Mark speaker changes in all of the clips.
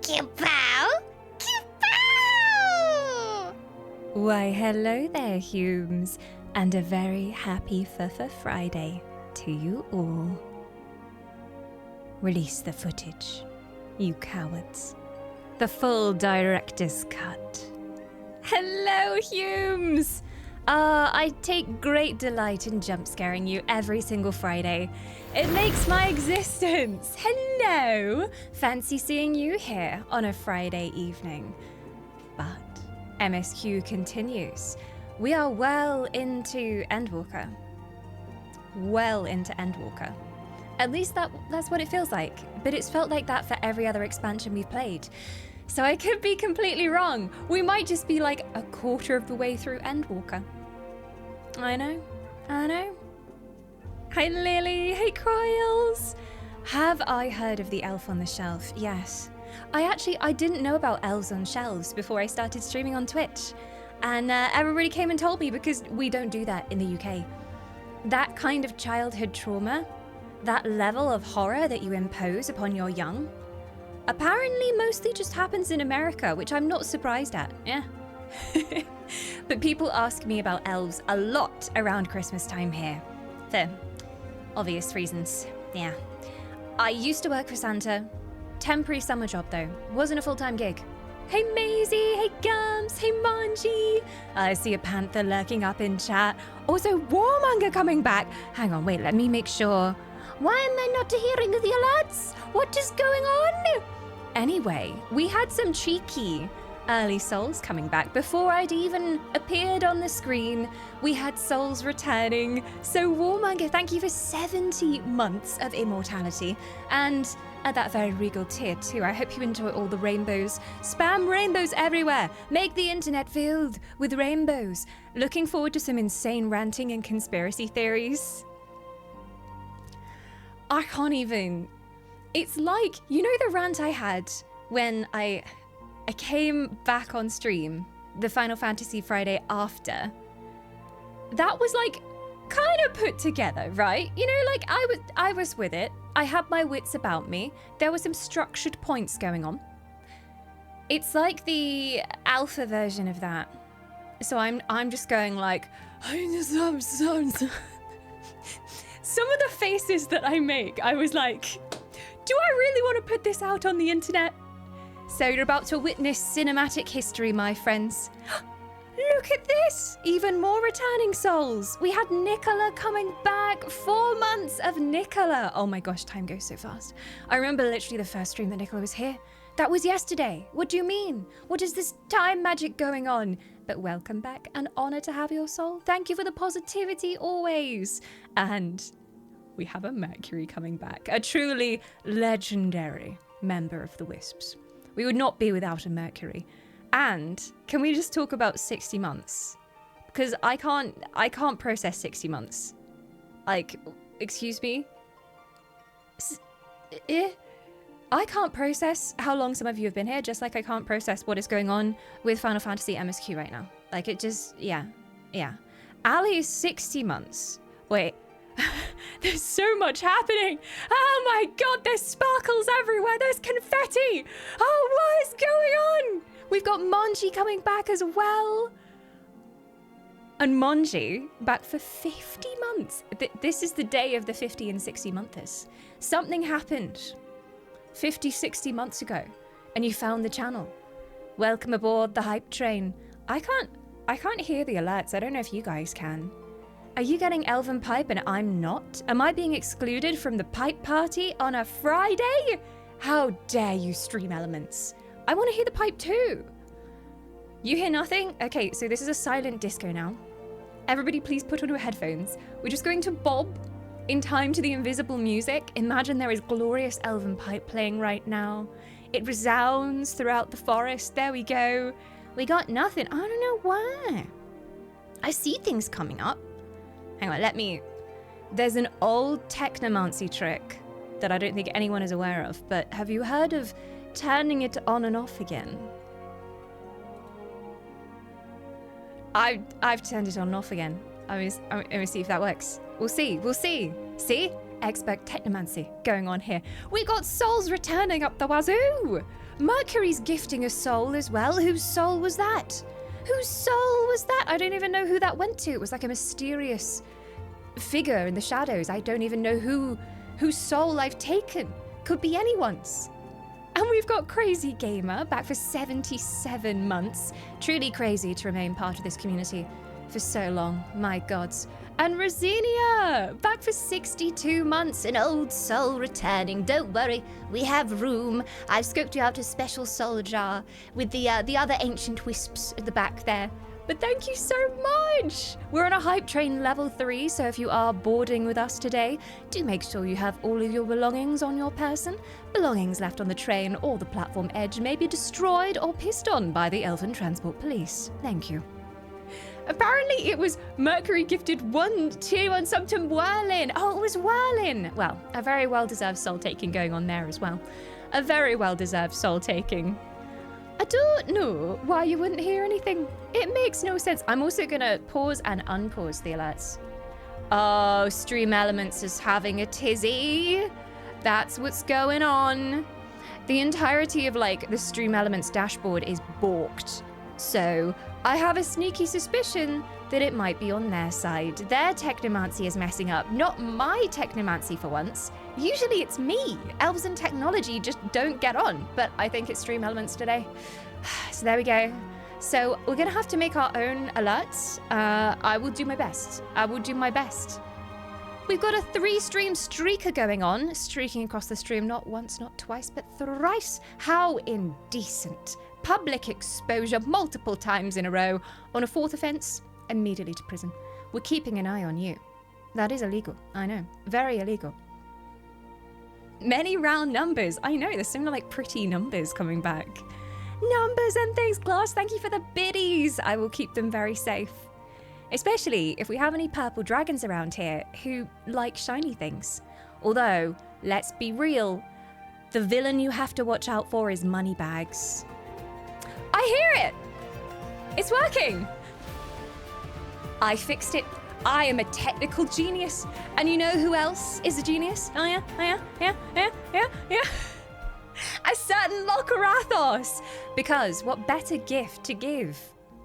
Speaker 1: Kapow! Kapow!
Speaker 2: Why, hello there, Humes, and a very happy FFXIV to you all. Release the footage, you cowards. The full director's cut. Hello, Humes! I take great delight in jump scaring you every single Friday. It makes my existence. Hello! Fancy seeing you here on a Friday evening. But MSQ continues. We are well into Endwalker. Well into Endwalker. At least that's what it feels like. But it's felt like that for every other expansion we've played. So I could be completely wrong. We might just be like a quarter of the way through Endwalker. I know. Hi Lily, hey Croyles. Have I heard of the elf on the shelf? Yes. I didn't know about elves on shelves before I started streaming on Twitch. And everybody came and told me because we don't do that in the UK. That kind of childhood trauma, that level of horror that you impose upon your young, apparently mostly just happens in America, which I'm not surprised at, yeah. But people ask me about elves a lot around Christmas time here. For obvious reasons, yeah. I used to work for Santa. Temporary summer job though, wasn't a full-time gig. Hey Maisie, hey Gums, hey Manji. I see a panther lurking up in chat. Also Warmonger coming back. Hang on, wait, let me make sure. Why am I not hearing the alerts? What is going on? Anyway, we had some cheeky early souls coming back before I'd even appeared on the screen. We had souls returning. So Warmonger, thank you for 70 months of immortality. And at that very regal tier too. I hope you enjoy all the rainbows. Spam rainbows everywhere. Make the internet filled with rainbows. Looking forward to some insane ranting and conspiracy theories. I can't even. It's like, you know the rant I had when I came back on stream, the Final Fantasy Friday after. That was like kind of put together, right? You know, like I was with it. I had my wits about me. There were some structured points going on. It's like the alpha version of that. So I'm just going like, some of the faces that I make, I was like, do I really want to put this out on the internet? So you're about to witness cinematic history, my friends. Look at this! Even more returning souls. We had Nicola coming back. 4 months of Nicola. Oh my gosh, time goes so fast. I remember literally the first stream that Nicola was here. That was yesterday. What do you mean? What is this time magic going on? But welcome back. An honor to have your soul. Thank you for the positivity always. And we have a Mercury coming back. A truly legendary member of the Wisps. We would not be without a Mercury. And can we just talk about 60 months? Because I can't process 60 months. Like, excuse me? I can't process how long some of you have been here, just like I can't process what is going on with Final Fantasy MSQ right now. Like, it just, yeah. Ali is 60 months. Wait. There's so much happening. Oh my god, there's sparkles everywhere. There's confetti. Oh, what is going on? We've got Monji coming back as well. And Monji back for 50 months. This is the day of the 50 and 60 monthers. Something happened 50, 60 months ago, and you found the channel. Welcome aboard the hype train. I can't hear the alerts. I don't know if you guys can. Are you getting Elven Pipe and I'm not? Am I being excluded from the pipe party on a Friday? How dare you, Stream Elements? I want to hear the pipe too. You hear nothing? Okay, so this is a silent disco now. Everybody please put on your headphones. We're just going to bob in time to the invisible music. Imagine there is glorious Elven Pipe playing right now. It resounds throughout the forest. There we go. We got nothing. I don't know why. I see things coming up. Hang on, there's an old technomancy trick that I don't think anyone is aware of, but have you heard of turning it on and off again? I've turned it on and off again. I'm gonna see if that works. We'll see. See? expert technomancy going on here. We got souls returning up the wazoo. Mercury's gifting a soul as well. Whose soul was that? Whose soul was that? I don't even know who that went to. It was like a mysterious figure in the shadows. I don't even know whose soul I've taken. Could be anyone's. And we've got Crazy Gamer back for 77 months. Truly crazy to remain part of this community for so long. My gods. And Rosinia back for 62 months. An old soul returning. Don't worry, we have room. I've scoped you out a special soul jar with the other ancient wisps at the back there. But thank you so much! We're on a hype train level 3, so if you are boarding with us today, do make sure you have all of your belongings on your person. Belongings left on the train or the platform edge may be destroyed or pissed on by the Elven Transport Police. Thank you. Apparently it was Mercury gifted 1, 2 and something whirling. Oh, it was whirling. Well, a very well-deserved soul-taking going on there as well. A very well-deserved soul-taking. I don't know why you wouldn't hear anything. It makes no sense. I'm also going to pause and unpause the alerts. Oh, Stream Elements is having a tizzy. That's what's going on. The entirety of, like, the Stream Elements dashboard is balked. So I have a sneaky suspicion that it might be on their side. Their technomancy is messing up, not my technomancy for once. Usually it's me. Elves and technology just don't get on, but I think it's Stream Elements today. So there we go. So we're gonna have to make our own alerts. I will do my best. I will do my best. We've got a 3-stream streaker going on, streaking across the stream not once, not twice, but thrice. How indecent. Public exposure multiple times in a row. On a 4th offence, immediately to prison. We're keeping an eye on you. That is illegal, I know. Very illegal. Many round numbers. I know, there's some like pretty numbers coming back. Numbers and things, Glass, thank you for the biddies. I will keep them very safe. Especially if we have any purple dragons around here who like shiny things. Although, let's be real, the villain you have to watch out for is Moneybags. I hear it! It's working! I fixed it. I am a technical genius. And you know who else is a genius? Oh yeah. A certain Lokarathos. Because what better gift to give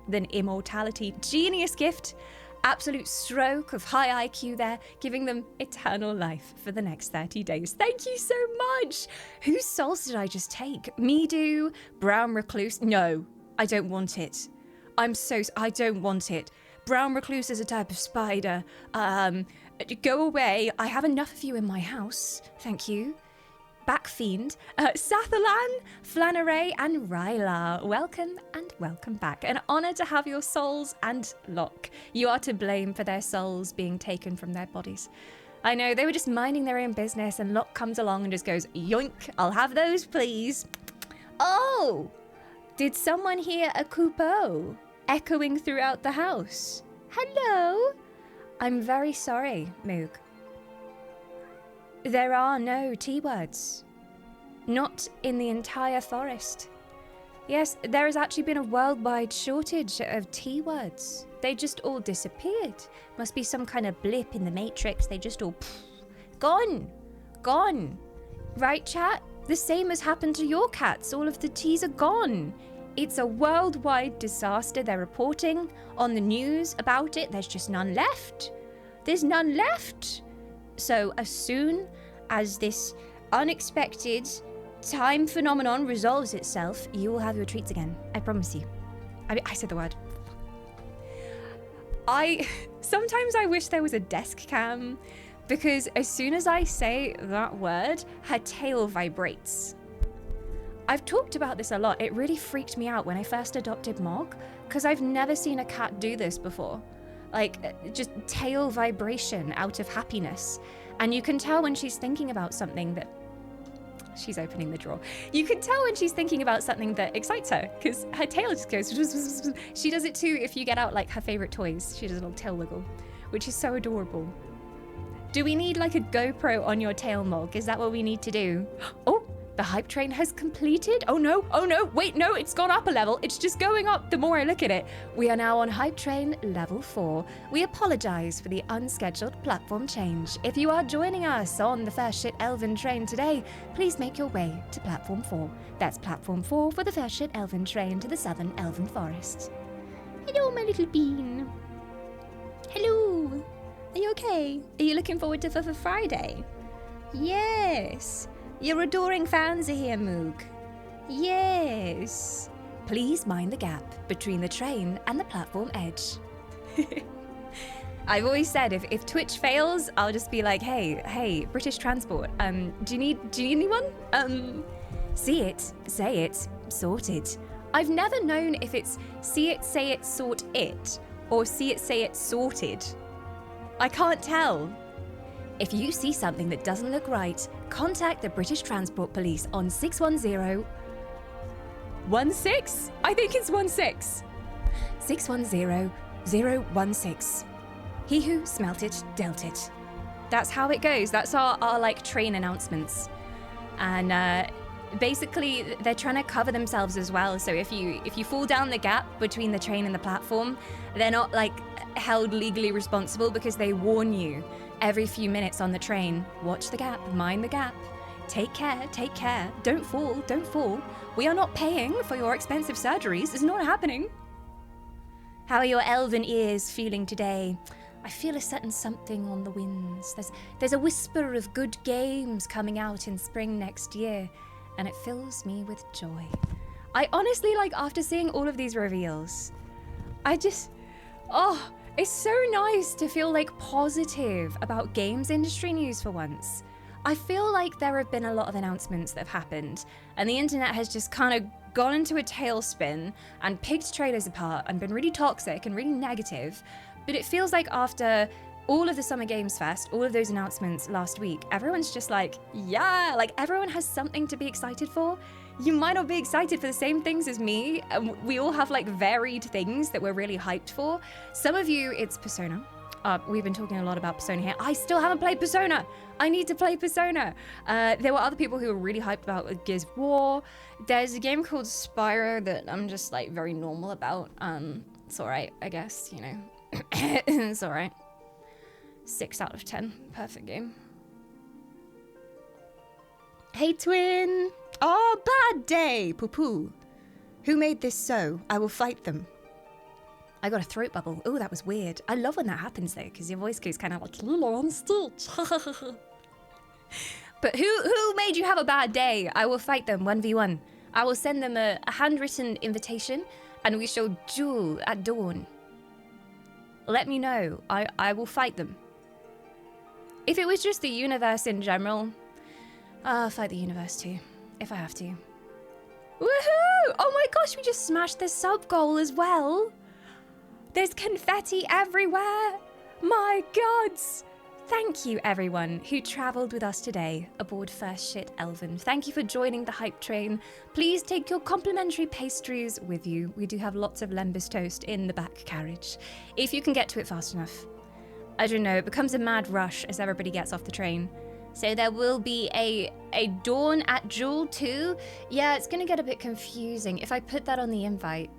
Speaker 2: than immortality? Genius gift. Absolute stroke of high IQ there, giving them eternal life for the next 30 days. Thank you so much. Whose souls did I just take? Medu, Brown Recluse. No, I don't want it. I don't want it. Brown Recluse is a type of spider. Go away. I have enough of you in my house. Thank you. Backfiend, Sathalan, Flanneray, and Ryla. Welcome and welcome back. An honor to have your souls, and Locke. You are to blame for their souls being taken from their bodies. I know, they were just minding their own business, and Locke comes along and just goes, yoink, I'll have those, please. Oh, did someone hear a coupeau echoing throughout the house? Hello? I'm very sorry, Moog. There are no T-words. Not in the entire forest. Yes, there has actually been a worldwide shortage of T-words. They just all disappeared. Must be some kind of blip in the matrix. They just all gone. Gone. Right, chat? The same has happened to your cats. All of the T's are gone. It's a worldwide disaster. They're reporting on the news about it. There's just none left. There's none left. So as soon as this unexpected time phenomenon resolves itself, you will have your treats again. I promise you. I said the word. Sometimes I wish there was a desk cam, because as soon as I say that word, her tail vibrates. I've talked about this a lot. It really freaked me out when I first adopted Mog, because I've never seen a cat do this before. Like, just tail vibration out of happiness. And you can tell when she's thinking about something that... She's opening the drawer. You can tell when she's thinking about something that excites her, because her tail just goes... She does it too if you get out, like, her favorite toys. She does a little tail wiggle, which is so adorable. Do we need, like, a GoPro on your tail, Mog? Is that what we need to do? Oh, The hype train has completed. Oh no, wait, no, it's gone up a level. It's just going up the more I look at it. We are now on hype train level 4. We apologize for the unscheduled platform change. If you are joining us on the First Shit Elven train today, please make your way to platform 4. That's platform 4 for the First Shit Elven train to the Southern Elven Forest. Hello, my little bean. Hello. Are you okay? Are you looking forward to Friday? Yes. Your adoring fans are here, Moog. Yes. Please mind the gap between the train and the platform edge. I've always said if Twitch fails, I'll just be like, hey, British Transport, do you need anyone? See it, say it, sorted. I've never known if it's see it, say it, sort it, or see it, say it, sorted. I can't tell. If you see something that doesn't look right, contact the British Transport Police on 610... 16? I think it's 16. 610-016. He who smelt it, dealt it. That's how it goes. That's our like train announcements. And basically, they're trying to cover themselves as well. So if you fall down the gap between the train and the platform, they're not like held legally responsible because they warn you every few minutes on the train. Watch the gap, mind the gap. Take care. Don't fall. We are not paying for your expensive surgeries. It's not happening. How are your elven ears feeling today? I feel a certain something on the winds. There's a whisper of good games coming out in spring next year, and it fills me with joy. I honestly, like, after seeing all of these reveals, it's so nice to feel like positive about games industry news for once. I feel like there have been a lot of announcements that have happened, and the internet has just kind of gone into a tailspin and picked trailers apart and been really toxic and really negative. But it feels like after all of the Summer Games Fest, all of those announcements last week, everyone's just like, yeah, like everyone has something to be excited for. You might not be excited for the same things as me. We all have like varied things that we're really hyped for. Some of you, it's Persona. We've been talking a lot about Persona here. I still haven't played Persona. I need to play Persona. There were other people who were really hyped about Gears of War. There's a game called Spyro that I'm just like very normal about. It's alright, I guess, you know. It's alright. 6 out of 10. Perfect game. Hey, twin. Oh, bad day, poo-poo. Who made this so? I will fight them. I got a throat bubble. Oh, that was weird. I love when that happens, though, because your voice goes kind of like, Lilo on Stitch. But who made you have a bad day? I will fight them 1v1. I will send them a handwritten invitation, and we shall duel at dawn. Let me know. I will fight them. If it was just the universe in general, I'll fight the universe too, if I have to. Woohoo! Oh my gosh, we just smashed the sub goal as well. There's confetti everywhere. My gods. Thank you, everyone who traveled with us today aboard First Shit Elven. Thank you for joining the hype train. Please take your complimentary pastries with you. We do have lots of Lembas toast in the back carriage, if you can get to it fast enough. I don't know, it becomes a mad rush as everybody gets off the train. So there will be a dawn at Jewel too. Yeah, it's gonna get a bit confusing. If I put that on the invite,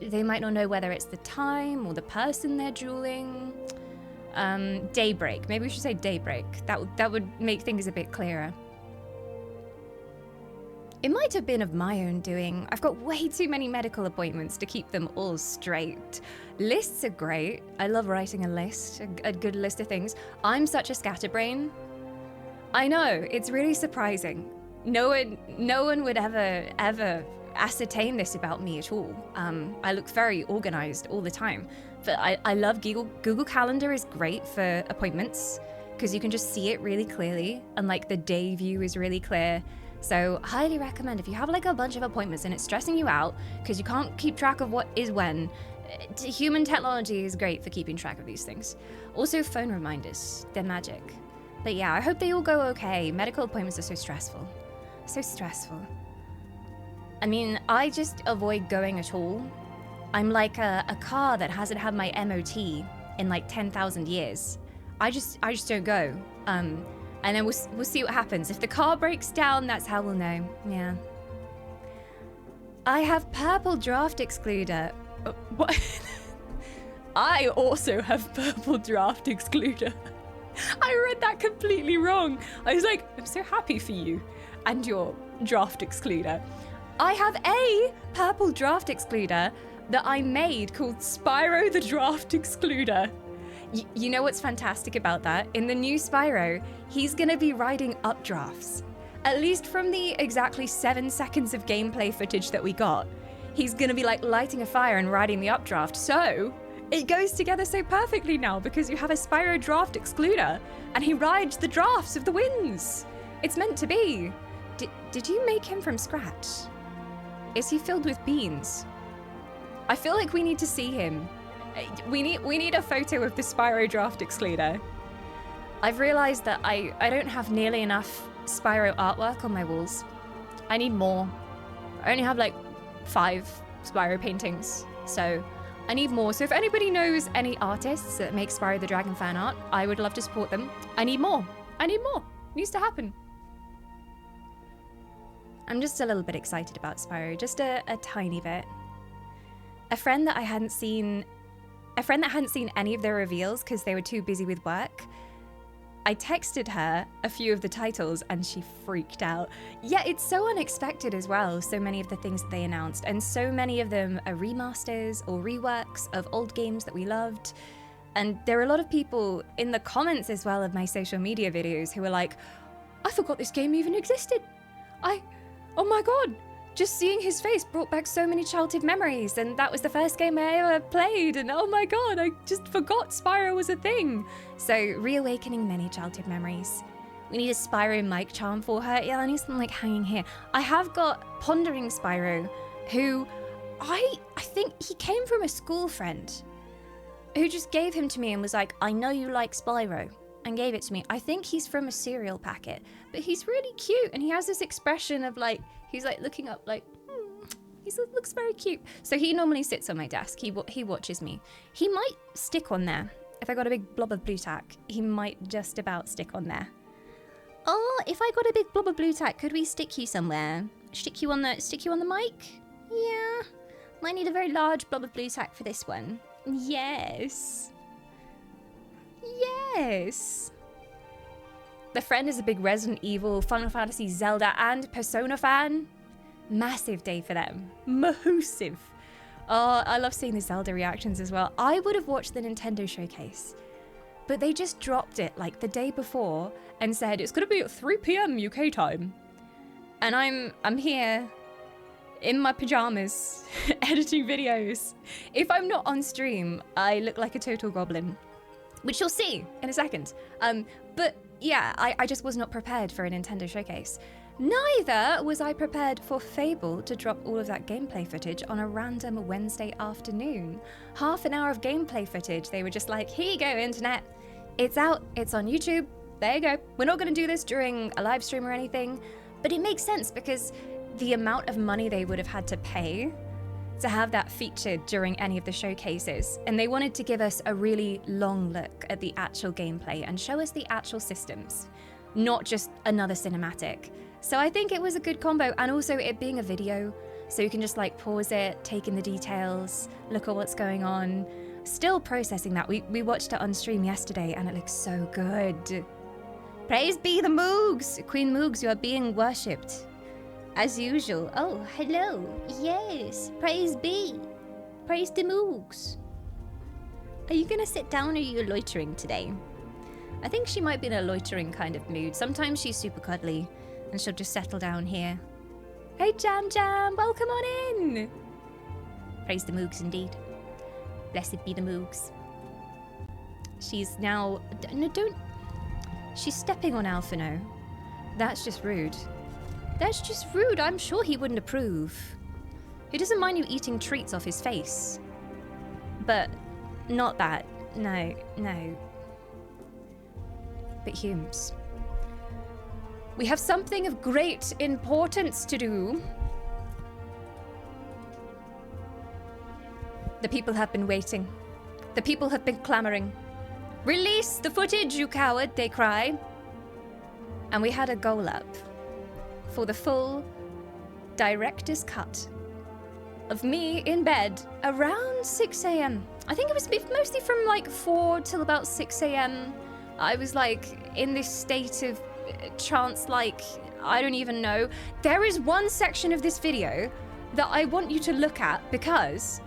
Speaker 2: they might not know whether it's the time or the person they're dueling. Daybreak. Maybe we should say daybreak. That would make things a bit clearer. It might have been of my own doing. I've got way too many medical appointments to keep them all straight. Lists are great. I love writing a list, a good list of things. I'm such a scatterbrain. I know, it's really surprising. No one would ever ascertain this about me at all. I look very organized all the time. But I love Google Calendar is great for appointments because you can just see it really clearly, and like the day view is really clear. So highly recommend if you have like a bunch of appointments and it's stressing you out because you can't keep track of what is when. Human technology is great for keeping track of these things. Also phone reminders, they're magic. But yeah, I hope they all go okay. Medical appointments are so stressful. So stressful. I mean, I just avoid going at all. I'm like a car that hasn't had my MOT in like 10,000 years. I just don't go. And then we'll see what happens. If the car breaks down, that's how we'll know. Yeah. I have purple draft excluder. What? I also have purple draft excluder. I read that completely wrong. I was like, I'm so happy for you and your draft excluder. I have a purple draft excluder that I made called Spyro the Draft Excluder. You know what's fantastic about that? In the new Spyro, he's gonna be riding updrafts. At least from the exactly 7 seconds of gameplay footage that we got, he's gonna be like lighting a fire and riding the updraft. So it goes together so perfectly now because you have a Spyro draft excluder and he rides the drafts of the winds. It's meant to be. Did you make him from scratch? Is he filled with beans? I feel like we need to see him. We need a photo of the Spyro draft excluder. I've realized that I don't have nearly enough Spyro artwork on my walls. I need more. I only have like 5 Spyro paintings, so I need more. So if anybody knows any artists that make Spyro the Dragon fan art, I would love to support them. I need more. I need more. It needs to happen. I'm just a little bit excited about Spyro, just a tiny bit. A friend that hadn't seen any of the reveals because they were too busy with work, I texted her a few of the titles and she freaked out. Yeah, it's so unexpected as well, so many of the things that they announced, and so many of them are remasters or reworks of old games that we loved. And there are a lot of people in the comments as well of my social media videos who are like, I forgot this game even existed. Oh my god, just seeing his face brought back so many childhood memories, and that was the first game I ever played, and oh my god, I just forgot Spyro was a thing. So, reawakening many childhood memories. We need a Spyro mic charm for her. Yeah, I need something like hanging here. I have got Pondering Spyro, who I think he came from a school friend who just gave him to me and was like, I know you like Spyro, and gave it to me. I think he's from a cereal packet, but he's really cute, and he has this expression of like, he's like looking up like, he looks very cute. So he normally sits on my desk. He watches me. He might stick on there. If I got a big blob of blue tack, he might just about stick on there. Oh, if I got a big blob of blue tack, could we stick you somewhere? Stick you on the mic? Yeah. Might need a very large blob of blue tack for this one. Yes. Yes. The friend is a big Resident Evil, Final Fantasy, Zelda, and Persona fan. Massive day for them. Massive. Oh, I love seeing the Zelda reactions as well. I would have watched the Nintendo showcase, but they just dropped it like the day before and said it's gonna be at 3 p.m. UK time. And I'm here in my pajamas editing videos. If I'm not on stream, I look like a total goblin, which you'll see in a second. But yeah, I just was not prepared for a Nintendo showcase. Neither was I prepared for Fable to drop all of that gameplay footage on a random Wednesday afternoon. Half an hour of gameplay footage. They were just like, here you go, internet. It's out, it's on YouTube. There you go. We're not gonna do this during a live stream or anything, but it makes sense because the amount of money they would have had to pay to have that featured during any of the showcases, and they wanted to give us a really long look at the actual gameplay and show us the actual systems, not just another cinematic. So I think it was a good combo, and also it being a video, so you can just like pause it, take in the details, look at what's going on. Still processing that. We watched it on stream yesterday and it looks so good. Praise be the Moogs! Queen Moogs, you are being worshipped. As usual. Oh, hello. Yes. Praise be. Praise the Moogs. Are you gonna sit down or are you loitering today? I think she might be in a loitering kind of mood. Sometimes she's super cuddly and she'll just settle down here. Hey Jam Jam, welcome on in. Praise the Moogs indeed. Blessed be the Moogs. She's now, no don't, she's stepping on Alphino. That's just rude. That's just rude. I'm sure he wouldn't approve. He doesn't mind you eating treats off his face. But not that. No, no. But Humes, we have something of great importance to do. The people have been waiting. The people have been clamoring. Release the footage, you coward, they cry. and we had a goal up for the full director's cut of me in bed around 6 a.m. I think it was mostly from like 4 till about 6 a.m. I was like in this state of trance, like, I don't even know. There is one section of this video that I want you to look at because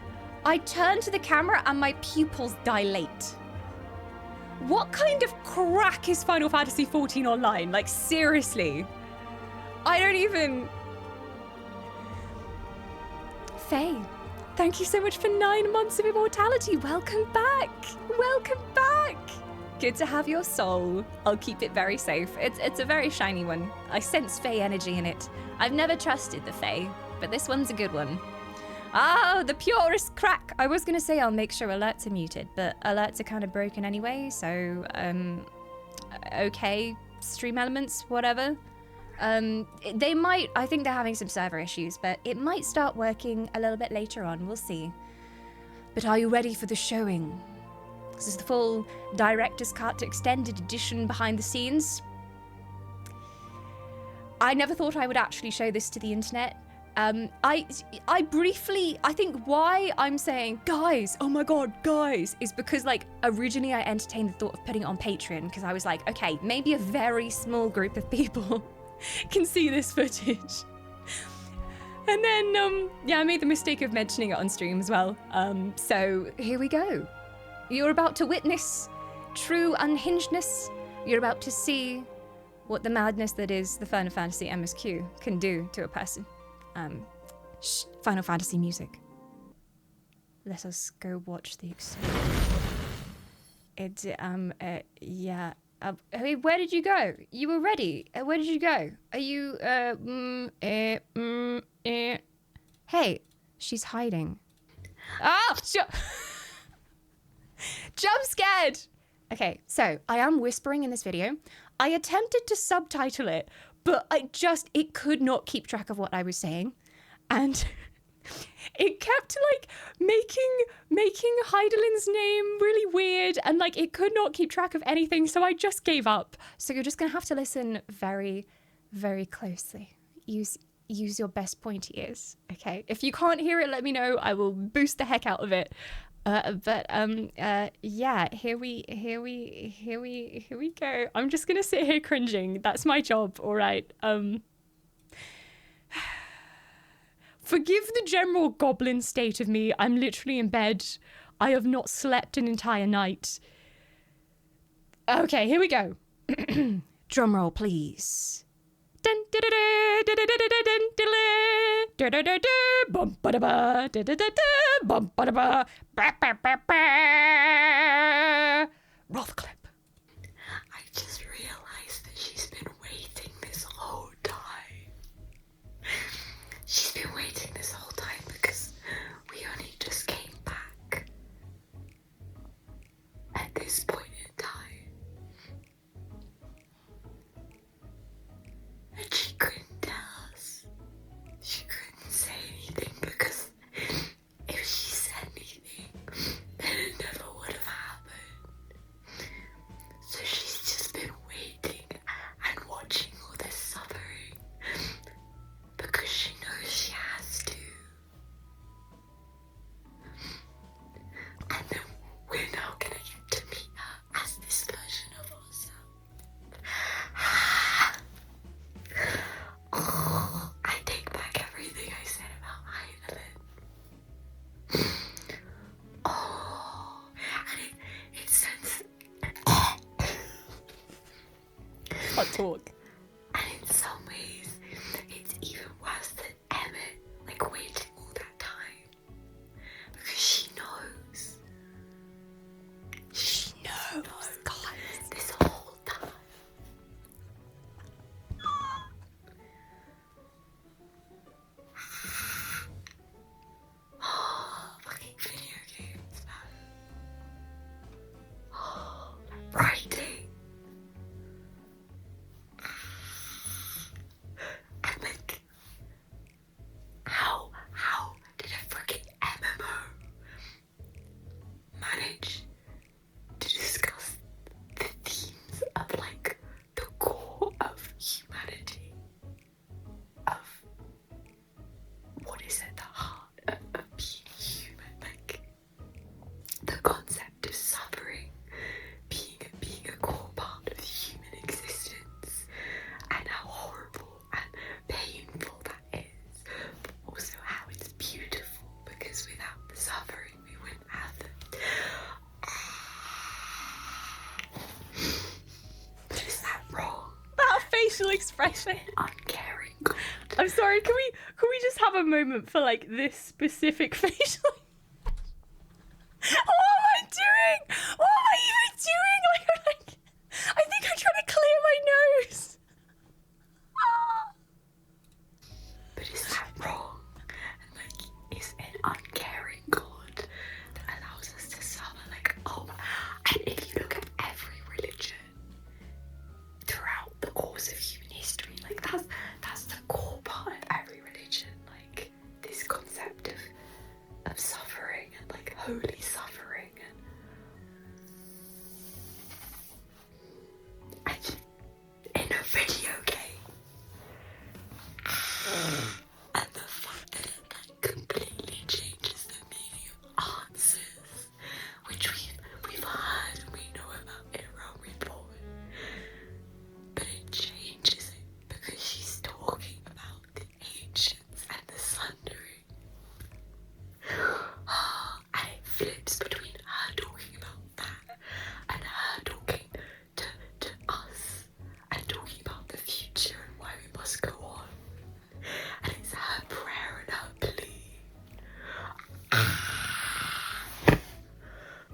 Speaker 2: I turn to the camera and my pupils dilate. What kind of crack is Final Fantasy XIV Online? Like, seriously. I don't even... Faye, thank you so much for 9 months of immortality. Welcome back. Welcome back. Good to have your soul. I'll keep it very safe. It's a very shiny one. I sense Fae energy in it. I've never trusted the Fae, but this one's a good one. Ah, the purest crack. I was going to say I'll make sure alerts are muted, but alerts are kind of broken anyway, so, okay, stream elements, whatever. They might, I think they're having some server issues, but it might start working a little bit later on, we'll see. But are you ready for the showing? This is the full director's cut extended edition behind the scenes. I never thought I would actually show this to the internet. I briefly, I think why I'm saying, guys, oh my god, guys, is because, like, originally I entertained the thought of putting it on Patreon because I was like, okay, maybe a very small group of people can see this footage. And then, yeah, I made the mistake of mentioning it on stream as well. So here we go. You're about to witness true unhingedness. You're about to see what the madness that is the Final Fantasy MSQ can do to a person. Final Fantasy music. Let us go watch the experience. Yeah. Hey, where did you go? You were ready. Where did you go? Are you, Hey, she's hiding. Ah! Jump scared! Okay, so I am whispering in this video. I attempted to subtitle it, but it could not keep track of what I was saying. And it kept, like, making Heidelin's name really weird, and, like, it could not keep track of anything, so I just gave up. So you're just gonna have to listen very, very closely. Use your best pointy ears, okay? If you can't hear it, let me know. I will boost the heck out of it. Yeah, here we go. I'm just gonna sit here cringing. That's my job, all right? Forgive the general goblin state of me. I'm literally in bed. I have not slept an entire night. Okay, here we go. Drum roll, please. Roll the clip.
Speaker 1: I just realized that she's been waiting this whole time. She's been waiting this whole time because we only just came back at this point in time. And she couldn't tell us. She couldn't say anything because if she said anything, then it never would have happened. So she's just been waiting and watching all this suffering because she knows she has to. And then we're now gonna get to meet her as this version of ourselves. Oh, I take back everything I said about Heidelin. Oh, and it sends...
Speaker 2: Hot talk.
Speaker 1: And in some ways, it's even worse than Emmett, like, waiting all that time. Because she knows. She knows, guys, this whole time. Oh, fucking video games, man. Oh, writing.
Speaker 2: expression.
Speaker 1: Uncaring God.
Speaker 3: I'm sorry, can we just have a moment for like this specific facial? What am I doing? What am I even doing? Like, I think I'm trying to clear my nose.
Speaker 1: But is that wrong? And like, is an uncaring God that allows us to suffer? Like, oh, and if you look at every religion throughout the course of human history, like that's the core part of every religion. Like this concept of suffering and like holy suffering and in a video game. And the fact that it like completely changes the meaning of answers, which we've heard and we know about in Rome Reborn, but it changes it because she's talking about the ancients and the sundering. And it flips between her talking about that and her talking to us and talking about the future and why we must go on. And it's her prayer and her plea.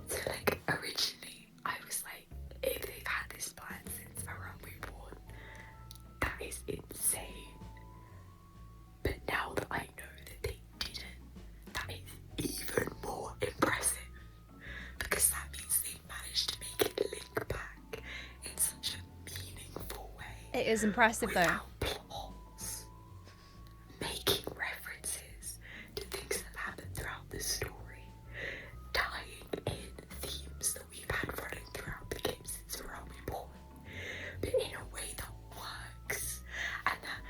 Speaker 1: So like originally I was like, if they've had this plan since Rome Reborn, that is insane. But now that I know that they didn't, that is even more impressive. Because that means they managed to make it link back in such a meaningful way.
Speaker 2: It is impressive though.
Speaker 1: Without plots, making references to things that happened throughout the story, tying in themes that we've had running throughout the game since Realm Reborn, but in a way that works and that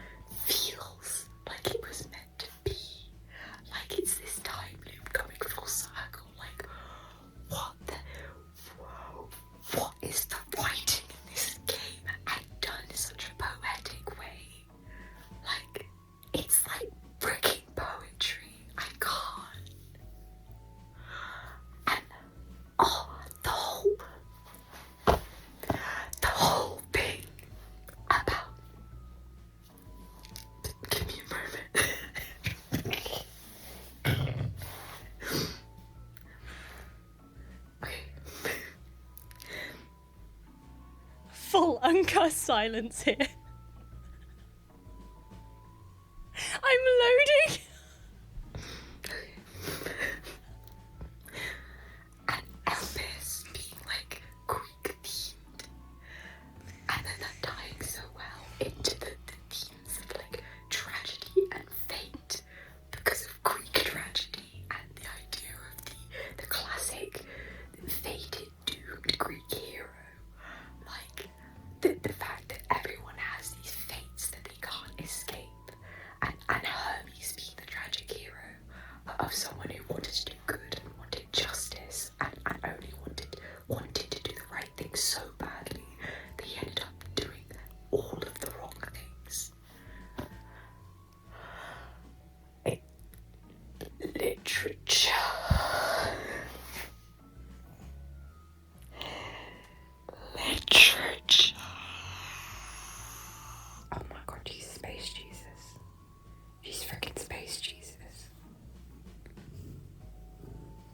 Speaker 1: feels like it was meant to be, like it's this time loop coming full circle. Like, what is the writing in this game and done in such a poetic way? Like, it's like freaking poetry. I can't. And the whole thing about. Give me a moment. Okay.
Speaker 3: Full uncussed silence here. I'm loading.
Speaker 1: And Elvis being like Greek themed, and then that tying so well into the themes of like tragedy and fate because of Greek tragedy and the idea of the classic fated doomed Greek hero. Like the fact that everyone has these fates that they can't escape, and Hermes being the tragic hero of someone who wanted to do good and wanted justice and only wanted to do the right thing so badly that he ended up doing all of the wrong things. Literature. Literature. Oh my god, she's Space Jesus. She's freaking Space Jesus.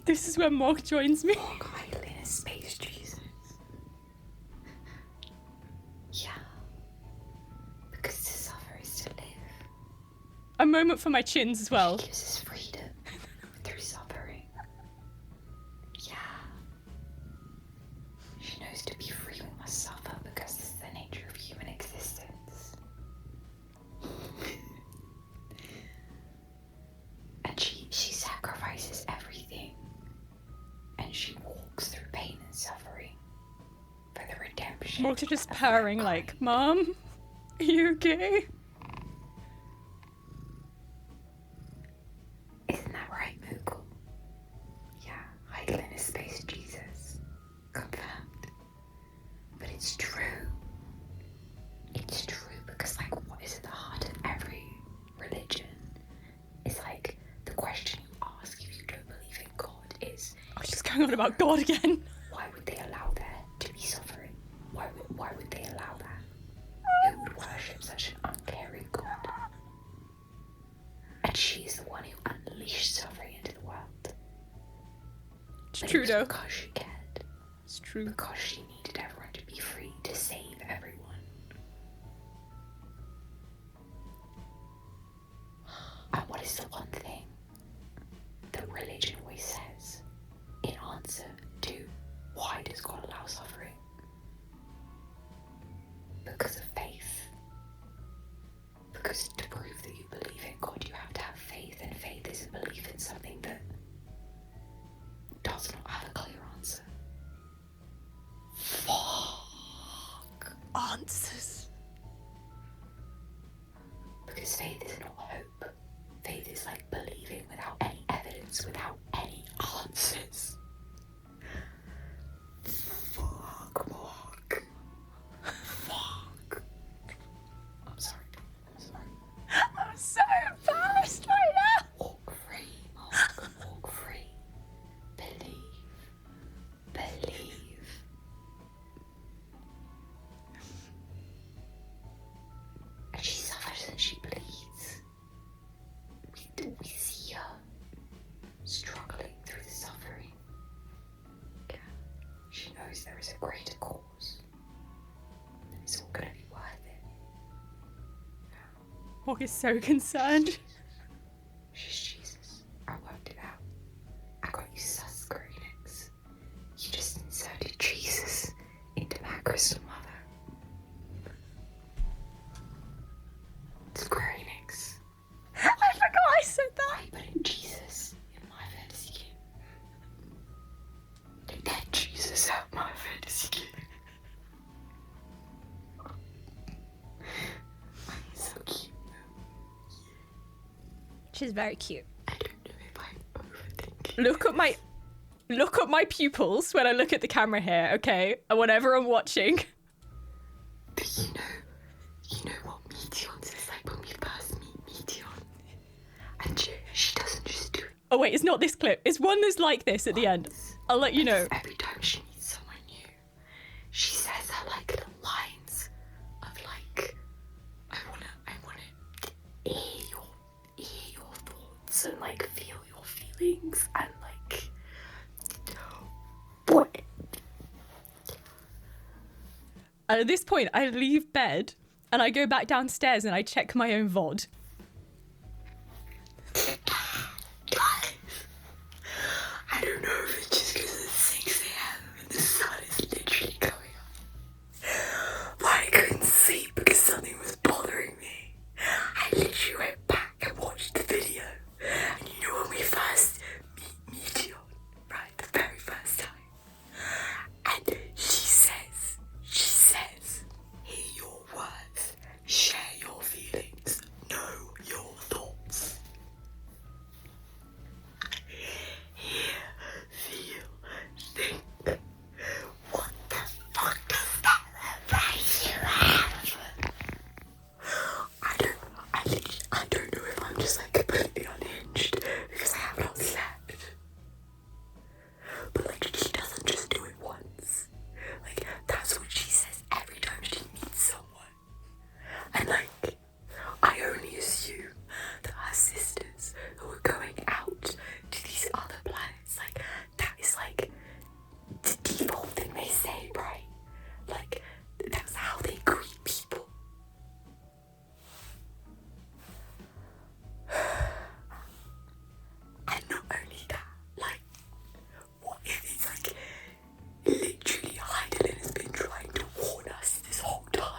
Speaker 3: This is where Morg joins me.
Speaker 1: Morg Island is Space Jesus. Yeah. Because to suffer is to live.
Speaker 3: A moment for my chins as well.
Speaker 1: She gives us freedom through suffering. Yeah. She knows to be free we must suffer because this is the nature of human existence. And she sacrifices everything. And she walks through pain and suffering for the redemption.
Speaker 3: Morg's are just
Speaker 1: of
Speaker 3: purring
Speaker 1: mankind.
Speaker 3: like, Mom, are you okay?
Speaker 1: Isn't that right, Moogle? Yeah, Heidelin is Space Jesus. Confirmed. But it's true. It's true because, like, what is at the heart of every religion is, like, the question you ask if you don't believe in God is,
Speaker 3: Oh, she's going on about God again.
Speaker 1: why would they allow there to be suffering? Why would they allow that? Who would worship such But
Speaker 3: true
Speaker 1: it was
Speaker 3: though.
Speaker 1: because she cared.
Speaker 3: It's true.
Speaker 1: Because she needed everyone to be free to save everyone. And what is the one thing that religion always says in answer to why does God allow suffering? Because of faith. Because to prove that you believe in God, you have to have faith, and faith is a belief in something that does not have a clear answer. Fuck.
Speaker 3: Answers.
Speaker 1: Because faith is not hope. Faith is like believing without any evidence, without any answers. Fuck, Mark. Fuck. I'm sorry.
Speaker 3: I'm so embarrassed right now.
Speaker 1: Walk free, Mark. Walk free. Believe. And she suffers and she bleeds. We see her struggling through the suffering. She knows there is a greater cause. And it's all going to be worth it.
Speaker 3: Hawk is so concerned.
Speaker 1: She's Jesus. I worked it out. I got you sus, Greenix. You just inserted Jesus into my crystal mother. It's Greenix.
Speaker 3: I forgot I said that.
Speaker 1: Why putting Jesus in my fantasy game? Take that Jesus out my fantasy game. So cute.
Speaker 2: She's very cute.
Speaker 1: I don't know if I'm overthinking.
Speaker 3: Look at my pupils when I look at the camera here, okay? And whenever I'm watching.
Speaker 1: But you know what Meteon is like when we first meet Meteon. And she doesn't just do it
Speaker 3: Oh wait, it's not this clip. It's one that's like this at the end.
Speaker 1: once.
Speaker 3: I'll let you know.
Speaker 1: Every time she meets someone new, she says her like little lines of like, I wanna hear your thoughts and like feel your feelings and like what.
Speaker 3: And at this point, I leave bed and I go back downstairs and I check my own VOD.
Speaker 1: I don't know if it's just because it's 6 a.m. and the sun is literally going up. But I couldn't sleep because something was bothering me. I literally went back and watched the video. And you know when we first meet Meteor, right, the very first time. And she says, hear your words, share your feelings, know your thoughts. Hear, feel, think. What the fuck does that advice you have? I don't know if I'm just like completely unhinged because I have not slept. But like she doesn't just do it once. Like that's what she says every time she meets someone. And like I only assume that her sisters who are going out to these other planets, like that is like the default thing they say, right? Like that's how they greet people. And not only that, like what if it's like literally Heidelin has been trying to warn us this whole time?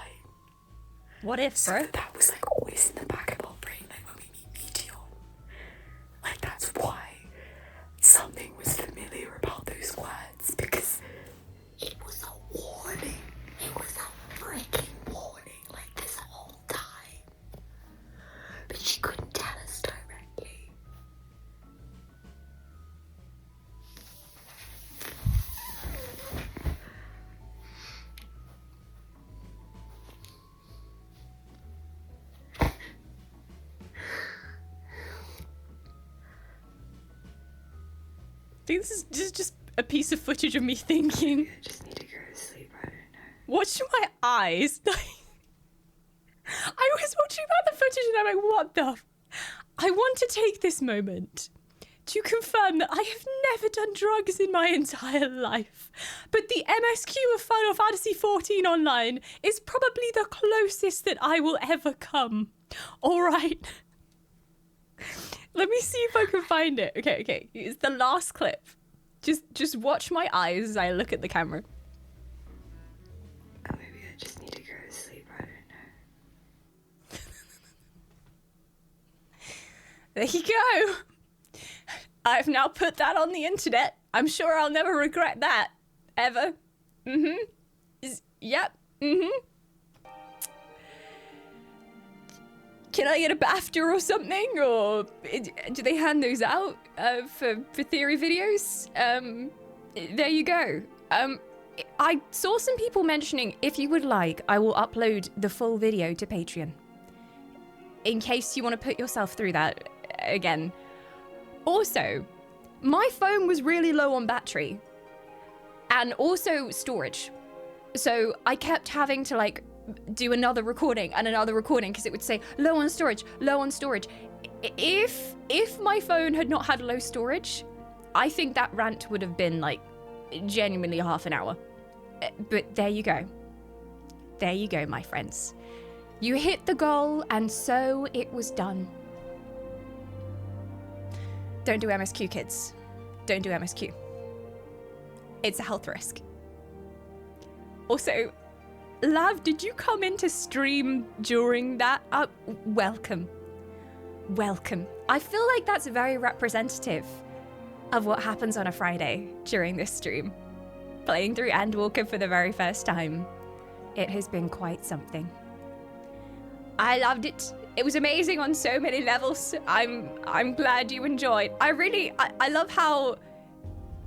Speaker 2: What if,
Speaker 1: So
Speaker 2: bro?
Speaker 1: that was like always in the back of our brain, like when we meet Meteor. Like that's why something was familiar about those words, because it was a warning. It was a freaking warning, like this whole time. But she couldn't tell us directly.
Speaker 3: I think this is just a piece of footage of me thinking.
Speaker 1: I just need to go to sleep, I don't know.
Speaker 3: Watch my eyes. I was watching back the footage and I'm like, what the? I want to take this moment to confirm that I have never done drugs in my entire life, but the MSQ of Final Fantasy XIV Online is probably the closest that I will ever come. All right. Let me see if I can find it. Okay. It's the last clip. Just watch my eyes as I look at the camera.
Speaker 1: Oh, maybe I just need to go to sleep. I don't know.
Speaker 3: There you go. I've now put that on the internet. I'm sure I'll never regret that. Ever. Yep. Can I get a BAFTA or something? Or do they hand those out for theory videos? There you go. I saw some people mentioning, if you would like, I will upload the full video to Patreon. In case you want to put yourself through that again. Also, my phone was really low on battery. And also storage. So I kept having to like do another recording and another recording because it would say low on storage, low on storage. If my phone had not had low storage, I think that rant would have been like genuinely half an hour. But there you go. There you go, my friends. You hit the goal and so it was done. Don't do MSQ, kids. Don't do MSQ. It's a health risk. Also, Lav, did you come into stream during that? Welcome. Welcome. I feel like that's very representative of what happens on a Friday during this stream. Playing through Endwalker for the very first time. It has been quite something. I loved it. It was amazing on so many levels. I'm glad you enjoyed. I love how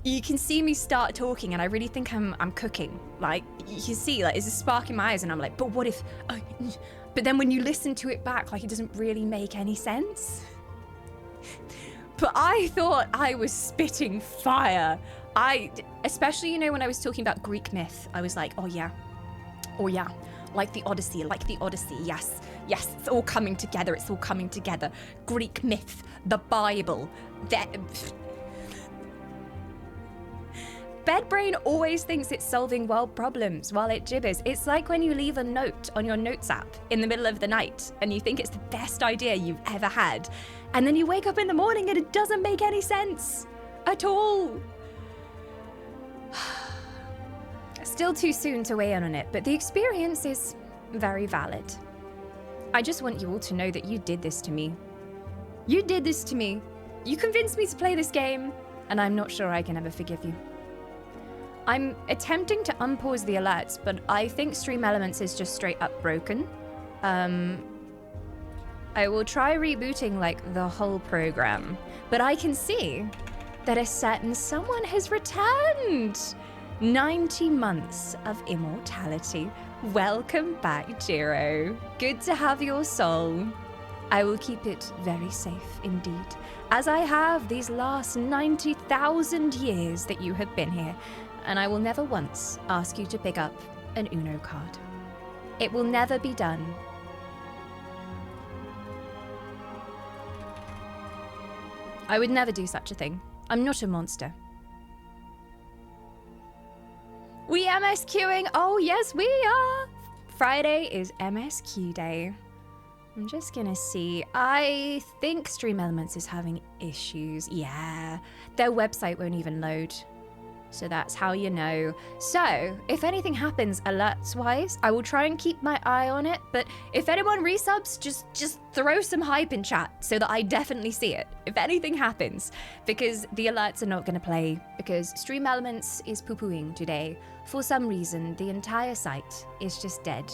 Speaker 3: you can see me start talking and I really think I'm cooking. Like, you can see, like, there's a spark in my eyes and I'm like, but what if... But then when you listen to it back, like, it doesn't really make any sense. But I thought I was spitting fire. Especially, you know, when I was talking about Greek myth, I was like, oh yeah, like the Odyssey, yes, it's all coming together, Greek myth, the Bible, Bedbrain always thinks it's solving world problems while it gibbers. It's like when you leave a note on your notes app in the middle of the night and you think it's the best idea you've ever had, and then you wake up in the morning and it doesn't make any sense at all. Still too soon to weigh in on it, but the experience is very valid. I just want you all to know that you did this to me. You did this to me. You convinced me to play this game, and I'm not sure I can ever forgive you. I'm attempting to unpause the alerts, but I think Stream Elements is just straight up broken. I will try rebooting like the whole program, but I can see that a certain someone has returned. 90 months of immortality. Welcome back, Jiro. Good to have your soul. I will keep it very safe indeed, as I have these last 90,000 years that you have been here, and I will never once ask you to pick up an Uno card. It will never be done. I would never do such a thing. I'm not a monster. We MSQing? Oh, yes, we are. Friday is MSQ day. I'm just gonna see. I think Stream Elements is having issues. Yeah, their website won't even load. So that's how you know. So, if anything happens alerts-wise, I will try and keep my eye on it. But if anyone resubs, just throw some hype in chat so that I definitely see it. If anything happens, because the alerts are not going to play, because Stream Elements is poo-pooing today. For some reason, the entire site is just dead.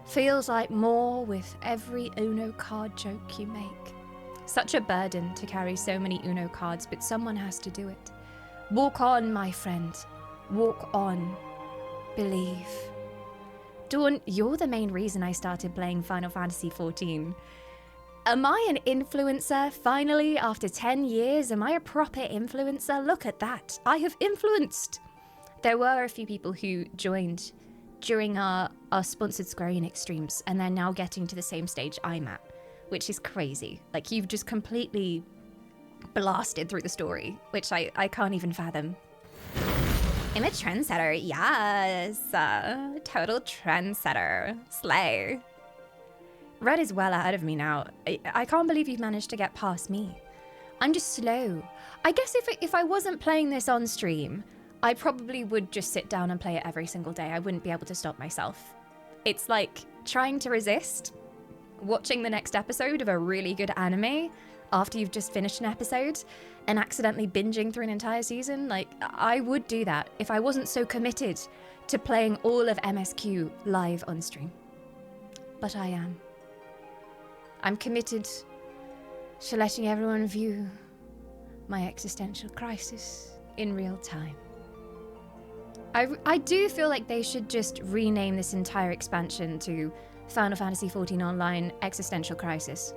Speaker 3: Feels like more with every Uno card joke you make. Such a burden to carry so many Uno cards, but someone has to do it. Walk on, my friend. Walk on. Believe. Dawn, you're the main reason I started playing Final Fantasy XIV. Am I an influencer? Finally, after 10 years, am I a proper influencer? Look at that. I have influenced. There were a few people who joined during our sponsored Square Enix streams, and they're now getting to the same stage I'm at, which is crazy. Like, you've just completely
Speaker 2: blasted through the story, which I can't even fathom. I'm a trendsetter, yes. Total trendsetter. Slay. Red is well ahead of me now. I can't believe you've managed to get past me. I'm just slow. I guess if I wasn't playing this on stream, I probably would just sit down and play it every single day. I wouldn't be able to stop myself. It's like trying to resist watching the next episode of a really good anime after you've just finished an episode and accidentally binging through an entire season. Like, I would do that if I wasn't so committed to playing all of MSQ live on stream. But I am. I'm committed to letting everyone view my existential crisis in real time. I do feel like they should just rename this entire expansion to Final Fantasy XIV Online Existential Crisis.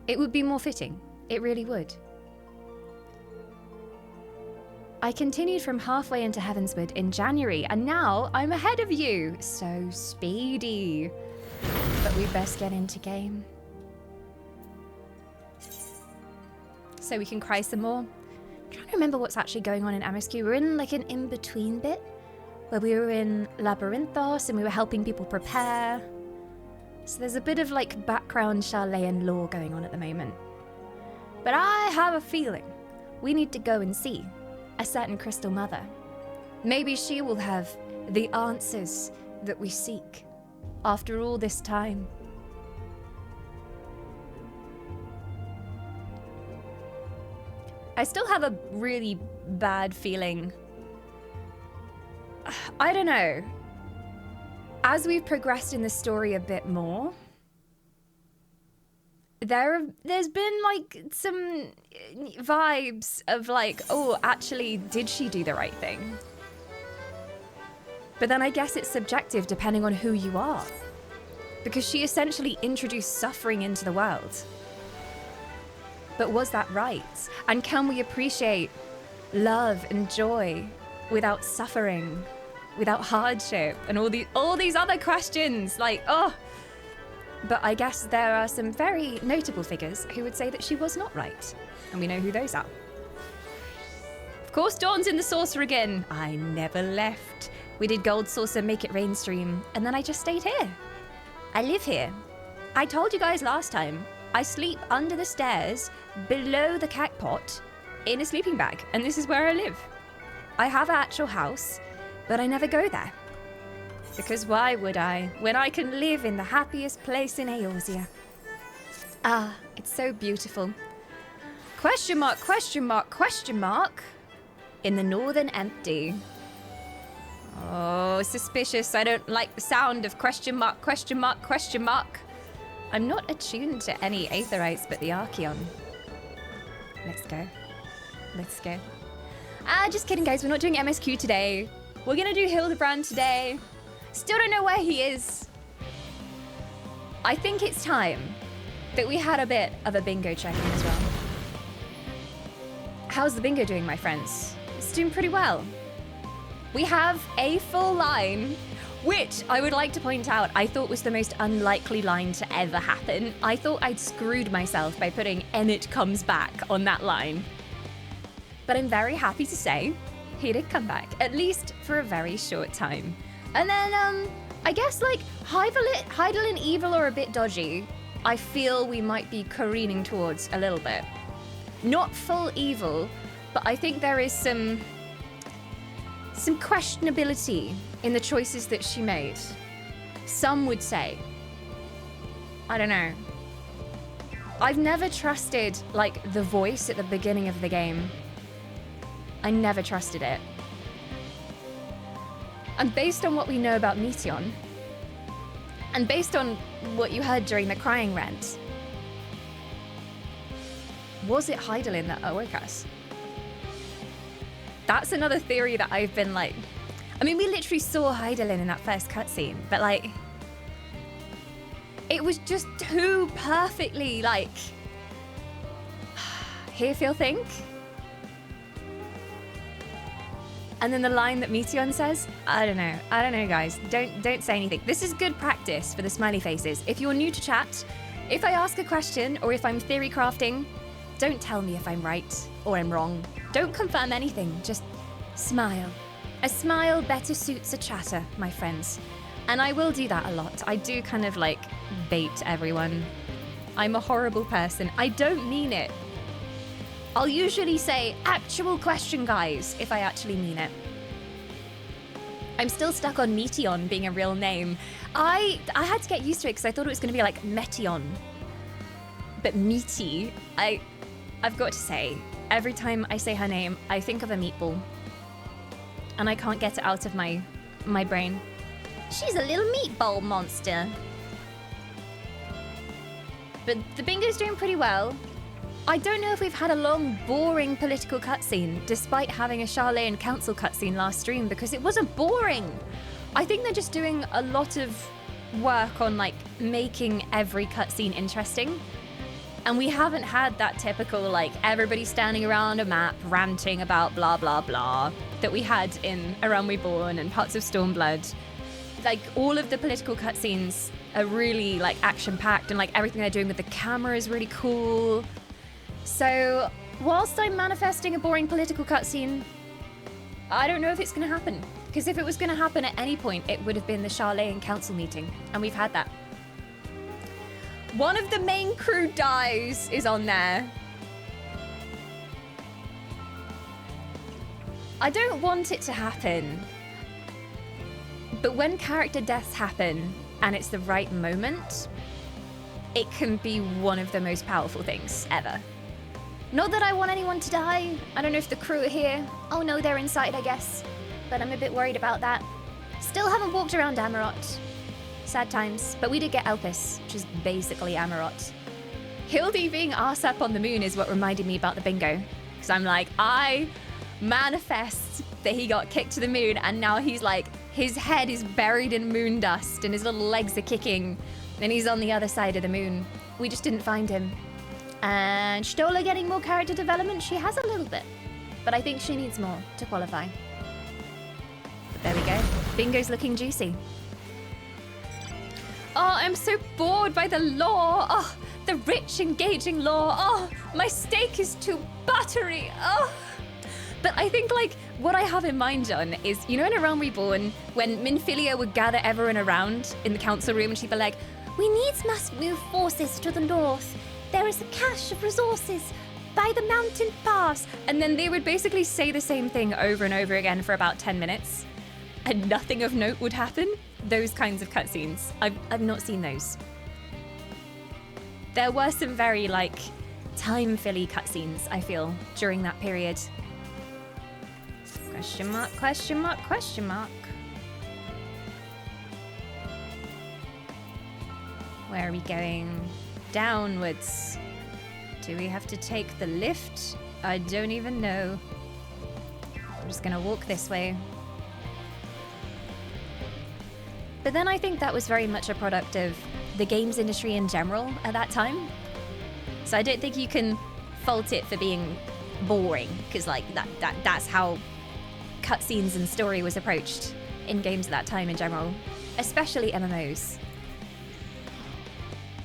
Speaker 2: It would be more fitting. It really would. I continued from halfway into Heavenswood in January, and now I'm ahead of you. So speedy. But we best get into game. So we can cry some more. I'm trying to remember what's actually going on in MSQ. We're in like an in-between bit where we were in Labyrinthos and we were helping people prepare. So there's a bit of like background Sharlayan lore going on at the moment. But I have a feeling we need to go and see a certain Crystal Mother. Maybe she will have the answers that we seek after all this time. I still have a really bad feeling. I don't know. As we've progressed in the story a bit more, there's been like some vibes of like, oh, actually, did she do the right thing? But then I guess it's subjective depending on who you are. Because she essentially introduced suffering into the world. But was that right? And can we appreciate love and joy without suffering, without hardship, and all these other questions? Like, oh. But I guess there are some very notable figures who would say that she was not right. And we know who those are. Of course, Dawn's in the saucer again. I never left. We did Gold Saucer, Make It Rain stream, and then I just stayed here. I live here. I told you guys last time, I sleep under the stairs, below the cat pot, in a sleeping bag, and this is where I live. I have an actual house, but I never go there. Because why would I, when I can live in the happiest place in Eorzea? Ah, it's so beautiful. Question mark, question mark, question mark. In the Northern Empty. Oh, suspicious. I don't like the sound of question mark, question mark, question mark. I'm not attuned to any Aetherites but the Archeon. Let's go. Let's go. Just kidding, guys. We're not doing MSQ today. We're gonna do Hildebrand today. Still don't know where he is. I think it's time that we had a bit of a bingo check-in as well. How's the bingo doing, my friends? It's doing pretty well. We have a full line, which I would like to point out I thought was the most unlikely line to ever happen. I thought I'd screwed myself by putting Emmett comes back on that line. But I'm very happy to say he did come back, at least for a very short time. And then, I guess like Heidel and Evil are a bit dodgy. I feel we might be careening towards a little bit. Not full evil, but I think there is some questionability in the choices that she made. Some would say. I don't know. I've never trusted, like, the voice at the beginning of the game. I never trusted it. And based on what we know about Meteion, and based on what you heard during the crying rant, was it Heidelin that awoke us? That's another theory that I've been like... I mean, we literally saw Heidelin in that first cutscene, but like... It was just too perfectly, like... Here, feel, think? And then the line that Meteion says, I don't know, guys. Don't say anything. This is good practice for the smiley faces. If you're new to chat, if I ask a question or if I'm theory crafting, Don't tell me if I'm right or I'm wrong. Don't confirm anything, just smile. A smile better suits a chatter, my friends. And I will do that a lot. I do kind of like bait everyone. I'm a horrible person. I don't mean it. I'll usually say, actual question, guys, if I actually mean it. I'm still stuck on Meteon being a real name. I had to get used to it because I thought it was going to be like Meteon. But Meaty, I've got to say, every time I say her name, I think of a meatball. And I can't get it out of my brain. She's a little meatball monster. But the bingo's doing pretty well. I don't know if we've had a long, boring political cutscene, despite having a Sharlayan council cutscene last stream, because it wasn't boring. I think they're just doing a lot of work on like making every cutscene interesting. And we haven't had that typical like everybody standing around a map ranting about blah blah blah that we had in A Realm Reborn and parts of Stormblood. Like all of the political cutscenes are really like action-packed, and like everything they're doing with the camera is really cool. So whilst I'm manifesting a boring political cutscene, I don't know if it's going to happen. Because if it was going to happen at any point, it would have been the Sharlayan council meeting, and we've had that. One of the main crew dies is on there. I don't want it to happen. But when character deaths happen, and it's the right moment, it can be one of the most powerful things ever. Not that I want anyone to die. I don't know if the crew are here. Oh no, they're inside, I guess. But I'm a bit worried about that. Still haven't walked around Amarot. Sad times. But we did get Elpis, which is basically Amarot. Hildy being arse up on the moon is what reminded me about the bingo. Because I'm like, I manifest that he got kicked to the moon, and now he's like, his head is buried in moon dust and his little legs are kicking, and he's on the other side of the moon. We just didn't find him. And Stola getting more character development, she has a little bit, but I think she needs more to qualify. But there we go. Bingo's looking juicy. Oh, I'm so bored by the lore. Oh, the rich, engaging lore. Oh, my steak is too buttery. Oh. But I think, like, what I have in mind, John, is, you know, in A Realm Reborn, when Minfilia would gather everyone around in the council room and she'd be like, we needs must move forces to the north. There is a cache of resources by the mountain pass. And then they would basically say the same thing over and over again for about 10 minutes. And nothing of note would happen. Those kinds of cutscenes. I've not seen those. There were some very, like, time-filly cutscenes, I feel, during that period. Question mark, question mark, question mark. Where are we going? Downwards. Do we have to take the lift? I don't even know. I'm just gonna walk this way. But then I think that was very much a product of the games industry in general at that time. So I don't think you can fault it for being boring, because like that's how cutscenes and story was approached in games at that time in general, especially MMOs.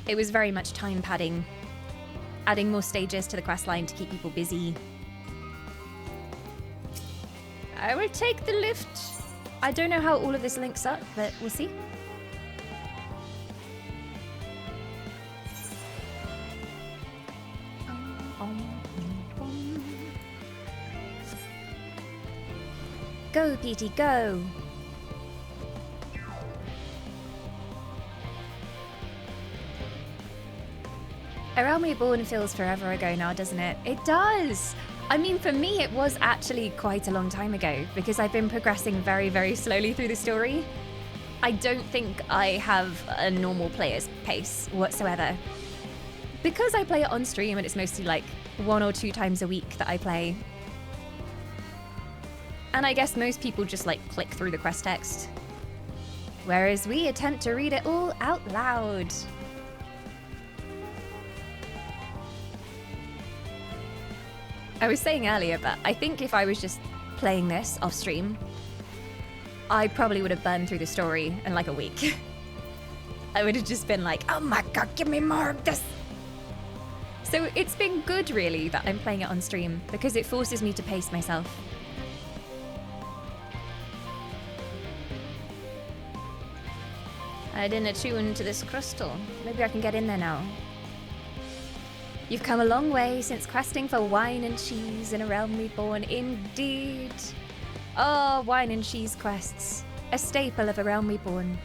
Speaker 2: It was very much time padding, adding more stages to the questline to keep people busy. I will take the lift. I don't know how all of this links up, but we'll see. Go, Petey, go! A Realm Reborn feels forever ago now, doesn't it? It does! I mean, for me, it was actually quite a long time ago, because I've been progressing very, very slowly through the story. I don't think I have a normal player's pace whatsoever. Because I play it on stream, and it's mostly like 1 or 2 times a week that I play. And I guess most people just like click through the quest text. Whereas we attempt to read it all out loud. I was saying earlier, but I think if I was just playing this off stream, I probably would have burned through the story in like a week. I would have just been like, oh my god, give me more of this. So it's been good, really, that I'm playing it on stream, because it forces me to pace myself. I didn't attune to this crystal. Maybe I can get in there now. You've come a long way since questing for wine and cheese in a realm reborn, indeed. Oh, wine and cheese quests. A staple of a realm reborn.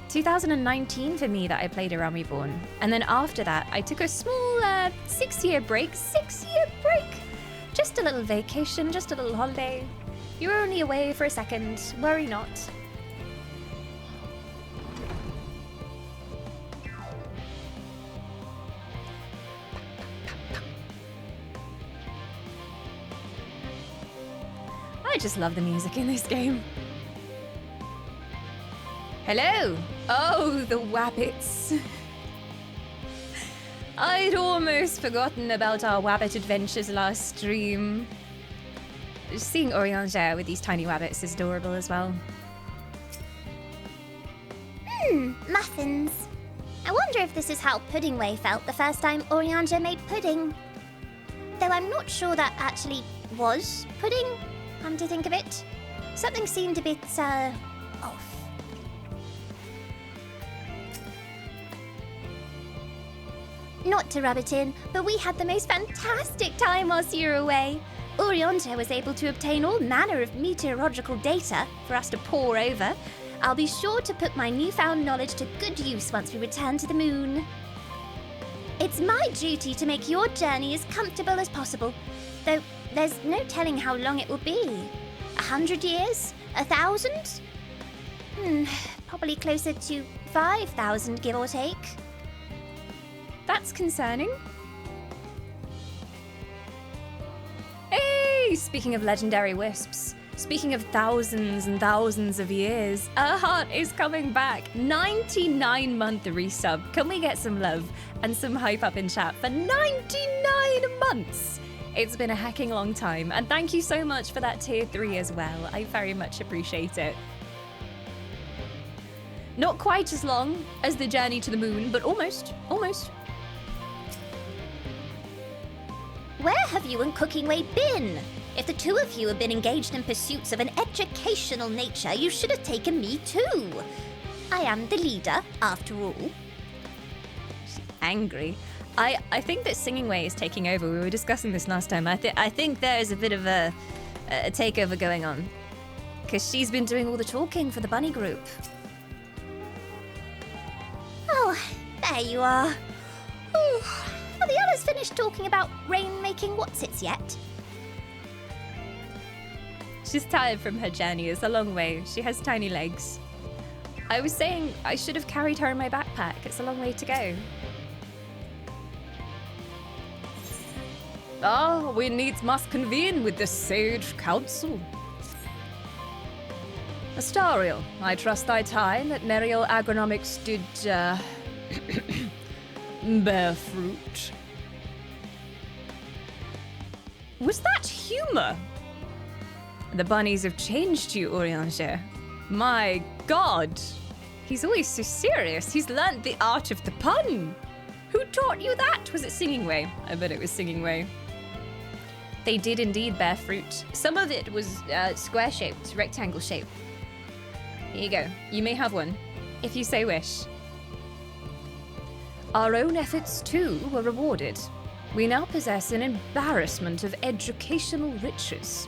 Speaker 2: ...2019 for me that I played a realm reborn. And then after that, I took a small 6-year break. 6-year break! Just a little vacation, just a little holiday. You were only away for a second. Worry not. I just love the music in this game. Hello! Oh, the Wabbits. I'd almost forgotten about our Wabbit adventures last stream. Seeing Urianger with these tiny Wabbits is adorable as well.
Speaker 4: Muffins. I wonder if this is how Puddingway felt the first time Urianger made pudding. Though I'm not sure that actually was pudding, come to think of it. Something seemed a bit, off. Not to rub it in, but we had the most fantastic time whilst you were away. Urianger was able to obtain all manner of meteorological data for us to pore over. I'll be sure to put my newfound knowledge to good use once we return to the moon. It's my duty to make your journey as comfortable as possible, though there's no telling how long it will be. 100 years? 1,000? Probably closer to 5,000, give or take.
Speaker 2: That's concerning. Hey, speaking of legendary wisps, speaking of thousands and thousands of years, Heart is coming back. 99-month resub. Can we get some love and some hype up in chat for 99 months? It's been a hecking long time, and thank you so much for that tier 3 as well. I very much appreciate it. Not quite as long as the journey to the moon, but almost.
Speaker 4: Where have you and Cookingway been? If the two of you have been engaged in pursuits of an educational nature, you should have taken me too. I am the leader, after all.
Speaker 2: She's angry. I think that Singing Way is taking over. We were discussing this last time. I think there's a bit of a takeover going on. Because she's been doing all the talking for the bunny group.
Speaker 4: Oh, there you are. Have the others finished talking about rain-making whatsits yet?
Speaker 2: She's tired from her journey. It's a long way. She has tiny legs. I was saying I should have carried her in my backpack. It's a long way to go. We needs must convene with the Sage Council. Astariel, I trust thy time at Merial Agronomics did, bear fruit. Was that humor? The bunnies have changed you, Urianger. My god! He's always so serious. He's learnt the art of the pun. Who taught you that? Was it Singing Way? I bet it was Singing Way. They did indeed bear fruit. Some of it was square-shaped, rectangle-shaped. Here you go. You may have one, if you so wish. Our own efforts, too, were rewarded. We now possess an embarrassment of educational riches.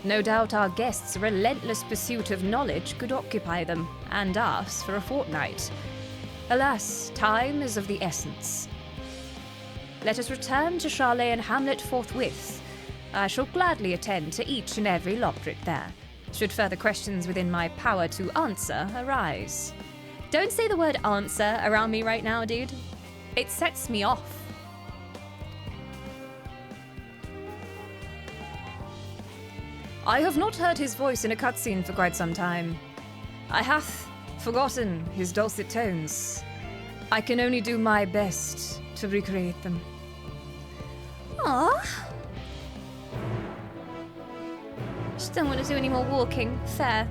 Speaker 2: No doubt our guests' relentless pursuit of knowledge could occupy them, and us, for a fortnight. Alas, time is of the essence. Let us return to Sharlayan Hamlet forthwith. I shall gladly attend to each and every Loprit there, should further questions within my power to answer arise. Don't say the word answer around me right now, dude. It sets me off. I have not heard his voice in a cutscene for quite some time. I hath forgotten his dulcet tones. I can only do my best to recreate them.
Speaker 4: Aww.
Speaker 2: Just don't want to do any more walking. Fair.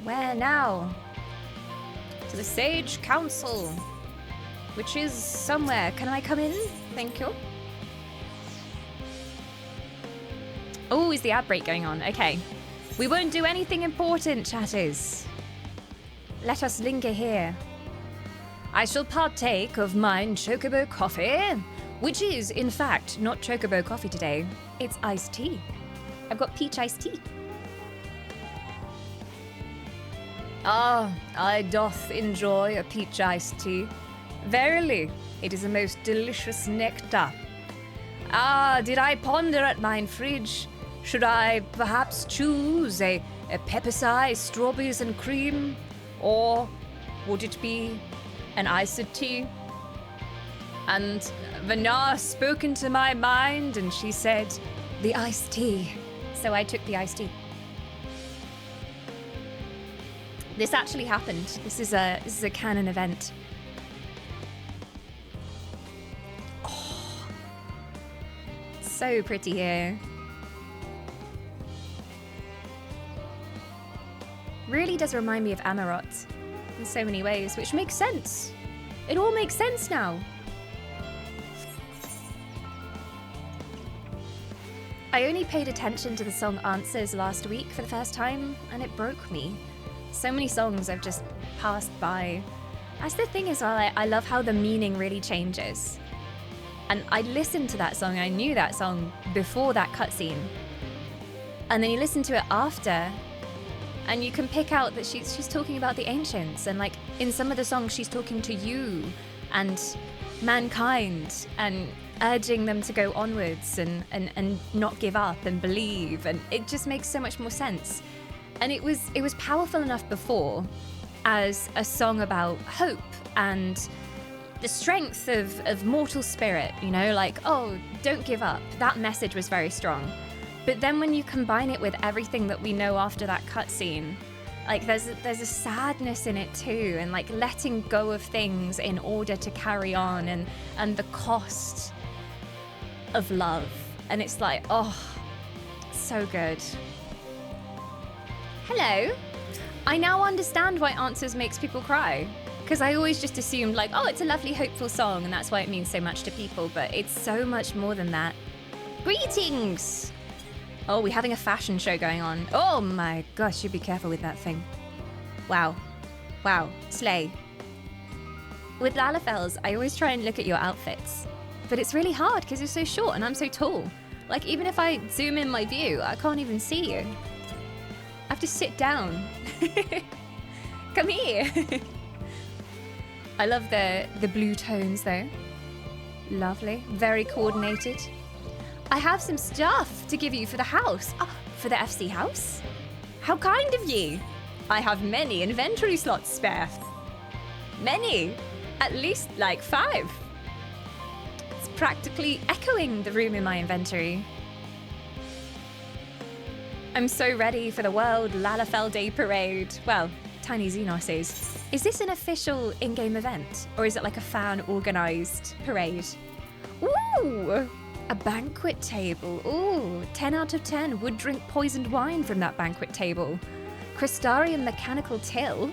Speaker 2: Where now? To the Sage Council, which is somewhere. Can I come in? Thank you. Oh, is the outbreak going on? Okay. We won't do anything important, chatters. Let us linger here. I shall partake of mine chocobo coffee, which is, in fact, not chocobo coffee today. It's iced tea. I've got peach iced tea. Ah, I doth enjoy a peach iced tea. Verily, it is a most delicious nectar. Ah, did I ponder at mine fridge? Should I perhaps choose a pepper pie, strawberries and cream? Or would it be an iced tea? And Vanar spoke into my mind and she said, the iced tea. So I took the iced tea. This actually happened. This is a canon event. Oh, so pretty here. Really does remind me of Amarot in so many ways, which makes sense. It all makes sense now. I only paid attention to the song Answers last week for the first time, and it broke me. So many songs I've just passed by. That's the thing as well, I love how the meaning really changes. And I listened to that song, I knew that song before that cutscene. And then you listen to it after, and you can pick out that she's talking about the ancients, and like in some of the songs she's talking to you and mankind and urging them to go onwards and not give up and believe, and it just makes so much more sense. And it was powerful enough before as a song about hope and the strength of mortal spirit, you know, like, oh, don't give up. That message was very strong. But then when you combine it with everything that we know after that cutscene, like there's a sadness in it too, and like letting go of things in order to carry on, and the cost of love. And it's like, oh, so good. Hello. I now understand why Answers makes people cry. Because I always just assumed like, oh, it's a lovely, hopeful song, and that's why it means so much to people. But it's so much more than that. Greetings! Oh, we're having a fashion show going on. Oh my gosh, you be careful with that thing. Wow. Wow. Slay. With Lalafels, I always try and look at your outfits. But it's really hard because you're so short and I'm so tall. Like, even if I zoom in my view, I can't even see you. I have to sit down. Come here. I love the blue tones though. Lovely. Very coordinated. I have some stuff to give you for the house. Oh, for the FC house? How kind of you. I have many inventory slots spare. Many. At least like 5. It's practically echoing the room in my inventory. I'm so ready for the World Lalafell Day Parade. Well, Tiny Xenos is. Is this an official in-game event? Or is it like a fan-organised parade? Ooh! A banquet table. Ooh, 10 out of 10 would drink poisoned wine from that banquet table. Crystarium mechanical till.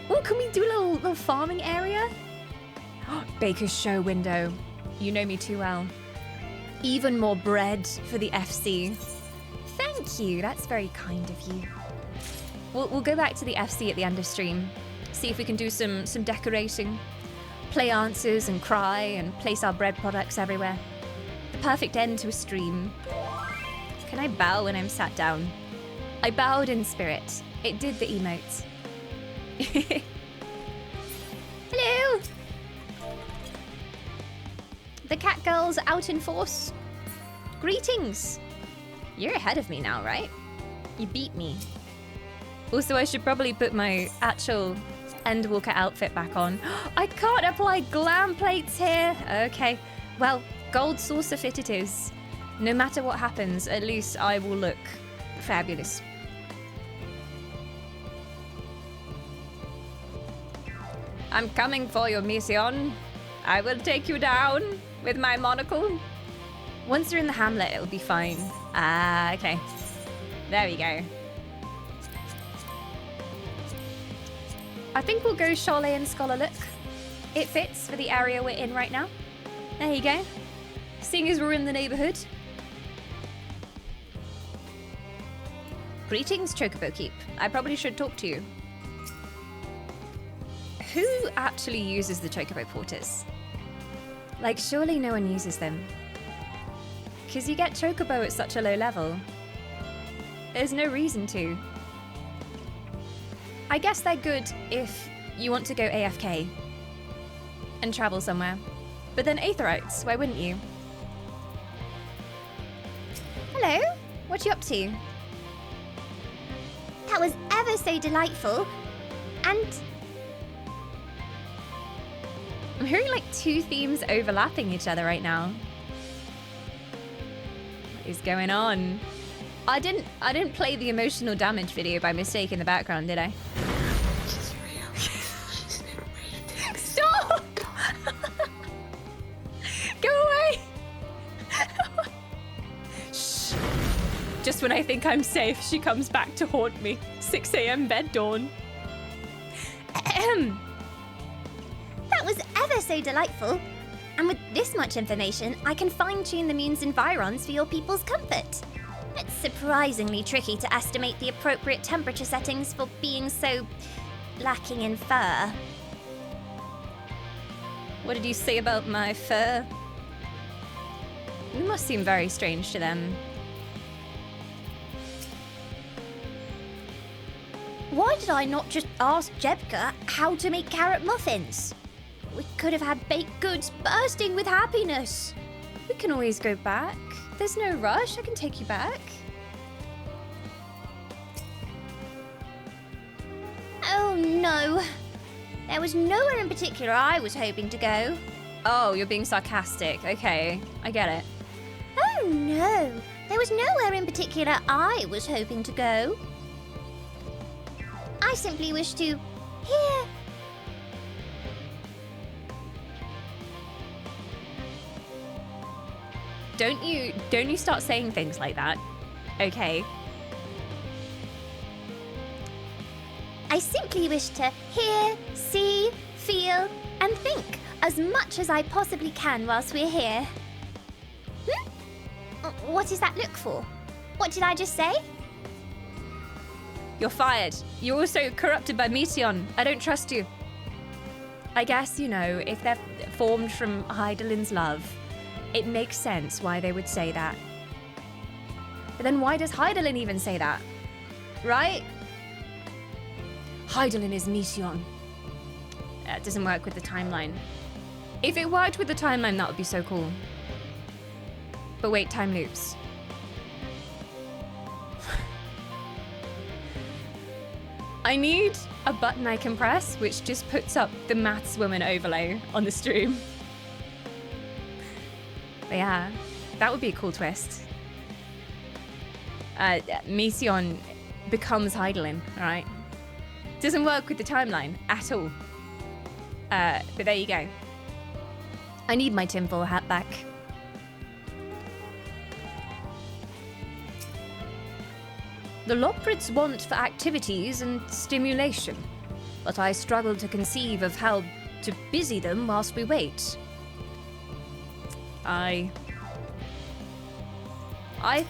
Speaker 2: Ooh, can we do a little farming area? Baker's show window. You know me too well. Even more bread for the FC. Thank you, that's very kind of you. We'll go back to the FC at the end of stream. See if we can do some decorating. Play Answers and cry and place our bread products everywhere. The perfect end to a stream. Can I bow when I'm sat down? I bowed in spirit. It did the emote. Hello! The cat girl's out in force. Greetings! You're ahead of me now, right? You beat me. Also, I should probably put my actual Endwalker outfit back on. I can't apply glam plates here! Okay, well, gold saucer fit it is. No matter what happens, at least I will look fabulous. I'm coming for you, mission. I will take you down with my monocle. Once you're in the hamlet, it'll be fine. Ah, okay. There we go. I think we'll go Sharlayan Scholar look. It fits for the area we're in right now. There you go. Seeing as we're in the neighborhood. Greetings, Chocobo Keep. I probably should talk to you. Who actually uses the Chocobo Porters? Like, surely no one uses them. Because you get Chocobo at such a low level. There's no reason to. I guess they're good if you want to go AFK and travel somewhere. But then Aetherites, why wouldn't you?
Speaker 4: Hello, what you up to? That was ever so delightful. And
Speaker 2: I'm hearing like two themes overlapping each other right now. What is going on? I didn't play the emotional damage video by mistake in the background, did I?
Speaker 1: She's real. She's been waiting.
Speaker 2: Stop! Go away! Shh. Just when I think I'm safe, she comes back to haunt me. 6 a.m. bed dawn.
Speaker 4: that was ever so delightful. And with this much information, I can fine-tune the moon's environs for your people's comfort. It's surprisingly tricky to estimate the appropriate temperature settings for being so lacking in fur.
Speaker 2: What did you say about my fur? You must seem very strange to them.
Speaker 4: Why did I not just ask Jebka how to make carrot muffins? We could have had baked goods bursting with happiness.
Speaker 2: We can always go back. There's no rush. I can take you back.
Speaker 4: Oh no. There was nowhere in particular I was hoping to go.
Speaker 2: Oh, you're being sarcastic. Okay, I get it.
Speaker 4: Oh no. There was nowhere in particular I was hoping to go. I simply wish to hear.
Speaker 2: Don't you start saying things like that. Okay.
Speaker 4: I simply wish to hear, see, feel, and think as much as I possibly can whilst we're here. What is that look for? What did I just say?
Speaker 2: You're fired. You're also corrupted by Meteon. I don't trust you. I guess, you know, if they're formed from Hydalin's love, it makes sense why they would say that. But then why does Hydaline even say that? Right? Hydaline is Meteon. It doesn't work with the timeline. If it worked with the timeline, that would be so cool. But wait, time loops. I need a button I can press, which just puts up the maths woman overlay on the stream. But yeah, that would be a cool twist. Meteon becomes Hydaline, alright? Doesn't work with the timeline at all. But there you go. I need my tinfoil hat back. The Loprids want for activities and stimulation, but I struggle to conceive of how to busy them whilst we wait. I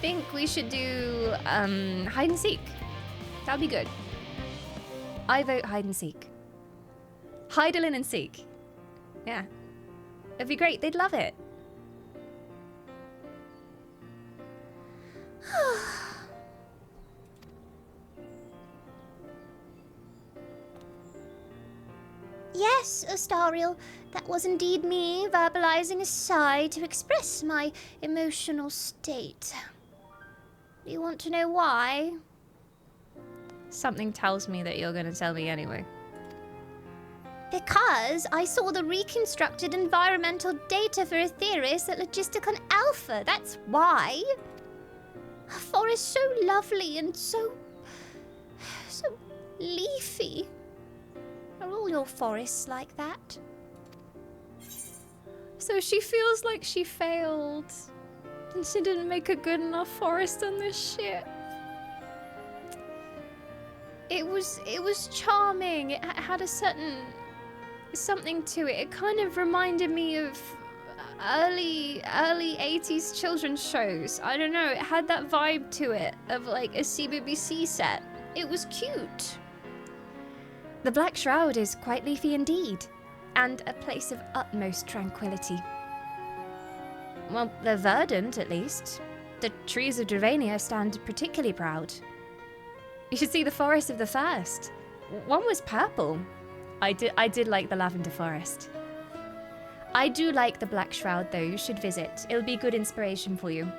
Speaker 2: think we should do hide and seek. That'd be good. I vote hide and seek. Hydaline and seek. Yeah. It'd be great. They'd love it.
Speaker 4: Yes, Astariel, that was indeed me verbalizing a sigh to express my emotional state. Do you want to know why?
Speaker 2: Something tells me that you're going to tell me anyway.
Speaker 4: Because I saw the reconstructed environmental data for Aetheris at Logisticon Alpha, that's why. A forest so lovely and so leafy. Are all your forests like that?
Speaker 2: So she feels like she failed. And she didn't make a good enough forest on this ship. It was charming. It had a certain something to it. It kind of reminded me of early 80s children's shows. I don't know, it had that vibe to it of like a CBBC set. It was cute. The Black Shroud is quite leafy indeed, and a place of utmost tranquility. Well, they're verdant at least. The trees of Dravania stand particularly proud. You should see the forest of the first. One was purple. I did like the lavender forest. I do like the Black Shroud though, you should visit. It'll be good inspiration for you.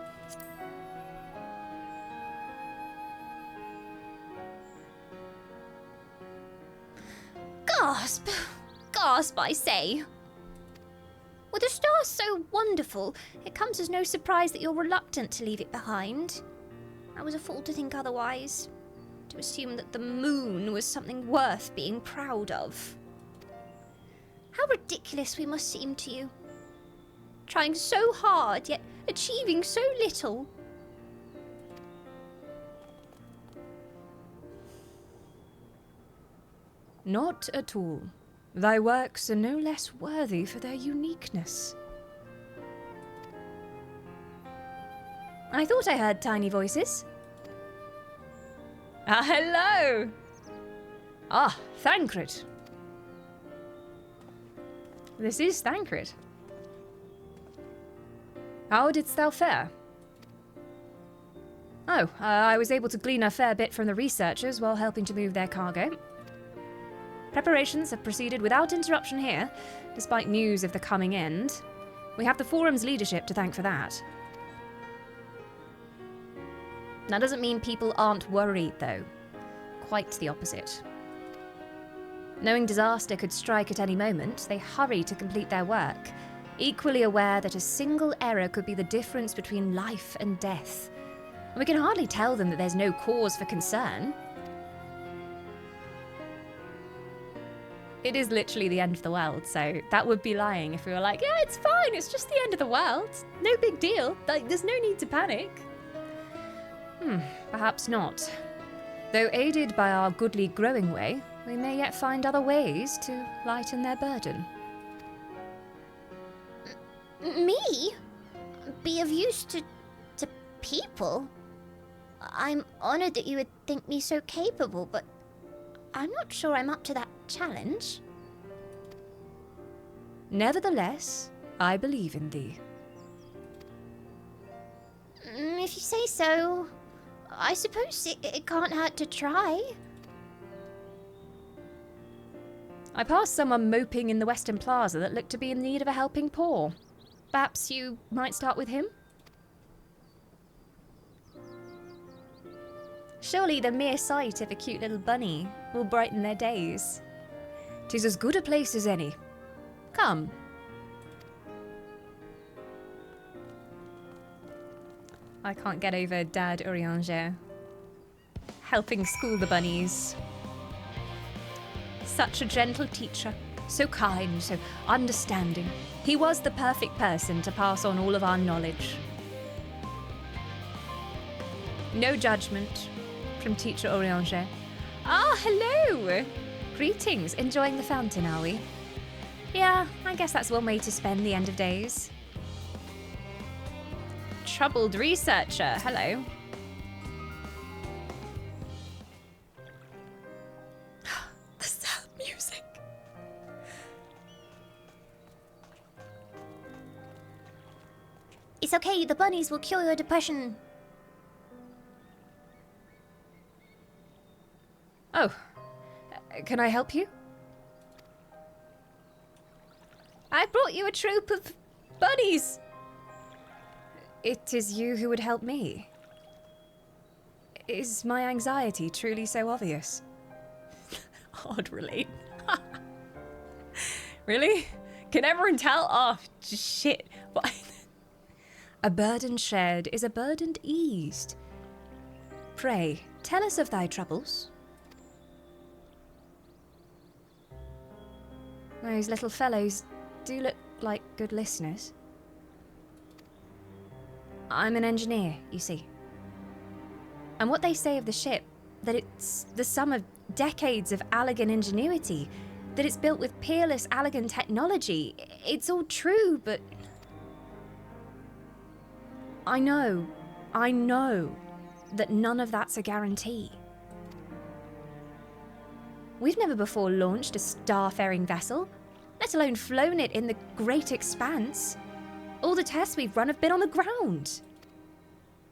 Speaker 4: Gasp! Gasp, I say. With a star so wonderful, it comes as no surprise that you're reluctant to leave it behind. I was a fool to think otherwise. To assume that the moon was something worth being proud of. How ridiculous we must seem to you. Trying so hard, yet achieving so little.
Speaker 2: Not at all. Thy works are no less worthy for their uniqueness. I thought I heard tiny voices. Ah, hello! Ah, Thancred. This is Thancred. How didst thou fare? Oh, I was able to glean a fair bit from the researchers while helping to move their cargo. Preparations have proceeded without interruption here, despite news of the coming end. We have the forum's leadership to thank for that. That doesn't mean people aren't worried, though. Quite the opposite. Knowing disaster could strike at any moment, they hurry to complete their work, equally aware that a single error could be the difference between life and death. We can hardly tell them that there's no cause for concern. It is literally the end of the world, so that would be lying if we were like, yeah, it's fine, it's just the end of the world. No big deal. Like, there's no need to panic. Perhaps not. Though aided by our goodly growing way, we may yet find other ways to lighten their burden.
Speaker 4: Me? Be of use to people? I'm honored that you would think me so capable, but I'm not sure I'm up to that challenge.
Speaker 2: Nevertheless, I believe in thee.
Speaker 4: If you say so, I suppose it can't hurt to try.
Speaker 2: I passed someone moping in the Western Plaza that looked to be in need of a helping paw. Perhaps you might start with him? Surely the mere sight of a cute little bunny will brighten their days. 'Tis as good a place as any. Come. I can't get over Dad Urianger helping school the bunnies. Such a gentle teacher, so kind, so understanding. He was the perfect person to pass on all of our knowledge. No judgment from Teacher Urianger. Ah, hello! Greetings, enjoying the fountain, are we? Yeah, I guess that's one way to spend the end of days. Troubled researcher, hello. The sad music.
Speaker 4: It's okay, the bunnies will cure your depression.
Speaker 2: Oh, can I help you? I brought you a troop of bunnies. It is you who would help me. Is my anxiety truly so obvious? Hard relate. Really? Can everyone tell? Oh, shit. What? A burden shared is a burden eased. Pray, tell us of thy troubles. Those little fellows do look like good listeners. I'm an engineer, you see. And what they say of the ship, that it's the sum of decades of Allagan ingenuity, that it's built with peerless Allagan technology. It's all true, but... I know that none of that's a guarantee. We've never before launched a starfaring vessel, let alone flown it in the great expanse. All the tests we've run have been on the ground.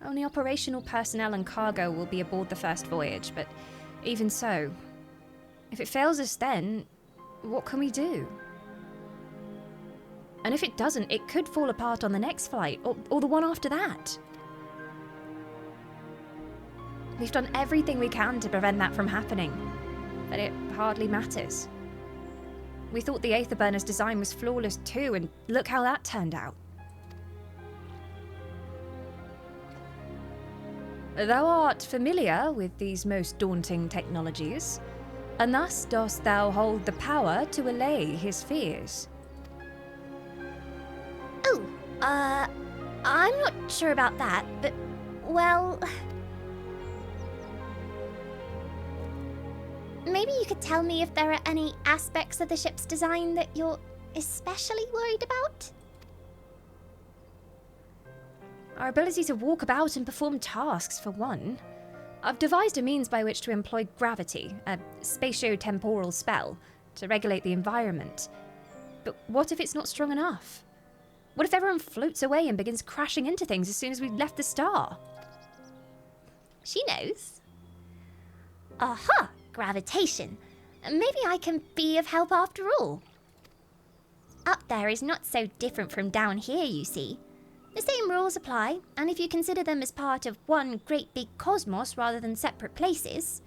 Speaker 2: Only operational personnel and cargo will be aboard the first voyage, but even so, if it fails us then, what can we do? And if it doesn't, it could fall apart on the next flight, or the one after that. We've done everything we can to prevent that from happening, but it hardly matters. We thought the Aetherburner's design was flawless too, and look how that turned out. Thou art familiar with these most daunting technologies, and thus dost thou hold the power to allay his fears.
Speaker 4: Oh, I'm not sure about that, but, well... Maybe you could tell me if there are any aspects of the ship's design that you're especially worried about?
Speaker 2: Our ability to walk about and perform tasks, for one. I've devised a means by which to employ gravity, a spatio-temporal spell, to regulate the environment. But what if it's not strong enough? What if everyone floats away and begins crashing into things as soon as we've left the star?
Speaker 4: She knows. Aha! Gravitation. Maybe I can be of help after all. Up there is not so different from down here, you see. The same rules apply, and if you consider them as part of one great big cosmos rather than separate places...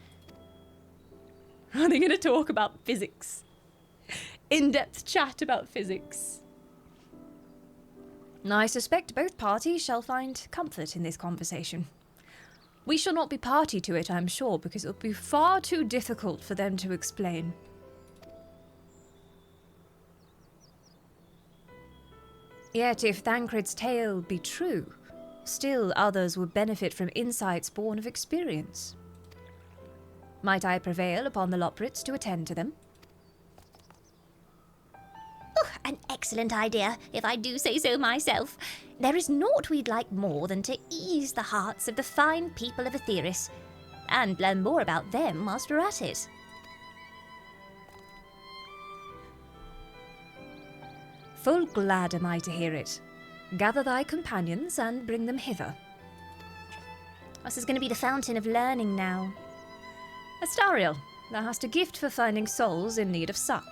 Speaker 3: Are they going to talk about physics? In-depth chat about physics.
Speaker 2: I suspect both parties shall find comfort in this conversation. We shall not be party to it, I'm sure, because it will be far too difficult for them to explain. Yet if Thancred's tale be true, still others would benefit from insights born of experience. Might I prevail upon the Loprits to attend to them?
Speaker 4: Oh, an excellent idea, if I do say so myself. There is naught we'd like more than to ease the hearts of the fine people of Etheirys, and learn more about them whilst we're at it.
Speaker 2: Full glad am I to hear it. Gather thy companions and bring them hither.
Speaker 4: This is going to be the fountain of learning now.
Speaker 2: Astariel, thou hast a gift for finding souls in need of suck.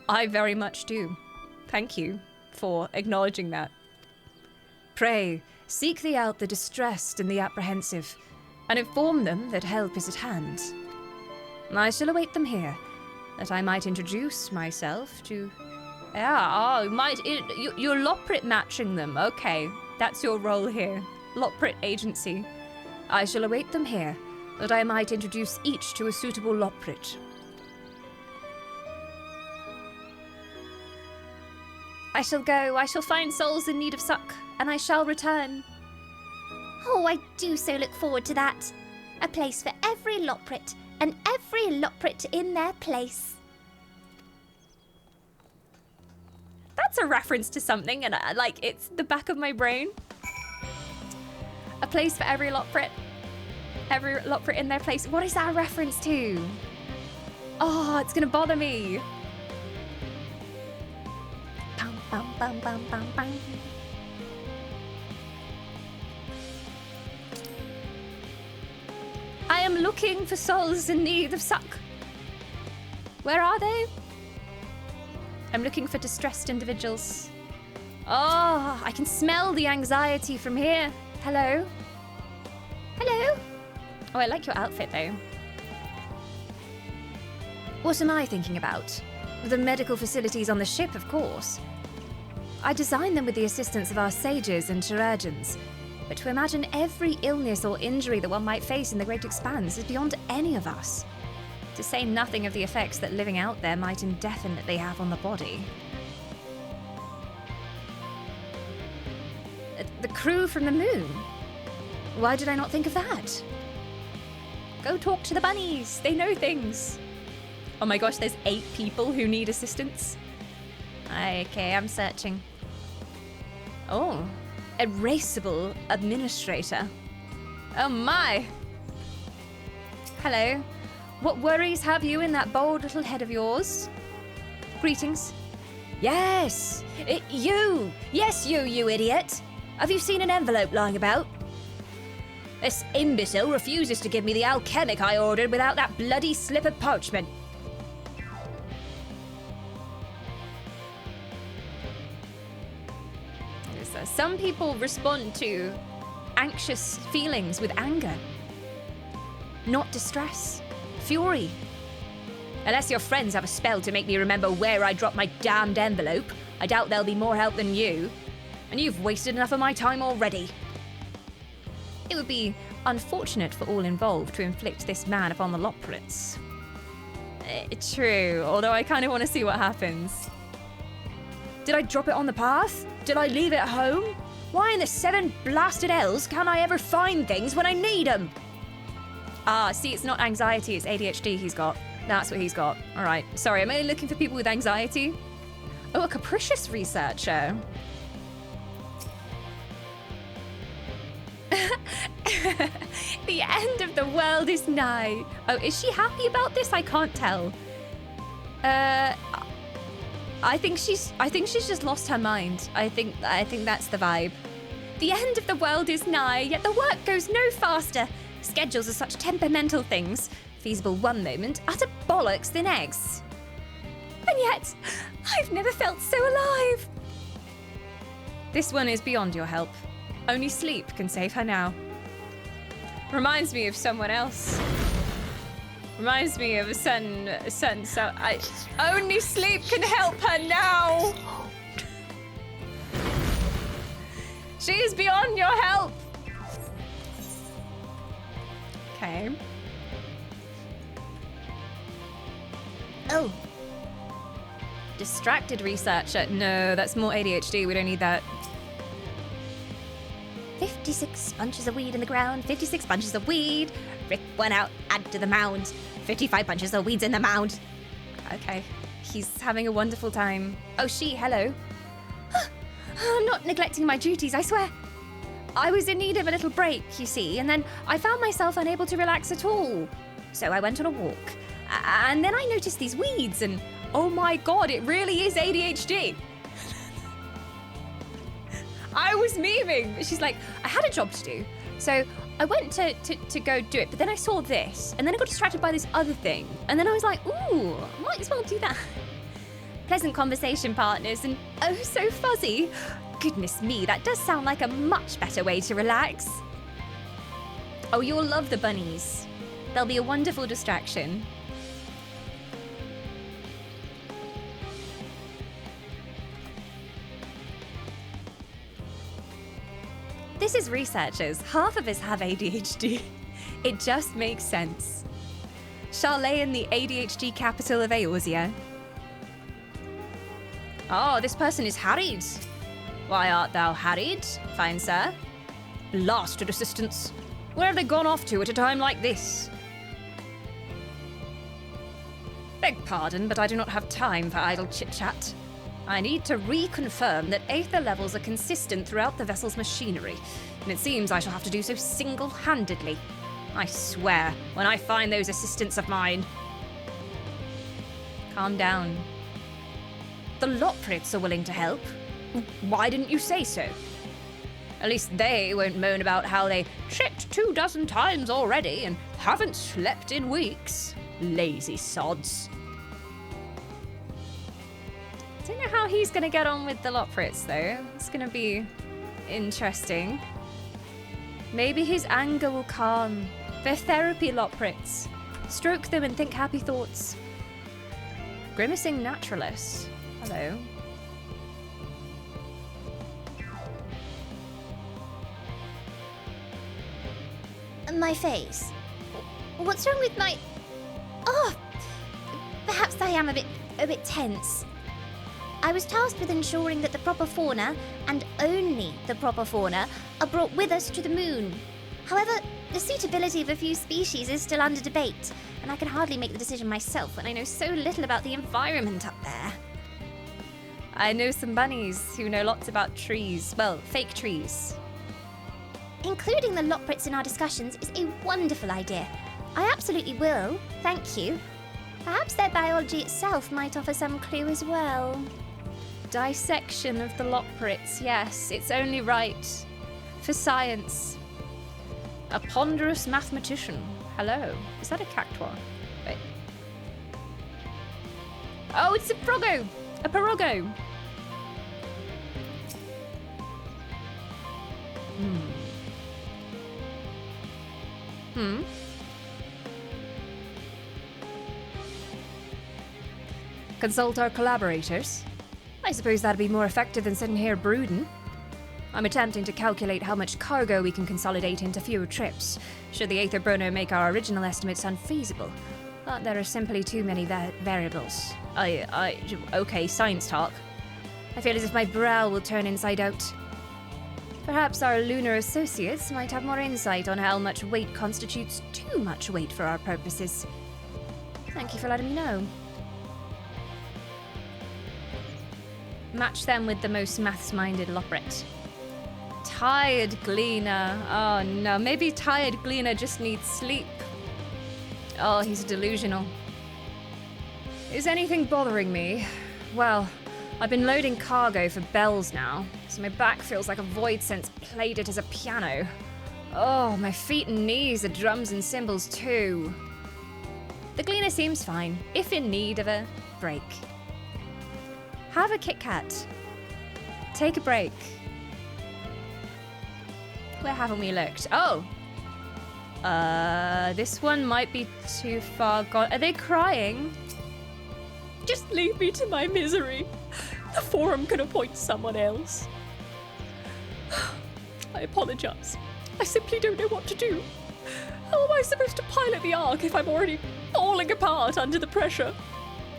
Speaker 2: I very much do. Thank you for acknowledging that. Pray, seek thee out the distressed and the apprehensive, and inform them that help is at hand. I shall await them here, that I might introduce myself to... Yeah, you're Loprit matching them. Okay, that's your role here. Loprit agency. I shall await them here, that I might introduce each to a suitable Loprit. I shall go, I shall find souls in need of suck, and I shall return.
Speaker 4: Oh, I do so look forward to that. A place for every Loprit, and every Loprit in their place.
Speaker 2: That's a reference to something, and it's the back of my brain. A place for every Loprit. Every Loprit in their place. What is that a reference to? Oh, it's gonna bother me.
Speaker 4: Bum, bum, bum, bum, bum, bum.
Speaker 2: I am looking for souls in need of suck. Where are they? I'm looking for distressed individuals. Oh, I can smell the anxiety from here. Hello? Hello? Oh, I like your outfit though. What am I thinking about? The medical facilities on the ship, of course. I designed them with the assistance of our sages and chirurgeons, but to imagine every illness or injury that one might face in the Great Expanse is beyond any of us. To say nothing of the effects that living out there might indefinitely have on the body. The crew from the moon? Why did I not think of that? Go talk to the bunnies. They know things. Oh my gosh, there's 8 people who need assistance. Okay, I'm searching. Oh, erasable administrator. Oh my. Hello. What worries have you in that bold little head of yours? Greetings. Yes, you. Yes, you idiot. Have you seen an envelope lying about? This imbecile refuses to give me the alchemic I ordered without that bloody slip of parchment. Some people respond to anxious feelings with anger, not distress, fury. Unless your friends have a spell to make me remember where I dropped my damned envelope, I doubt they'll be more help than you. And you've wasted enough of my time already. It would be unfortunate for all involved to inflict this man upon the Loprits. True, although I kind of want to see what happens. Did I drop it on the path? Did I leave it at home? Why in the 7 blasted hells can't I ever find things when I need them? Ah, see, it's not anxiety, it's ADHD he's got. That's what he's got. All right. Sorry, I'm only looking for people with anxiety. Oh, a capricious researcher. The end of the world is nigh. Oh, is she happy about this? I can't tell. I think she's just lost her mind. I think that's the vibe. The end of the world is nigh, yet the work goes no faster. Schedules are such temperamental things. Feasible one moment, utter bollocks the next. And yet, I've never felt so alive. This one is beyond your help. Only sleep can save her now. Reminds me of someone else. Reminds me of a son. So only sleep can help her now. She is beyond your help. Okay.
Speaker 4: Oh.
Speaker 2: Distracted researcher. No, that's more ADHD. We don't need that.
Speaker 4: 56 bunches of weed in the ground, 56 bunches of weed. Rip one out, add to the mound. 55 bunches of weeds in the mound.
Speaker 2: Okay. He's having a wonderful time. Oh, hello.
Speaker 4: I'm not neglecting my duties, I swear.
Speaker 2: I was in need of a little break, you see, and then I found myself unable to relax at all. So I went on a walk. And then I noticed these weeds and, oh my god, it really is ADHD. I was memeing, but she's like, I had a job to do. So I went to go do it, but then I saw this, and then I got distracted by this other thing. And then I was like, ooh, might as well do that. Pleasant conversation partners and oh so fuzzy. Goodness me, that does sound like a much better way to relax. Oh, you'll love the bunnies. They'll be a wonderful distraction. This is researchers. Half of us have ADHD. It just makes sense. Sharlayan, the ADHD capital of Eorzea. Oh, this person is harried. Why art thou harried, fine sir? Blasted assistants. Where have they gone off to at a time like this? Beg pardon, but I do not have time for idle chit-chat. I need to reconfirm that aether levels are consistent throughout the vessel's machinery, and it seems I shall have to do so single-handedly. I swear, when I find those assistants of mine... Calm down. The Loprits are willing to help. Why didn't you say so? At least they won't moan about how they checked 24 times already and haven't slept in weeks. Lazy sods. Don't know how he's gonna get on with the Loprits though. It's gonna be interesting. Maybe his anger will calm. They're therapy Loprits. Stroke them and think happy thoughts. Grimacing naturalist. Hello.
Speaker 4: My face. What's wrong with my... Oh! Perhaps I am a bit tense. I was tasked with ensuring that the proper fauna, and only the proper fauna, are brought with us to the moon. However, the suitability of a few species is still under debate, and I can hardly make the decision myself when I know so little about the environment up there.
Speaker 2: I know some bunnies who know lots about trees. Well, fake trees.
Speaker 4: Including the Loprits in our discussions is a wonderful idea. I absolutely will, thank you. Perhaps their biology itself might offer some clue as well.
Speaker 2: Dissection of the Loprits, yes, it's only right. For science. A ponderous mathematician. Hello. Is that a cactuar? Wait. Oh, it's a froggo! A pirogo! Consult our collaborators? I suppose that'd be more effective than sitting here brooding. I'm attempting to calculate how much cargo we can consolidate into fewer trips, should the Aether Burner make our original estimates unfeasible. But there are simply too many variables. Okay, science talk. I feel as if my brow will turn inside out. Perhaps our lunar associates might have more insight on how much weight constitutes too much weight for our purposes. Thank you for letting me know. Match them with the most maths-minded Loprit. Tired Gleaner. Oh no, maybe Tired Gleaner just needs sleep. Oh, he's delusional. Is anything bothering me? Well, I've been loading cargo for bells now, so my back feels like a void sense played it as a piano. Oh, my feet and knees are drums and cymbals too. The Gleaner seems fine, if in need of a break. Have a Kit Kat. Take a break. Where haven't we looked? Oh! This one might be too far gone. Are they crying?
Speaker 3: Just leave me to my misery. The forum can appoint someone else. I apologize. I simply don't know what to do. How am I supposed to pilot the Ark if I'm already falling apart under the pressure?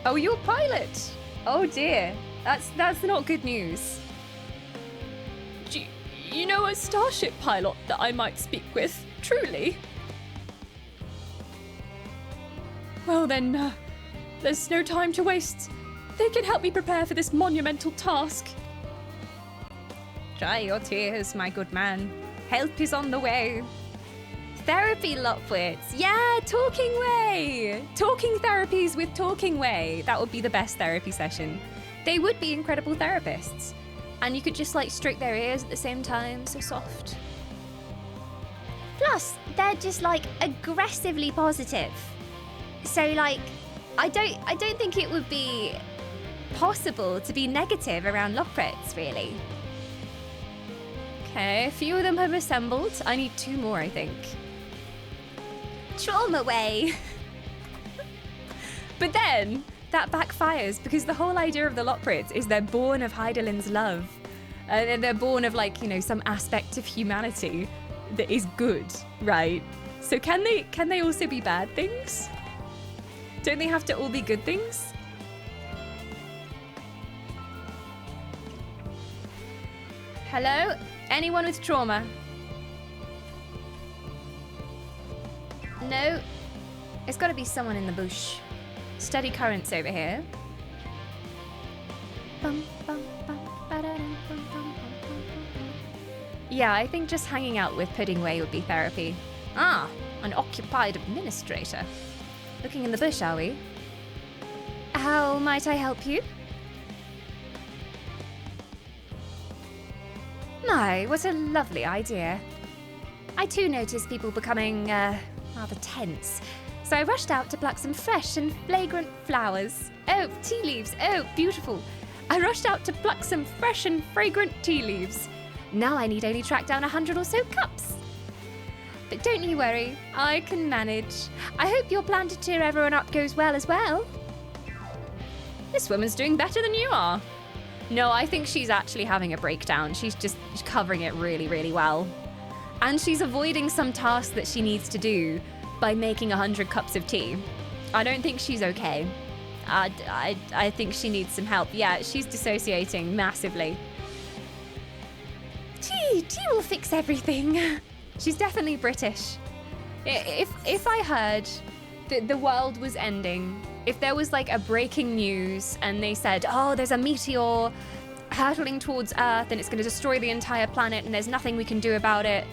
Speaker 2: Oh, you're a pilot. Oh dear. That's not good news.
Speaker 3: Do you know a starship pilot that I might speak with? Truly? Well then, there's no time to waste. They can help me prepare for this monumental task.
Speaker 2: Dry your tears, my good man. Help is on the way. Therapy, Lopwits. Yeah, Talking Way. Talking therapies with Talking Way. That would be the best therapy session. They would be incredible therapists. And you could just like stroke their ears at the same time, so soft.
Speaker 4: Plus, they're just like aggressively positive. So like, I don't think it would be possible to be negative around Loprits, really.
Speaker 2: Okay, a few of them have assembled. I need 2 more, I think.
Speaker 4: Trauma way.
Speaker 2: But then that backfires because the whole idea of the Loprits is they're born of Heidelin's love. And they're born of like, you know, some aspect of humanity that is good, right? So can they also be bad things? Don't they have to all be good things? Hello? Anyone with trauma? No? It's gotta be someone in the bush. Steady currents over here. Bum, bum, bum, ba-da-dum, bum, bum, bum, bum, bum. Yeah, I think just hanging out with Puddingway would be therapy. Ah, an occupied administrator. Looking in the bush, are we? How might I help you? My, what a lovely idea. I too noticed people becoming, rather tense. So I rushed out to pluck some fresh and flagrant flowers. Oh, tea leaves. Oh, beautiful. I rushed out to pluck some fresh and fragrant tea leaves. Now I need only track down 100 or so cups. But don't you worry, I can manage. I hope your plan to cheer everyone up goes well as well. This woman's doing better than you are. No, I think she's actually having a breakdown. She's just covering it really, really well. And she's avoiding some task that she needs to do by making 100 cups of tea. I don't think she's okay. I think she needs some help. Yeah, she's dissociating massively.
Speaker 4: Tea will fix everything.
Speaker 2: She's definitely British. If I heard that the world was ending, if there was like a breaking news and they said, oh, there's a meteor hurtling towards Earth and it's going to destroy the entire planet and there's nothing we can do about it,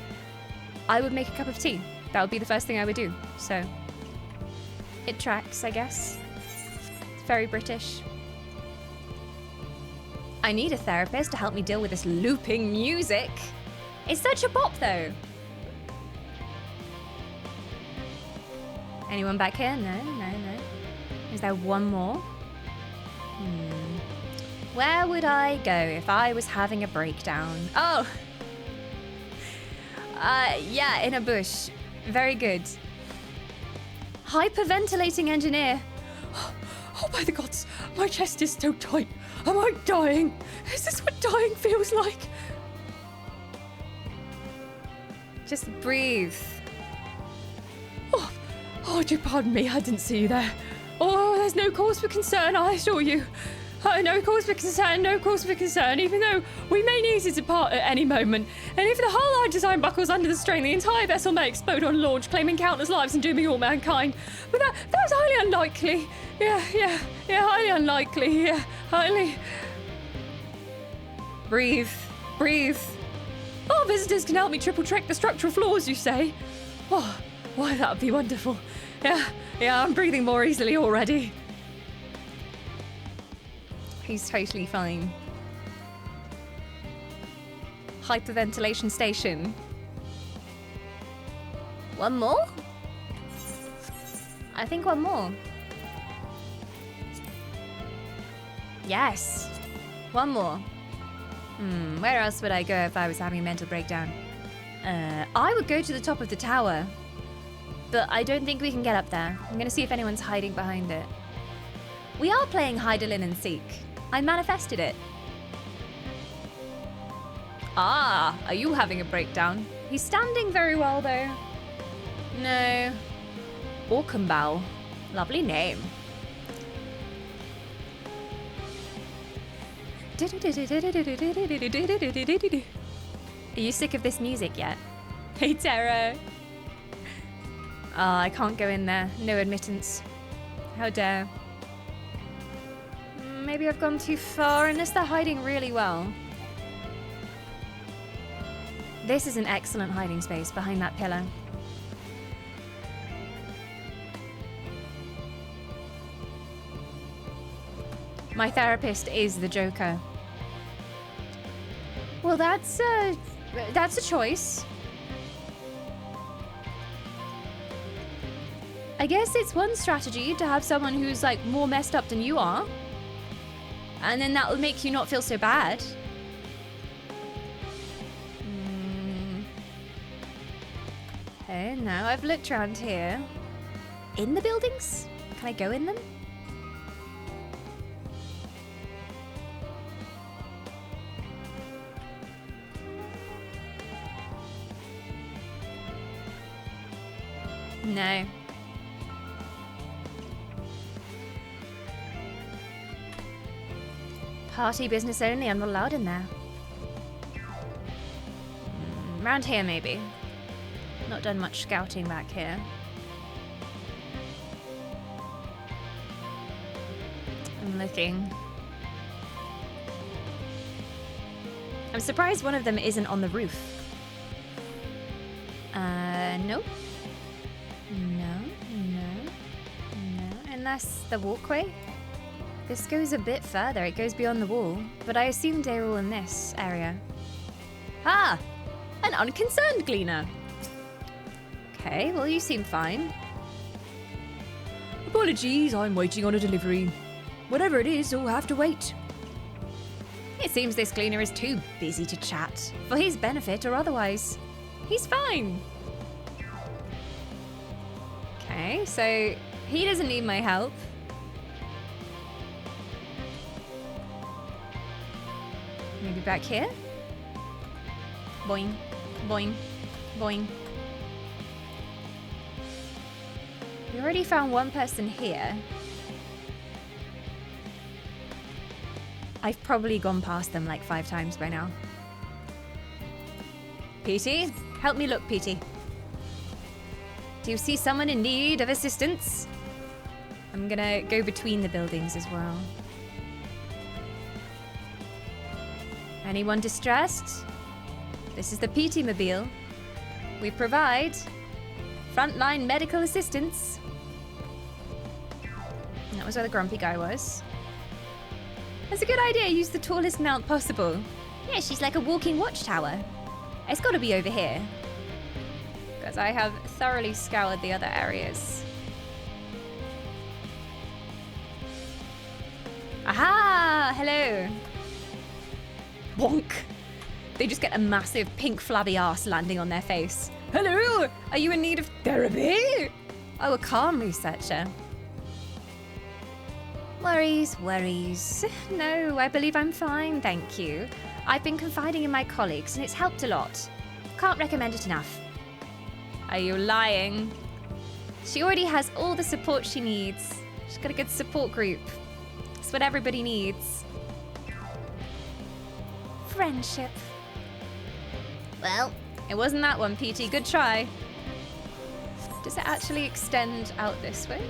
Speaker 2: I would make a cup of tea. That would be the first thing I would do. So it tracks, I guess. It's very British. I need a therapist to help me deal with this looping music. It's such a bop, though. Anyone back here? No. Is there one more? Where would I go if I was having a breakdown? Oh! Yeah, in a bush. Very good. Hyperventilating engineer. Oh, by the gods, my chest is so tight. Am I dying? Is this what dying feels like? Just breathe. Oh, do pardon me, I didn't see you there. Oh, there's no cause for concern, I assure you. No cause for concern, even though we may need to depart at any moment. And if the hull I design buckles under the strain, the entire vessel may explode on launch, claiming countless lives and dooming all mankind. But that's highly unlikely. Yeah, highly unlikely, yeah, highly. Breathe. Oh, visitors can help me triple check the structural flaws, you say? Oh, why, that would be wonderful. Yeah, I'm breathing more easily already. He's totally fine. Hyperventilation station. One more? I think one more. Yes. One more. Where else would I go if I was having a mental breakdown? I would go to the top of the tower. But I don't think we can get up there. I'm gonna see if anyone's hiding behind it. We are playing Hide a Linen Seek. I manifested it. Ah, are you having a breakdown? He's standing very well, though. No. Orcambal. Lovely name. Are you sick of this music yet? Hey, Tara. I can't go in there. No admittance. How dare. Maybe I've gone too far, unless they're hiding really well. This is an excellent hiding space behind that pillar. My therapist is the Joker. Well, that's a choice. I guess it's one strategy to have someone who's like more messed up than you are. And then that will make you not feel so bad. Okay, now I've looked around here. In the buildings? Can I go in them? No. Party business only, I'm not allowed in there. Around here, maybe. Not done much scouting back here. I'm looking. I'm surprised one of them isn't on the roof. Nope. No. Unless the walkway? This goes a bit further. It goes beyond the wall. But I assumed they were all in this area. Ah! An unconcerned gleaner. Okay, well, you seem fine. Apologies, I'm waiting on a delivery. Whatever it is, you'll have to wait. It seems this gleaner is too busy to chat, for his benefit or otherwise. He's fine. Okay, so he doesn't need my help. Maybe back here? Boing, boing, boing. We already found one person here. I've probably gone past them like 5 times by now. PT? Help me look, PT. Do you see someone in need of assistance? I'm gonna go between the buildings as well. Anyone distressed? This is the PT Mobile. We provide frontline medical assistance. That was where the grumpy guy was. That's a good idea. Use the tallest mount possible.
Speaker 4: Yeah, she's like a walking watchtower.
Speaker 2: It's got to be over here. Because I have thoroughly scoured the other areas. Aha! Hello. Wonk. They just get a massive pink flabby ass landing on their face. Hello! Are you in need of therapy? Oh, a calm researcher. Worries, worries. No, I believe I'm fine, thank you. I've been confiding in my colleagues and it's helped a lot. Can't recommend it enough. Are you lying? She already has all the support she needs. She's got a good support group. It's what everybody needs. Friendship.
Speaker 4: Well,
Speaker 2: it wasn't that one, PT. Good try. Does it actually extend out this way?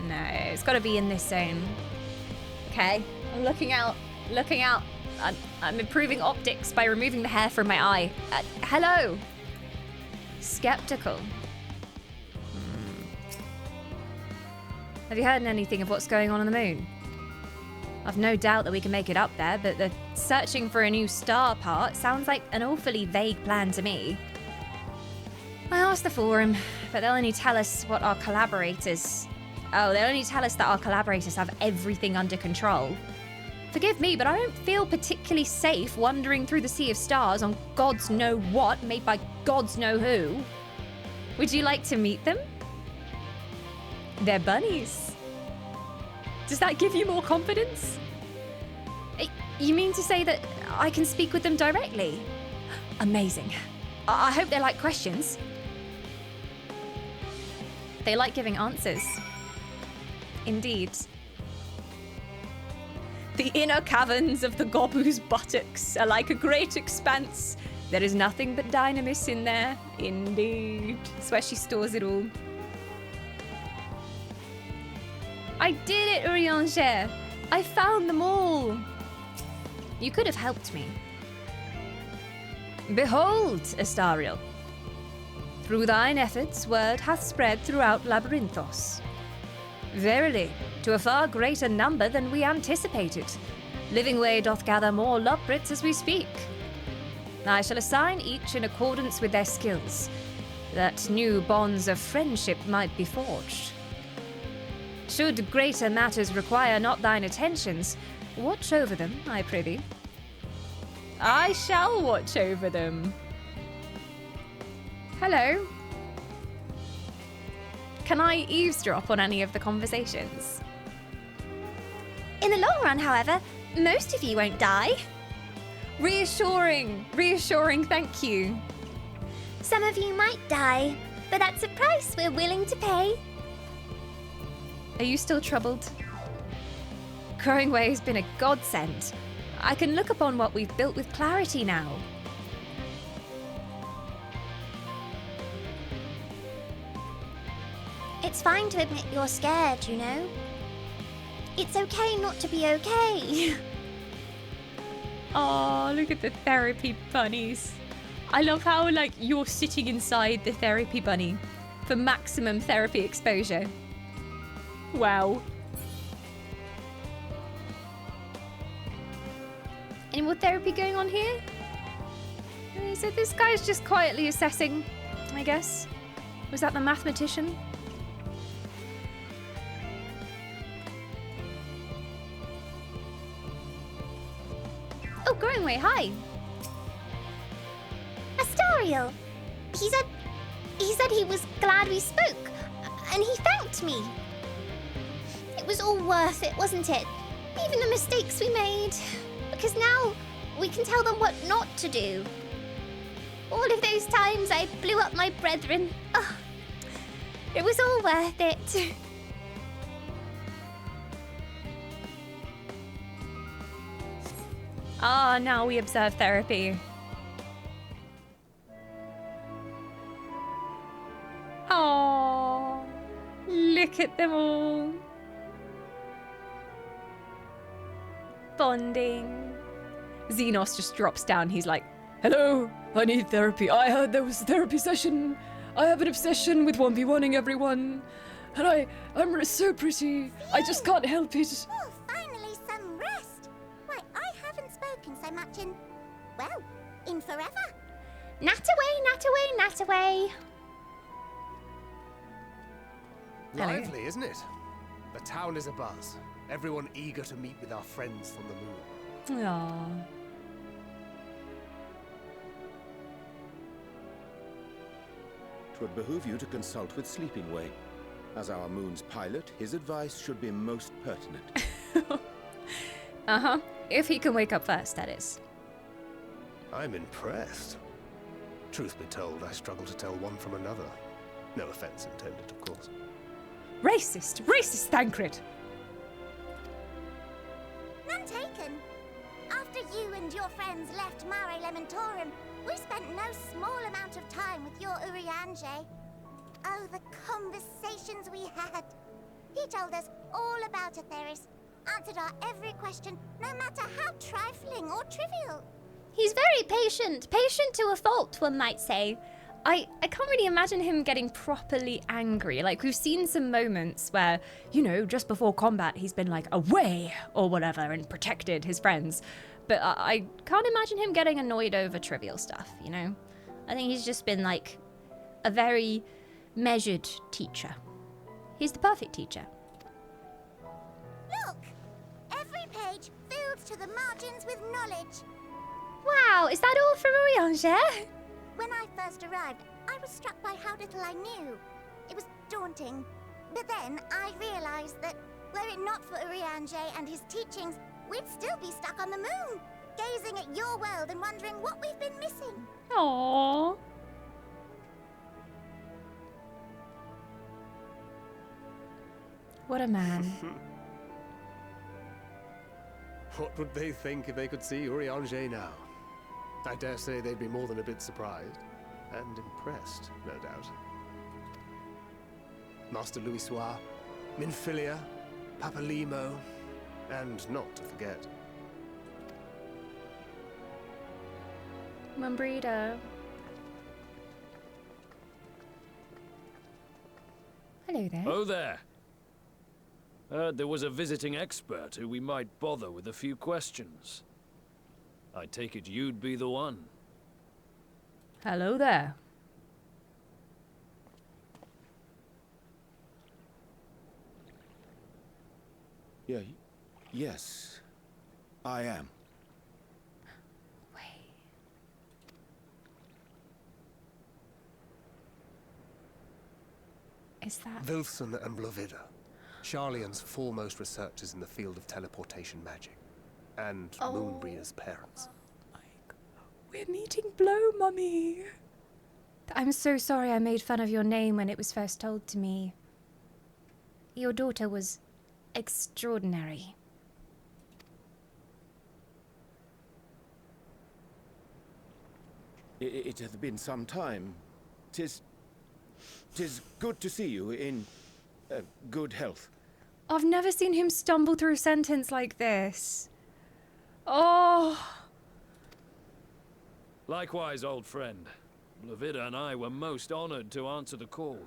Speaker 2: No, it's got to be in this zone. Okay, I'm looking out. Looking out. I'm improving optics by removing the hair from my eye. Hello. Skeptical. Have you heard anything of what's going on the moon? I've no doubt that we can make it up there, but the searching for a new star part sounds like an awfully vague plan to me. I asked the forum, but they'll only tell us what our collaborators... Oh, they'll only tell us that our collaborators have everything under control. Forgive me, but I don't feel particularly safe wandering through the sea of stars on gods know what, made by gods know who. Would you like to meet them? They're bunnies. Does that give you more confidence? You mean to say that I can speak with them directly? Amazing. I hope they like questions. They like giving answers. Indeed. The inner caverns of the Gobu's buttocks are like a great expanse. There is nothing but dynamis in there. Indeed. That's where she stores it all. I did it, Urianger! I found them all! You could have helped me. Behold, Astariel. Through thine efforts, word hath spread throughout Labyrinthos. Verily, to a far greater number than we anticipated. Livingway doth gather more loprits as we speak. I shall assign each in accordance with their skills, that new bonds of friendship might be forged. Should greater matters require not thine attentions, watch over them, I prithee. I shall watch over them. Hello. Can I eavesdrop on any of the conversations?
Speaker 4: in the long run, however, most of you won't die.
Speaker 2: Reassuring, thank you.
Speaker 4: Some of you might die, but that's a price we're willing to pay.
Speaker 2: Are you still troubled? Growing Way has been a godsend. I can look upon what we've built with clarity now.
Speaker 4: It's fine to admit you're scared, you know? It's okay not to be okay.
Speaker 3: Oh, look at the therapy bunnies. I love how, like, you're sitting inside the therapy bunny
Speaker 2: For maximum therapy exposure.
Speaker 3: Wow.
Speaker 2: Any more therapy going on here? So this guy's just quietly assessing, I guess. Was that the mathematician? Oh, Growing Way, hi.
Speaker 4: Astariel! He said he was glad we spoke, and he thanked me. It was all worth it, wasn't it? Even the mistakes we made. Because now we can tell them what not to do. All of those times I blew up my brethren. Oh, it was all worth it.
Speaker 2: Ah, now we observe therapy. Look at them all. Bonding. Xenos just drops down. He's like, hello, I need therapy. I heard there was a therapy session. I have an obsession with 1v1ing everyone. And I'm so pretty. I just can't help it.
Speaker 5: Oh, finally some rest. Why, I haven't spoken so much in, well, in forever.
Speaker 4: Nat away, nat away, nat away.
Speaker 2: Hello.
Speaker 6: Lively, isn't it? The town is abuzz. Everyone eager to meet with our friends from the moon.
Speaker 2: Aww.
Speaker 7: Twould behoove you to consult with Sleeping Way. As our moon's pilot, his advice should be most pertinent.
Speaker 2: Uh-huh. If he can wake up first, that is.
Speaker 6: I'm impressed. Truth be told, I struggle to tell one from another. No offense intended, of course.
Speaker 2: Racist! Racist, Thancred!
Speaker 5: None taken. After you and your friends left Mare Elementorum, we spent no small amount of time with your Urianger. Oh, the conversations we had. He told us all about Atheris, answered our every question, no matter how trifling or trivial.
Speaker 4: He's very patient. Patient to a fault, one might say.
Speaker 2: I can't really imagine him getting properly angry. Like, we've seen some moments where, you know, just before combat, he's been like, away, or whatever, and protected his friends. But I can't imagine him getting annoyed over trivial stuff, you know? I think he's just been, like, a very measured teacher. He's the perfect teacher.
Speaker 5: Look! Every page filled to the margins with knowledge.
Speaker 4: Wow, is that all from Urianger?
Speaker 5: When I first arrived, I was struck by how little I knew. It was daunting. But then I realized that were it not for Urianger and his teachings, we'd still be stuck on the moon, gazing at your world and wondering what we've been missing.
Speaker 2: Aww. What a man.
Speaker 6: What would they think if they could see Urianger now? I dare say they'd be more than a bit surprised. And impressed, no doubt. Master Louisoix, Minfilia, Papalimo, and not to forget.
Speaker 2: Mumbrita. Hello there.
Speaker 8: Oh there. Heard there was a visiting expert who we might bother with a few questions. I take it you'd be the one.
Speaker 2: Hello there.
Speaker 7: Yes, I am.
Speaker 2: Wait. Is that...
Speaker 6: Wilson and Blovida, Sharlayan's foremost researchers in the field of teleportation magic, and Moonbreeder's parents.
Speaker 2: We're meeting Blow, Mummy. I'm so sorry I made fun of your name when it was first told to me. Your daughter was extraordinary.
Speaker 7: It hath been some time. Tis good to see you in good health.
Speaker 2: I've never seen him stumble through a sentence like this. Oh.
Speaker 8: Likewise, old friend. Blovida and I were most honored to answer the call.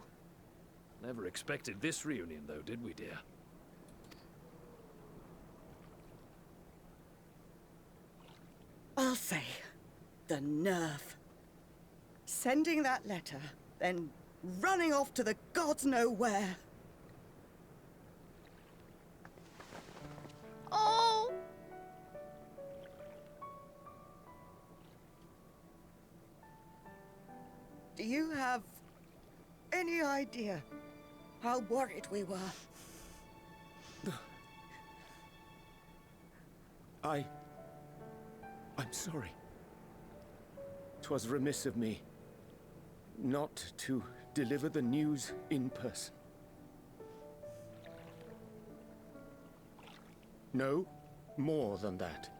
Speaker 8: Never expected this reunion, though, did we, dear?
Speaker 9: I'll say, the nerve. Sending that letter, then running off to the gods know where.
Speaker 4: Oh!
Speaker 9: Do you have any idea how worried we were?
Speaker 7: I'm sorry. 'Twas remiss of me not to deliver the news in person. No, more than that.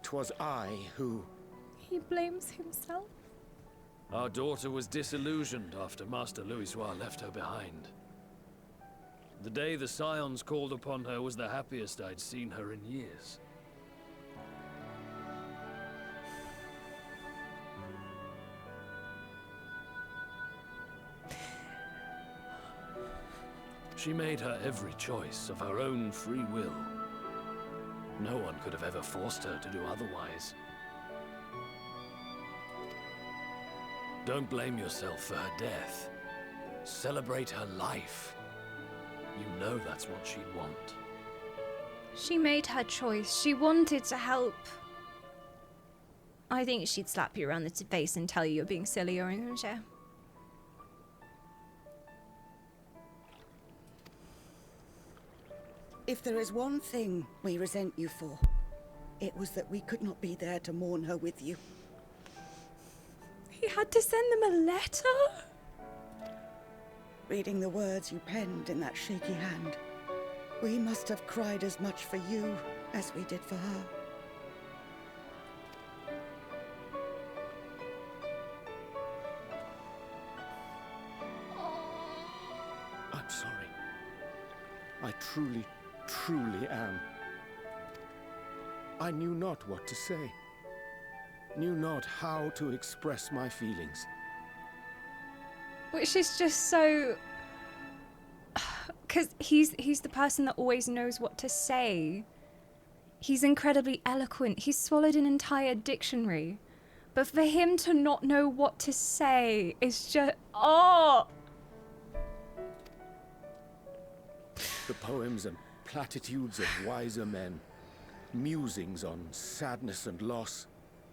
Speaker 7: 'Twas I who...
Speaker 2: He blames himself.
Speaker 8: Our daughter was disillusioned after Master Louisoix left her behind. The day the Scions called upon her was the happiest I'd seen her in years. She made her every choice of her own free will. No one could have ever forced her to do otherwise. Don't blame yourself for her death. Celebrate her life. You know that's what she'd want.
Speaker 2: She made her choice. She wanted to help. I think she'd slap you around the face and tell you you're being silly, Urianger.
Speaker 9: If there is one thing we resent you for, it was that we could not be there to mourn her with you.
Speaker 3: He had to send them a letter?
Speaker 9: Reading the words you penned in that shaky hand, we must have cried as much for you as we did for her.
Speaker 7: I'm sorry. I truly am. I knew not what to say. Knew not how to express my feelings.
Speaker 2: Which is just so... Because he's the person that always knows what to say. He's incredibly eloquent. He's swallowed an entire dictionary. But for him to not know what to say is just... Oh!
Speaker 7: The poems and platitudes of wiser men, musings on sadness and loss,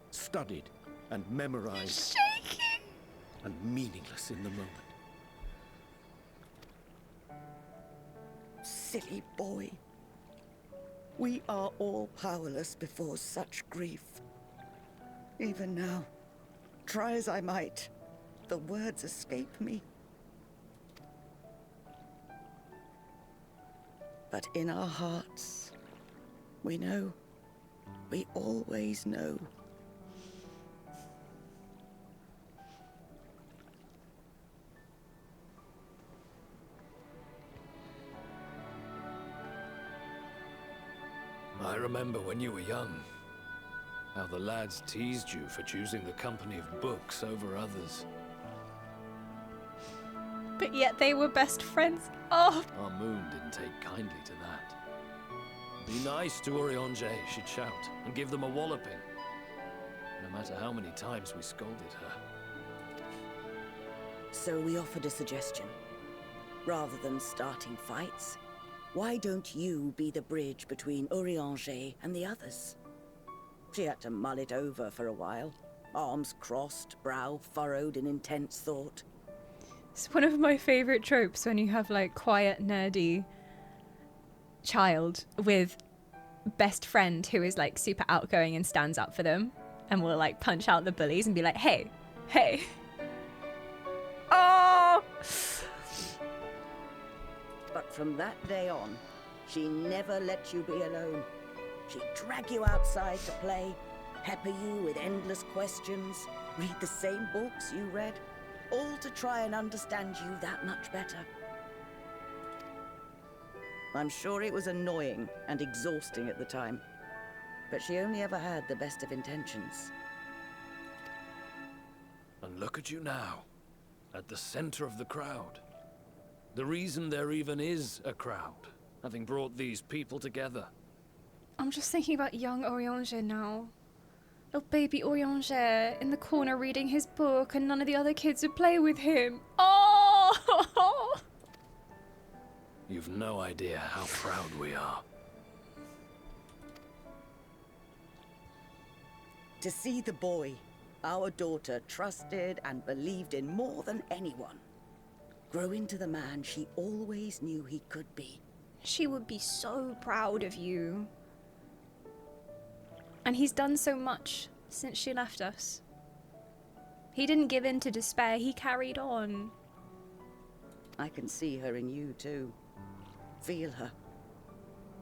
Speaker 7: studied and memorized, and meaningless in the moment.
Speaker 9: Silly boy. We are all powerless before such grief. Even now, try as I might, the words escape me. But in our hearts, we know, we always know.
Speaker 8: I remember when you were young, how the lads teased you for choosing the company of books over others.
Speaker 3: But yet they were best friends. Oh,
Speaker 8: Our moon didn't take kindly to that. Be nice to Urianger, she'd shout, and give them a walloping. No matter how many times we scolded her.
Speaker 9: So we offered a suggestion. Rather than starting fights, why don't you be the bridge between Urianger and the others? She had to mull it over for a while. Arms crossed, brow furrowed in intense thought.
Speaker 2: It's one of my favorite tropes when you have like quiet, nerdy child with best friend who is like super outgoing and stands up for them and will like punch out the bullies and be like, hey, hey. Oh!
Speaker 9: But from that day on, she never let you be alone. She'd drag you outside to play, pepper you with endless questions, read the same books you read, all to try and understand you that much better. I'm sure it was annoying and exhausting at the time, but she only ever had the best of intentions.
Speaker 8: And look at you now, at the center of the crowd. The reason there even is a crowd, having brought these people together.
Speaker 2: I'm just thinking about young Urianger now. Little baby Urianger in the corner reading his book and none of the other kids would play with him. Oh!
Speaker 8: You've no idea how proud we are.
Speaker 9: To see the boy, our daughter, trusted and believed in more than anyone, grow into the man she always knew he could be.
Speaker 2: She would be so proud of you. And he's done so much since she left us. He didn't give in to despair, he carried on.
Speaker 9: I can see her in you too. Feel her.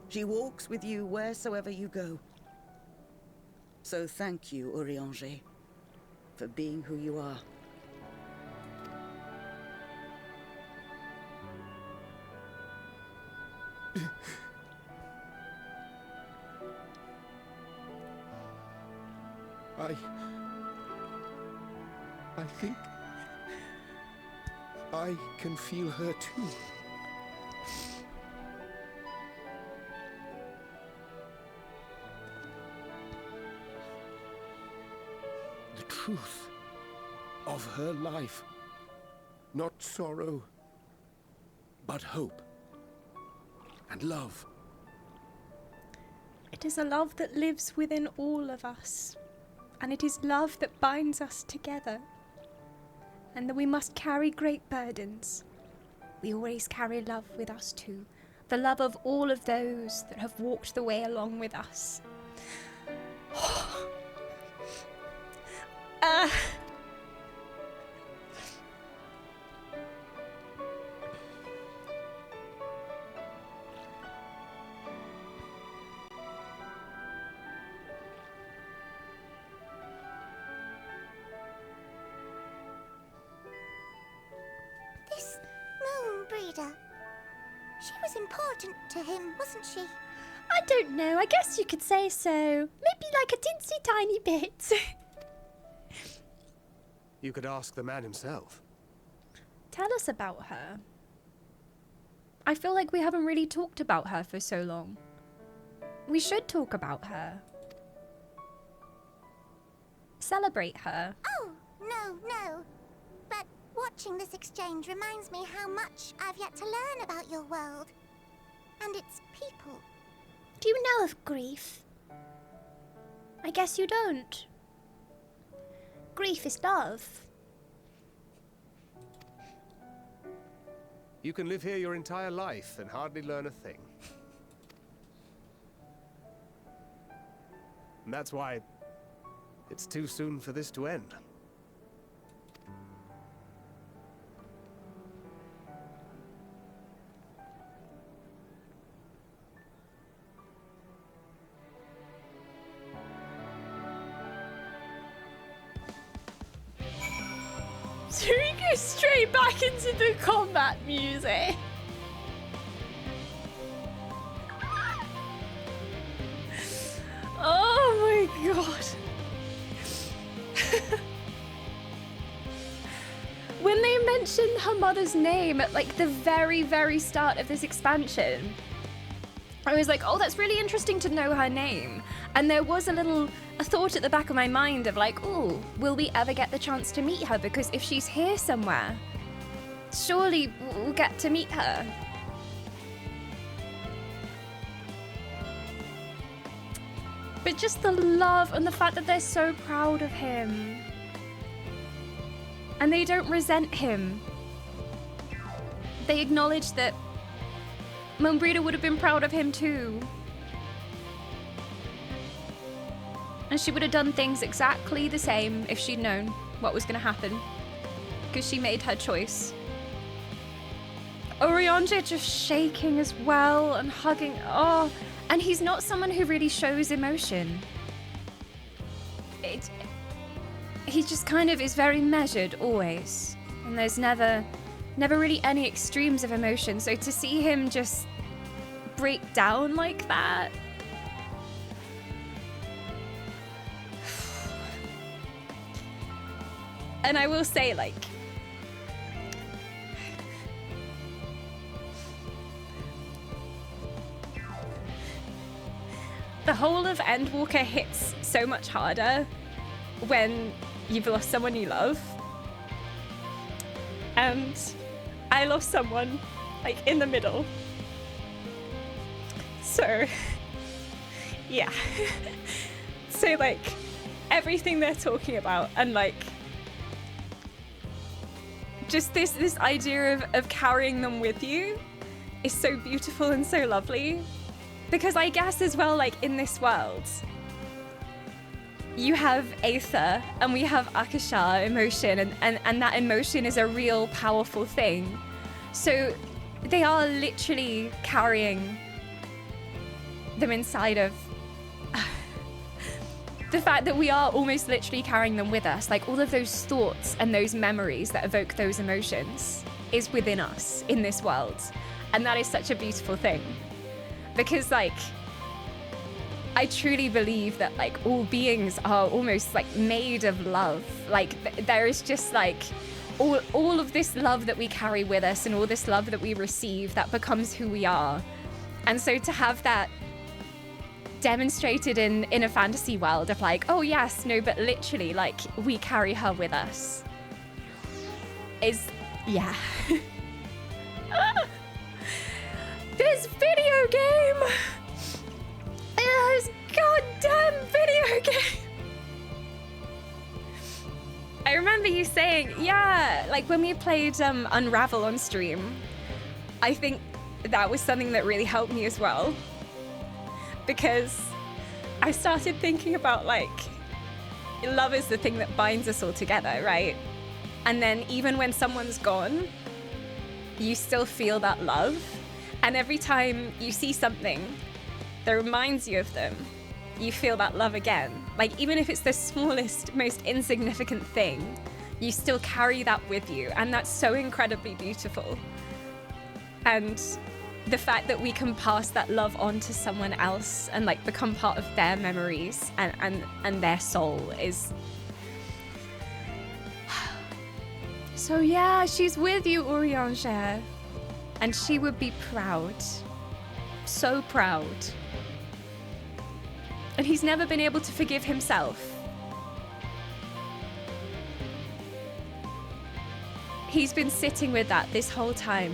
Speaker 9: She walks with you wheresoever you go. So thank you, Urianger, for being who you are.
Speaker 7: I think I can feel her too. The truth of her life. Not sorrow, but hope and love.
Speaker 3: It is a love that lives within all of us, and it is love that binds us together, and that we must carry great burdens. We always carry love with us too, the love of all of those that have walked the way along with us.
Speaker 5: This moon breeder. She was important to him, wasn't she?
Speaker 3: I don't know, I guess you could say so. Maybe like a tinsy tiny bit.
Speaker 6: You could ask the man himself.
Speaker 2: Tell us about her. I feel like we haven't really talked about her for so long. We should talk about her. Celebrate her.
Speaker 5: Oh, no. But watching this exchange reminds me how much I've yet to learn about your world. And its people.
Speaker 4: Do you know of grief? I guess you don't. Grief is love.
Speaker 6: You can live here your entire life and hardly learn a thing. And that's why it's too soon for this to end.
Speaker 3: So we go straight back into the combat music. Oh my god.
Speaker 2: When they mentioned her mother's name at like the very, very start of this expansion, I was like, oh, that's really interesting to know her name. And there was a thought at the back of my mind of like, oh, will we ever get the chance to meet her? Because if she's here somewhere, surely we'll get to meet her. But just the love and the fact that they're so proud of him. And they don't resent him. They acknowledge that Moonbreeder would have been proud of him too. And she would have done things exactly the same if she'd known what was going to happen. Because she made her choice. Urianger just shaking as well and hugging. Oh, and he's not someone who really shows emotion. He just kind of is very measured always. And there's never really any extremes of emotion. So to see him just break down like that. And I will say, like, the whole of Endwalker hits so much harder when you've lost someone you love. And I lost someone, like, in the middle. So, yeah. So, like, everything they're talking about and, like, just this idea of carrying them with you is so beautiful and so lovely. Because I guess as well, like, in this world, you have Aether and we have Akasha emotion, and that emotion is a real powerful thing. So they are literally carrying them inside of the fact that we are almost literally carrying them with us. Like, all of those thoughts and those memories that evoke those emotions is within us in this world. And that is such a beautiful thing. Because, like, I truly believe that like all beings are almost like made of love. Like there is just like all of this love that we carry with us and all this love that we receive that becomes who we are. And so to have that demonstrated in a fantasy world of like, oh yes, no, but literally like we carry her with us is, yeah. This video game! This goddamn video game! I remember you saying, yeah, like when we played Unravel on stream, I think that was something that really helped me as well. Because I started thinking about like, love is the thing that binds us all together, right? And then even when someone's gone, you still feel that love. And every time you see something that reminds you of them, you feel that love again. Like even if it's the smallest, most insignificant thing, you still carry that with you. And that's so incredibly beautiful. And the fact that we can pass that love on to someone else and like become part of their memories and their soul is... So yeah, she's with you, Urianger. And she would be proud. So proud. And he's never been able to forgive himself. He's been sitting with that this whole time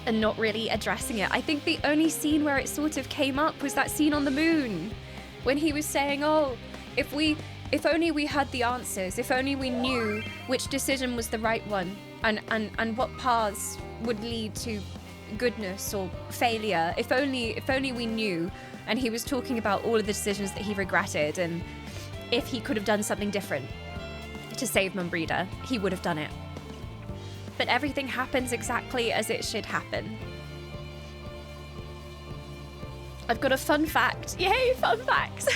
Speaker 2: and not really addressing it. I think the only scene where it sort of came up was that scene on the moon when he was saying, oh, if only we had the answers, if only we knew which decision was the right one and what paths would lead to goodness or failure, if only we knew. And he was talking about all of the decisions that he regretted, and if he could have done something different to save Mumbrida, he would have done it. But everything happens exactly as it should happen. I've got a fun fact. Yay, fun facts!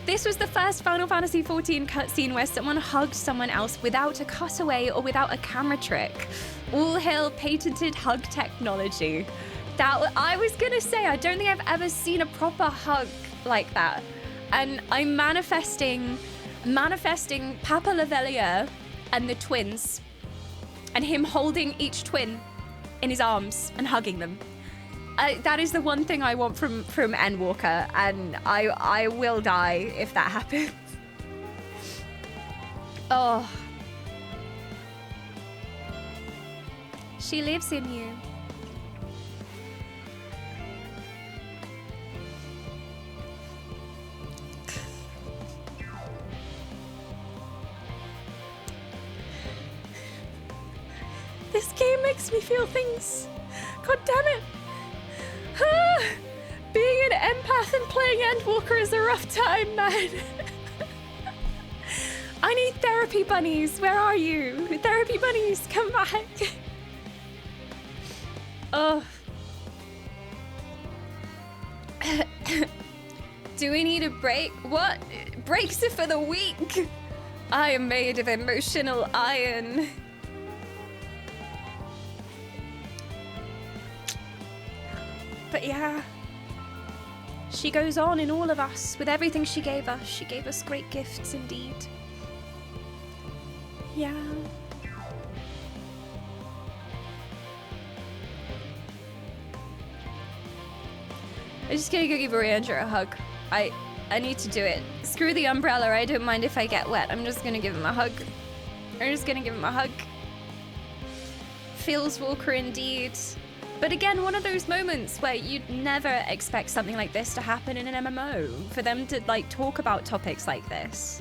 Speaker 2: This was the first Final Fantasy XIV cutscene where someone hugged someone else without a cutaway or without a camera trick. All hail patented hug technology. That I was gonna say, I don't think I've ever seen a proper hug like that. And I'm manifesting Papa Lavelia and the twins, and him holding each twin in his arms and hugging them. That is the one thing I want from Endwalker, and I will die if that happens. Oh. She lives in you. This game makes me feel things. God damn it. Being an empath and playing Endwalker is a rough time, man. I need therapy bunnies. Where are you? Therapy bunnies, come back. Oh. Do we need a break? What? Breaks are for the weak. I am made of emotional iron. But yeah, she goes on in all of us with everything she gave us. She gave us great gifts indeed. Yeah. I'm just gonna go give Urianger a hug. I need to do it. Screw the umbrella, I don't mind if I get wet. I'm just gonna give him a hug. Feels Walker indeed. But again, one of those moments where you'd never expect something like this to happen in an MMO. For them to like talk about topics like this.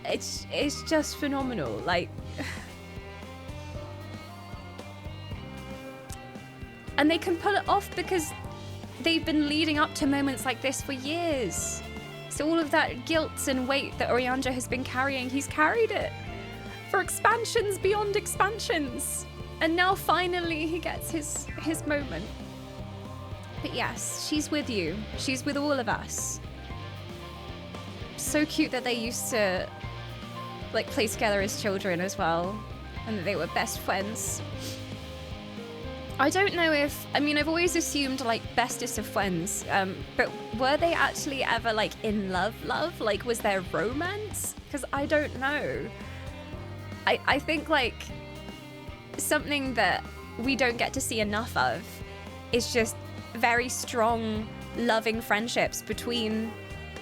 Speaker 2: It's just phenomenal. Like, and they can pull it off because they've been leading up to moments like this for years. So all of that guilt and weight that Urianger has been carrying, he's carried it for expansions beyond expansions. And now finally he gets his moment. But yes, she's with you. She's with all of us. So cute that they used to like play together as children as well. And that they were best friends. I don't know if, I mean, I've always assumed like bestest of friends, but were they actually ever like in love? Like, was there romance? Because I don't know. I think like something that we don't get to see enough of is just very strong, loving friendships between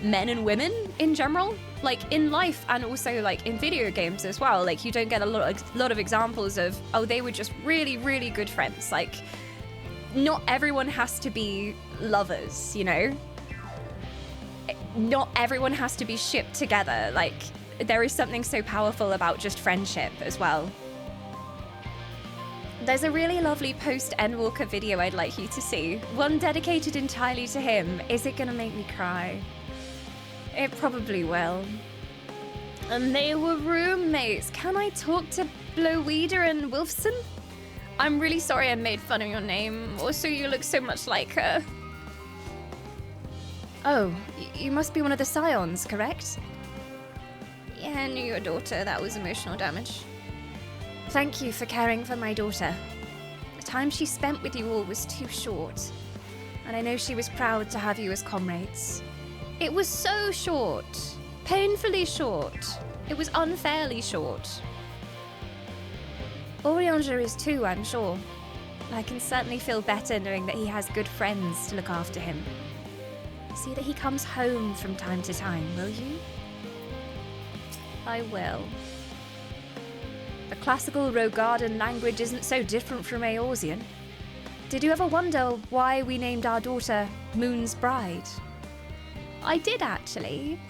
Speaker 2: men and women in general, like in life and also like in video games as well. Like, you don't get a lot of examples of, oh, they were just really, really good friends. Like, not everyone has to be lovers, you know? Not everyone has to be shipped together. Like, there is something so powerful about just friendship as well. There's a really lovely post-Endwalker video I'd like you to see. One dedicated entirely to him. Is it gonna make me cry? It probably will. And they were roommates. Can I talk to Blowweeder and Wolfson? I'm really sorry I made fun of your name. Also, you look so much like her. Oh, you must be one of the Scions, correct? Yeah, I knew your daughter. That was emotional damage. Thank you for caring for my daughter. The time she spent with you all was too short. And I know she was proud to have you as comrades. It was so short. Painfully short. It was unfairly short. Urianger is too, I'm sure. I can certainly feel better knowing that he has good friends to look after him. See that he comes home from time to time, will you? I will. The classical Rogardan language isn't so different from Eorzean. Did you ever wonder why we named our daughter Moon's Bride? I did, actually.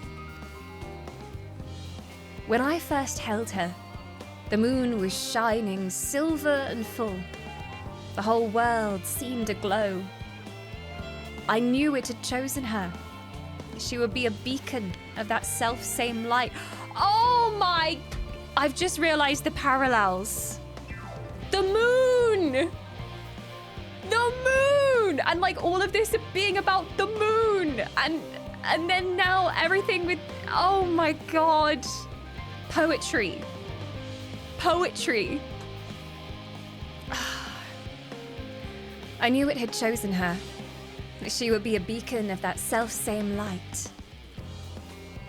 Speaker 2: When I first held her, the moon was shining silver and full. The whole world seemed aglow. I knew it had chosen her. She would be a beacon of that self-same light. Oh my... I've just realized the parallels. The moon! The moon! And like all of this being about the moon. And then now everything with... Oh my god. Poetry. Poetry. I knew it had chosen her. That she would be a beacon of that self-same light.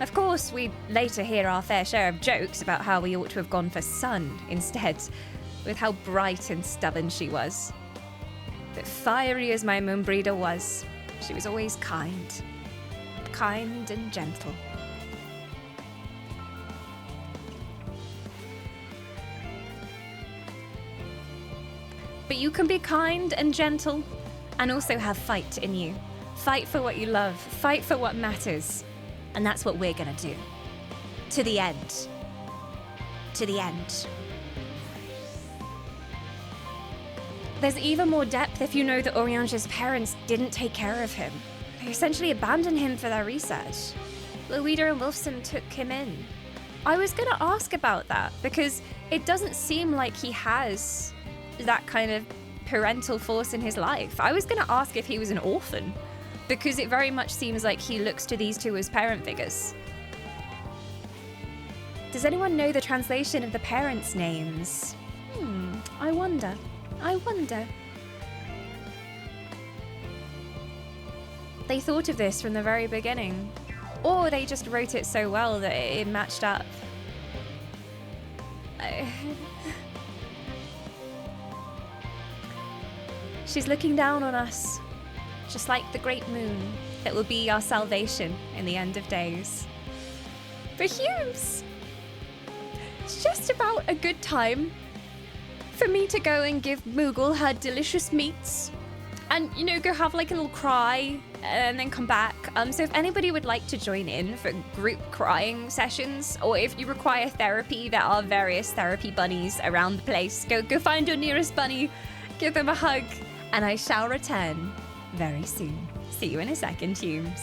Speaker 2: Of course, we later hear our fair share of jokes about how we ought to have gone for Sun instead, with how bright and stubborn she was. But fiery as my Moonbreeder was, she was always kind. Kind and gentle. But you can be kind and gentle and also have fight in you. Fight for what you love. Fight for what matters. And that's what we're gonna do. To the end. To the end. There's even more depth if you know that Urianger's parents didn't take care of him. They essentially abandoned him for their research. Blowweeder and Wolfson took him in. I was gonna ask about that because it doesn't seem like he has that kind of parental force in his life. I was gonna ask if he was an orphan, because it very much seems like he looks to these two as parent figures. Does anyone know the translation of the parents' names? I wonder. I wonder. They thought of this from the very beginning, or they just wrote it so well that it matched up. She's looking down on us, just like the great moon that will be our salvation in the end of days. For Humes, it's just about a good time for me to go and give Moogle her delicious meats and, you know, go have like a little cry and then come back. So if anybody would like to join in for group crying sessions, or if you require therapy, there are various therapy bunnies around the place. Go find your nearest bunny, give them a hug, and I shall return very soon. See you in a second, Humes.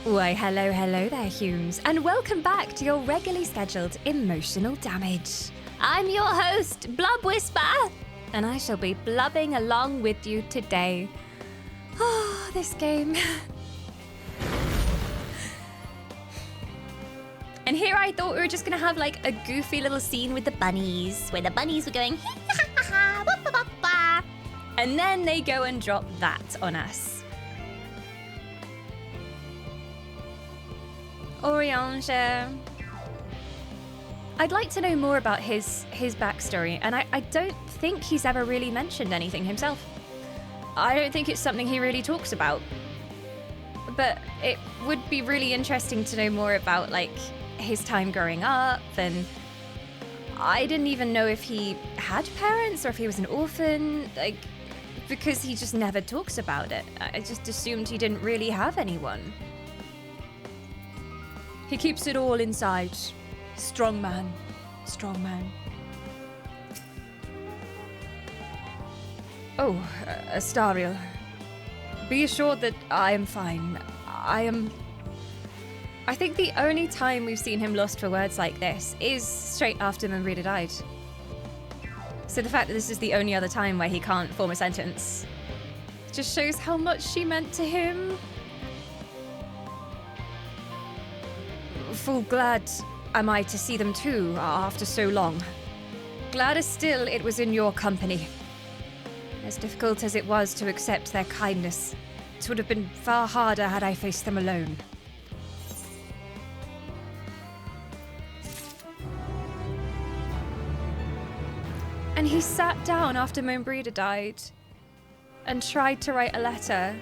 Speaker 2: Why, hello there, Humes, and welcome back to your regularly scheduled emotional damage. I'm your host, Blub Whisper, and I shall be blubbing along with you today. Oh, this game. And here I thought we were just gonna have like a goofy little scene with the bunnies, where the bunnies were going, and then they go and drop that on us. Urianger. I'd like to know more about his backstory, and I don't think he's ever really mentioned anything himself. I don't think it's something he really talks about. But it would be really interesting to know more about, like, his time growing up, and I didn't even know if he had parents or if he was an orphan, like, because he just never talks about it. I just assumed he didn't really have anyone. He keeps it all inside. Strong man. Strong man. Oh, Astariel. Be assured that I am fine. I think the only time we've seen him lost for words like this is straight after Membrida died. So the fact that this is the only other time where he can't form a sentence just shows how much she meant to him. Full glad am I to see them too after so long. Gladder still it was in your company. As difficult as it was to accept their kindness, it would have been far harder had I faced them alone. And he sat down after Membrida died and tried to write a letter.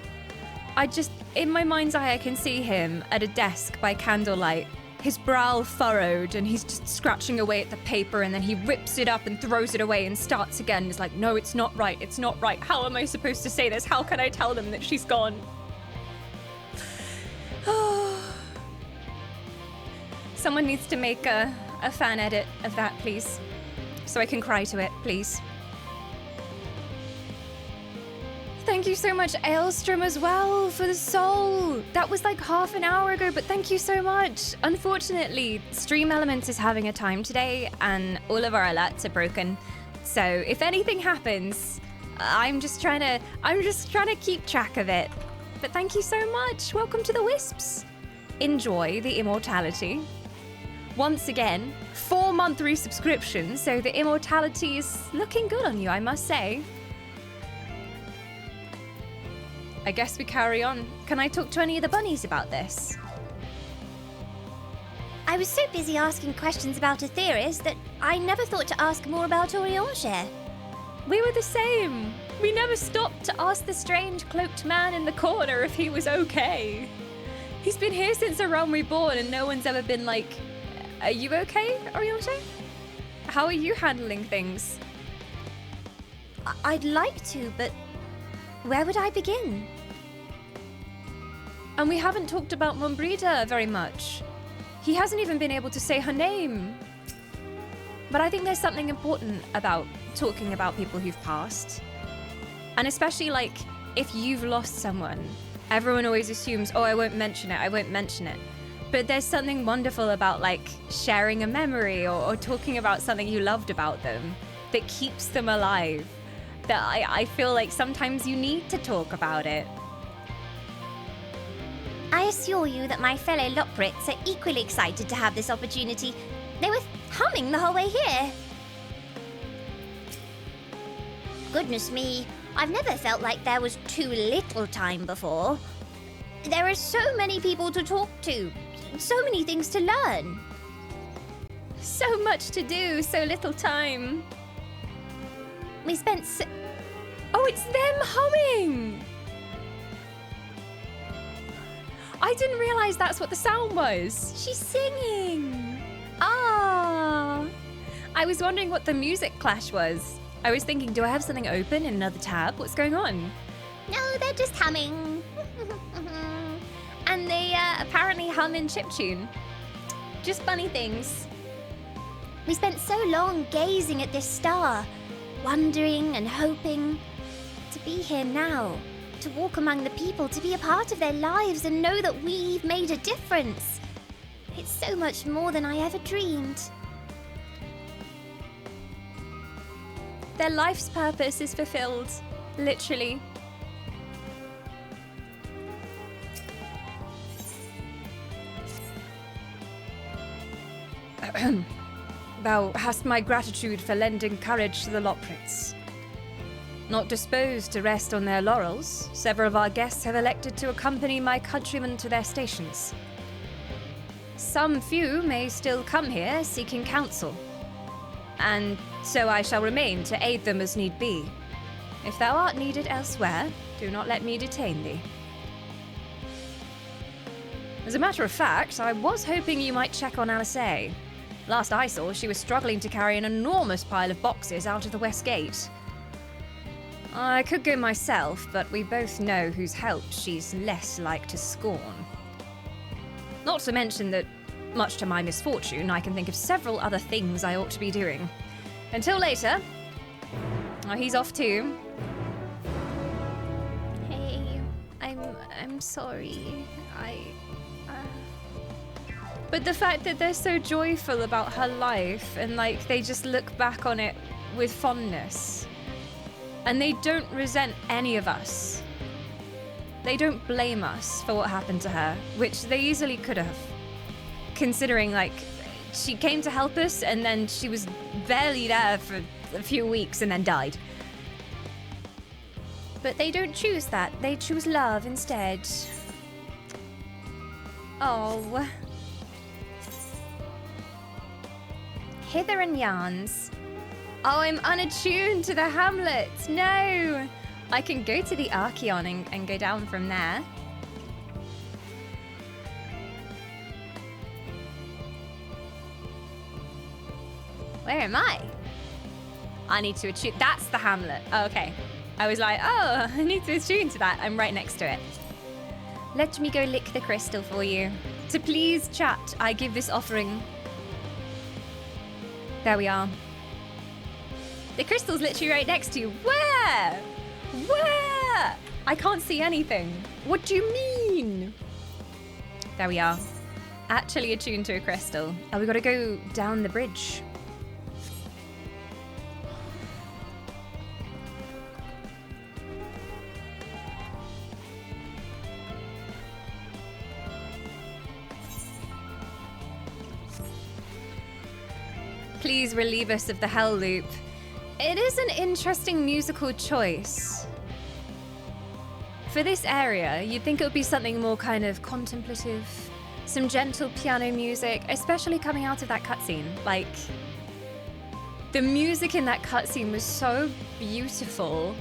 Speaker 2: In my mind's eye, I can see him at a desk by candlelight, his brow furrowed, and he's just scratching away at the paper, and then he rips it up and throws it away and starts again. He's like, no, it's not right. It's not right. How am I supposed to say this? How can I tell them that she's gone? Someone needs to make a fan edit of that, please. So I can cry to it, please. Thank you so much, Aelstrom, as well, for the soul. That was like half an hour ago, but thank you so much. Unfortunately, Stream Elements is having a time today, and all of our alerts are broken. So if anything happens, I'm just trying to keep track of it. But thank you so much. Welcome to the Wisps. Enjoy the immortality. Once again, 4-month resubscription, so the immortality is looking good on you, I must say. I guess we carry on. Can I talk to any of the bunnies about this?
Speaker 4: I was so busy asking questions about Aetheris that I never thought to ask more about Urianger.
Speaker 2: We were the same. We never stopped to ask the strange cloaked man in the corner if he was okay. He's been here since the realm reborn, and no one's ever been like, are you okay, Urianger? How are you handling things?
Speaker 4: I'd like to, but where would I begin?
Speaker 2: And we haven't talked about Membrida very much. He hasn't even been able to say her name. But I think there's something important about talking about people who've passed. And especially, like, if you've lost someone, everyone always assumes, oh, I won't mention it. But there's something wonderful about, like, sharing a memory or talking about something you loved about them that keeps them alive. That I feel like sometimes you need to talk about it.
Speaker 4: I assure you that my fellow Lockbrits are equally excited to have this opportunity. They were humming the whole way here. Goodness me, I've never felt like there was too little time before. There are so many people to talk to, so many things to learn.
Speaker 2: So much to do, so little time.
Speaker 4: We spent
Speaker 2: Oh, it's them humming! I didn't realize that's what the sound was. She's singing. Ah. I was wondering what the music clash was. I was thinking, do I have something open in another tab? What's going on?
Speaker 4: No, they're just humming.
Speaker 2: And they apparently hum in chiptune. Just bunny things.
Speaker 4: We spent so long gazing at this star, wondering and hoping to be here now, to walk among the people, to be a part of their lives and know that we've made a difference. It's so much more than I ever dreamed.
Speaker 2: Their life's purpose is fulfilled, literally. Thou hast my gratitude for lending courage to the Loprits. Not disposed to rest on their laurels, several of our guests have elected to accompany my countrymen to their stations. Some few may still come here seeking counsel, and so I shall remain to aid them as need be. If thou art needed elsewhere, do not let me detain thee. As a matter of fact, I was hoping you might check on Alice. Last I saw, she was struggling to carry an enormous pile of boxes out of the West Gate. I could go myself, but we both know whose help she's less like to scorn. Not to mention that, much to my misfortune, I can think of several other things I ought to be doing. Until later. Oh, he's off too.
Speaker 4: Hey, I'm sorry.
Speaker 2: But the fact that they're so joyful about her life and like they just look back on it with fondness. And they don't resent any of us. They don't blame us for what happened to her, which they easily could have. Considering like she came to help us and then she was barely there for a few weeks and then died. But they don't choose that. They choose love instead. Oh. Hither and yarns. Oh, I'm unattuned to the hamlet. No. I can go to the Archeon and go down from there. Where am I? I need to attune. That's the hamlet. Oh, okay. I was like, oh, I need to attune to that. I'm right next to it. Let me go lick the crystal for you. To please chat, I give this offering. There we are. The crystal's literally right next to you. Where? Where? I can't see anything. What do you mean? There we are. Actually attuned to a crystal. Oh, we gotta go down the bridge. Please relieve us of the hell loop. It is an interesting musical choice. For this area, you'd think it would be something more kind of contemplative, some gentle piano music, especially coming out of that cutscene. Like, the music in that cutscene was so beautiful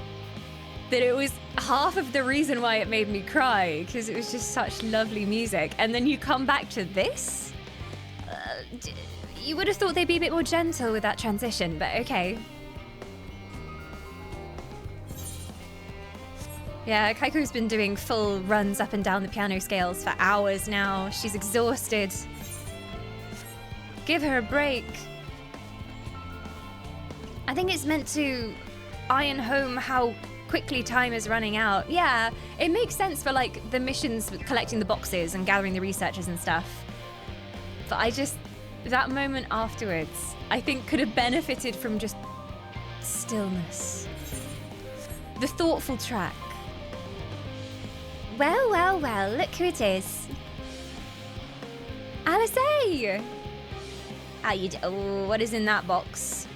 Speaker 2: that it was half of the reason why it made me cry, because it was just such lovely music. And then you come back to this? You would have thought they'd be a bit more gentle with that transition, but okay. Yeah, Kaiko's been doing full runs up and down the piano scales for hours now. She's exhausted. Give her a break. I think it's meant to iron home how quickly time is running out. Yeah, it makes sense for like the missions with collecting the boxes and gathering the researchers and stuff. But that moment afterwards, I think could have benefited from just stillness. The thoughtful track.
Speaker 4: Well, well, well, look who it is.
Speaker 2: Alice! How you oh, what is in that box?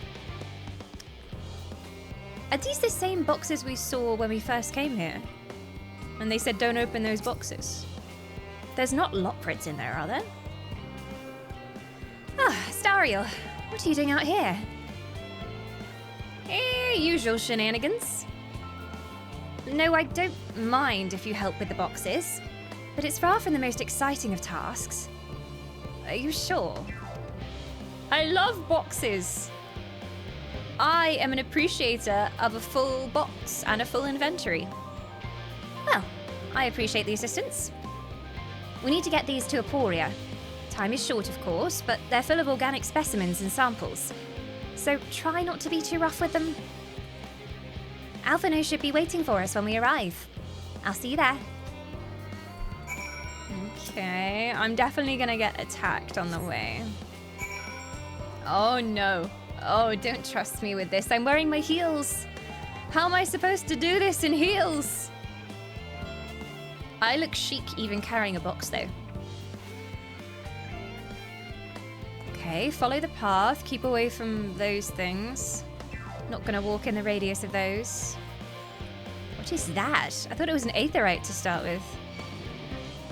Speaker 2: Are these the same boxes we saw when we first came here? And they said don't open those boxes. There's not Loprits in there, are there? Ah, Stariel, what are you doing out here? Usual shenanigans. No, I don't mind if you help with the boxes, but it's far from the most exciting of tasks. Are you sure? I love boxes. I am an appreciator of a full box and a full inventory. Well, I appreciate the assistance. We need to get these to Aporia. Time is short, of course, but they're full of organic specimens and samples. So try not to be too rough with them. Alphino should be waiting for us when we arrive.
Speaker 4: I'll see you there.
Speaker 2: Okay, I'm definitely gonna get attacked on the way. Oh no. Oh, don't trust me with this. I'm wearing my heels. How am I supposed to do this in heels? I look chic even carrying a box though. Okay, follow the path. Keep away from those things. Not gonna walk in the radius of those. What is that? I thought it was an aetherite to start with.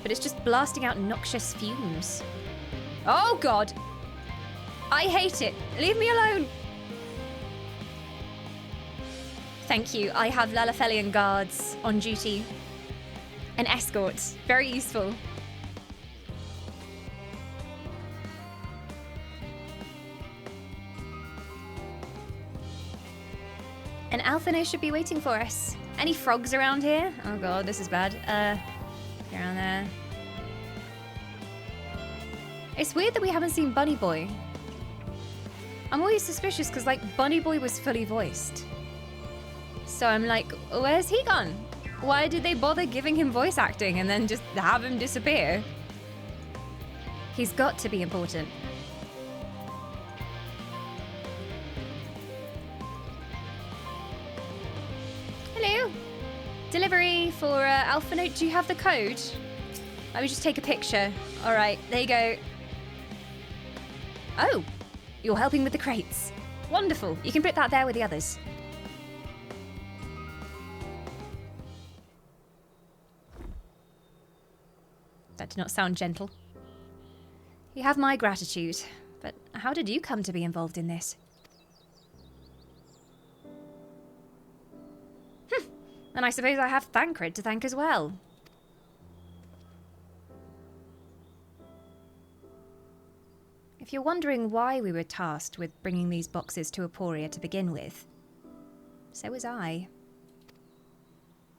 Speaker 2: But it's just blasting out noxious fumes. Oh god! I hate it. Leave me alone. Thank you. I have Lalafelian guards on duty. An escort. Very useful. An Alphino should be waiting for us. Any frogs around here? Oh god, this is bad. Around there. It's weird that we haven't seen Bunny Boy. I'm always suspicious because, like, Bunny Boy was fully voiced. So I'm like, where's he gone? Why did they bother giving him voice acting and then just have him disappear? He's got to be important. Hello. Delivery for Alpha Note. Do you have the code? Let me just take a picture. All right, there you go. Oh, you're helping with the crates. Wonderful. You can put that there with the others. That did not sound gentle. You have my gratitude, but how did you come to be involved in this? And I suppose I have Thancred to thank as well. If you're wondering why we were tasked with bringing these boxes to Aporia to begin with, so was I.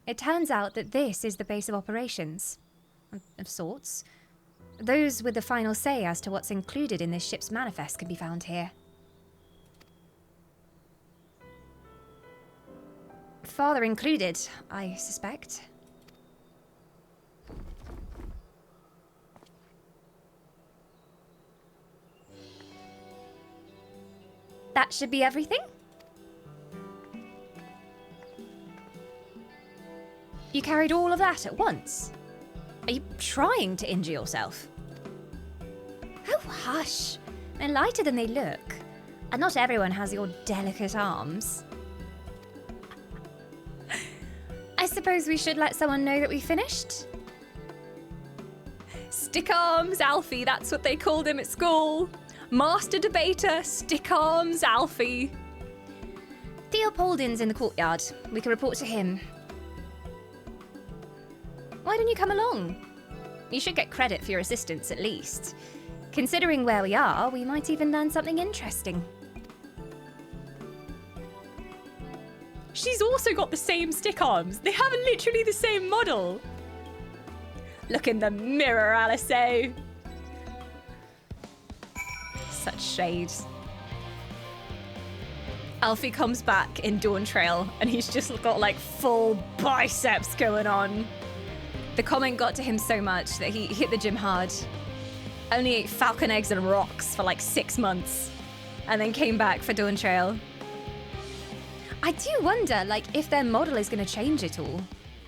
Speaker 2: It turns out that this is the base of operations. Of sorts. Those with the final say as to what's included in this ship's manifest can be found here. Father included, I suspect. That should be everything. You carried all of that at once? Are you trying to injure yourself? Oh, hush. They're lighter than they look. And not everyone has your delicate arms. I suppose we should let someone know that we finished? Stick arms Alfie, that's what they called him at school. Master debater, stick arms Alfie. Theopoldin's in the courtyard. We can report to him. Why don't you come along? You should get credit for your assistance at least. Considering where we are, we might even learn something interesting.
Speaker 3: She's also got the same stick arms. They have literally the same model. Look in the mirror, Alice. Such shades. Alfie comes back in Dawn Trail and he's just got like full biceps going on. The comment got to him so much that he hit the gym hard. Only ate falcon eggs and rocks for like 6 months and then came back for Dawn Trail. I do wonder, like, if their model is going to change at all.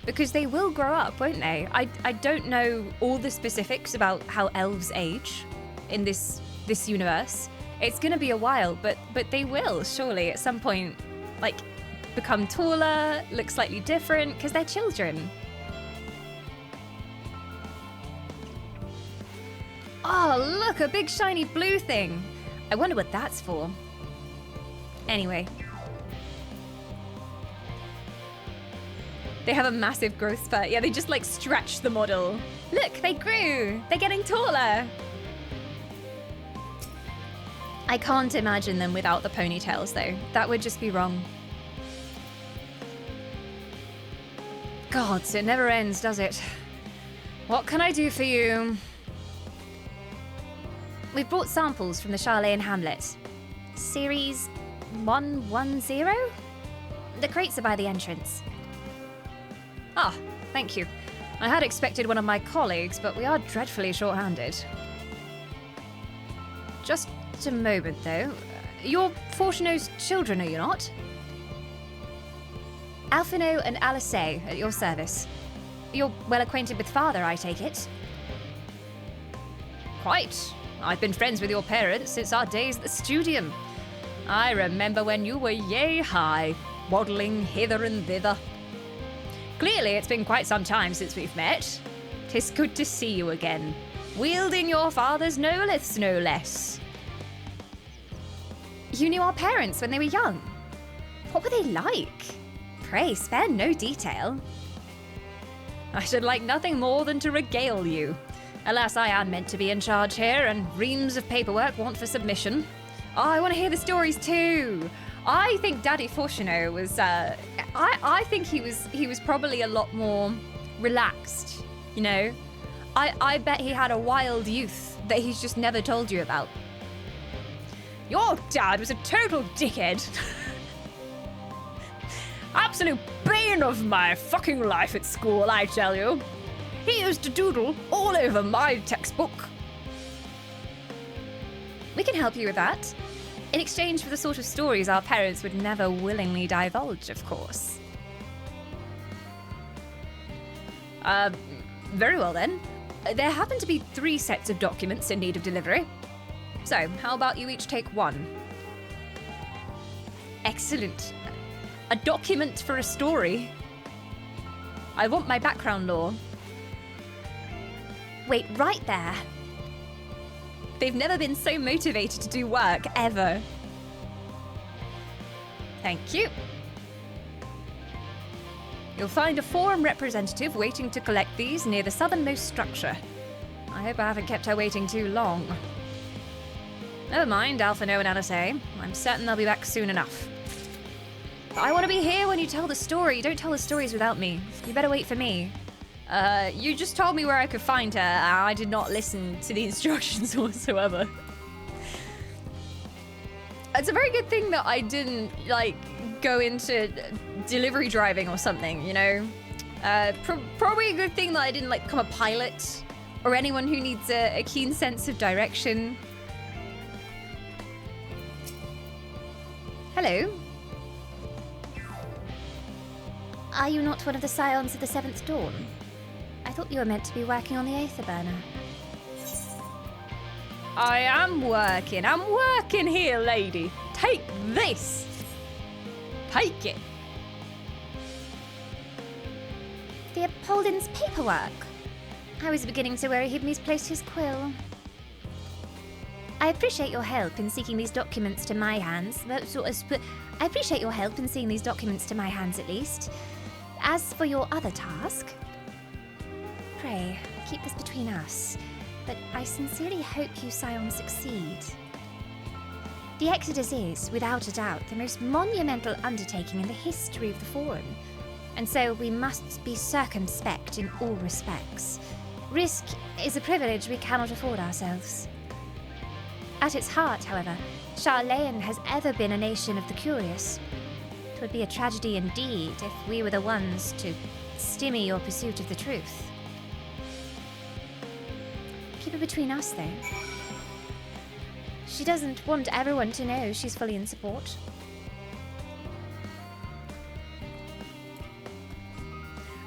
Speaker 3: Because they will grow up, won't they? I don't know all the specifics about how elves age in this universe. It's going to be a while, but they will, surely, at some point, like, become taller, look slightly different, because they're children. Oh, look, a big shiny blue thing. I wonder what that's for. Anyway. They have a massive growth spurt. Yeah, they just like stretch the model. Look, they grew. They're getting taller. I can't imagine them without the ponytails though. That would just be wrong. God, so it never ends, does it? What can I do for you? We've brought samples from the Sharlayan hamlet. Series 110? The crates are by the entrance.
Speaker 2: Ah, thank you. I had expected one of my colleagues, but we are dreadfully short-handed. Just a moment, though. You're Fortuno's children, are you not? Alphino and Alice at your service. You're well acquainted with father, I take it? Quite. I've been friends with your parents since our days at the studium. I remember when you were yay high, waddling hither and thither. Clearly, it's been quite some time since we've met. 'Tis good to see you again, wielding your father's knowleths, no less. You knew our parents when they were young. What were they like? Pray, spare no detail. I should like nothing more than to regale you. Alas, I am meant to be in charge here, and reams of paperwork want for submission. Oh, I want to hear the stories too. I think Daddy Fortuno was, I think he was probably a lot more relaxed, you know? I bet he had a wild youth that he's just never told you about. Your dad was a total dickhead. Absolute bane of my fucking life at school, I tell you. He used to doodle all over my textbook. We can help you with that. In exchange for the sort of stories our parents would never willingly divulge, of course. Very well then. There happen to be 3 sets of documents in need of delivery. So, how about you each take one? Excellent. A document for a story. I want my background lore. Wait, right there. They've never been so motivated to do work, ever. Thank you. You'll find a forum representative waiting to collect these near the southernmost structure. I hope I haven't kept her waiting too long. Never mind, Alphino and Alice. I'm certain they'll be back soon enough. I want to be here when you tell the story. Don't tell the stories without me. You better wait for me. You just told me where I could find her. I did not listen to the instructions whatsoever. It's a very good thing that I didn't, like, go into delivery driving or something, you know? Probably a good thing that I didn't, like, become a pilot or anyone who needs a keen sense of direction. Hello.
Speaker 4: Are you not one of the scions of the Seventh Dawn? I thought you were meant to be working on the Aether Burner.
Speaker 2: I am working. I'm working here, lady. Take this. Take it.
Speaker 4: The Apollon's paperwork. I was beginning to worry he'd misplaced his quill. I appreciate your help in seeking these documents to my hands. I appreciate your help in seeing these documents to my hands, at least. As for your other task, pray, keep this between us, but I sincerely hope you scions succeed. The Exodus is, without a doubt, the most monumental undertaking in the history of the Forum, and so we must be circumspect in all respects. Risk is a privilege we cannot afford ourselves. At its heart, however, Sharlayan has ever been a nation of the curious. It would be a tragedy indeed if we were the ones to stymie your pursuit of the truth. Keep it between us, though. She doesn't want everyone to know she's fully in support.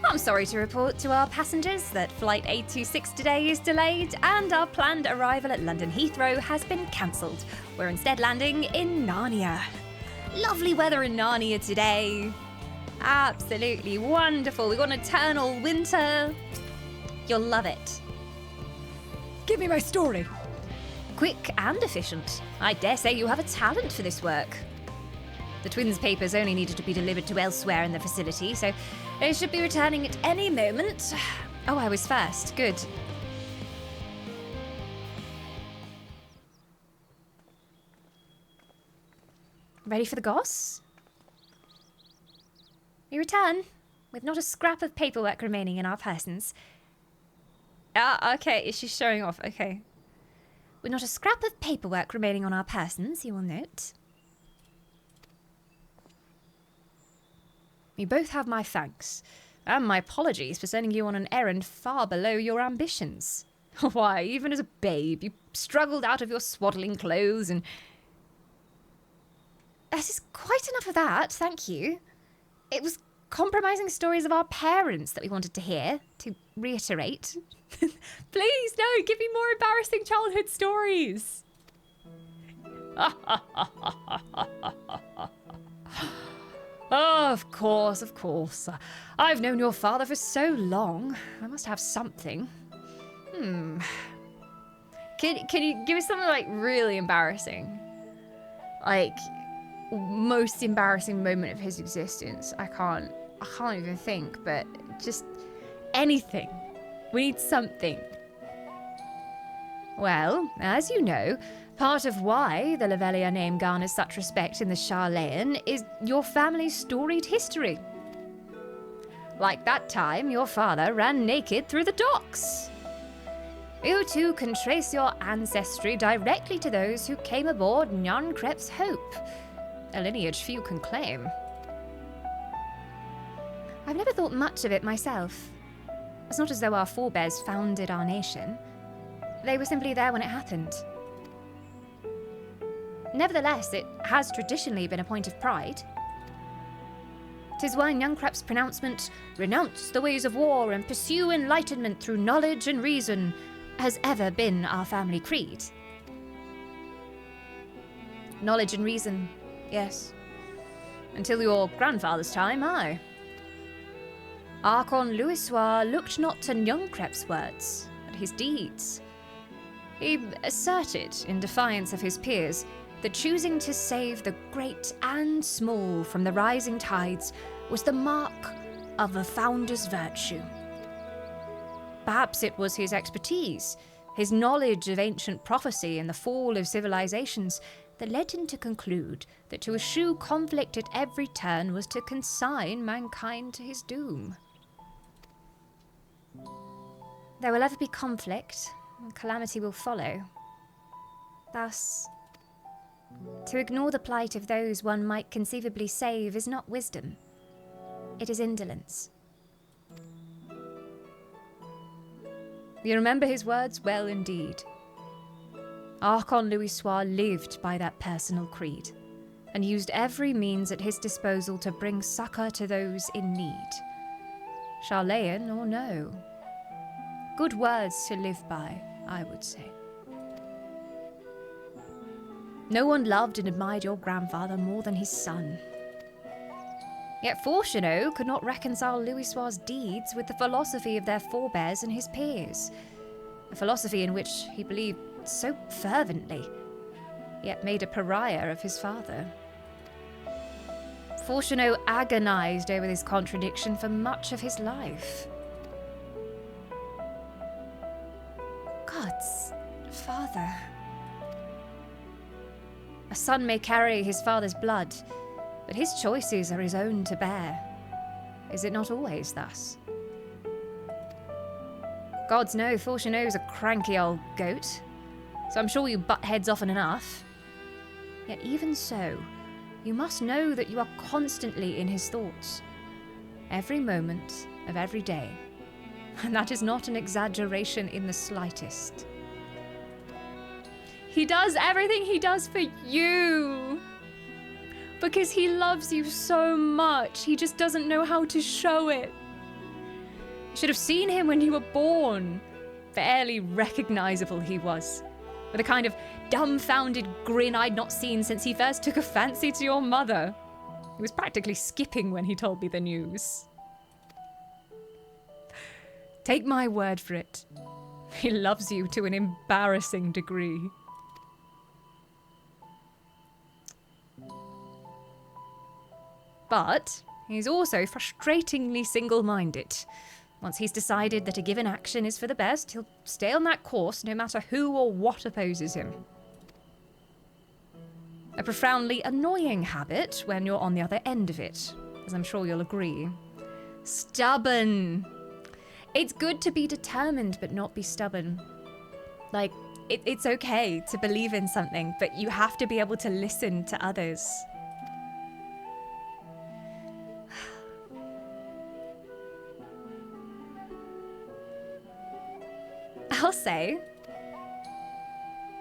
Speaker 2: I'm sorry to report to our passengers that Flight 826 today is delayed and our planned arrival at London Heathrow has been cancelled. We're instead landing in Narnia. Lovely weather in Narnia today. Absolutely wonderful. We've got an eternal winter. You'll love it. Give me my story. Quick and efficient. I dare say you have a talent for this work. The twins' papers only needed to be delivered to elsewhere in the facility, so they should be returning at any moment. Oh, I was first. Good. Ready for the goss? We return with not a scrap of paperwork remaining in our persons. Ah, okay, she's showing off, okay. With not a scrap of paperwork remaining on our persons, you will note. You both have my thanks. And my apologies for sending you on an errand far below your ambitions. Why, even as a babe, you struggled out of your swaddling clothes and... That is quite enough of that, thank you. It was compromising stories of our parents that we wanted to hear, to reiterate.
Speaker 3: Please, no, give me more embarrassing childhood stories.
Speaker 2: Oh, of course, of course. I've known your father for so long. I must have something. Can you give me something, like, really embarrassing? Like, most embarrassing moment of his existence. I can't even think, but just anything. We need something. Well, as you know, part of why the Levelia name garners such respect in the Sharlayan is your family's storied history. Like that time your father ran naked through the docks. You too can trace your ancestry directly to those who came aboard Nyan Krep's Hope, a lineage few can claim. I've never thought much of it myself. It's not as though our forebears founded our nation. They were simply there when it happened. Nevertheless, it has traditionally been a point of pride. 'Tis why Nyan Krep's pronouncement, "Renounce the ways of war and pursue enlightenment through knowledge and reason," has ever been our family creed. Knowledge and reason, yes. Until your grandfather's time, aye. Archon Louisoix looked not to Nyan Krep's words, but his deeds. He asserted, in defiance of his peers, that choosing to save the great and small from the rising tides was the mark of a founder's virtue. Perhaps it was his expertise, his knowledge of ancient prophecy and the fall of civilizations, that led him to conclude that to eschew conflict at every turn was to consign mankind to his doom. There will ever be conflict, and calamity will follow. Thus, to ignore the plight of those one might conceivably save is not wisdom. It is indolence. You remember his words well indeed. Archon Louisoix lived by that personal creed, and used every means at his disposal to bring succor to those in need. Sharlayan or no. Good words to live by, I would say. No one loved and admired your grandfather more than his son. Yet Fortunato could not reconcile Louisoix's deeds with the philosophy of their forebears and his peers, a philosophy in which he believed so fervently, yet made a pariah of his father. Fortunato agonized over this contradiction for much of his life. God's father. A son may carry his father's blood, but his choices are his own to bear. Is it not always thus? Gods know Fortunato's a cranky old goat, so I'm sure you butt heads often enough. Yet even so, you must know that you are constantly in his thoughts, every moment of every day, and that is not an exaggeration in the slightest.
Speaker 3: He does everything he does for you. Because he loves you so much. He just doesn't know how to show it. You should have seen him when you were born. Barely recognizable he was, with a kind of dumbfounded grin I'd not seen since he first took a fancy to your mother. He was practically skipping when he told me the news. Take my word for it. He loves you to an embarrassing degree. But he's also frustratingly single-minded. Once he's decided that a given action is for the best, he'll stay on that course no matter who or what opposes him. A profoundly annoying habit when you're on the other end of it, as I'm sure you'll agree. Stubborn. It's good to be determined but not be stubborn. Like, it's okay to believe in something, but you have to be able to listen to others.
Speaker 2: I'll say,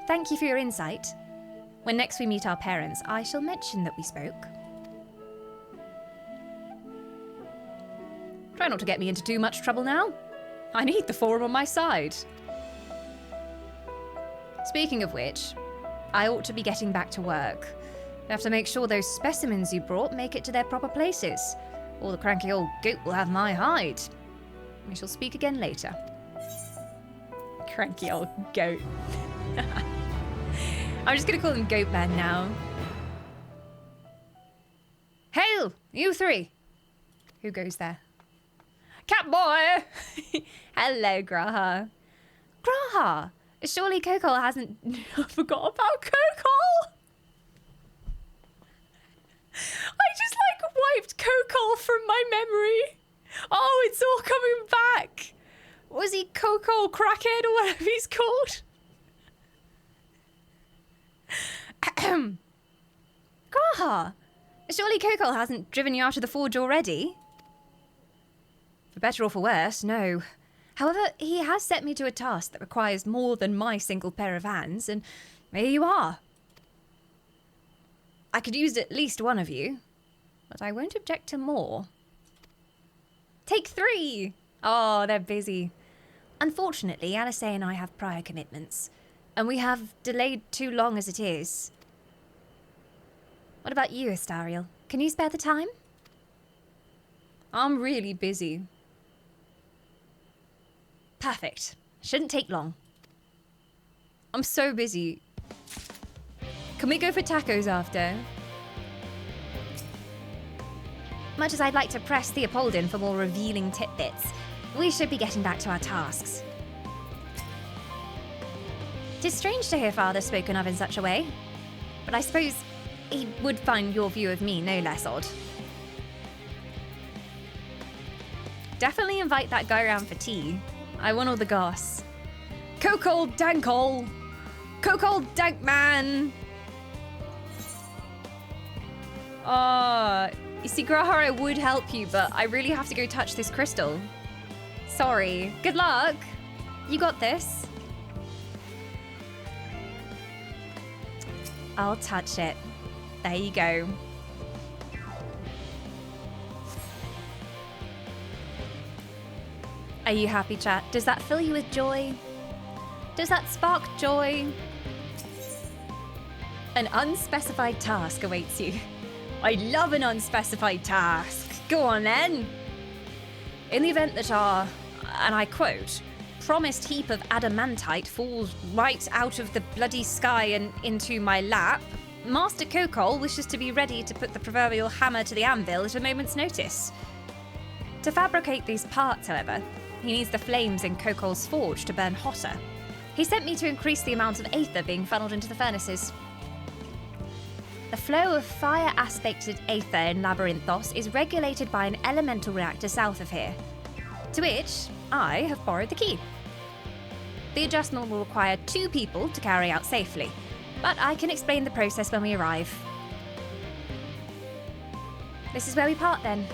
Speaker 2: thank you for your insight. When next we meet our parents, I shall mention that we spoke. Try not to get me into too much trouble now. I need the forum on my side. Speaking of which, I ought to be getting back to work. I have to make sure those specimens you brought make it to their proper places, or the cranky old goat will have my hide. We shall speak again later. Cranky old goat. I'm just gonna call him Goat Man now. Hail, you three! Who goes there? Catboy! Hello, Graha. Graha! Surely Kokol hasn't... I forgot about Kokol! I just, like, wiped Kokol from my memory. Oh, it's all coming back. Was he Kokol Crackhead or whatever he's called? Graha! Surely Kokol hasn't driven you out of the forge already? For better or for worse, no. However, he has set me to a task that requires more than my single pair of hands, and here you are. I could use at least one of you, but I won't object to more. Take 3! Oh, they're busy. Unfortunately, Alice and I have prior commitments, and we have delayed too long as it is. What about you, Astariel? Can you spare the time? I'm really busy. Perfect. Shouldn't take long. I'm so busy. Can we go for tacos after? Much as I'd like to press Theopoldin for more revealing tidbits, we should be getting back to our tasks. 'Tis strange to hear father spoken of in such a way, but I suppose he would find your view of me no less odd. Definitely invite that guy around for tea. I want all the goss. Kokol Dankol! Kokol Dankman! You see, Graha, I would help you, but I really have to go touch this crystal. Sorry. Good luck! You got this. I'll touch it. There you go. Are you happy, chat? Does that fill you with joy? Does that spark joy? An unspecified task awaits you. I love an unspecified task. Go on then. In the event that our, and I quote, promised heap of adamantite falls right out of the bloody sky and into my lap, Master Kokol wishes to be ready to put the proverbial hammer to the anvil at a moment's notice. To fabricate these parts, however, he needs the flames in Kokol's forge to burn hotter. He sent me to increase the amount of aether being funneled into the furnaces. The flow of fire-aspected aether in Labyrinthos is regulated by an elemental reactor south of here, to which I have borrowed the key. The adjustment will require 2 people to carry out safely, but I can explain the process when we arrive. This is where we part then.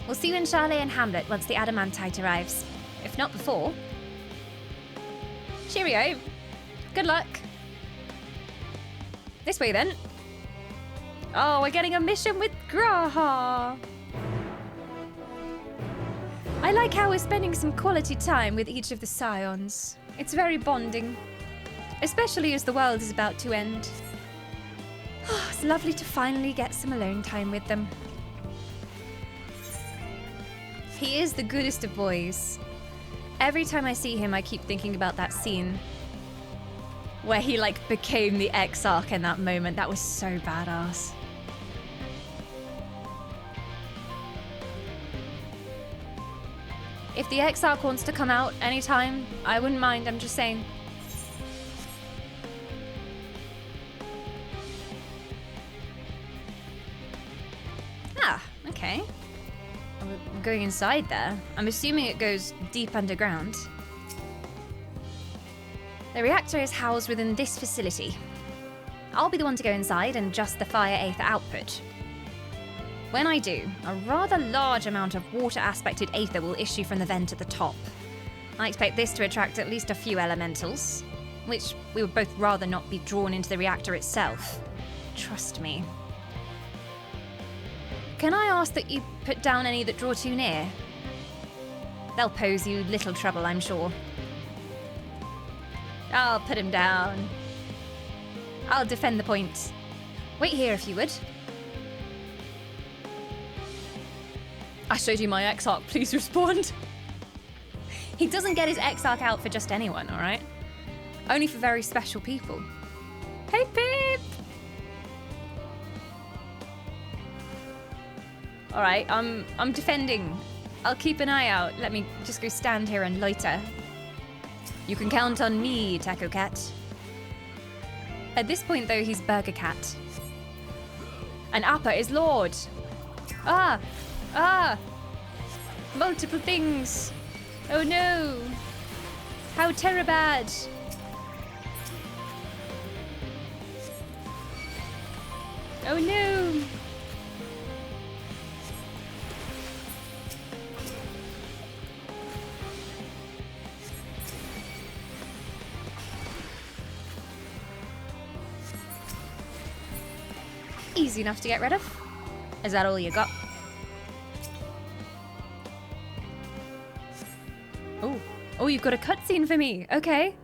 Speaker 2: We'll see you in Sharlayan Hamlet once the adamantite arrives, if not before. Cheerio. Good luck. This way then. Oh, we're getting a mission with Graha. I like how we're spending some quality time with each of the scions. It's very bonding, especially as the world is about to end. Oh, it's lovely to finally get some alone time with them. He is the goodest of boys. Every time I see him, I keep thinking about that scene where he, like, became the Exarch in that moment. That was so badass. If the Exarch wants to come out anytime, I wouldn't mind, I'm just saying. Ah, okay. We're going inside there. I'm assuming it goes deep underground. The reactor is housed within this facility. I'll be the one to go inside and adjust the fire aether output. When I do, a rather large amount of water-aspected aether will issue from the vent at the top. I expect this to attract at least a few elementals, which we would both rather not be drawn into the reactor itself. Trust me. Can I ask that you put down any that draw too near? They'll pose you little trouble, I'm sure. I'll put him down. I'll defend the point. Wait here if you would. I showed you my X-Arc, please respond. He doesn't get his X-Arc out for just anyone, alright? Only for very special people. Hey, Pip! Alright, I'm defending. I'll keep an eye out. Let me just go stand here and loiter. You can count on me, Taco Cat. At this point, though, he's Burger Cat. And Appa is Lord. Ah! Multiple things. Oh no! How terribad! Oh no! Easy enough to get rid of. Is that all you got? Oh, you've got a cutscene for me. Okay.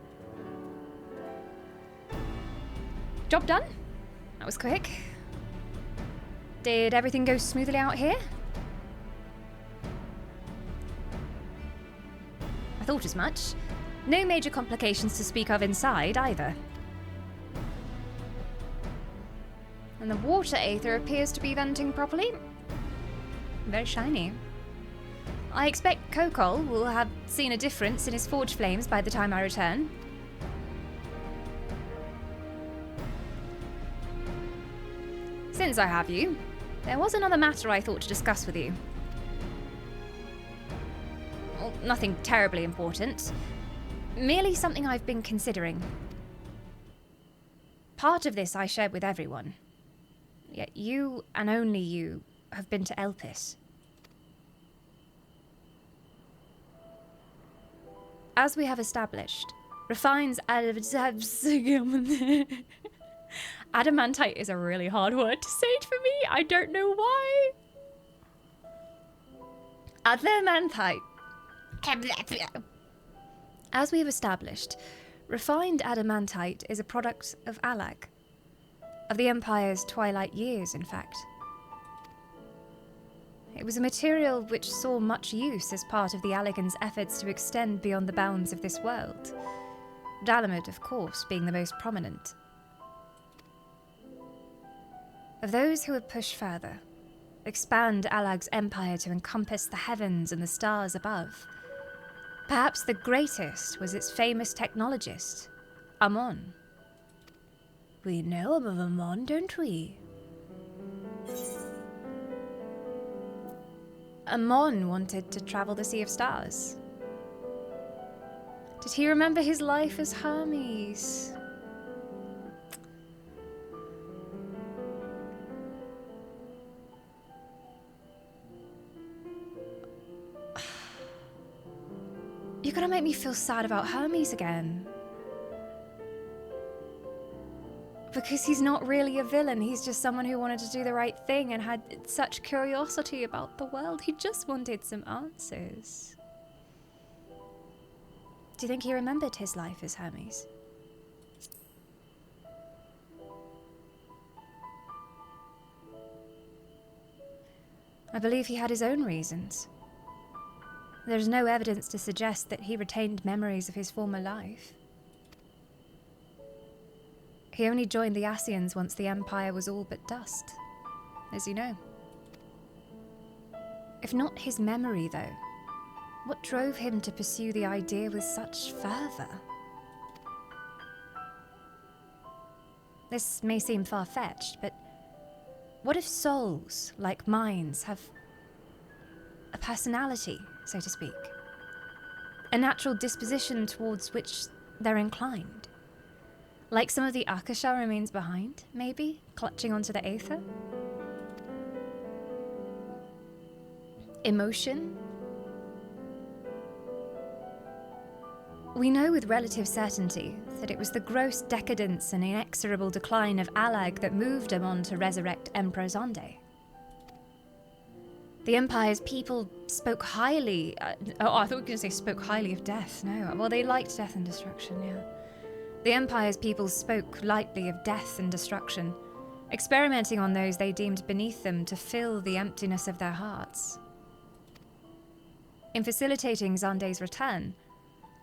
Speaker 2: Job done. That was quick. Did everything go smoothly out here? I thought as much. No major complications to speak of inside either. And the water aether appears to be venting properly. Very shiny. I expect Kokol will have seen a difference in his forge flames by the time I return. Since I have you, there was another matter I thought to discuss with you. Well, nothing terribly important. Merely something I've been considering. Part of this I shared with everyone. Yet you, and only you, have been to Elpis. As we have established, refines adamantite is a really hard word to say for me. I don't know why. Adamantite. As we have established, refined adamantite is a product of Alag. Of the Empire's twilight years, in fact. It was a material which saw much use as part of the Allagan's efforts to extend beyond the bounds of this world. Dalamud, of course, being the most prominent. Of those who would push further, expand Allag's empire to encompass the heavens and the stars above, perhaps the greatest was its famous technologist, Amon. We know of Amon, don't we? Amon wanted to travel the Sea of Stars. Did he remember his life as Hermes? You're gonna make me feel sad about Hermes again. Because he's not really a villain, he's just someone who wanted to do the right thing and had such curiosity about the world. He just wanted some answers. Do you think he remembered his life as Hermes? I believe he had his own reasons. There's no evidence to suggest that he retained memories of his former life. He only joined the Ascians once the Empire was all but dust, as you know. If not his memory, though, what drove him to pursue the idea with such fervor? This may seem far-fetched, but what if souls, like minds, have a personality, so to speak? A natural disposition towards which they're inclined? Like some of the Akasha remains behind, maybe, clutching onto the Aether? Emotion? We know with relative certainty that it was the gross decadence and inexorable decline of Alag that moved Amon to resurrect Emperor Zonde. The Empire's people spoke highly... I thought we were going to say spoke highly of death. No, well, they liked death and destruction, yeah. The Empire's people spoke lightly of death and destruction, experimenting on those they deemed beneath them to fill the emptiness of their hearts. In facilitating Zonde's return,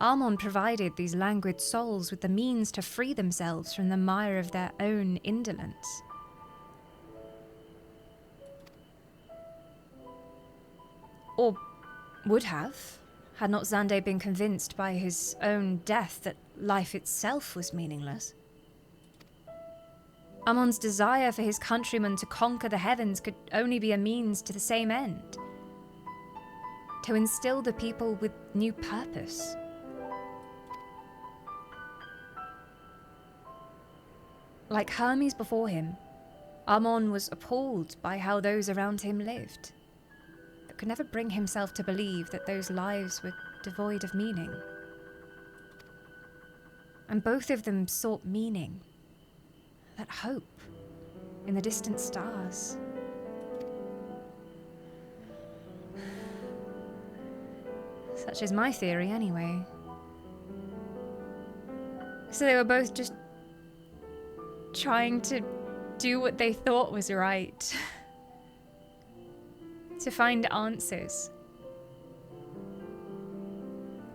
Speaker 2: Amon provided these languid souls with the means to free themselves from the mire of their own indolence. Or would have, had not Zonde been convinced by his own death that life itself was meaningless. Amon's desire for his countrymen to conquer the heavens could only be a means to the same end. To instill the people with new purpose. Like Hermes before him, Amon was appalled by how those around him lived, but could never bring himself to believe that those lives were devoid of meaning. And both of them sought meaning, that hope, in the distant stars. Such is my theory, anyway. So they were both just trying to do what they thought was right. To find answers.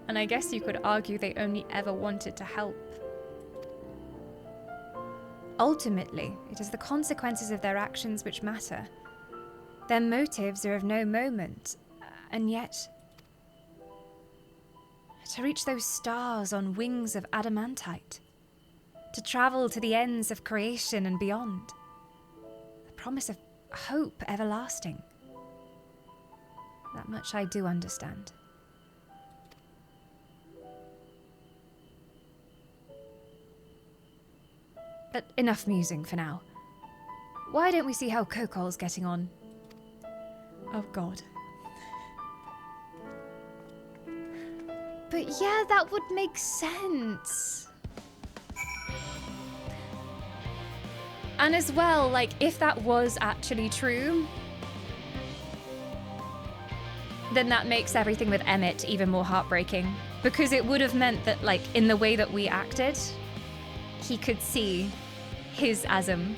Speaker 2: And I guess you could argue they only ever wanted to help. Ultimately, it is the consequences of their actions which matter. Their motives are of no moment, and yet... to reach those stars on wings of adamantite. To travel to the ends of creation and beyond. The promise of hope everlasting. That much I do understand. But enough musing for now. Why don't we see how Kokol's getting on? Oh god. But yeah, that would make sense. And as well, like, if that was actually true, then that makes everything with Emmett even more heartbreaking. Because it would have meant that, like, in the way that we acted, he could see his Azam.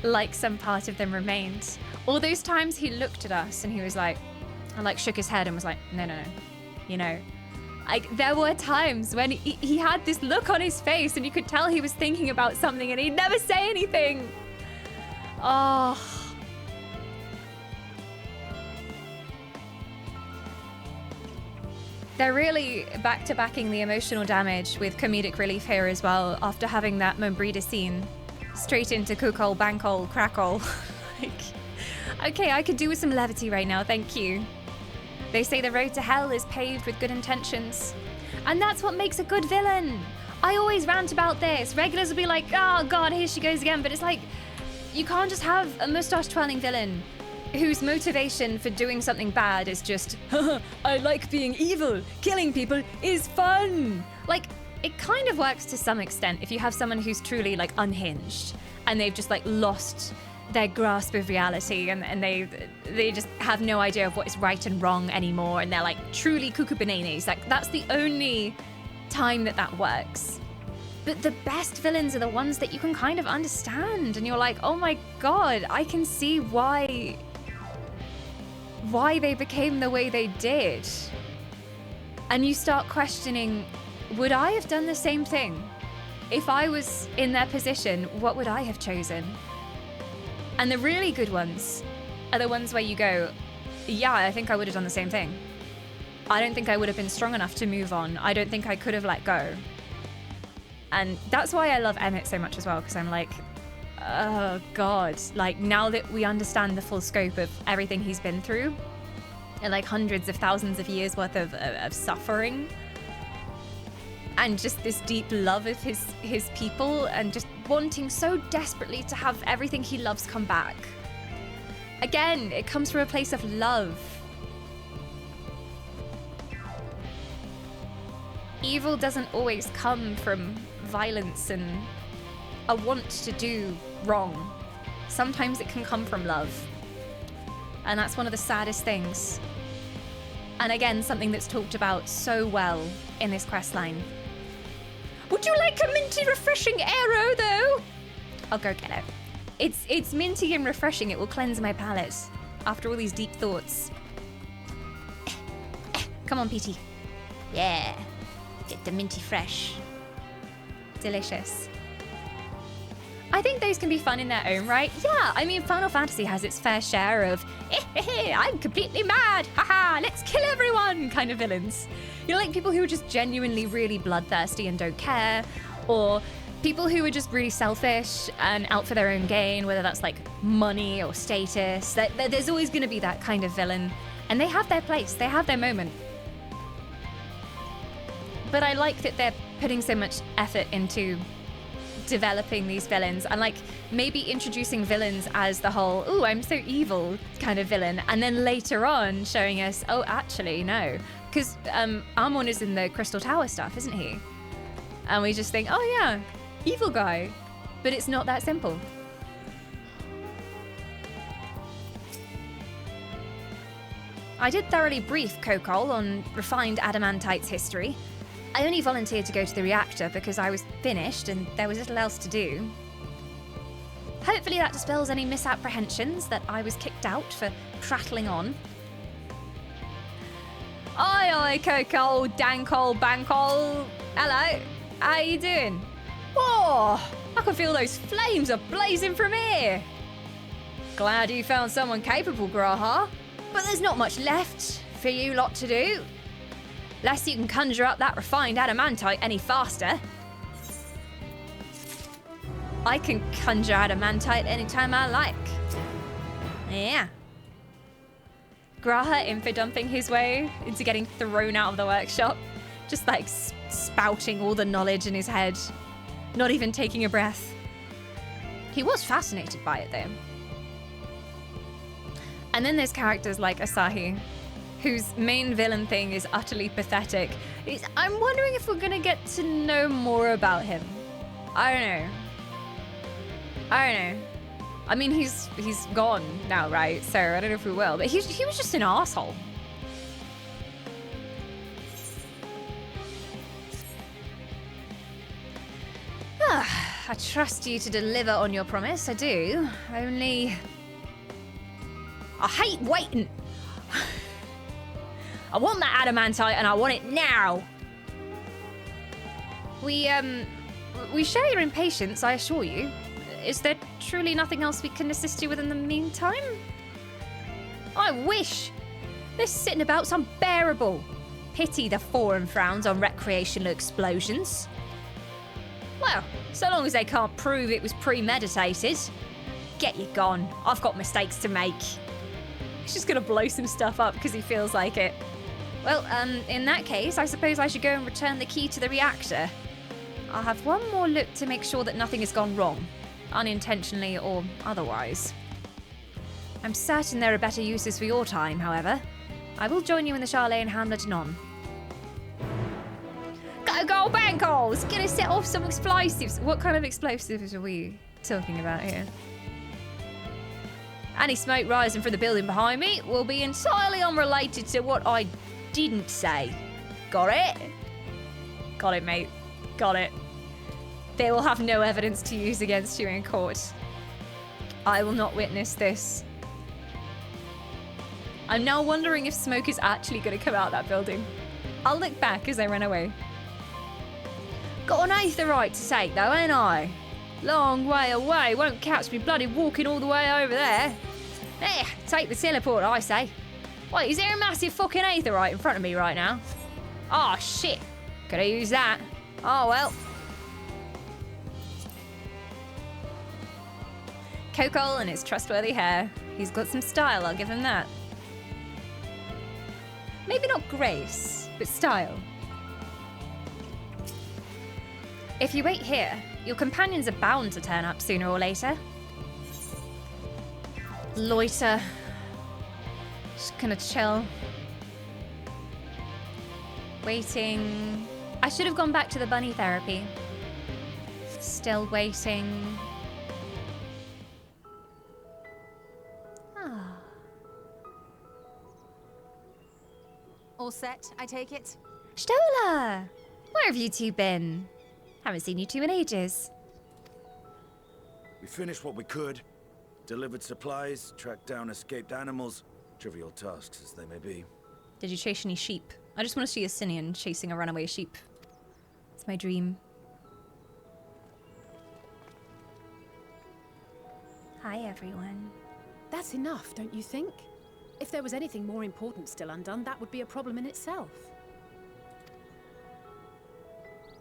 Speaker 2: Like some part of them remained. All those times he looked at us and he was like, and like shook his head and was like, no, no, no. You know, like there were times when he had this look on his face and you could tell he was thinking about something and he'd never say anything. Oh. They're really back-to-backing the emotional damage with comedic relief here as well, after having that Mombrita scene. Straight into Kukol, Bankol, Crackle. Like, okay, I could do with some levity right now, thank you. They say the road to hell is paved with good intentions. And that's what makes a good villain. I always rant about this. Regulars will be like, oh god, here she goes again. But it's like, you can't just have a mustache-twirling villain whose motivation for doing something bad is just, I like being evil. Killing people is fun. Like, it kind of works to some extent if you have someone who's truly, like, unhinged and they've just, like, lost their grasp of reality and they just have no idea of what is right and wrong anymore and they're, like, truly cuckoo bananas. Like, that's the only time that works. But the best villains are the ones that you can kind of understand and you're like, oh my god, I can see why they became the way they did. And you start questioning, would I have done the same thing? If I was in their position, what would I have chosen? And the really good ones are the ones where you go, yeah, I think I would have done the same thing. I don't think I would have been strong enough to move on. I don't think I could have let go. And that's why I love Emmett so much as well, because I'm like, oh god, like now that we understand the full scope of everything he's been through and like hundreds of thousands of years worth of suffering and just this deep love of his people and just wanting so desperately to have everything he loves come back. Again, it comes from a place of love. evil doesn't always come from violence and a want to do wrong. Sometimes it can come from love. And that's one of the saddest things. And again, something that's talked about so well in this questline. Would you like a minty, refreshing arrow, though? I'll go get it. It's minty and refreshing. It will cleanse my palate after all these deep thoughts. Come on, Petey. Yeah. Get the minty fresh. Delicious. I think those can be fun in their own right. Yeah, I mean, Final Fantasy has its fair share of, I'm completely mad, haha, let's kill everyone kind of villains. You know, like people who are just genuinely really bloodthirsty and don't care, or people who are just really selfish and out for their own gain, whether that's like money or status. There's always going to be that kind of villain, and they have their place, they have their moment. But I like that they're putting so much effort into developing these villains and like maybe introducing villains as the whole, ooh, I'm so evil kind of villain, and then later on showing us, oh, actually, no. Because Amon is in the Crystal Tower stuff, isn't he? And we just think, oh yeah, evil guy. But it's not that simple. I did thoroughly brief Kokol on refined adamantite's history. I only volunteered to go to the reactor because I was finished and there was little else to do. Hopefully that dispels any misapprehensions that I was kicked out for prattling on. Oi, Kokol, Dankol, Bankol. Hello, how you doing? Whoa, I can feel those flames are blazing from here. Glad you found someone capable, Graha. But there's not much left for you lot to do. Lest you can conjure up that refined adamantite any faster. I can conjure adamantite anytime I like. Yeah. Graha info dumping his way into getting thrown out of the workshop. Just like spouting all the knowledge in his head. Not even taking a breath. He was fascinated by it though. And then there's characters like Asahi, whose main villain thing is utterly pathetic. I'm wondering if we're gonna get to know more about him. I don't know. I mean, he's gone now, right? So I don't know if we will, but he was just an asshole. I trust you to deliver on your promise, I do. Only... I hate waiting. I want that adamantite and I want it now. We share your impatience, I assure you. Is there truly nothing else we can assist you with in the meantime? I wish. This sitting about's unbearable. Pity the foreign frowns on recreational explosions. Well, so long as they can't prove it was premeditated. Get you gone. I've got mistakes to make. He's just gonna blow some stuff up because he feels like it. Well, in that case, I suppose I should go and return the key to the reactor. I'll have one more look to make sure that nothing has gone wrong, unintentionally or otherwise. I'm certain there are better uses for your time, however. I will join you in the Sharlayan hamlet anon. Go, Bankles! Gonna set off some explosives. What kind of explosives are we talking about here? Any smoke rising from the building behind me will be entirely unrelated to what I didn't say. Got it? Got it, mate. Got it. They will have no evidence to use against you in court. I will not witness this. I'm now wondering if smoke is actually going to come out of that building. I'll look back as I run away. Got an aetherite to take though, ain't I? Long way away, won't catch me bloody walking all the way over there. There, take the teleport, I say. Wait, is there a massive fucking aetherite in front of me right now? Oh shit, could I use that? Oh well. Kokol and his trustworthy hair. He's got some style, I'll give him that. Maybe not grace, but style. If you wait here, your companions are bound to turn up sooner or later. Loiter. Just gonna chill. Waiting. I should have gone back to the bunny therapy. Still waiting. Ah.
Speaker 10: All set, I take it?
Speaker 2: Stola! Where have you two been? Haven't seen you two in ages.
Speaker 11: We finished what we could. Delivered supplies, tracked down escaped animals. Trivial tasks as they may be.
Speaker 2: Did you chase any sheep? I just want to see a Sinian chasing a runaway sheep. It's my dream. Hi, everyone.
Speaker 12: That's enough, don't you think? If there was anything more important still undone, that would be a problem in itself.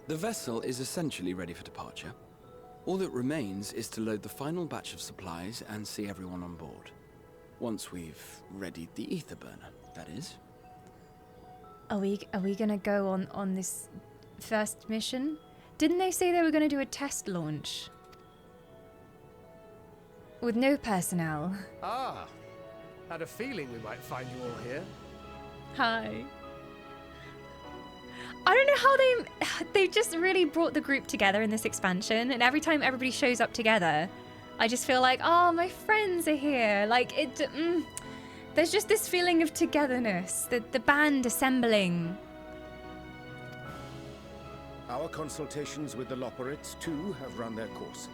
Speaker 13: The vessel is essentially ready for departure. All that remains is to load the final batch of supplies and see everyone on board. Once we've readied the ether burner, that is.
Speaker 2: Are we gonna go on this first mission? Didn't they say they were gonna do a test launch? With no personnel.
Speaker 6: Ah, had a feeling we might find you all here.
Speaker 2: Hi. I don't know how they just really brought the group together in this expansion, and every time everybody shows up together, I just feel like, oh, my friends are here. Like, there's just this feeling of togetherness, the band assembling.
Speaker 7: Our consultations with the Loperates, too, have run their course.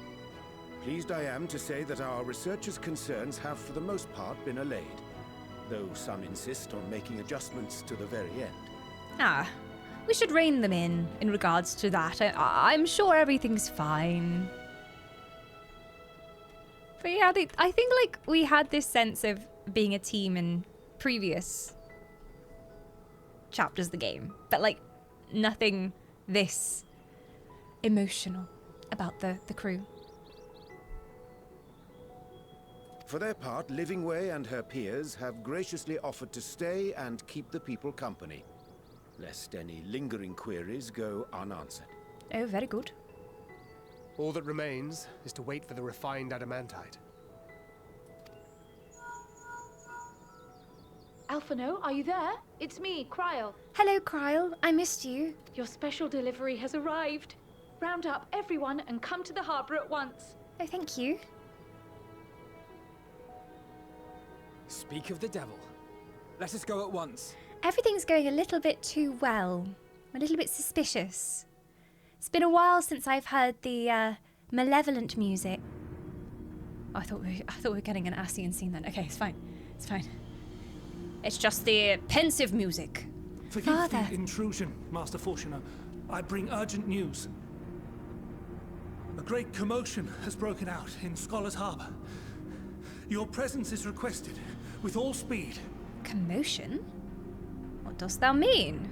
Speaker 7: Pleased I am to say that our researchers' concerns have for the most part been allayed, though some insist on making adjustments to the very end.
Speaker 2: Ah, we should rein them in regards to that. I'm sure everything's fine. But yeah, I think like we had this sense of being a team in previous chapters of the game, but like nothing this emotional about the crew.
Speaker 7: For their part, Livingway and her peers have graciously offered to stay and keep the people company, lest any lingering queries go unanswered.
Speaker 2: Oh, very good.
Speaker 6: All that remains is to wait for the refined adamantite.
Speaker 14: Alphino, are you there? It's me, Kryl.
Speaker 2: Hello, Kryl. I missed you.
Speaker 14: Your special delivery has arrived. Round up everyone and come to the harbour at once.
Speaker 2: Oh, thank you.
Speaker 15: Speak of the devil. Let us go at once.
Speaker 2: Everything's going a little bit too well. A little bit suspicious. It's been a while since I've heard the malevolent music. Oh, I thought we were getting an Ascian scene then. Okay, it's fine. It's fine. It's just the pensive music.
Speaker 16: Forgive
Speaker 2: Father.
Speaker 16: the intrusion, Master Fortuner. I bring urgent news. A great commotion has broken out in Scholar's Harbour. Your presence is requested with all speed.
Speaker 2: Commotion? What dost thou mean?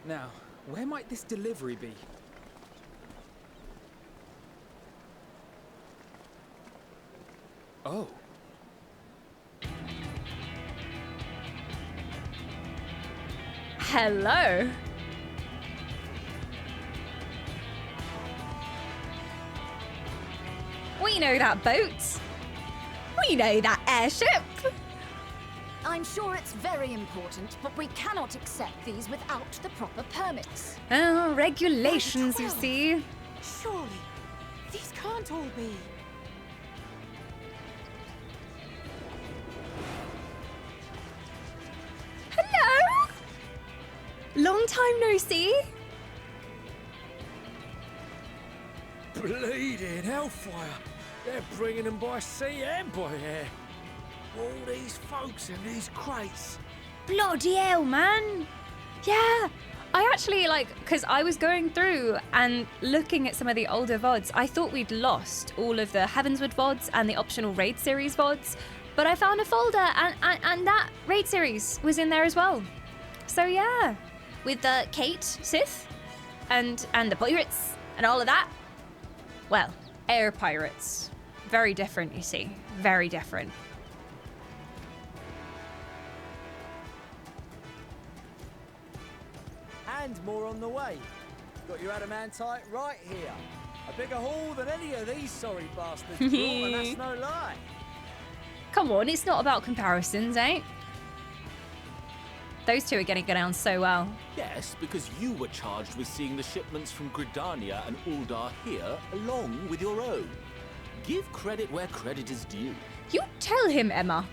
Speaker 15: Now, where might this delivery be? Oh.
Speaker 2: Hello. We know that boat. We know that airship.
Speaker 17: I'm sure it's very important, but we cannot accept these without the proper permits.
Speaker 2: Oh, regulations, you see.
Speaker 17: Surely, these can't all be.
Speaker 2: Hello. Long time no see.
Speaker 11: Bleeding hellfire! They're bringing them by sea and by air. All these folks in these crates.
Speaker 2: Bloody hell, man. Yeah. I actually, because I was going through and looking at some of the older VODs, I thought we'd lost all of the Heavensward VODs and the optional Raid Series VODs, but I found a folder and that Raid Series was in there as well. So yeah, with Kate, Sith, and the pirates and all of that. Well, air pirates. Very different, you see. Very different.
Speaker 18: And more on the way. Got your adamantite right here. A bigger haul than any of these sorry bastards brought, and that's no lie.
Speaker 2: Come on, it's not about comparisons, eh? Those two are getting down so well.
Speaker 19: Yes, because you were charged with seeing the shipments from Gridania and Uldar here, along with your own. Give credit where credit is due.
Speaker 2: You tell him, Emma.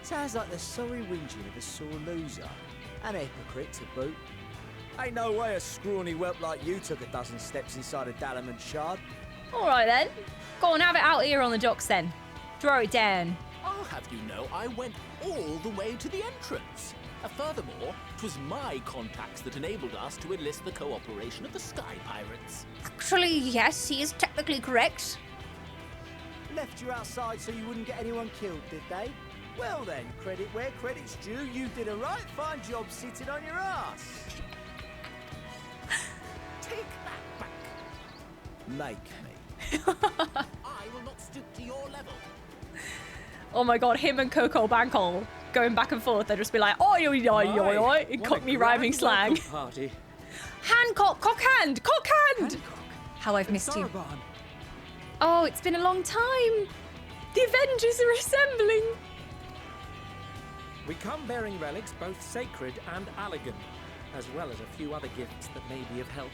Speaker 18: Sounds like the sorry whinging of a sore loser. An hypocrite to boot. Ain't no way a scrawny whelp like you took a dozen steps inside a Dalamant shard.
Speaker 2: All right then. Go on, have it out here on the docks then. Throw it down.
Speaker 19: I'll have you know I went all the way to the entrance. Furthermore, 'twas my contacts that enabled us to enlist the cooperation of the Sky Pirates.
Speaker 4: Actually, yes, he is technically correct.
Speaker 18: Left you outside so you wouldn't get anyone killed, did they? Well then, credit where credit's due. You did a right fine job sitting on your ass.
Speaker 19: Take that back.
Speaker 18: Make me.
Speaker 19: I will not stoop to your level.
Speaker 2: Oh my god, him and Coco Bankole going back and forth. They'll just be like, oi, oi, oi, oi, oi, in Cockney rhyming slang.
Speaker 18: Party.
Speaker 2: Hancock, cockhand, cockhand! How I've missed you. Oh, it's been a long time. The Avengers are assembling.
Speaker 20: We come bearing relics both sacred and elegant, as well as a few other gifts that may be of help,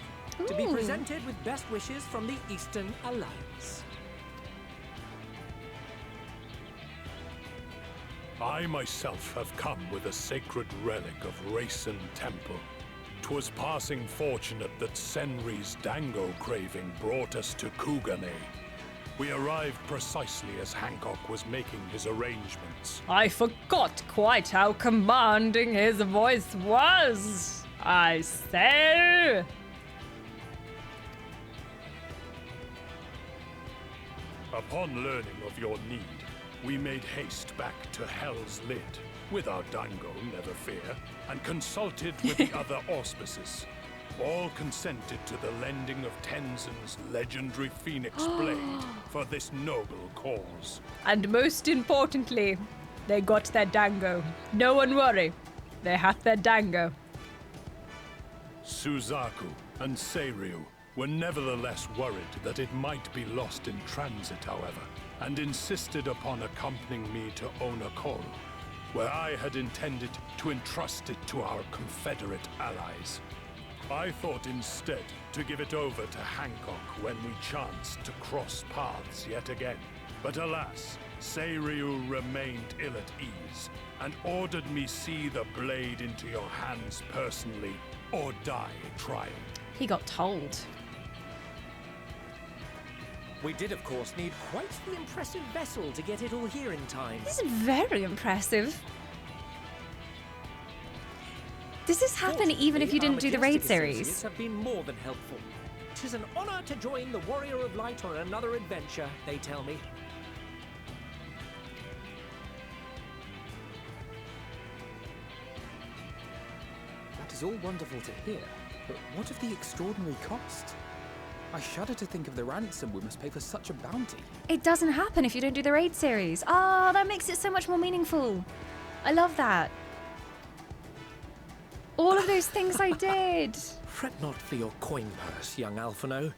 Speaker 20: to be
Speaker 2: Ooh.
Speaker 20: presented with best wishes from the Eastern Alliance.
Speaker 16: I myself have come with a sacred relic of Rayson Temple. 'Twas passing fortunate that Senri's dango craving brought us to Kugane. We arrived precisely as Hancock was making his arrangements.
Speaker 2: I forgot quite how commanding his voice was. I say.
Speaker 16: Upon learning of your need, we made haste back to Hell's Lid, with our dango, never fear, and consulted with the other auspices. All consented to the lending of Tenzin's legendary Phoenix Blade for this noble cause.
Speaker 2: And most importantly, they got their dango. No one worry. They have their dango.
Speaker 16: Suzaku and Seiryu were nevertheless worried that it might be lost in transit, however, and insisted upon accompanying me to Onakoru, where I had intended to entrust it to our Confederate allies. I thought instead to give it over to Hancock when we chanced to cross paths yet again. But alas, Seiryu remained ill at ease, and ordered me see the blade into your hands personally, or die trying.
Speaker 2: He got told.
Speaker 20: We did, of course, need quite the impressive vessel to get it all here in time.
Speaker 2: This is very impressive. Does this happen even if you didn't do the raid series?
Speaker 20: Have been more than helpful. 'Tis an honor to join the Warrior of Light on another adventure, they tell me.
Speaker 15: That is all wonderful to hear, but what of the extraordinary cost? I shudder to think of the ransom we must pay for such a bounty.
Speaker 2: It doesn't happen if you don't do the raid series. Oh, that makes it so much more meaningful. I love that. All of those things I did.
Speaker 20: Fret not for your coin purse, young Alphino.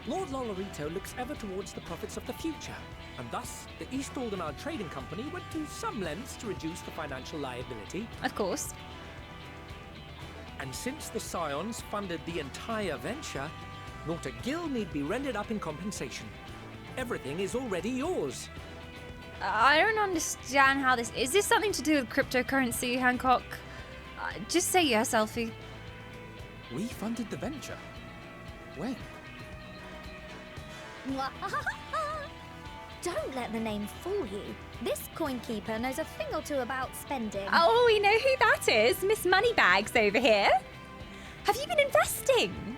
Speaker 20: Lord Lolorito looks ever towards the profits of the future, and thus the East Aldenard Trading Company went to some lengths to reduce the financial liability.
Speaker 2: Of course.
Speaker 20: And since the Scions funded the entire venture, not a gill need be rendered up in compensation. Everything is already yours.
Speaker 2: I don't understand how this... Is this something to do with cryptocurrency, Hancock? Just say yes, Elfie.
Speaker 15: We funded the venture. When?
Speaker 4: Don't let the name fool you. This coin keeper knows a thing or two about spending.
Speaker 2: Oh, we know who that is. Miss Moneybags over here. Have you been investing?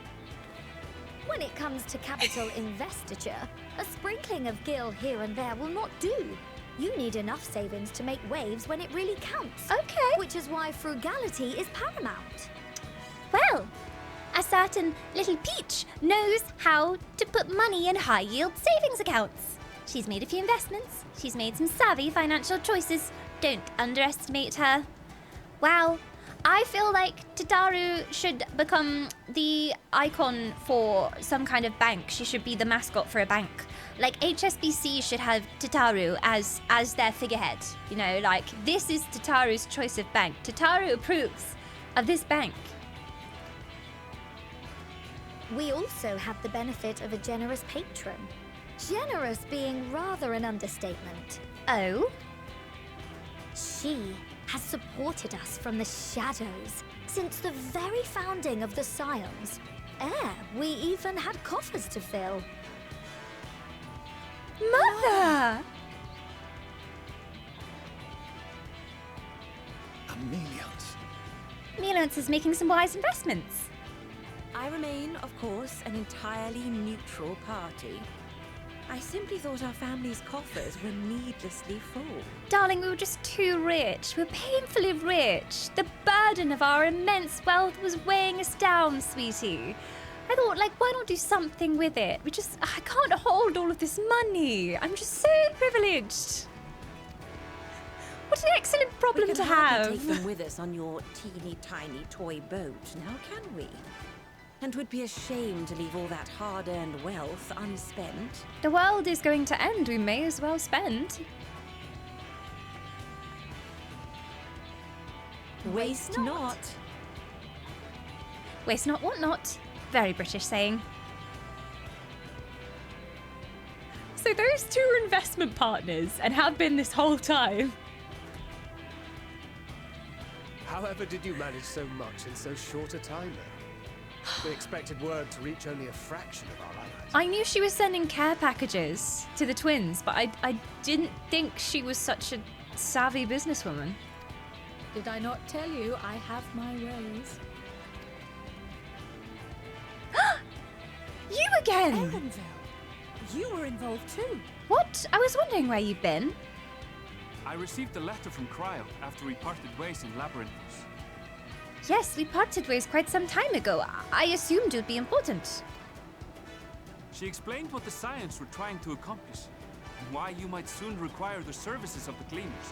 Speaker 4: When it comes to capital investiture, a sprinkling of gil here and there will not do. You need enough savings to make waves when it really counts.
Speaker 2: Okay.
Speaker 4: Which is why frugality is paramount.
Speaker 5: Well, a certain little peach knows how to put money in high-yield savings accounts. She's made a few investments. She's made some savvy financial choices. Don't underestimate her. Wow,
Speaker 4: I feel like Tataru should become the icon for some kind of bank. She should be the mascot for a bank. Like HSBC should have Tataru as their figurehead. You know, like this is Tataru's choice of bank. Tataru approves of this bank.
Speaker 21: We also have the benefit of a generous patron. Generous being rather an understatement.
Speaker 4: Oh?
Speaker 21: She has supported us from the shadows since the very founding of the Scions. We even had coffers to fill.
Speaker 4: Mother!
Speaker 7: Ameliance.
Speaker 4: Melance is making some wise investments.
Speaker 9: I remain, of course, an entirely neutral party. I simply thought our family's coffers were needlessly full.
Speaker 4: Darling, we were just too rich. We're painfully rich. The burden of our immense wealth was weighing us down, sweetie. I thought, like, why not do something with it? I can't hold all of this money. I'm just so privileged. What an excellent problem to have.
Speaker 9: We can take them with us on your teeny tiny toy boat, now can we? And would be a shame to leave all that hard-earned wealth unspent.
Speaker 2: The world is going to end. We may as well spend.
Speaker 9: Waste not.
Speaker 2: Waste not, want not. Very British saying.
Speaker 3: So those two are investment partners and have been this whole time.
Speaker 6: However did you manage so much in so short a time then? We expected word to reach only a fraction of our allies.
Speaker 2: I knew she was sending care packages to the twins, but I didn't think she was such a savvy businesswoman.
Speaker 12: Did I not tell you I have my ways?
Speaker 2: You again!
Speaker 12: Erenville, you were involved too.
Speaker 2: What? I was wondering where you've been.
Speaker 22: I received a letter from Cryo after we parted ways in Labyrinthus.
Speaker 2: Yes, we parted ways quite some time ago. I assumed it would be important.
Speaker 22: She explained what the Scions were trying to accomplish, and why you might soon require the services of the Gleamers,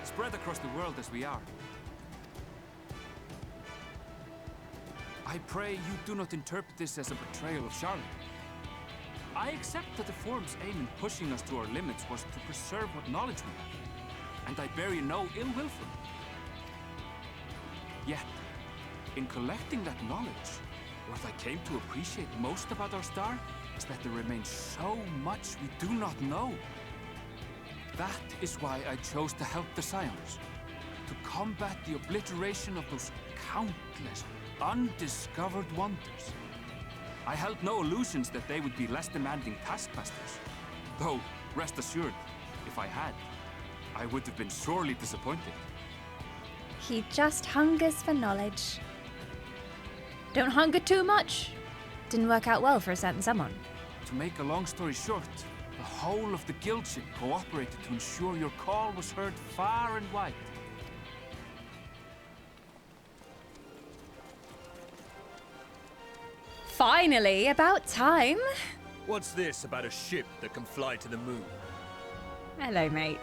Speaker 22: spread across the world as we are. I pray you do not interpret this as a betrayal of Sharlayan. I accept that the Forum's aim in pushing us to our limits was to preserve what knowledge we have, and I bear you no ill will for it. Yet, in collecting that knowledge, what I came to appreciate most about our star is that there remains so much we do not know. That is why I chose to help the Scions, to combat the obliteration of those countless undiscovered wonders. I held no illusions that they would be less demanding taskmasters, though, rest assured, if I had, I would have been sorely disappointed.
Speaker 2: He just hungers for knowledge. Don't hunger too much. Didn't work out well for a certain someone.
Speaker 22: To make a long story short, the whole of the guild ship cooperated to ensure your call was heard far and wide.
Speaker 2: Finally, about time.
Speaker 11: What's this about a ship that can fly to the moon?
Speaker 2: Hello, mate.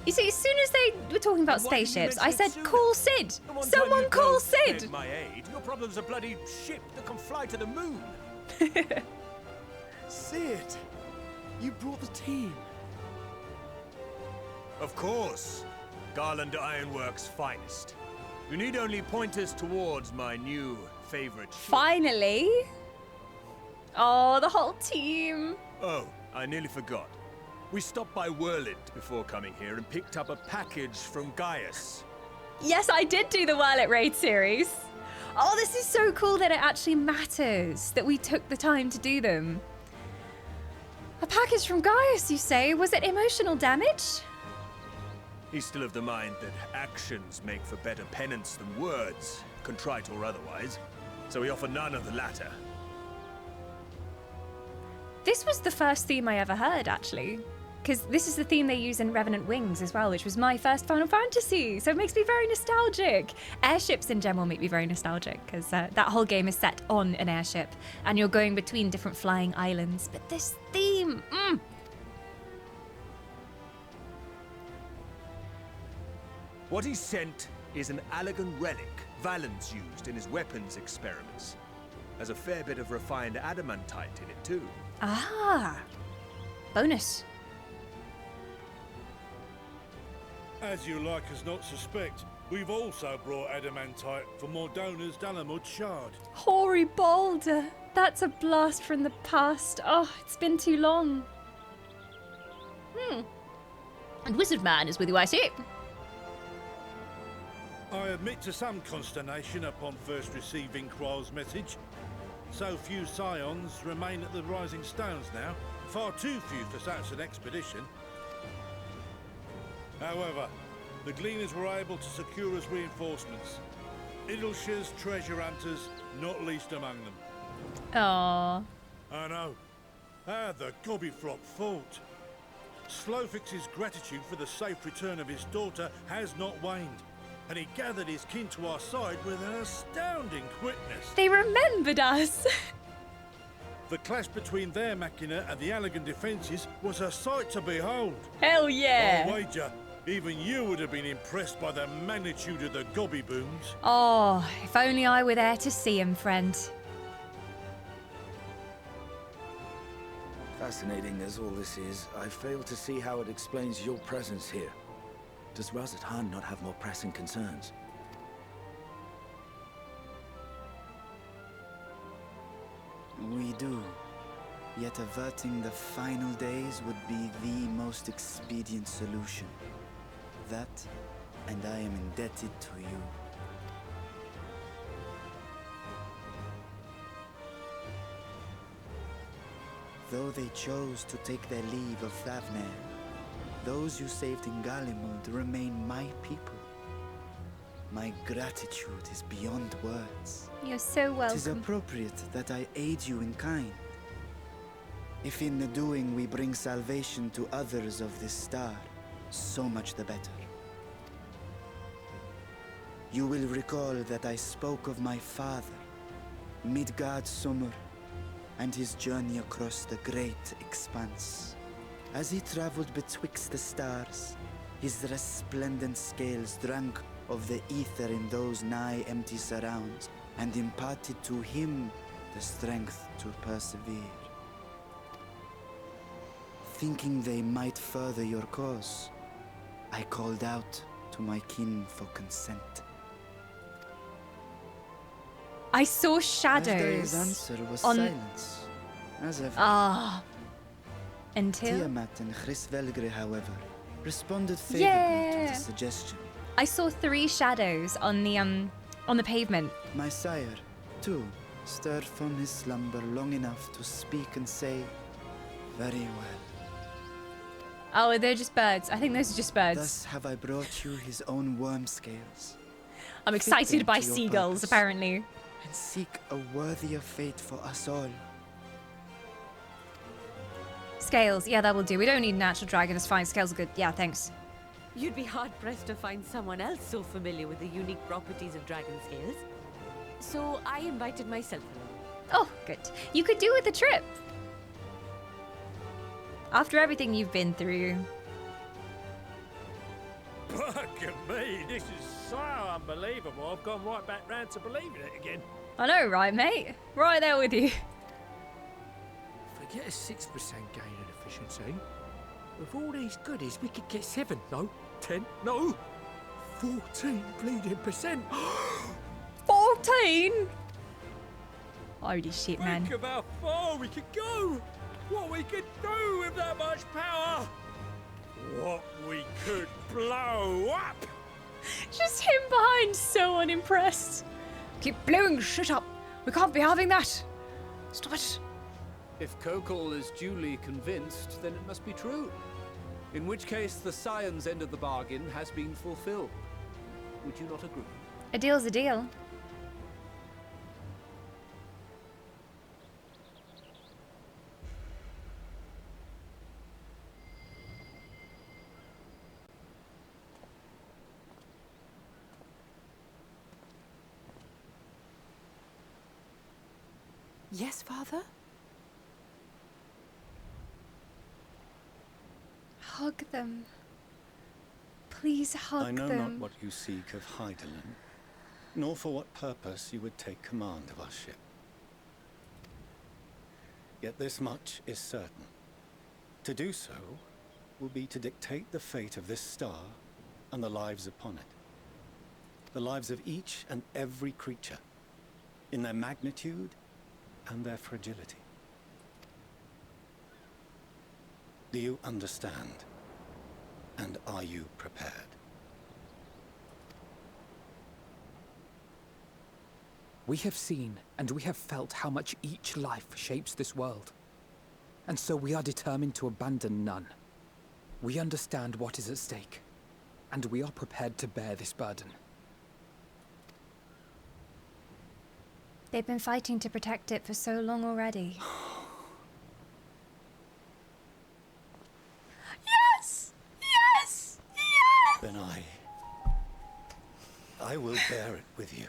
Speaker 2: You see, as soon as they were talking about spaceships, I said, call Sid! Someone call Sid!
Speaker 11: My aid. Your problem's a bloody ship that can fly to the moon.
Speaker 6: Sid, you brought the team.
Speaker 11: Of course. Garland Ironworks' finest. You need only point us towards my new favorite ship.
Speaker 2: Finally! Oh, the whole team.
Speaker 11: Oh, I nearly forgot. We stopped by Whirlwind before coming here and picked up a package from Gaius.
Speaker 2: Yes, I did do the Whirlit Raid series. Oh, this is so cool that it actually matters that we took the time to do them. A package from Gaius, you say? Was it emotional damage?
Speaker 11: He's still of the mind that actions make for better penance than words, contrite or otherwise. So we offer none of the latter.
Speaker 2: This was the first theme I ever heard, actually. Because this is the theme they use in Revenant Wings as well, which was my first Final Fantasy. So it makes me very nostalgic. Airships in general make me very nostalgic, because that whole game is set on an airship, and you're going between different flying islands. But this theme,
Speaker 11: What he sent is an Allegan relic
Speaker 1: Valen's used in his weapons experiments. There's a fair bit of refined adamantite in it too.
Speaker 2: Ah, bonus.
Speaker 8: As you like us not suspect, we've also brought adamantite for Mordona's Dalamud shard.
Speaker 2: Hoary boulder. That's a blast from the past. Oh, it's been too long. And Wizard Man is with you, I see.
Speaker 8: I admit to some consternation upon first receiving Quoll's message. So few scions remain at the Rising Stones now. Far too few for such an expedition. However, the Gleaners were able to secure us reinforcements. Idleshire's treasure hunters, not least among them.
Speaker 2: Aww.
Speaker 8: I know. How the Gobbyflop fought. Slowfix's gratitude for the safe return of his daughter has not waned, and he gathered his kin to our side with an astounding quickness.
Speaker 2: They remembered us.
Speaker 8: The clash between their machina and the Allegan defences was a sight to behold.
Speaker 2: Hell yeah.
Speaker 8: I wager even you would have been impressed by the magnitude of the gobby booms.
Speaker 2: Oh, if only I were there to see him, friend.
Speaker 11: Fascinating as all this is, I fail to see how it explains your presence here. Does Razat Han not have more pressing concerns?
Speaker 23: We do. Yet averting the final days would be the most expedient solution. That, and I am indebted to you. Though they chose to take their leave of Thavnair, those you saved in Galimund remain my people. My gratitude is beyond words.
Speaker 2: You're so welcome.
Speaker 23: It is appropriate that I aid you in kind. If in the doing we bring salvation to others of this star, so much the better. You will recall that I spoke of my father, Midgard Summer, and his journey across the great expanse. As he traveled betwixt the stars, his resplendent scales drank of the ether in those nigh empty surrounds, and imparted to him the strength to persevere. Thinking they might further your cause, I called out to my kin for consent.
Speaker 2: I saw shadows.
Speaker 23: His answer was
Speaker 2: on...
Speaker 23: silence, as ever.
Speaker 2: Ah. Until?
Speaker 23: Tiamat and Hrisvelgre, however, responded favorably to the suggestion.
Speaker 2: I saw 3 shadows on the pavement.
Speaker 23: My sire, too, stirred from his slumber long enough to speak and say, "Very well."
Speaker 2: Oh, they're just birds. I think those are just birds.
Speaker 23: Thus have I brought you his own worm scales.
Speaker 2: I'm excited by seagulls, apparently.
Speaker 23: And seek a worthier fate for us all.
Speaker 2: Scales, yeah, that will do. We don't need natural dragon. It's fine. Scales are good. Yeah, thanks.
Speaker 24: You'd be hard-pressed to find someone else so familiar with the unique properties of dragon scales. So I invited myself along.
Speaker 2: Oh, good. You could do with a trip. After everything you've been through.
Speaker 25: Look at me. This is so unbelievable. I've gone right back round to believing it again.
Speaker 2: I know, right, mate? Right there with you.
Speaker 20: Forget a 6% gain in efficiency. With all these goodies, we could get 7, no, 10, no, 14 bleeding percent.
Speaker 2: 14? Holy shit, man.
Speaker 20: Think of how far we could go. What we could do with that much power. What we could blow up.
Speaker 2: Just him behind, so unimpressed. Keep blowing shit up. We can't be having that. Stop it.
Speaker 26: If Kokol is duly convinced, then it must be true. In which case, the science end of the bargain has been fulfilled. Would you not agree?
Speaker 2: A deal's a deal.
Speaker 12: Yes, Father?
Speaker 2: Hug them. Please hug
Speaker 7: I know
Speaker 2: them.
Speaker 7: not what you seek of Heidelin,
Speaker 10: nor for what purpose you would take command of our ship. Yet this much is certain. To do so will be to dictate the fate of this star and the lives upon it. The lives of each and every creature, in their magnitude and their fragility. Do you understand? And are you prepared?
Speaker 15: We have seen and we have felt how much each life shapes this world. And so we are determined to abandon none. We understand what is at stake, and we are prepared to bear this burden.
Speaker 2: They've been fighting to protect it for so long already.
Speaker 3: Yes! Yes! Yes!
Speaker 10: Then I will bear it with you.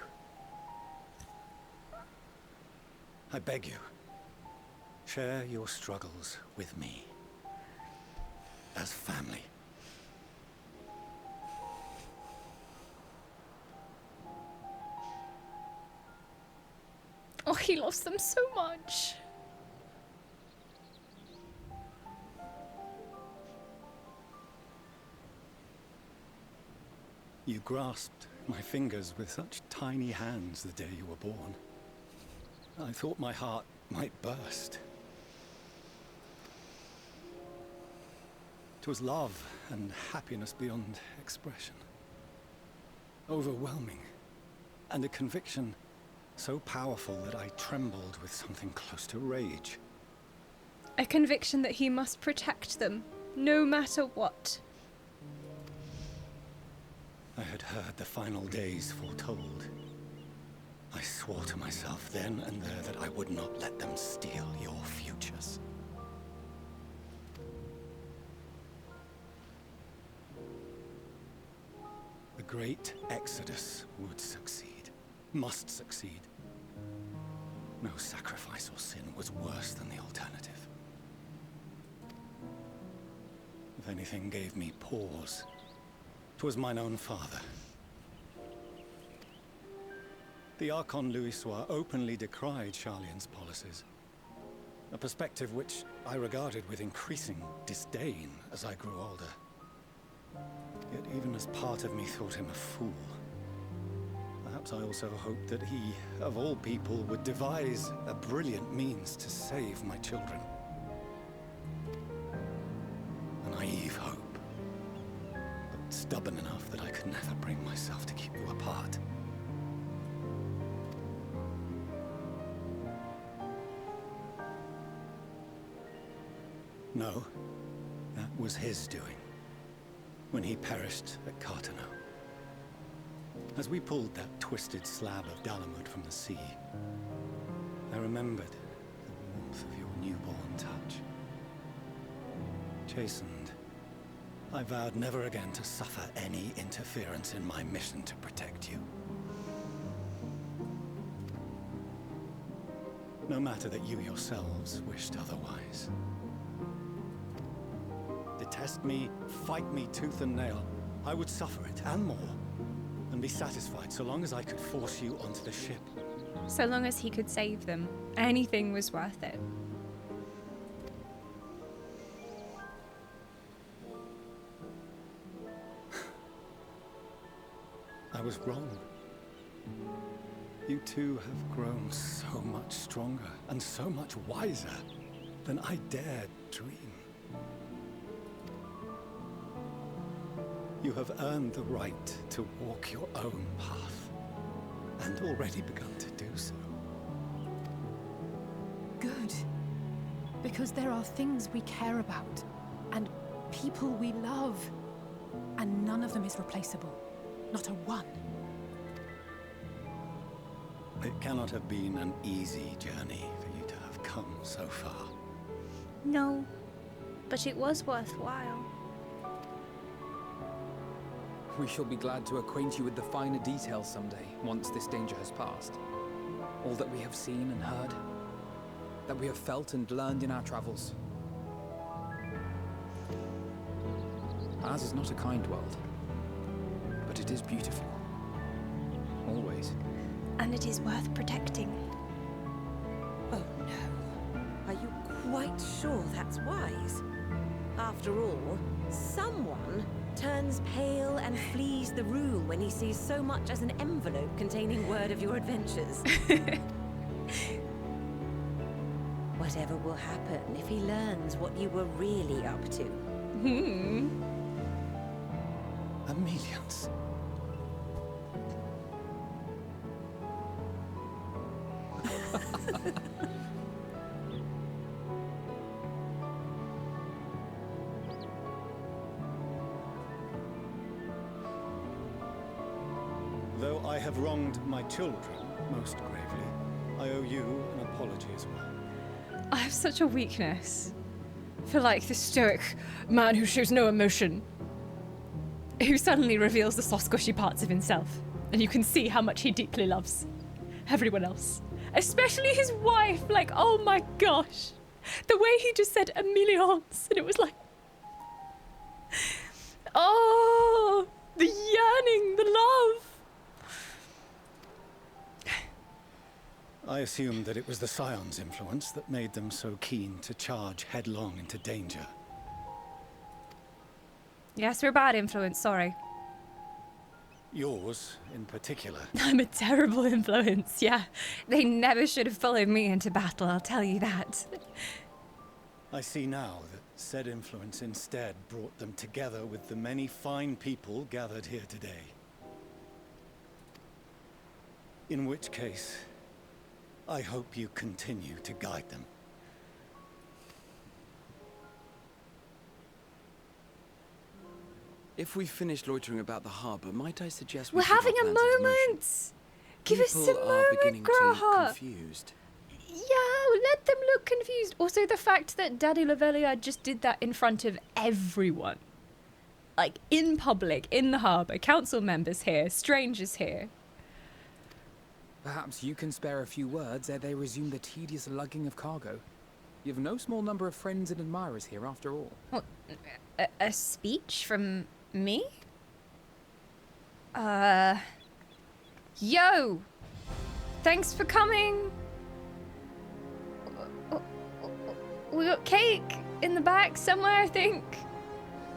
Speaker 10: I beg you, share your struggles with me. As family.
Speaker 3: Oh, he loves them so much.
Speaker 10: You grasped my fingers with such tiny hands the day you were born. I thought my heart might burst. It was love and happiness beyond expression. Overwhelming. And a conviction so powerful that I trembled with something close to rage.
Speaker 3: A conviction that he must protect them, no matter what.
Speaker 10: I had heard the final days foretold. I swore to myself then and there that I would not let them steal your futures. The great exodus would succeed, must succeed. No sacrifice or sin was worse than the alternative. If anything gave me pause, 'twas mine own father. The Archon Louisois openly decried Sharlayan's policies, a perspective which I regarded with increasing disdain as I grew older. Yet even as part of me thought him a fool, perhaps I also hoped that he, of all people, would devise a brilliant means to save my children. A naive hope, but stubborn enough that I could never bring myself to keep you apart. No, that was his doing, when he perished at Cartano. As we pulled that twisted slab of Dalamud from the sea, I remembered the warmth of your newborn touch. Chastened, I vowed never again to suffer any interference in my mission to protect you. No matter that you yourselves wished otherwise. Detest me, fight me tooth and nail, I would suffer it, and more, and be satisfied so long as I could force you onto the ship.
Speaker 2: So long as he could save them, anything was worth it.
Speaker 10: I was wrong. You two have grown so much stronger and so much wiser than I dared dream. You have earned the right to walk your own path, and already begun to do so.
Speaker 12: Good. Because there are things we care about, and people we love, and none of them is replaceable. Not a one.
Speaker 10: It cannot have been an easy journey for you to have come so far.
Speaker 2: No, but it was worthwhile.
Speaker 15: We shall be glad to acquaint you with the finer details someday, once this danger has passed. All that we have seen and heard, that we have felt and learned in our travels. Ours is not a kind world, but it is beautiful. always.
Speaker 2: And it is worth protecting.
Speaker 9: Oh no. Are you quite sure that's wise? After all, someone turns pale and flees the room when he sees so much as an envelope containing word of your adventures. Whatever will happen if he learns what you were really up to?
Speaker 10: Amelians. Though I have wronged my children most gravely, I owe you an apology as well.
Speaker 2: I have such a weakness for like the stoic man who shows no emotion, who suddenly reveals the soft squishy parts of himself, and you can see how much he deeply loves everyone else, especially his wife. Like, oh my gosh, the way he just said Emilions, and it was like, oh, the yearning, the love.
Speaker 10: I assumed that it was the Scion's influence that made them so keen to charge headlong into danger.
Speaker 2: Yes, we're a bad influence, sorry.
Speaker 10: Yours, in particular.
Speaker 2: I'm a terrible influence, yeah. They never should have followed me into battle, I'll tell you that.
Speaker 10: I see now that said influence instead brought them together with the many fine people gathered here today. In which case, I hope you continue to guide them.
Speaker 13: – If we've finished loitering about the harbour, might I suggest
Speaker 2: we're having a moment? Give us some moment, Graha.
Speaker 13: Confused.
Speaker 2: Yeah, let them look confused. Also, the fact that Daddy Lavelia just did that in front of everyone. Like, in public, in the harbour, council members here, strangers here.
Speaker 15: Perhaps you can spare a few words ere they resume the tedious lugging of cargo. You have no small number of friends and admirers here, after all.
Speaker 2: What, a speech from me? Yo! Thanks for coming! We got cake in the back somewhere, I think.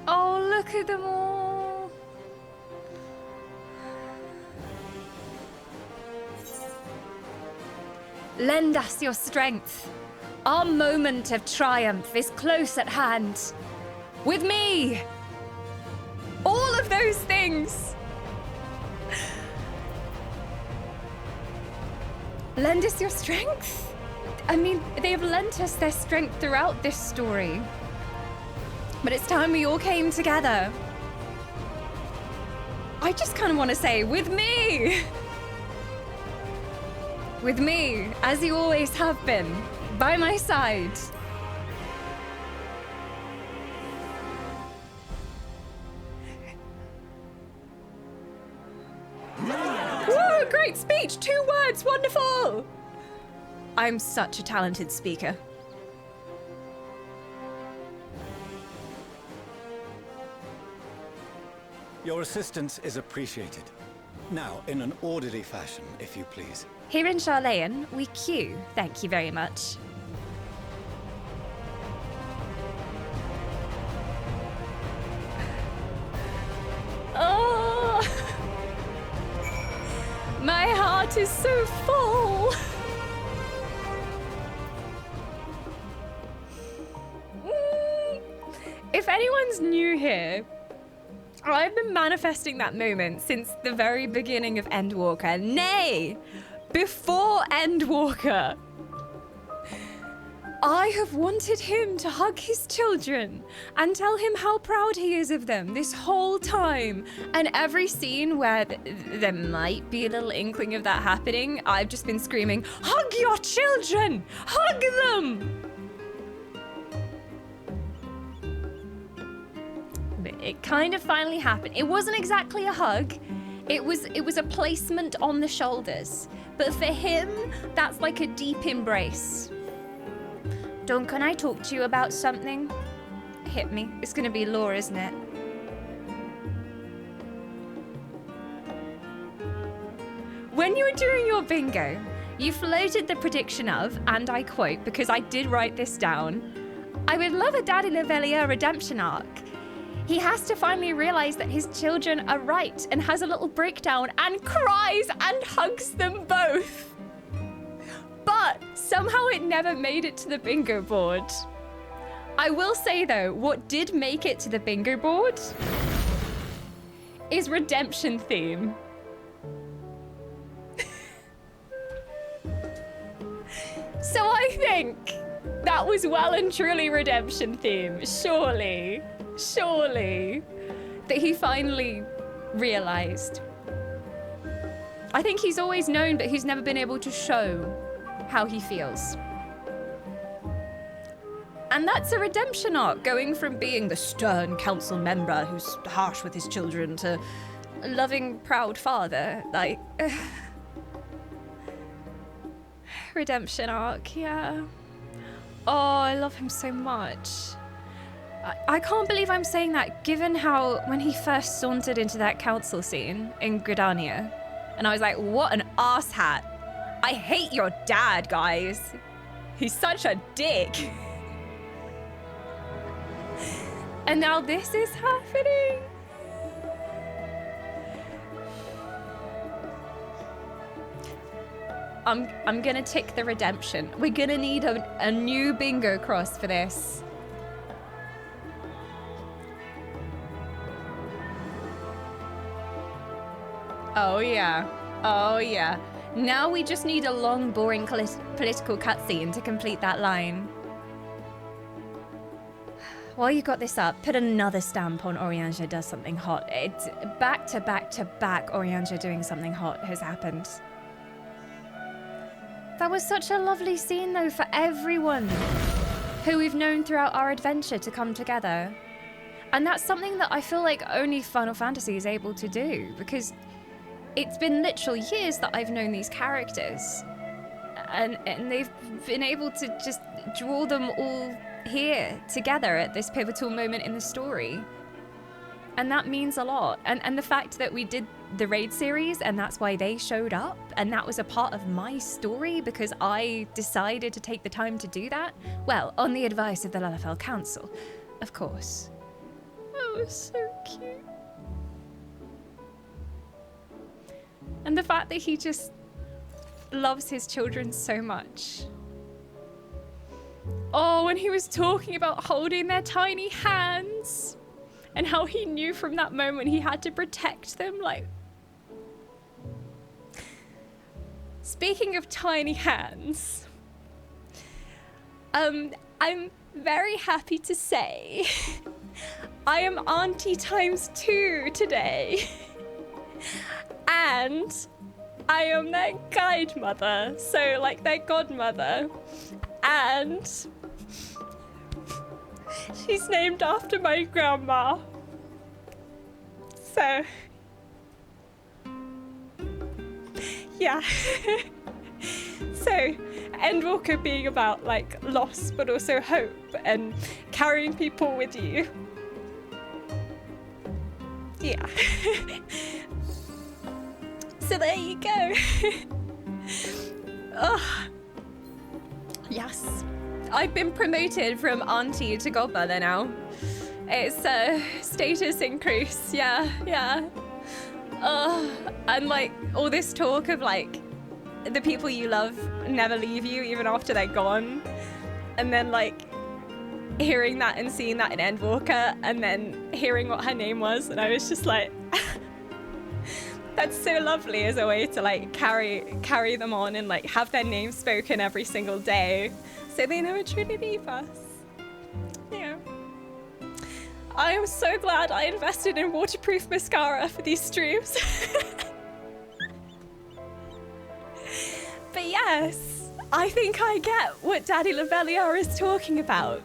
Speaker 2: Oh, look at them all. Lend us your strength. Our moment of triumph is close at hand. With me! All of those things! Lend us your strength? I mean, they have lent us their strength throughout this story. But it's time we all came together. I just kind of want to say, with me! With me, as you always have been, by my side. Whoa, great speech! 2 words, wonderful! I'm such a talented speaker.
Speaker 10: Your assistance is appreciated. Now, in an orderly fashion, if you please.
Speaker 2: Here in Sharlayan, we queue. Thank you very much. Oh! My heart is so full! If anyone's new here, I've been manifesting that moment since the very beginning of Endwalker. Nay! Before Endwalker! I have wanted him to hug his children and tell him how proud he is of them this whole time. And every scene where there might be a little inkling of that happening, I've just been screaming, hug your children! Hug them! But it kind of finally happened. It wasn't exactly a hug. It was a placement on the shoulders. But for him, that's like a deep embrace. Dawn, can I talk to you about something? Hit me. It's gonna be law, isn't it? when you were doing your bingo, you floated the prediction of, and I quote, because I did write this down, "I would love a Daddy Levelia redemption arc. He has to finally realize that his children are right and has a little breakdown and cries and hugs them both." But somehow it never made it to the bingo board. I will say though, what did make it to the bingo board is redemption theme. So I think that was well and truly redemption theme. Surely, that he finally realized. I think he's always known, but he's never been able to show how he feels. And that's a redemption arc, going from being the stern council member who's harsh with his children to a loving, proud father. Like, redemption arc, yeah. Oh, I love him so much. I can't believe I'm saying that, given how when he first sauntered into that council scene in Gridania, and I was like, what an asshat. I hate your dad, guys. He's such a dick. And now this is happening. I'm gonna tick the redemption. We're gonna need a new bingo cross for this. Oh yeah, oh yeah. Now we just need a long, boring political cutscene to complete that line. While you got this up, put another stamp on Urianger does something hot. It's back to back to back Urianger doing something hot has happened. That was such a lovely scene though for everyone who we've known throughout our adventure to come together. And that's something that I feel like only Final Fantasy is able to do, because it's been literal years that I've known these characters. And they've been able to just draw them all here together at this pivotal moment in the story. And that means a lot. And the fact that we did the raid series and that's why they showed up, and that was a part of my story because I decided to take the time to do that, well, on the advice of the Lalafell Council, of course. That was so cute. And the fact that he just loves his children so much. Oh, when he was talking about holding their tiny hands and how he knew from that moment he had to protect them, like... Speaking of tiny hands, I'm very happy to say I am Auntie ×2 today. And I am their guide mother, so like their godmother. And she's named after my grandma. So, yeah. So, Endwalker being about like loss, but also hope and carrying people with you. Yeah. So there you go. Oh. Yes. I've been promoted from auntie to godmother now. It's a status increase, yeah. And like all this talk of like the people you love never leave you even after they're gone. And then like hearing that and seeing that in Endwalker and then hearing what her name was, and I was just like, that's so lovely as a way to like carry them on and like have their names spoken every single day so they never truly leave us. Yeah. I am so glad I invested in waterproof mascara for these streams. But yes, I think I get what Daddy Levelia is talking about.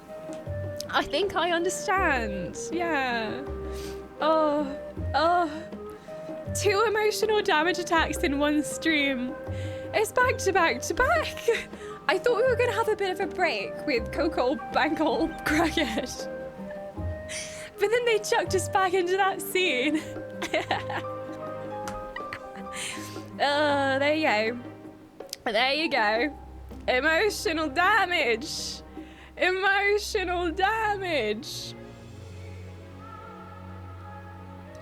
Speaker 2: I think I understand. Yeah. Oh. 2 emotional damage attacks in one stream. It's back to back to back. I thought we were gonna have a bit of a break with Coco Bangle Crackhead. But then they chucked us back into that scene. There you go. There you go. Emotional damage. Emotional damage.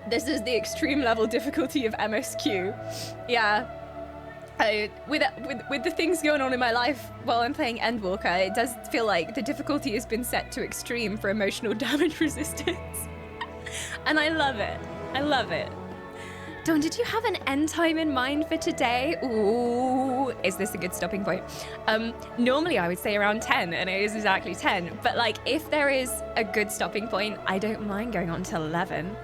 Speaker 2: This is the extreme level difficulty of MSQ. Yeah. With the things going on in my life while I'm playing Endwalker, it does feel like the difficulty has been set to extreme for emotional damage resistance. And I love it. I love it. Dawn, did you have an end time in mind for today? Ooh, is this a good stopping point? Normally I would say around 10, and it is exactly 10. But like, if there is a good stopping point, I don't mind going on till 11.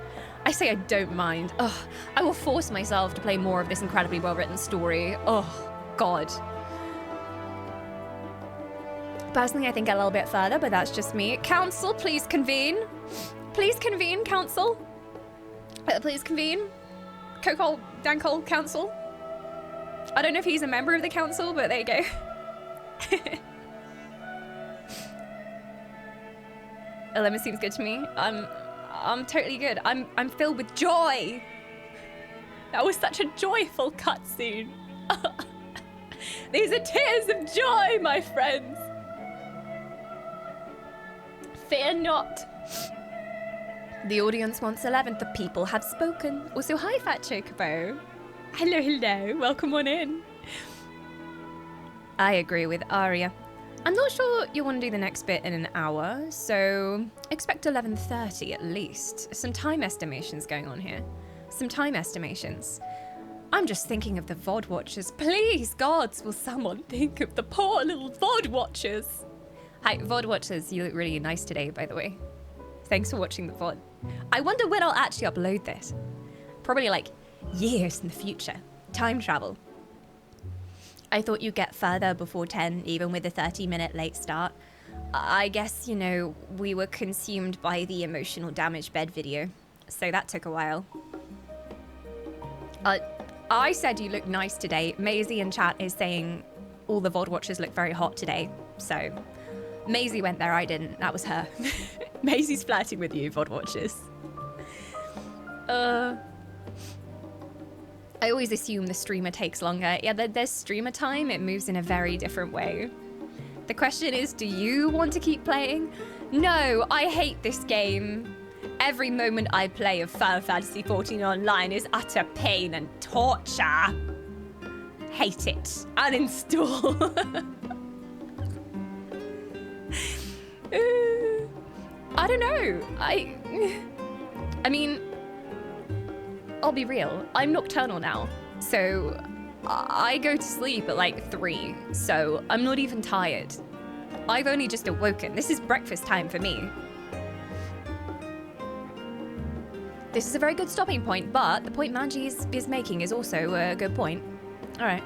Speaker 2: I say I don't mind. Ugh, I will force myself to play more of this incredibly well-written story. Oh, God. Personally, I think a little bit further, but that's just me. Council, please convene. Please convene, Council. Please convene. Dancole Council. I don't know if he's a member of the council, but there you go. 11 seems good to me. I'm totally good. I'm filled with joy. That was such a joyful cutscene. These are tears of joy, my friends. Fear not. The audience wants 11. The people have spoken. Also, hi, Fat Chocobo. Hello, hello. Welcome on in. I agree with Aria. I'm not sure you'll want to do the next bit in an hour, so expect 11:30 at least. Some time estimations going on here. Some time estimations. I'm just thinking of the VOD watchers. Please, gods, will someone think of the poor little VOD watchers? Hi, VOD watchers, you look really nice today, by the way. Thanks for watching the VOD. I wonder when I'll actually upload this. Probably like years in the future. Time travel. I thought you'd get further before 10, even with a 30-minute late start. I guess, you know, we were consumed by the emotional damage bed video, so that took a while. I said you look nice today. Maisie in chat is saying all the VOD watchers look very hot today, so Maisie went there, I didn't. That was her. Maisie's flirting with you, VOD watchers. I always assume the streamer takes longer. Yeah, there's streamer time. It moves in a very different way. The question is, do you want to keep playing? No, I hate this game. Every moment I play of Final Fantasy XIV Online is utter pain and torture. Hate it. Uninstall. I don't know. I mean, I'll be real. I'm nocturnal now, so I go to sleep at like 3, so I'm not even tired. I've only just awoken. This is breakfast time for me. This is a very good stopping point, but the point Manji is making is also a good point. All right,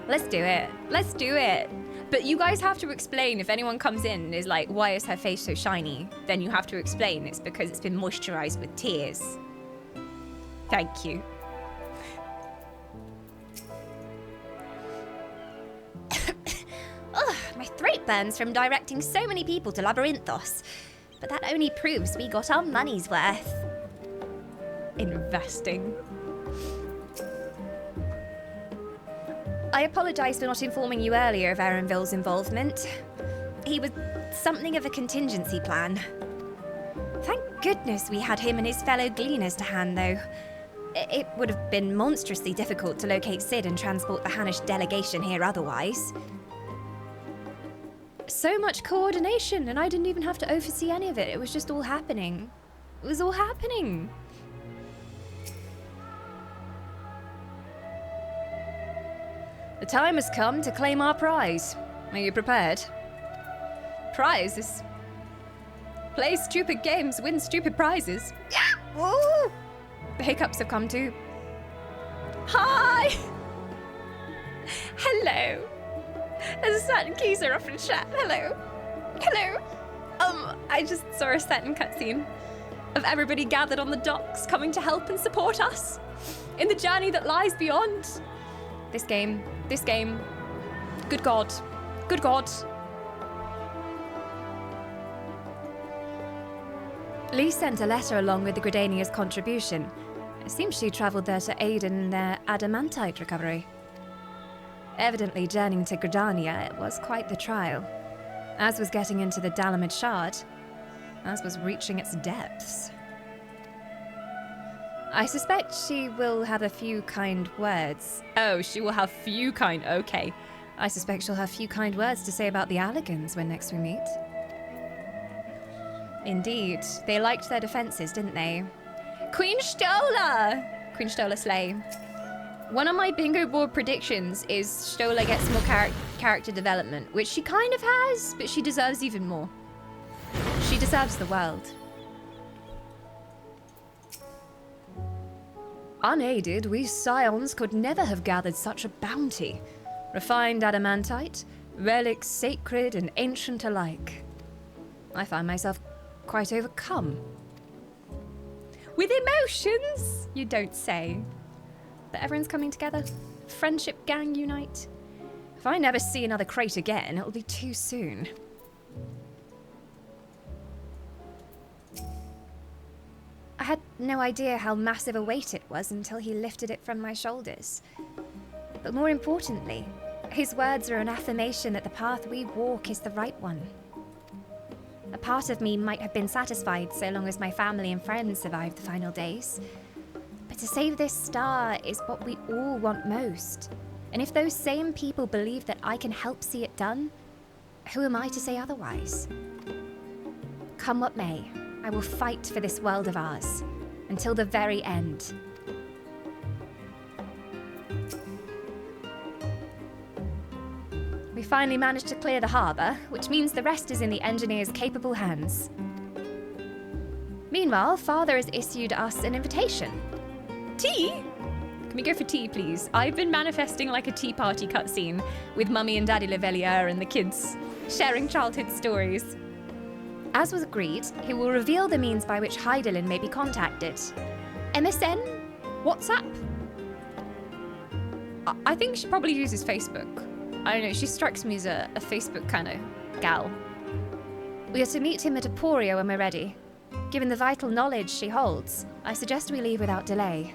Speaker 2: let's do it. Let's do it. But you guys have to explain if anyone comes in and is like, why is her face so shiny? Then you have to explain it's because it's been moisturized with tears. Thank you.
Speaker 4: Ugh, my throat burns from directing so many people to Labyrinthos. But that only proves we got our money's worth.
Speaker 2: Investing.
Speaker 4: I apologize for not informing you earlier of Aaronville's involvement. He was something of a contingency plan. Thank goodness we had him and his fellow gleaners to hand, though. It would have been monstrously difficult to locate Sid and transport the Hanish delegation here otherwise.
Speaker 2: So much coordination, and I didn't even have to oversee any of it. It was just all happening. It was all happening. The time has come to claim our prize. Are you prepared? Prize is... Play stupid games, win stupid prizes. Yeah! Woo! The hiccups have come too. Hi! Hello. There's a certain geezer off in chat. Hello. Hello. I just saw a certain cutscene of everybody gathered on the docks coming to help and support us in the journey that lies beyond. This game. Good God. Good God. Lee sent a letter along with the Gridania's contribution. It seems she travelled there to aid in their adamantite recovery. Evidently, journeying to Gridania was quite the trial, as was getting into the Dalamid Shard, as was reaching its depths. I suspect she will have a few kind words. Oh, she will have few kind... Okay. I suspect she'll have few kind words to say about the Alligans when next we meet. Indeed. They liked their defences, didn't they? Queen Stola! Queen Stola slay. One of my bingo board predictions is Stola gets more character development, which she kind of has, but she deserves even more. She deserves the world. Unaided, we scions could never have gathered such a bounty. Refined adamantite, relics sacred and ancient alike. I find myself quite overcome. With emotions, you don't say. But everyone's coming together. Friendship gang unite. If I never see another crate again, it'll be too soon. I had no idea how massive a weight it was until he lifted it from my shoulders. But more importantly, his words are an affirmation that the path we walk is the right one. A part of me might have been satisfied so long as my family and friends survived the final days. But to save this star is what we all want most. And if those same people believe that I can help see it done, who am I to say otherwise? Come what may, I will fight for this world of ours, until the very end. We finally managed to clear the harbour, which means the rest is in the engineer's capable hands. Meanwhile, Father has issued us an invitation. Tea? Can we go for tea, please? I've been manifesting like a tea party cutscene with Mummy and Daddy Levelia and the kids, sharing childhood stories. As was agreed, he will reveal the means by which Hydaelyn may be contacted. MSN? WhatsApp? I think she probably uses Facebook. I don't know, she strikes me as a Facebook kind of gal. We are to meet him at Aporia when we're ready. Given the vital knowledge she holds, I suggest we leave without delay.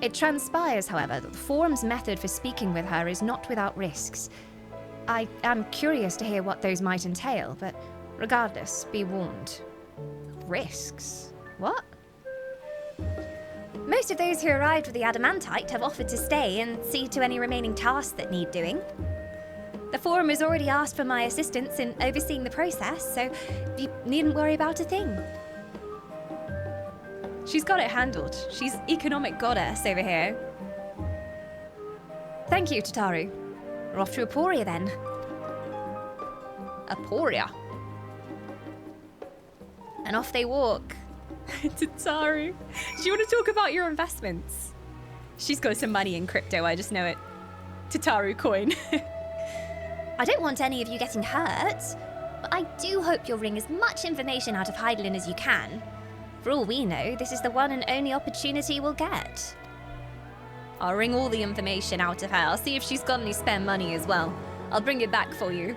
Speaker 2: It transpires, however, that the Forum's method for speaking with her is not without risks. I am curious to hear what those might entail, but regardless, be warned. Risks? What?
Speaker 4: Most of those who arrived with the adamantite have offered to stay and see to any remaining tasks that need doing. The Forum has already asked for my assistance in overseeing the process, so you needn't worry about a thing.
Speaker 2: She's got it handled. She's economic goddess over here. Thank you, Tataru.
Speaker 4: We're off to Aporia then.
Speaker 2: Aporia?
Speaker 4: And off they walk.
Speaker 2: Tataru, do you want to talk about your investments? She's got some money in crypto, I just know it. Tataru coin.
Speaker 4: I don't want any of you getting hurt, but I do hope you'll wring as much information out of Hydaelyn as you can. For all we know, this is the one and only opportunity we'll get.
Speaker 2: I'll wring all the information out of her. I'll see if she's got any spare money as well. I'll bring it back for you.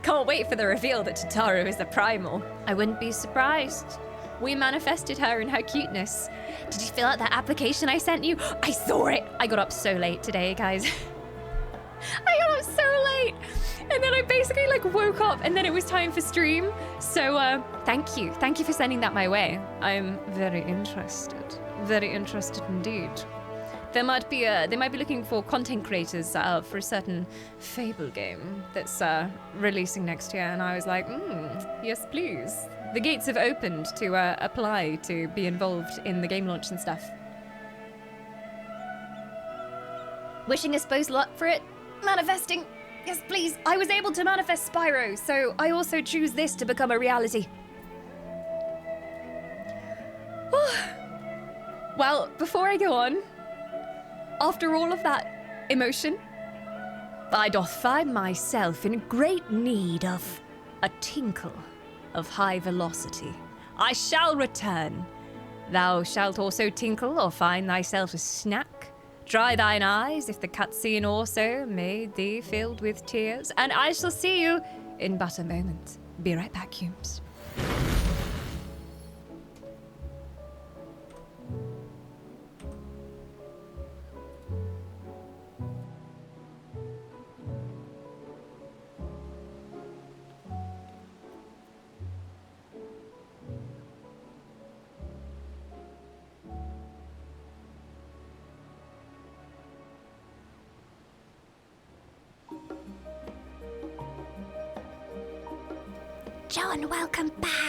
Speaker 2: Can't wait for the reveal that Tataru is a primal. I wouldn't be surprised. We manifested her in her cuteness. Did you fill out that application I sent you? I saw it! I got up so late today, guys. I got up so late! And then I basically woke up and then it was time for stream. So thank you. Thank you for sending that my way. I'm very interested. Very interested indeed. They might be looking for content creators for a certain Fable game that's releasing next year. And I was like, yes, please. The gates have opened to apply to be involved in the game launch and stuff.
Speaker 4: Wishing us both luck for it. Manifesting. Yes, please.
Speaker 2: I was able to manifest Spyro, so I also choose this to become a reality. Well, before I go on, after all of that emotion, I doth find myself in great need of a tinkle of high velocity. I shall return. Thou shalt also tinkle or find thyself a snack. Dry thine eyes if the cutscene also made thee filled with tears, and I shall see you in but a moment. Be right back, Humes.
Speaker 21: John, welcome back.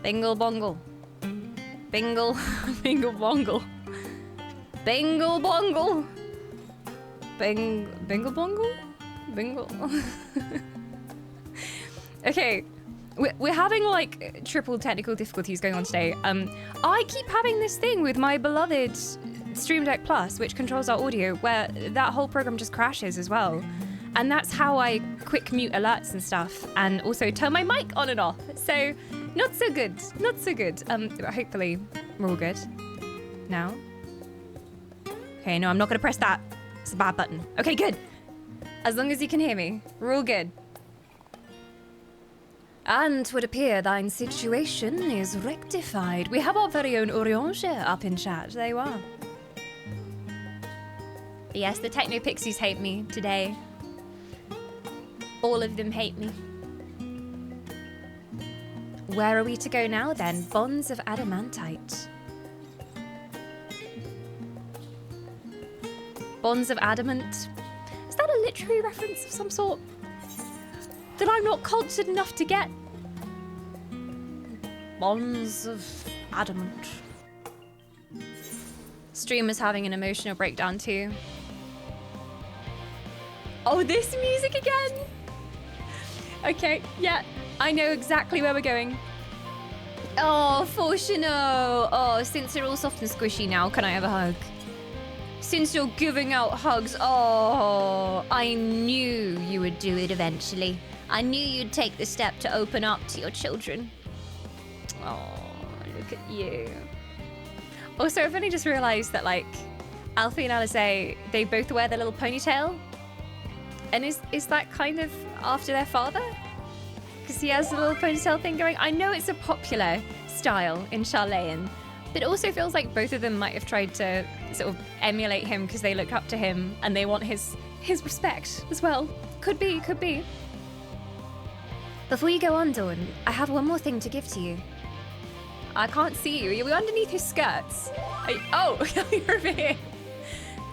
Speaker 2: Bingle bongle. Bingle. Bingle bongle. Bingle bongle. Bingle bongle? Bingle. Okay. We're having like triple technical difficulties going on today. I keep having this thing with my beloved Stream Deck Plus, which controls our audio, where that whole program just crashes as well. And that's how I quick mute alerts and stuff, and also turn my mic on and off. So, not so good. Not so good. Hopefully, we're all good. Now. Okay, no, I'm not gonna press that. It's a bad button. Okay, good. As long as you can hear me, we're all good. And 'twould appear thine situation is rectified. We have our very own Urianger up in chat. There you are. Yes, the Techno Pixies hate me today. All of them hate me. Where are we to go now then? Bonds of Adamantite. Bonds of Adamant. Is that a literary reference of some sort that I'm not cultured enough to get? Bonds of Adamant. Streamer's having an emotional breakdown too. Oh, this music again? Okay, yeah, I know exactly where we're going. Oh, Fortuno. Oh, since they're all soft and squishy now, can I have a hug? Since you're giving out hugs, oh, I knew you would do it eventually. I knew you'd take the step to open up to your children. Oh, look at you. Also, I've only just realized that, like, Alfie and Alice, they both wear their little ponytail. And is that kind of after their father? Because he has a little ponytail thing going. I know it's a popular style in Sharlayan, but it also feels like both of them might have tried to sort of emulate him because they look up to him and they want his respect as well. Could be, could be.
Speaker 4: Before you go on, Dawn, I have one more thing to give to you.
Speaker 2: I can't see you. Are you underneath his skirts? Oh, you're over here.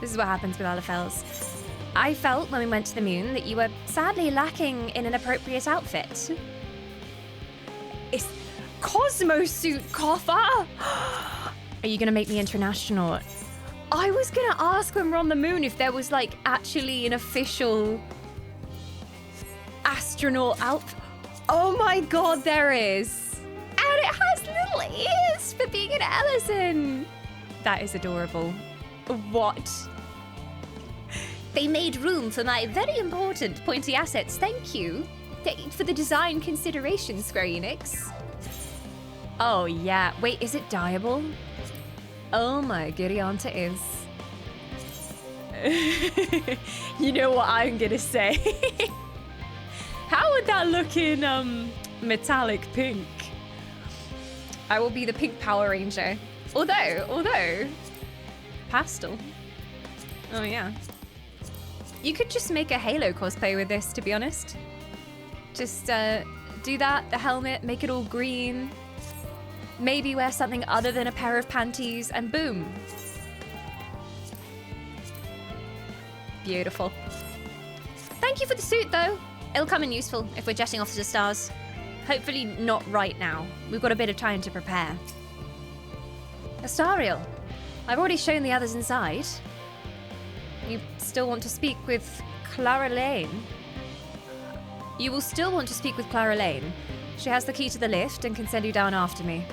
Speaker 2: This is what happens with Alafels.
Speaker 4: I felt when we went to the moon that you were sadly lacking in an appropriate outfit.
Speaker 2: It's Cosmo suit, Coffer! Are you gonna make me international? I was gonna ask when we're on the moon if there was like actually an official astronaut outfit. Oh my god, there is. And it has little ears for being an Ellison. That is adorable. What?
Speaker 4: They made room for my very important pointy assets. Thank you for the design consideration, Square Enix.
Speaker 2: Oh yeah. Wait, is it dyeable? Oh my Urianger is. You know what I'm gonna say. How would that look in metallic pink? I will be the pink Power Ranger. Although pastel. Oh yeah. You could just make a Halo cosplay with this, to be honest. Just do that, the helmet, make it all green. Maybe wear something other than a pair of panties, and boom. Beautiful. Thank you for the suit, though. It'll come in useful if we're jetting off to the stars. Hopefully not right now. We've got a bit of time to prepare. Astariel, I've already shown the others inside. You still want to speak with Clara Lane? You will still want to speak with Clara Lane. She has the key to the lift and can send you down after me.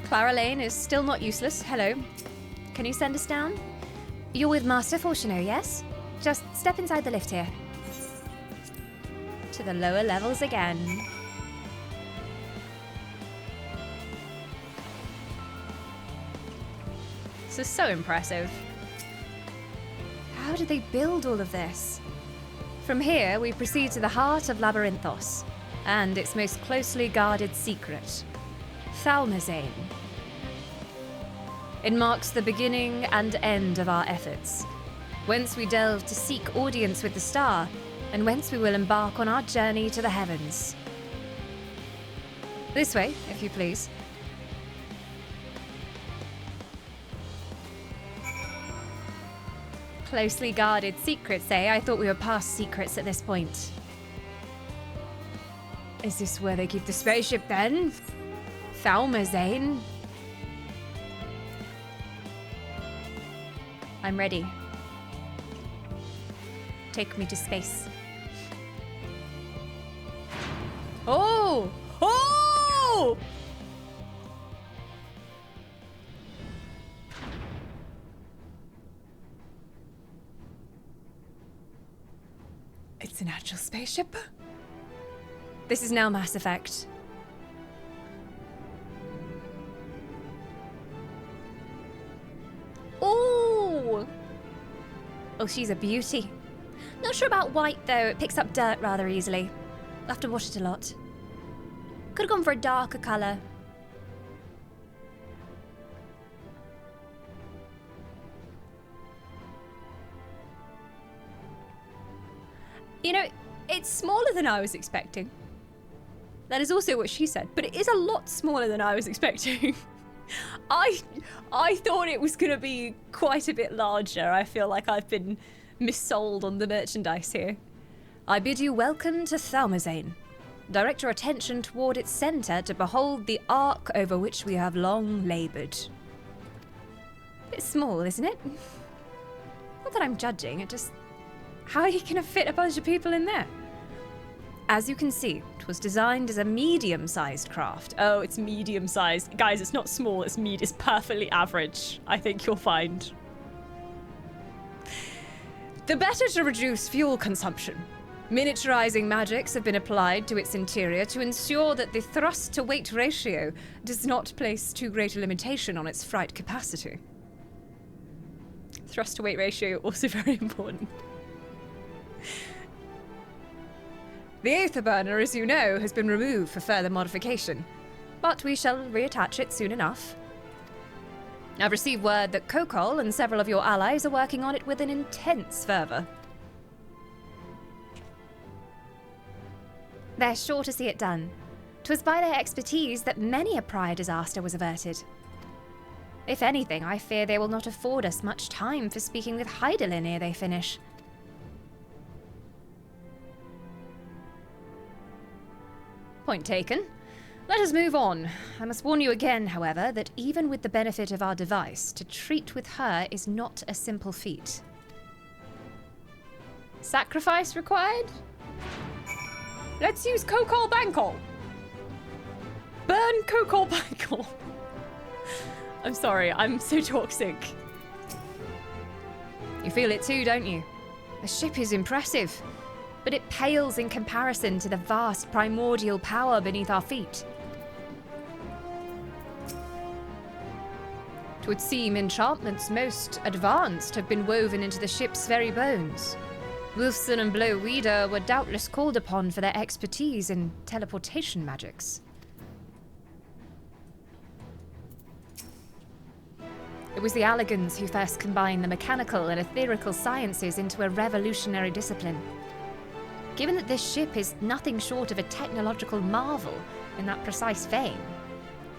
Speaker 2: Clara Lane is still not useless. Hello. Can you send us down?
Speaker 4: You're with Master Fortuno, yes? Just step inside the lift here.
Speaker 2: To the lower levels again. This is so impressive. How did they build all of this? From here, we proceed to the heart of Labyrinthos, and its most closely guarded secret, Thalmazane. It marks the beginning and end of our efforts, whence we delve to seek audience with the star, and whence we will embark on our journey to the heavens. This way, if you please. Closely guarded secrets, eh? I thought we were past secrets at this point. Is this where they keep the spaceship then? Thalmazane? I'm ready. Take me to space. Oh! Oh! It's an actual spaceship? This is now Mass Effect. Ooh! Oh, she's a beauty. Not sure about white though, it picks up dirt rather easily. I'll have to wash it a lot. Could have gone for a darker colour. You know, it's smaller than I was expecting. That is also what she said, but it is a lot smaller than I was expecting. I thought it was going to be quite a bit larger. I feel like I've been missold on the merchandise here. I bid you welcome to Thalmazane. Direct your attention toward its center to behold the arc over which we have long labored. Bit small, isn't it? Not that I'm judging, it just... How are you going to fit a bunch of people in there? As you can see, it was designed as a medium-sized craft. Oh, it's medium-sized. Guys, it's not small, it's perfectly average. I think you'll find. The better to reduce fuel consumption. Miniaturizing magics have been applied to its interior to ensure that the thrust-to-weight ratio does not place too great a limitation on its freight capacity. Thrust-to-weight ratio, also very important. The Aether burner, as you know, has been removed for further modification, but we shall reattach it soon enough. I've received word that Kokol and several of your allies are working on it with an intense fervour. They're sure to see it done. 'Twas by their expertise that many a prior disaster was averted. If anything, I fear they will not afford us much time for speaking with Heidelin ere they finish. Point taken. Let us move on. I must warn you again, however, that even with the benefit of our device, to treat with her is not a simple feat. Sacrifice required? Let's use Kokol Bankol. Burn Kokol Bankol. I'm sorry, I'm so toxic. You feel it too, don't you? The ship is impressive, but it pales in comparison to the vast primordial power beneath our feet. 'Twould seem enchantments most advanced have been woven into the ship's very bones. Wolfson and Blowweeder were doubtless called upon for their expertise in teleportation magics. It was the Allegans who first combined the mechanical and etherical sciences into a revolutionary discipline. Given that this ship is nothing short of a technological marvel in that precise vein,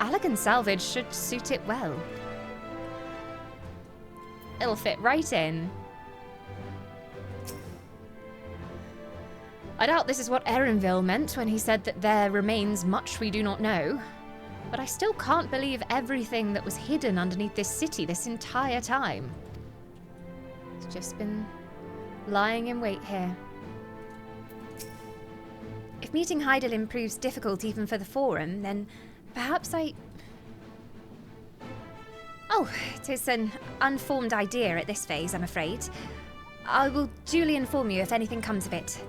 Speaker 2: Allegan salvage should suit it well. It'll fit right in. I doubt this is what Erenville meant when he said that there remains much we do not know, but I still can't believe everything that was hidden underneath this city this entire time. It's just been lying in wait here. If meeting Heidelin proves difficult even for the Forum, then perhaps I... Oh, it is an unformed idea at this phase, I'm afraid. I will duly inform you if anything comes of it.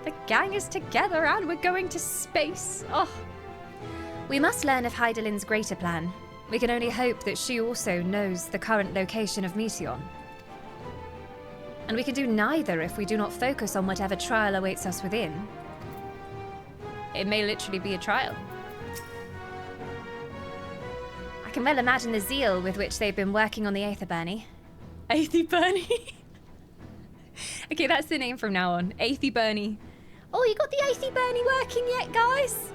Speaker 2: The gang is together and we're going to space. Oh. We must learn of Heidelin's greater plan. We can only hope that she also knows the current location of Meteon. And we can do neither if we do not focus on whatever trial awaits us within. It may literally be a trial. I can well imagine the zeal with which they've been working on the Aether Bernie. Aether Bernie? Okay, that's the name from now on. Aether Bernie. Oh, you got the Aether Bernie working yet, guys?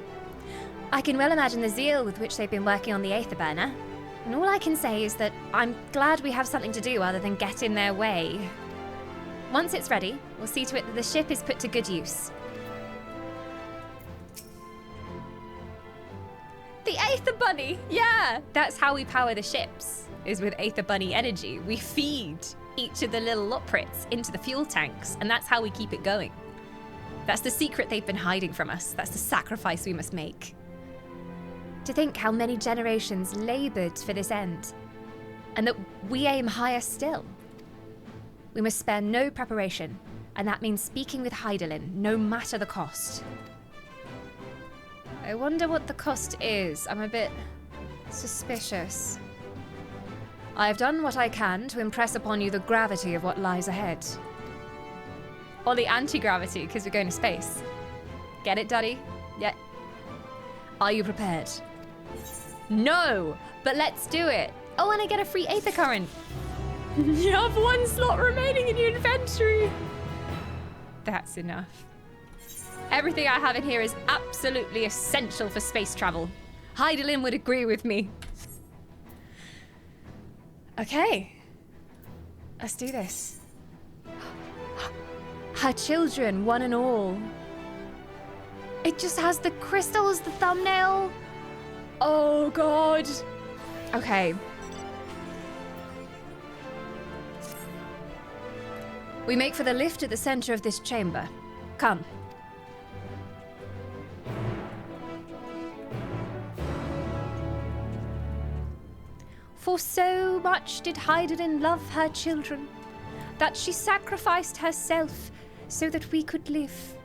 Speaker 2: I can well imagine the zeal with which they've been working on the Aether Burner. And all I can say is that I'm glad we have something to do other than get in their way. Once it's ready, we'll see to it that the ship is put to good use. The Aether Bunny! Yeah! That's how we power the ships, is with Aether Bunny energy. We feed each of the little Loprits into the fuel tanks, and that's how we keep it going. That's the secret they've been hiding from us. That's the sacrifice we must make. To think how many generations laboured for this end, and that we aim higher still. We must spare no preparation, and that means speaking with Hydaelyn, no matter the cost. I wonder what the cost is. I'm a bit suspicious. I have done what I can to impress upon you the gravity of what lies ahead. Or the anti-gravity, because we're going to space. Get it, Daddy? Yeah. Are you prepared? No, but let's do it. Oh, and I get a free Aether Current. You have 1 slot remaining in your inventory. That's enough. Everything I have in here is absolutely essential for space travel. Hydaelyn would agree with me. Okay. Let's do this. Her children, one and all. It just has the crystal as the thumbnail. Oh, God. Okay. We make for the lift at the center of this chamber. Come. For so much did Hydaelyn love her children, that she sacrificed herself so that we could live.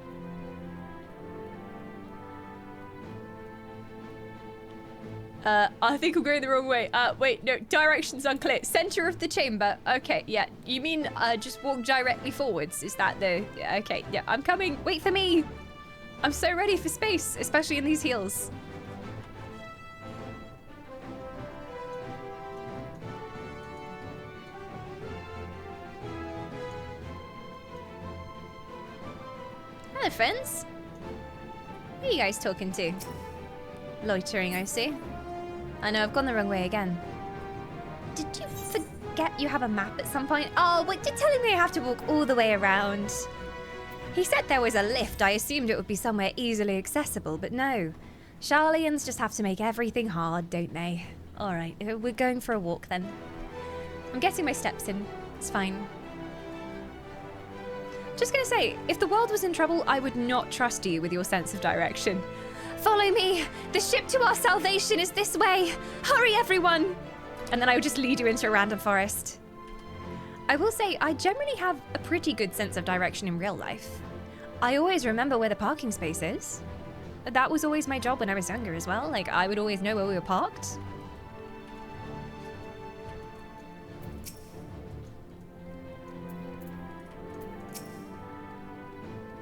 Speaker 2: I think I'm going the wrong way. Wait, no, direction's unclear. Center of the chamber. Okay, yeah. You mean just walk directly forwards? Is that the... Okay, yeah, I'm coming. Wait for me. I'm so ready for space, especially in these heels. Hello, friends. Who are you guys talking to? Loitering, I see. I know, I've gone the wrong way again. Did you forget you have a map at some point? Oh, wait, you're telling me I have to walk all the way around? He said there was a lift. I assumed it would be somewhere easily accessible, but no. Sharlayans just have to make everything hard, don't they? All right, we're going for a walk then. I'm getting my steps in. It's fine. Just gonna say, if the world was in trouble, I would not trust you with your sense of direction. Follow me! The ship to our salvation is this way! Hurry, everyone! And then I would just lead you into a random forest. I will say, I generally have a pretty good sense of direction in real life. I always remember where the parking space is. That was always my job when I was younger as well. Like, I would always know where we were parked.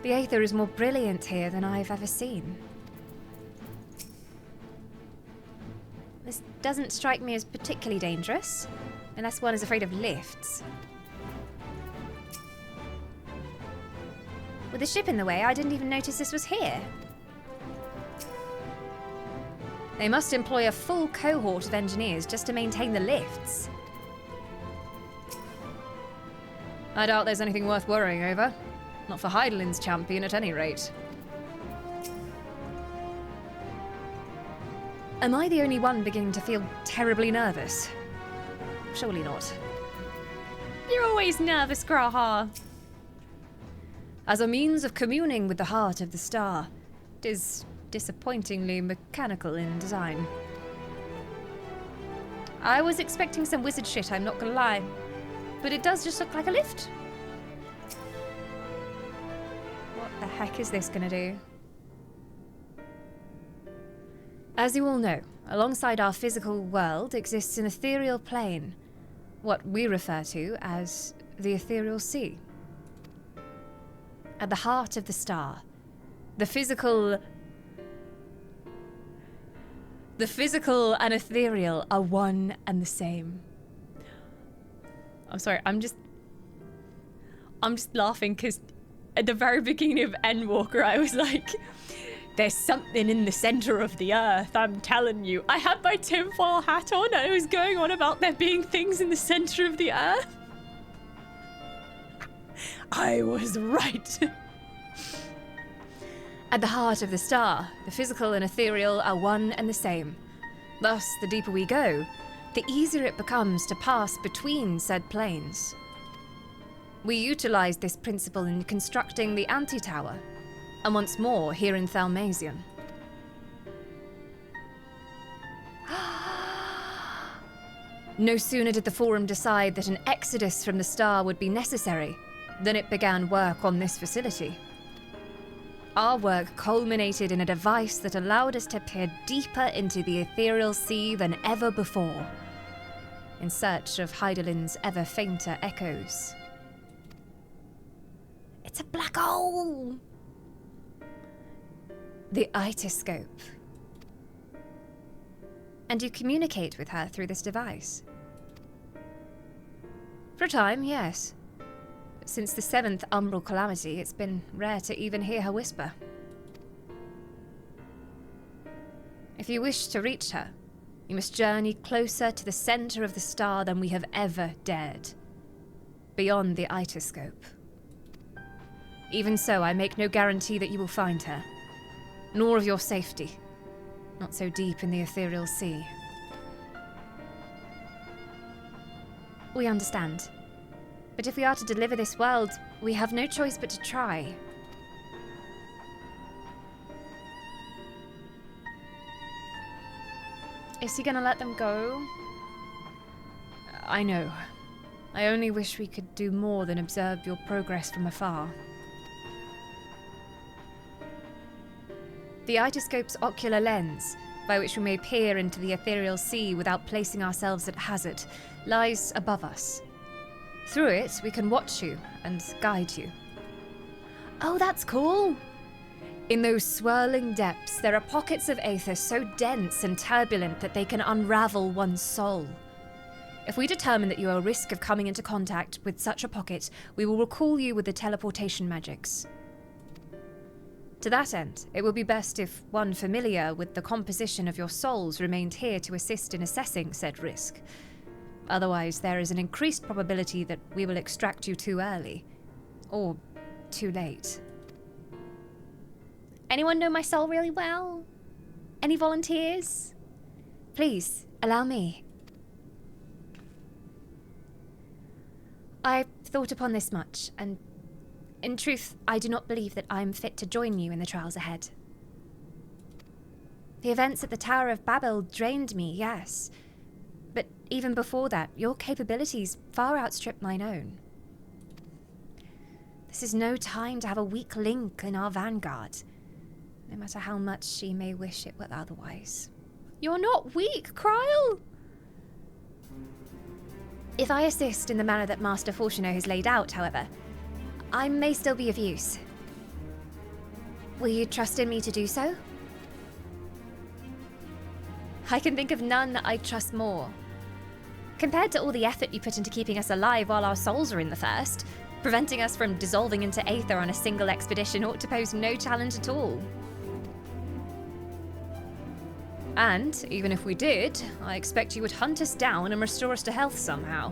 Speaker 2: The Aether is more brilliant here than I've ever seen. This doesn't strike me as particularly dangerous, unless one is afraid of lifts. With the ship in the way, I didn't even notice this was here. They must employ a full cohort of engineers just to maintain the lifts. I doubt there's anything worth worrying over. Not for Hydaelyn's champion, at any rate. Am I the only one beginning to feel terribly nervous? Surely not. You're always nervous, Graha. As a means of communing with the heart of the star, it is disappointingly mechanical in design. I was expecting some wizard shit, I'm not gonna lie. But it does just look like a lift. What the heck is this gonna do? As you all know, alongside our physical world exists an ethereal plane, what we refer to as the ethereal sea. At the heart of the star, the physical and ethereal are one and the same. I'm sorry, I'm just laughing because at the very beginning of Endwalker, I was like,
Speaker 3: There's something in the center of the earth, I'm telling you. I had my tinfoil hat on and I was going on about there being things in the center of the earth. I was right.
Speaker 2: At the heart of the star, the physical and ethereal are one and the same. Thus, the deeper we go, the easier it becomes to pass between said planes. We utilized this principle in constructing the anti-tower, and once more here in Thalmasian. No sooner did the Forum decide that an exodus from the star would be necessary than it began work on this facility. Our work culminated in a device that allowed us to peer deeper into the ethereal sea than ever before, in search of Hydaelyn's ever fainter echoes. It's a black hole! The Aitascope. And you communicate with her through this device? For a time, yes. But since the 7th umbral calamity, it's been rare to even hear her whisper. If you wish to reach her, you must journey closer to the center of the star than we have ever dared. Beyond the Aitascope. Even so, I make no guarantee that you will find her. Nor of your safety. Not so deep in the ethereal sea. We understand. But if we are to deliver this world, we have no choice but to try. Is he gonna let them go? I know. I only wish we could do more than observe your progress from afar. The Aitascope's ocular lens, by which we may peer into the ethereal sea without placing ourselves at hazard, lies above us. Through it, we can watch you and guide you. Oh, that's cool! In those swirling depths, there are pockets of aether so dense and turbulent that they can unravel one's soul. If we determine that you are a risk of coming into contact with such a pocket, we will recall you with the teleportation magics. To that end, it would be best if one familiar with the composition of your souls remained here to assist in assessing said risk. Otherwise, there is an increased probability that we will extract you too early. Or too late. Anyone know my soul really well? Any volunteers? Please, allow me. I've thought upon this much, and in truth, I do not believe that I am fit to join you in the trials ahead. The events at the Tower of Babel drained me, yes. But even before that, your capabilities far outstrip mine own. This is no time to have a weak link in our vanguard, no matter how much she may wish it were otherwise.
Speaker 3: You're not weak, Kryle!
Speaker 2: If I assist in the manner that Master Fortuno has laid out, however, I may still be of use. Will you trust in me to do so? I can think of none that I trust more. Compared to all the effort you put into keeping us alive while our souls are in the thirst, preventing us from dissolving into aether on a single expedition ought to pose no challenge at all. And, even if we did, I expect you would hunt us down and restore us to health somehow.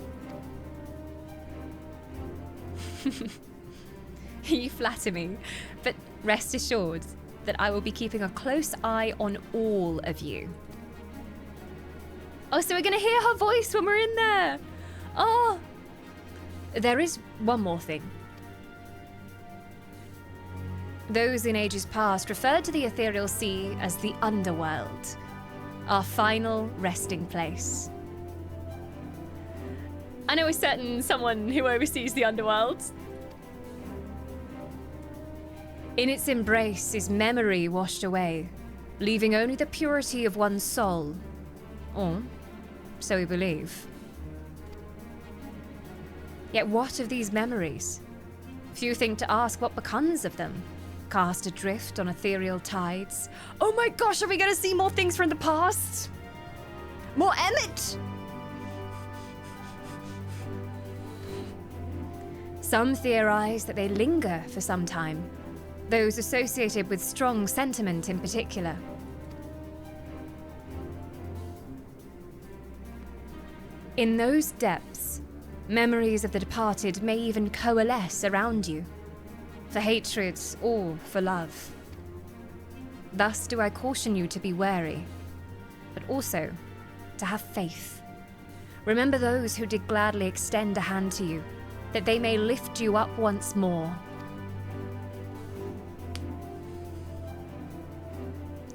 Speaker 2: You flatter me, but rest assured that I will be keeping a close eye on all of you. Oh, so we're gonna hear her voice when we're in there! Oh! There is one more thing. Those in ages past referred to the ethereal sea as the underworld, our final resting place.
Speaker 3: I know a certain someone who oversees the underworld.
Speaker 2: In its embrace is memory washed away, leaving only the purity of one's soul. Or so we believe. Yet what of these memories? Few think to ask what becomes of them. Cast adrift on ethereal tides.
Speaker 3: Oh my gosh, are we gonna see more things from the past? More Emmett!
Speaker 2: Some theorize that they linger for some time, those associated with strong sentiment in particular. In those depths, memories of the departed may even coalesce around you, for hatred or for love. Thus do I caution you to be wary, but also to have faith. Remember those who did gladly extend a hand to you, that they may lift you up once more.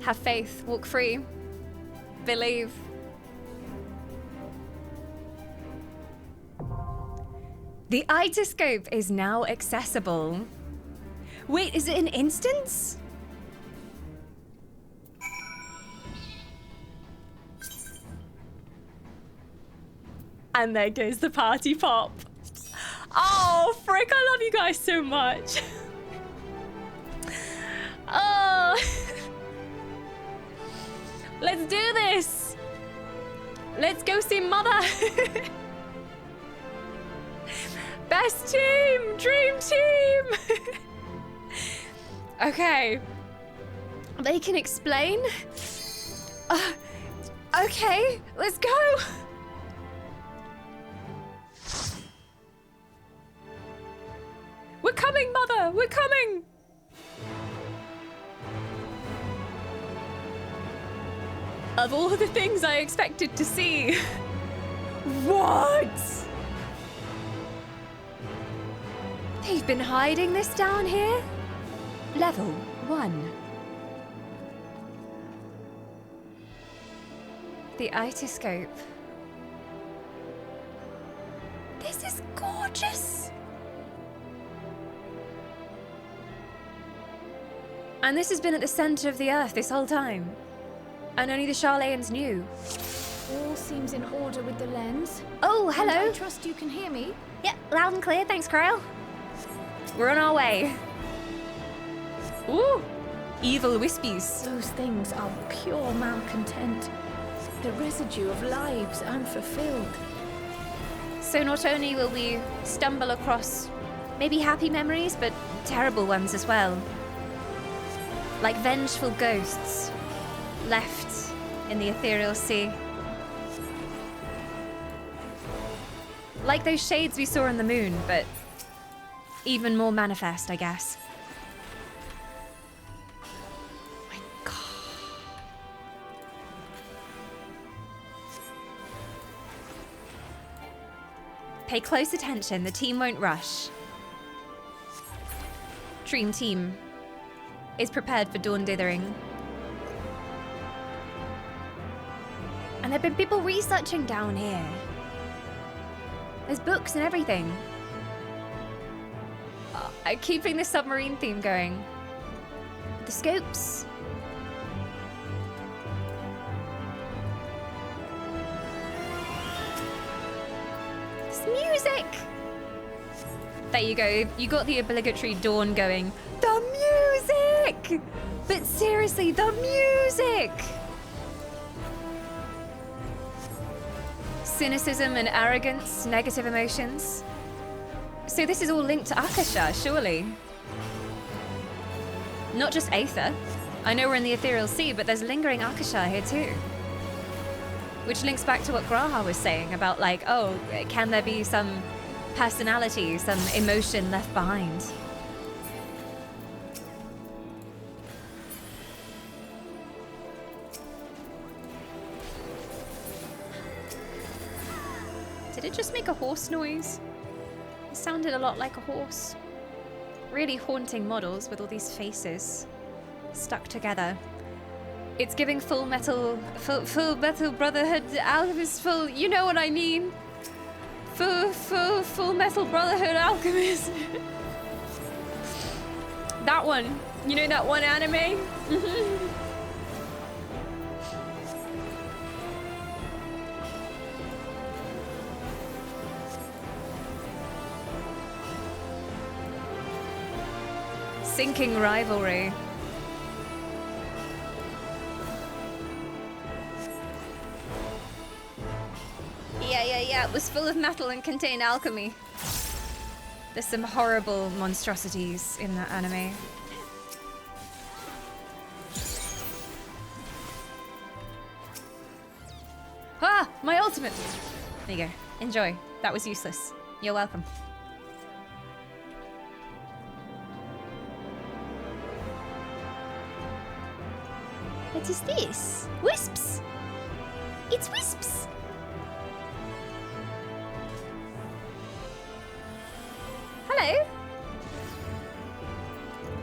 Speaker 2: Have faith, walk free, believe. The Aitascope is now accessible. Wait, is it an instance? And there goes the party pop. Oh, frick, I love you guys so much. Oh. Let's do this. Let's go see Mother. Best team, dream team. Okay. They can explain. Okay, let's go. We're coming, Mother! We're coming! Of all the things I expected to see. What? They've been hiding this down here? Level 1. The Aitascope. This is gorgeous! And this has been at the center of the Earth this whole time. And only the Sharlayans knew.
Speaker 12: All seems in order with the lens.
Speaker 2: Oh, hello.
Speaker 12: And I trust you can hear me.
Speaker 2: Yep, loud and clear. Thanks, Cryle. We're on our way. Ooh, evil wispies.
Speaker 12: Those things are pure malcontent. The residue of lives unfulfilled.
Speaker 2: So not only will we stumble across maybe happy memories, but terrible ones as well. Like vengeful ghosts left in the ethereal sea. Like those shades we saw on the moon, but even more manifest, I guess. My God. Pay close attention, the team won't rush. Dream team is prepared for dawn dithering. And there've been people researching down here. There's books and everything. Keeping the submarine theme going. The scopes. This music. There you go. You got the obligatory dawn going. The music! But seriously, the music! Cynicism and arrogance, negative emotions. So this is all linked to Akasha, surely. Not just Aether. I know we're in the ethereal sea, but there's lingering Akasha here too. Which links back to what Graha was saying about like, oh, can there be some personality, some emotion left behind? Did it just make a horse noise? It sounded a lot like a horse. Really haunting models with all these faces stuck together. It's giving full metal brotherhood, alchemist, full, you know what I mean? Full metal brotherhood alchemist. That one, you know that one anime? Sinking rivalry. Yeah, it was full of metal and contained alchemy. There's some horrible monstrosities in that anime. Ah, my ultimate. There you go. Enjoy. That was useless. You're welcome.
Speaker 4: What is this? Wisps! It's wisps!
Speaker 2: Hello.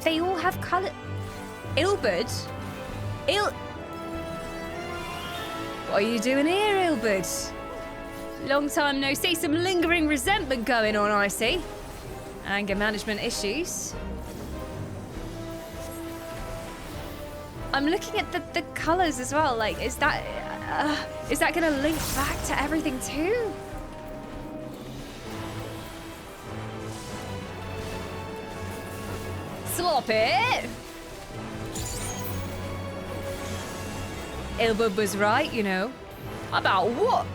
Speaker 2: They all have colour. Ilbert? What are you doing here, Ilbert? Long time no see. Some lingering resentment going on, I see. Anger management issues. I'm looking at the colours as well. Like, is that going to link back to everything too? Slop it. Ilbert was right, you know. About what?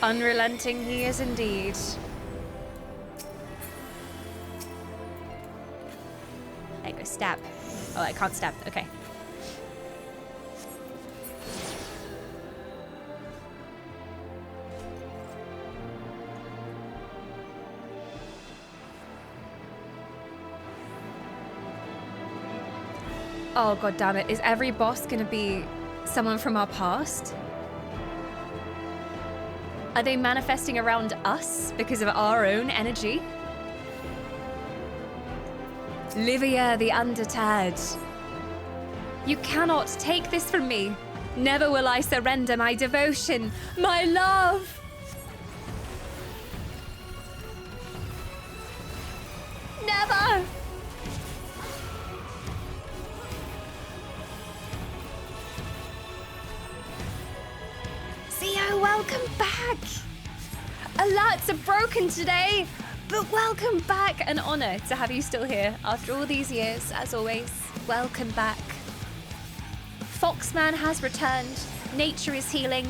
Speaker 2: Unrelenting he is indeed. There you go, stab. Oh, I can't stab. Okay. Oh, god damn it. Is every boss gonna be someone from our past? Are they manifesting around us because of our own energy? Livia the Undeterred. You cannot take this from me. Never will I surrender my devotion, my love. Never. Theo, welcome back. Alerts are broken today, but welcome back. An honor to have you still here after all these years, as always. Welcome back. Foxman has returned. Nature is healing.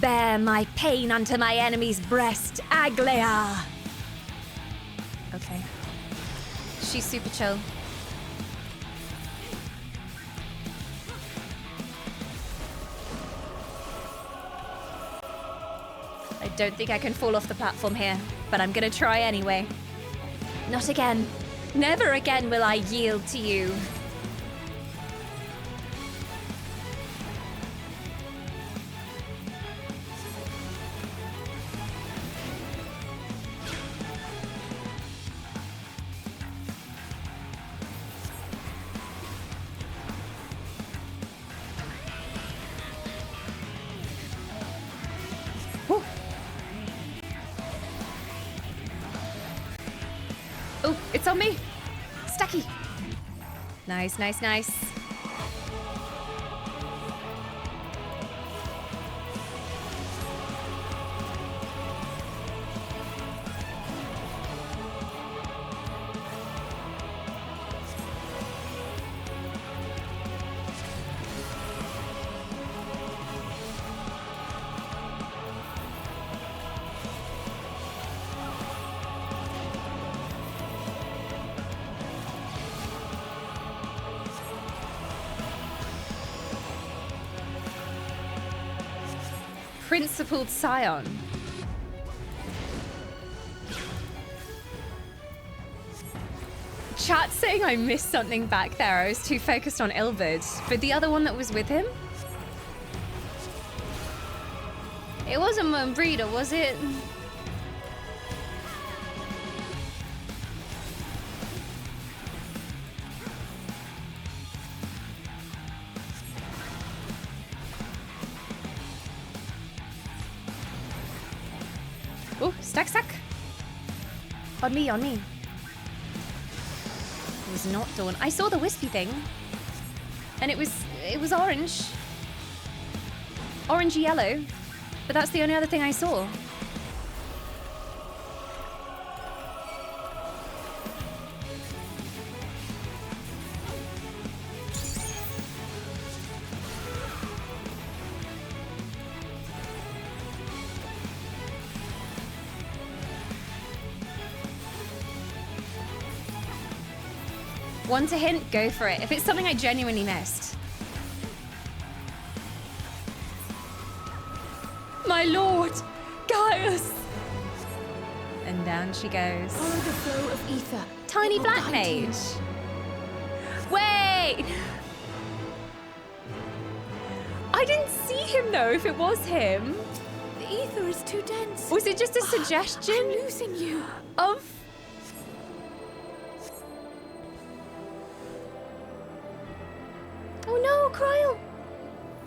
Speaker 2: Bear my pain unto my enemy's breast, Aglea. Okay. She's super chill. I don't think I can fall off the platform here, but I'm gonna try anyway. Not again. Never again will I yield to you. Oh, it's on me. Stucky. Nice, nice, nice. Principled Scion. Chat saying I missed something back there. I was too focused on Ilbert. But the other one that was with him? It wasn't Moonbreeder, was it? Oh, stack, stack. On me, on me. It was not Dawn. I saw the wispy thing. And it was orange. Orangey yellow. But that's the only other thing I saw. Want a hint? Go for it. If it's something I genuinely missed. My lord, Gaius! And down she goes.
Speaker 12: Follow the flow of ether.
Speaker 2: Tiny black mage. Wait! I didn't see him though, if it was him.
Speaker 12: The ether is too dense.
Speaker 2: Was it just a suggestion?
Speaker 12: I'm losing you.
Speaker 2: Of...
Speaker 4: Oh no, Cryle!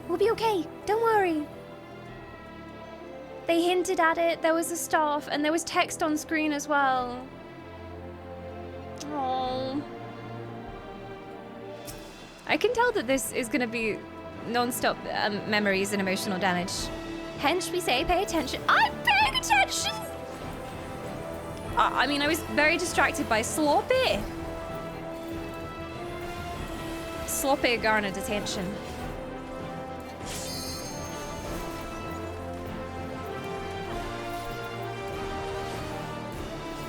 Speaker 4: We'll be okay, don't worry.
Speaker 2: They hinted at it, there was a staff, and there was text on screen as well. Oh. I can tell that this is going to be non-stop memories and emotional damage. Hence we say pay attention. I'm paying attention! I mean, I was very distracted by Sloppy. Sloppy garnered attention.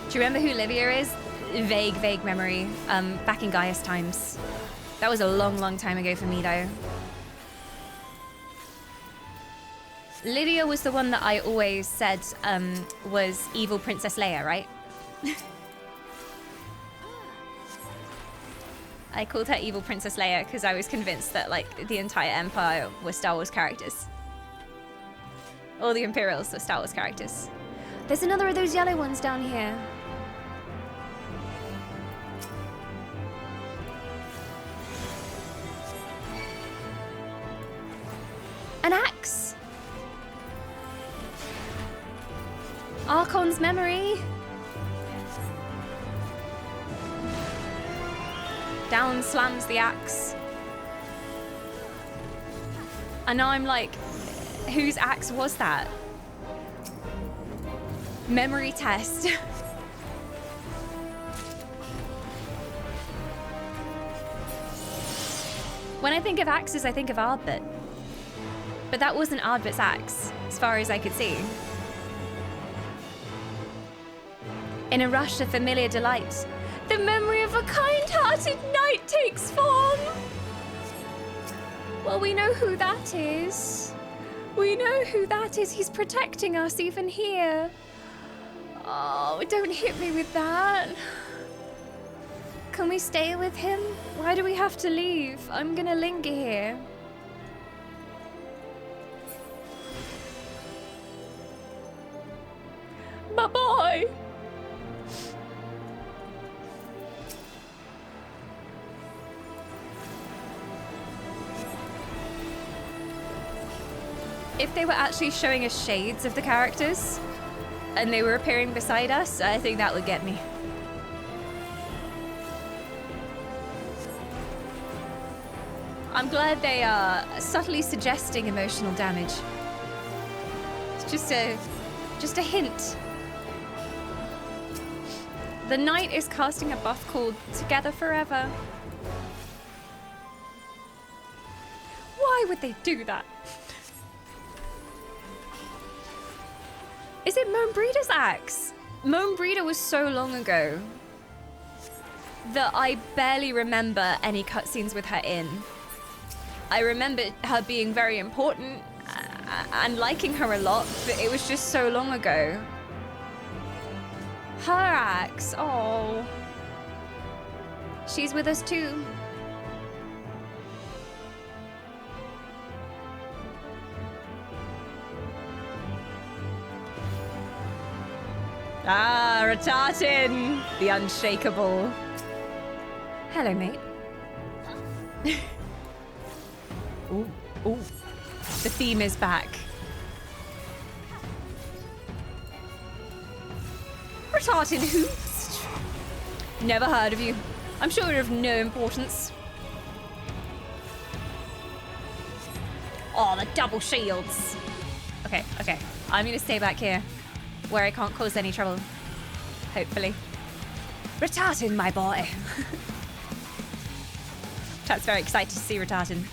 Speaker 2: Do you remember who Livia is? Vague memory. Back in Gaius times. That was a long time ago for me, though. Livia was the one that I always said was evil Princess Leia, right? I called her evil Princess Leia because I was convinced that like the entire Empire was Star Wars characters. All the Imperials were Star Wars characters.
Speaker 4: There's another of those yellow ones down here. An axe! Archon's memory!
Speaker 2: Down slams the axe. And now I'm like, whose axe was that? Memory test. When I think of axes, I think of Ardbert. But that wasn't Ardbert's axe, as far as I could see. In a rush of familiar delight, the memory of a kind-hearted knight takes form. Well, we know who that is. We know who that is. He's protecting us even here. Oh, don't hit me with that. Can we stay with him? Why do we have to leave? I'm gonna linger here. Bye-bye. If they were actually showing us shades of the characters and they were appearing beside us, I think that would get me. I'm glad they are subtly suggesting emotional damage. It's just a hint. The knight is casting a buff called Together Forever. Why would they do that? Is it Moan Breeder's axe? Moan Breeder was so long ago that I barely remember any cutscenes with her in. I remember her being very important and liking her a lot, but it was just so long ago. Her axe, oh. She's with us too. Ah, Ratatin, the unshakable. Hello, mate. Ooh, ooh. The theme is back. Ratatin who? Never heard of you. I'm sure you're of no importance. Oh, the double shields. Okay. I'm gonna stay back here, where I can't cause any trouble. Hopefully. Ratatin, my boy. Chat's very excited to see Ratatin.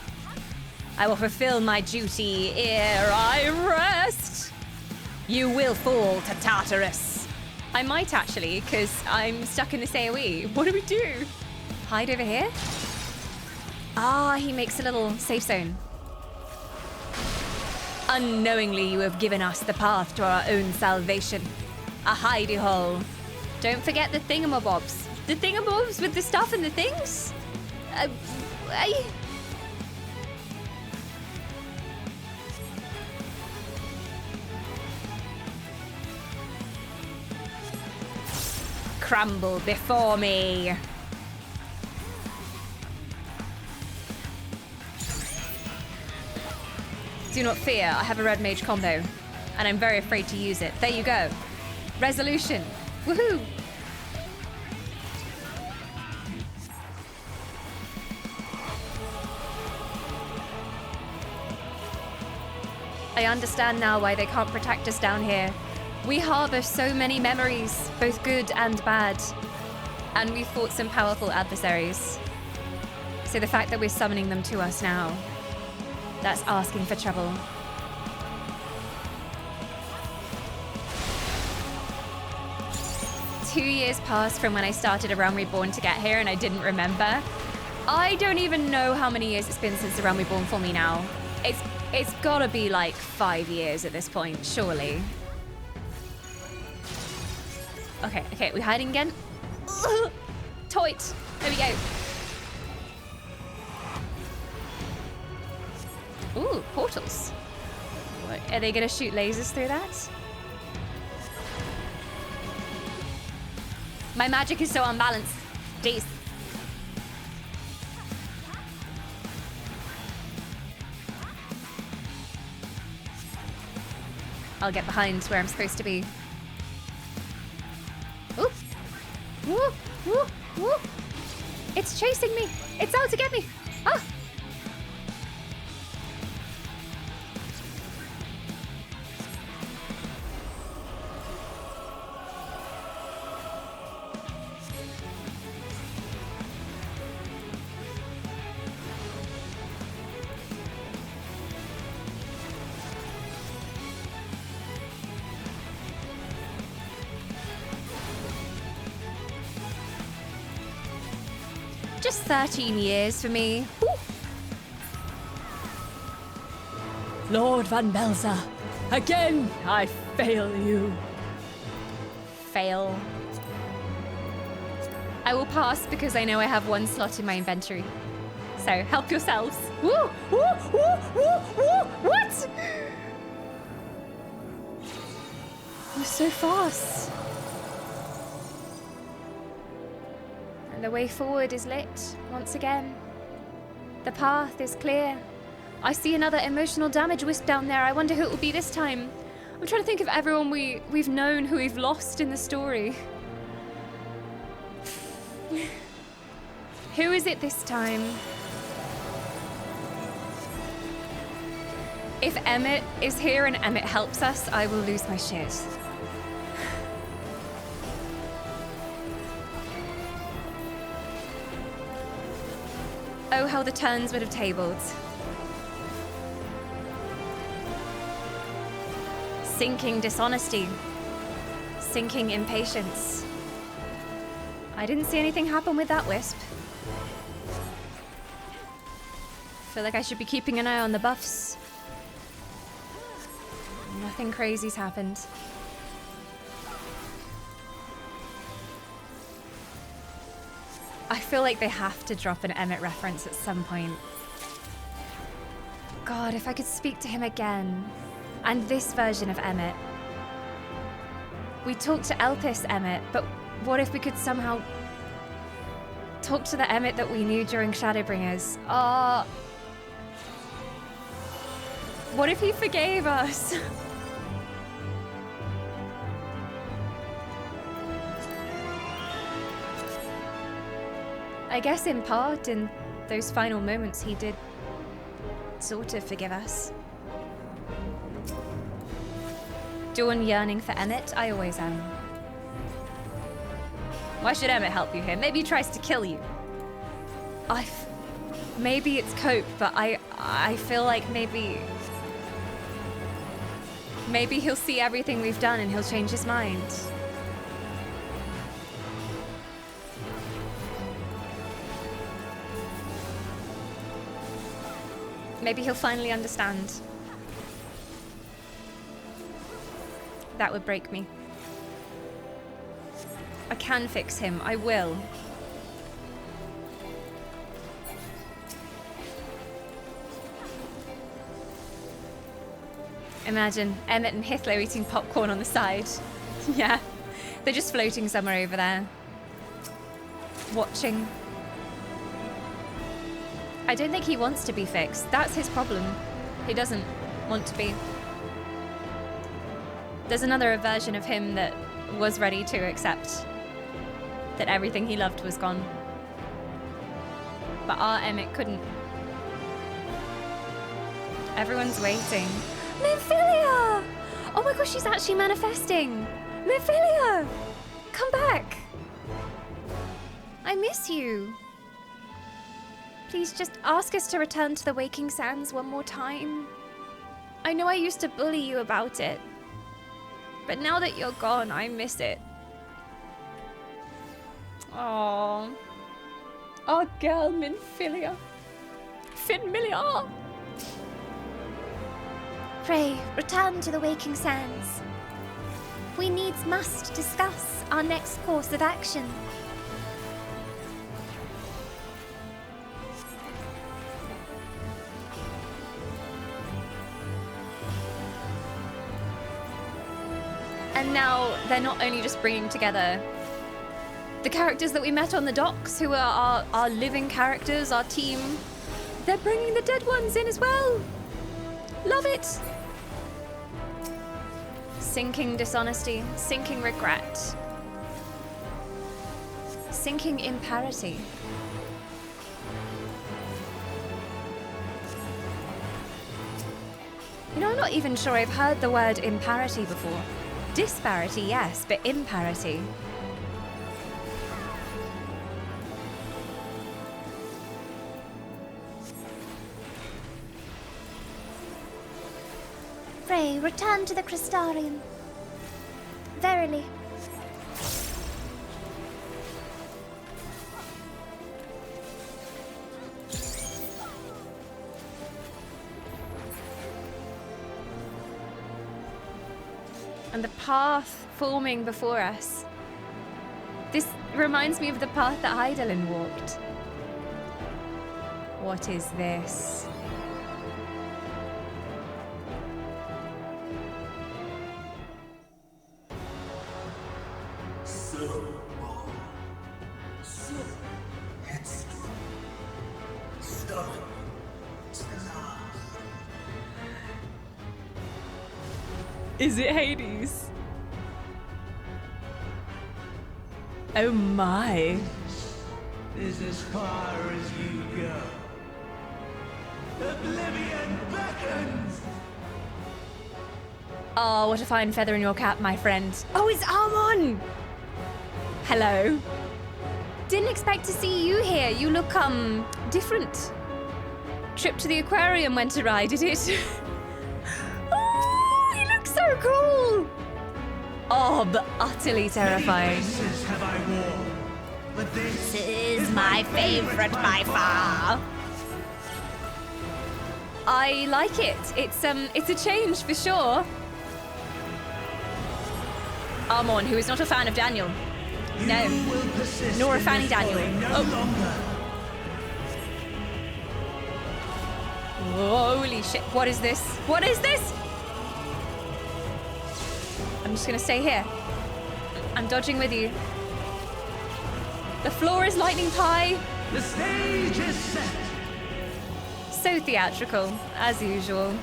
Speaker 2: I will fulfill my duty ere I rest. You will fall to Tartarus. I might actually, because I'm stuck in this AoE. What do we do? Hide over here? Ah, he makes a little safe zone. Unknowingly, you have given us the path to our own salvation. A hidey hole. Don't forget the thingamabobs. The thingamabobs with the stuff and the things? Crumble before me. Do not fear, I have a red mage combo, and I'm very afraid to use it. There you go. Resolution. Woohoo! I understand now why they can't protect us down here. We harbor so many memories, both good and bad. And we've fought some powerful adversaries. So the fact that we're summoning them to us now, that's asking for trouble. Two years passed from when I started A Realm Reborn to get here and I didn't remember. I don't even know how many years it's been since A Realm Reborn for me now. It's gotta be like 5 years at this point, surely. Okay, we hiding again? Ugh, toit. There we go. Ooh, portals. What, are they gonna shoot lasers through that? My magic is so unbalanced. Jeez. I'll get behind where I'm supposed to be. Ooh. Woo, woo, woo. It's chasing me. It's out to get me. Ah. Just 13 years for me. Ooh. Lord Van Belzer, again I fail you. Fail. I will pass because I know I have one slot in my inventory. So help yourselves. Woo! Woo! Woo! Woo! Woo! What? You're so fast. And the way forward is lit once again. The path is clear. I see another emotional damage wisp down there. I wonder who it will be this time. I'm trying to think of everyone we've known who we've lost in the story. Who is it this time? If Emmett is here and Emmett helps us, I will lose my shit. Oh, how the turns would have tabled. Sinking dishonesty. Sinking impatience. I didn't see anything happen with that wisp. Feel like I should be keeping an eye on the buffs. Nothing crazy's happened. I feel like they have to drop an Emmett reference at some point. God, if I could speak to him again. And this version of Emmett. We talked to Elpis Emmett, but what if we could somehow talk to the Emmett that we knew during Shadowbringers? What if he forgave us? I guess in part, in those final moments, he did sort of forgive us. Dawn yearning for Emmett? I always am. Why should Emmett help you here? Maybe he tries to kill you. Maybe it's cope, but I feel like maybe he'll see everything we've done and he'll change his mind. Maybe he'll finally understand. That would break me. I can fix him. I will. Imagine Emmett and Hitler eating popcorn on the side. Yeah. They're just floating somewhere over there. Watching. I don't think he wants to be fixed. That's his problem. He doesn't want to be. There's another version of him that was ready to accept that everything he loved was gone. But our Emmett couldn't. Everyone's waiting. Minfilia! Oh my gosh, she's actually manifesting. Minfilia! Come back. I miss you. Please just ask us to return to the Waking Sands one more time. I know I used to bully you about it, but now that you're gone, I miss it. Aww. Our girl, Minfilia. Finmilia.
Speaker 4: Pray, return to the Waking Sands. We needs must discuss our next course of action.
Speaker 2: And now they're not only just bringing together the characters that we met on the docks, who are our living characters, our team, they're bringing the dead ones in as well. Love it. Sinking dishonesty, sinking regret, sinking imparity. You know, I'm not even sure I've heard the word imparity before. Disparity, yes, but imparity.
Speaker 4: Pray, return to the Crystarium. Verily.
Speaker 2: And the path forming before us. This reminds me of the path that Hydaelyn walked. What is this? Is it Hades? Oh my.
Speaker 5: Is as far as you go. Oblivion beckons!
Speaker 2: Oh, what a fine feather in your cap, my friend. Oh, it's Armon! Hello. Didn't expect to see you here. You look, different. Trip to the aquarium went awry, did it? Oh, he looks so cool! Oh, but utterly terrifying.
Speaker 5: Have I worn, but
Speaker 4: This is my favorite by far.
Speaker 2: I like it. It's a change for sure. Armon, who is not a fan of Daniel. No. Nor a fanny Daniel. Oh. Holy shit. What is this? What is this? I'm just gonna stay here. I'm dodging with you. The floor is lightning pie.
Speaker 5: The stage is set.
Speaker 2: So theatrical, as usual.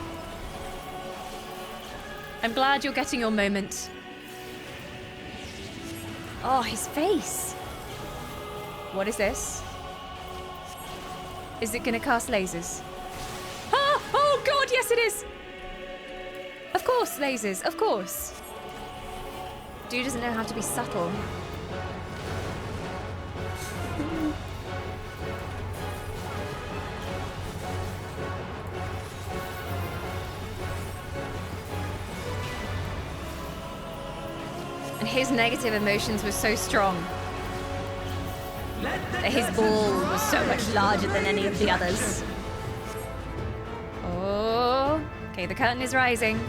Speaker 2: I'm glad you're getting your moment. Oh, his face. What is this? Is it gonna cast lasers? Ah! Oh god, yes it is! Of course, lasers, of course. Dude doesn't know how to be subtle. And his negative emotions were so strong that his ball was so much larger than any of the others. Oh, okay, the curtain is rising.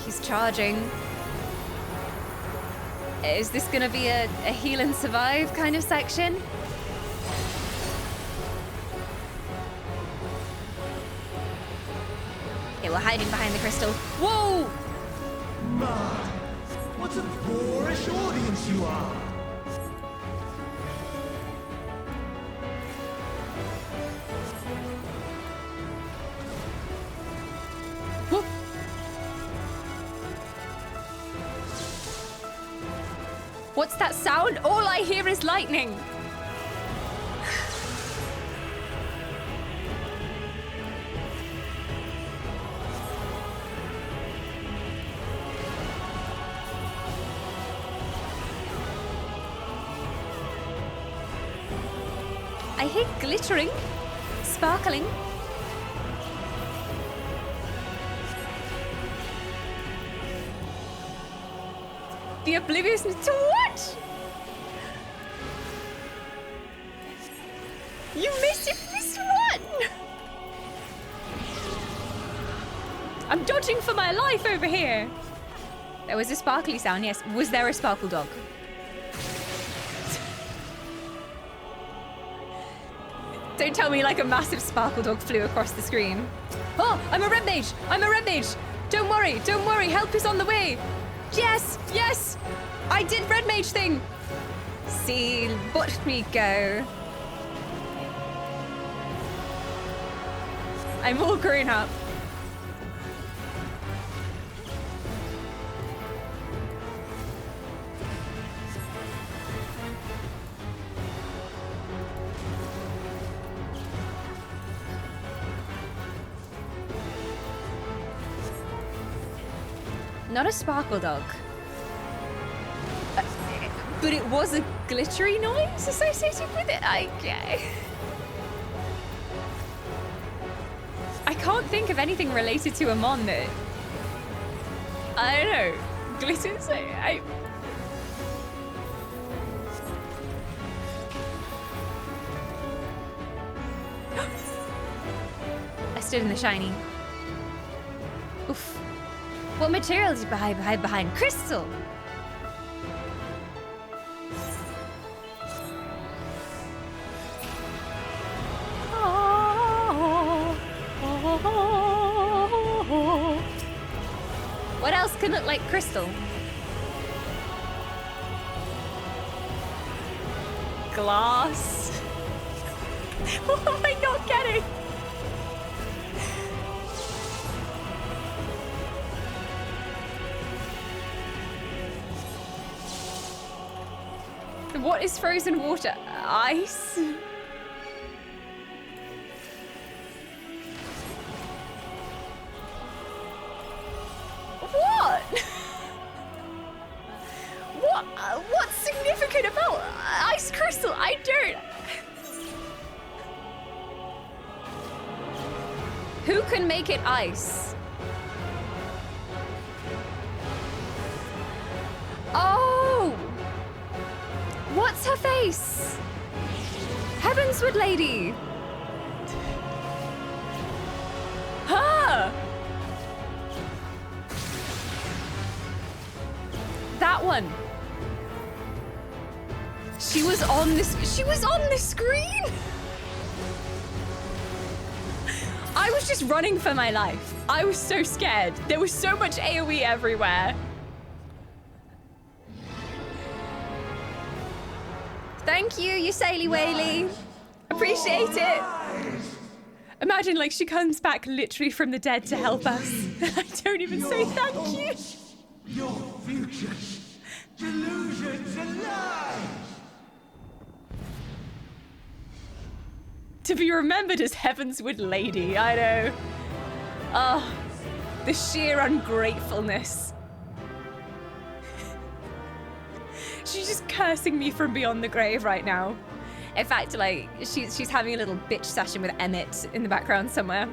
Speaker 2: He's charging. Is this gonna be a heal and survive kind of section? Okay, we're hiding behind the crystal. Whoa!
Speaker 5: My, what a boorish audience you are!
Speaker 2: Whoop. What's that sound? All I hear is lightning. I hear glittering, sparkling. The obliviousness to what? You missed what? I'm dodging for my life over here. There was a sparkly sound, yes. Was there a sparkle dog? Don't tell me like a massive sparkle dog flew across the screen. Oh, I'm a red mage! I'm a red mage! Don't worry, help is on the way! Yes, yes! I did red mage thing! See, watch me go. I'm all grown up. Not a sparkle dog. But it was a glittery noise associated with it, okay. I can't think of anything related to a mon that... I don't know. Glitters? I stood in the shiny. Oof. What material is behind crystal? What else can look like crystal? Glass. What am I not getting? What is frozen water? Ice? What? What's significant about ice crystal? I don't. Who can make it ice? Oh! What's her face? Heavensward Lady! Her! That one. She was on this screen! I was just running for my life. I was so scared. There was so much AoE everywhere. Thank you, you Saily Whaley. Appreciate it. Imagine like she comes back literally from the dead to help us. I don't even say thank you.
Speaker 5: Your future delusions and lies.
Speaker 2: To be remembered as Heavensward Lady, I know. Oh, the sheer ungratefulness. She's just cursing me from beyond the grave right now. In fact, like, she's having a little bitch session with Emmett in the background somewhere.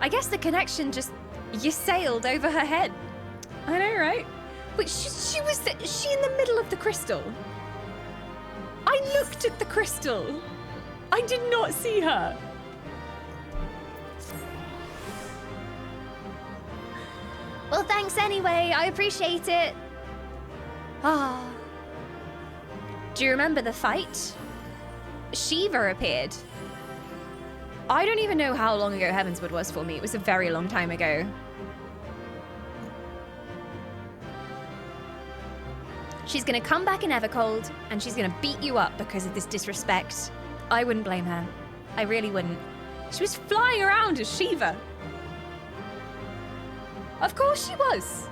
Speaker 2: I guess the connection just, you sailed over her head. I know, right? Wait, she was she in the middle of the crystal? I looked at the crystal.
Speaker 3: I did not see her.
Speaker 2: Well, thanks anyway. I appreciate it. Ah. Do you remember the fight? Shiva appeared. I don't even know how long ago Heavensward was for me. It was a very long time ago. She's gonna come back in Evercold, and she's gonna beat you up because of this disrespect. I wouldn't blame her. I really wouldn't. She was flying around as Shiva. Of course she was.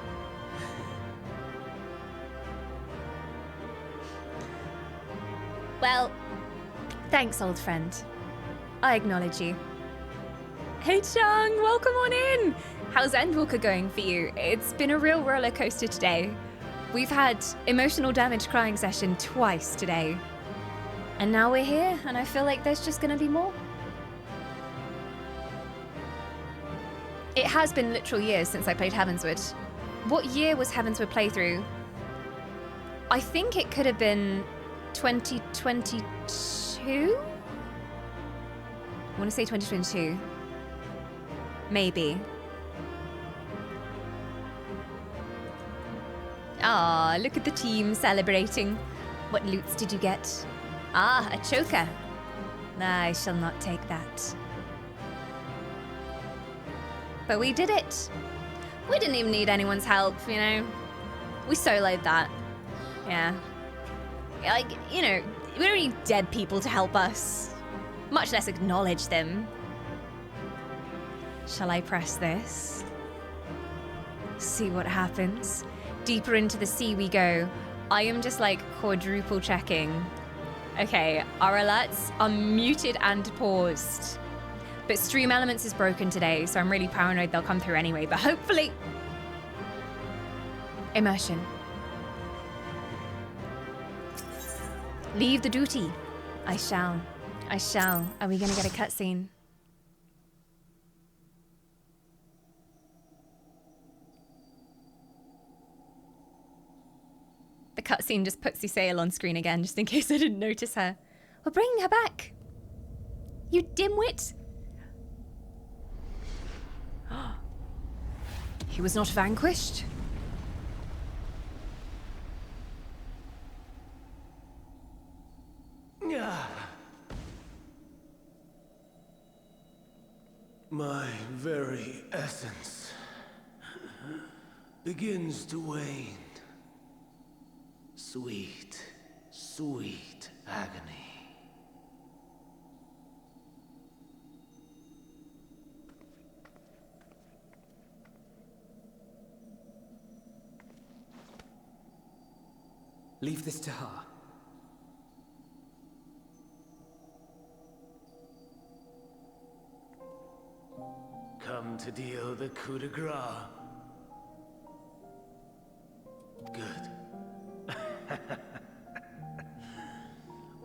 Speaker 2: Well, thanks, old friend. I acknowledge you. Hey, Chung, welcome on in. How's Endwalker going for you? It's been a real roller coaster today. We've had emotional damage crying session twice today. And now we're here, and I feel like there's just gonna be more. It has been literal years since I played Heavensward. What year was Heavensward playthrough? I think it could have been 2022? I want to say 2022. Maybe. Ah, look at the team celebrating. What loots did you get? Ah, a choker. I shall not take that. But we did it. We didn't even need anyone's help, you know? We soloed that. Yeah. Like, you know, we don't need dead people to help us. Much less acknowledge them. Shall I press this? See what happens. Deeper into the sea we go. I am just like quadruple checking. Okay, our alerts are muted and paused. But Stream Elements is broken today, so I'm really paranoid they'll come through anyway, but hopefully... Immersion. Leave the duty. I shall. I shall. Are we gonna get a cutscene? The cutscene just puts Sail on screen again, just in case I didn't notice her. We're bringing her back. You dimwit. He was not vanquished.
Speaker 5: My very essence begins to wane. Sweet, sweet agony.
Speaker 15: Leave this to her.
Speaker 5: Come to deal the coup de grace. Good.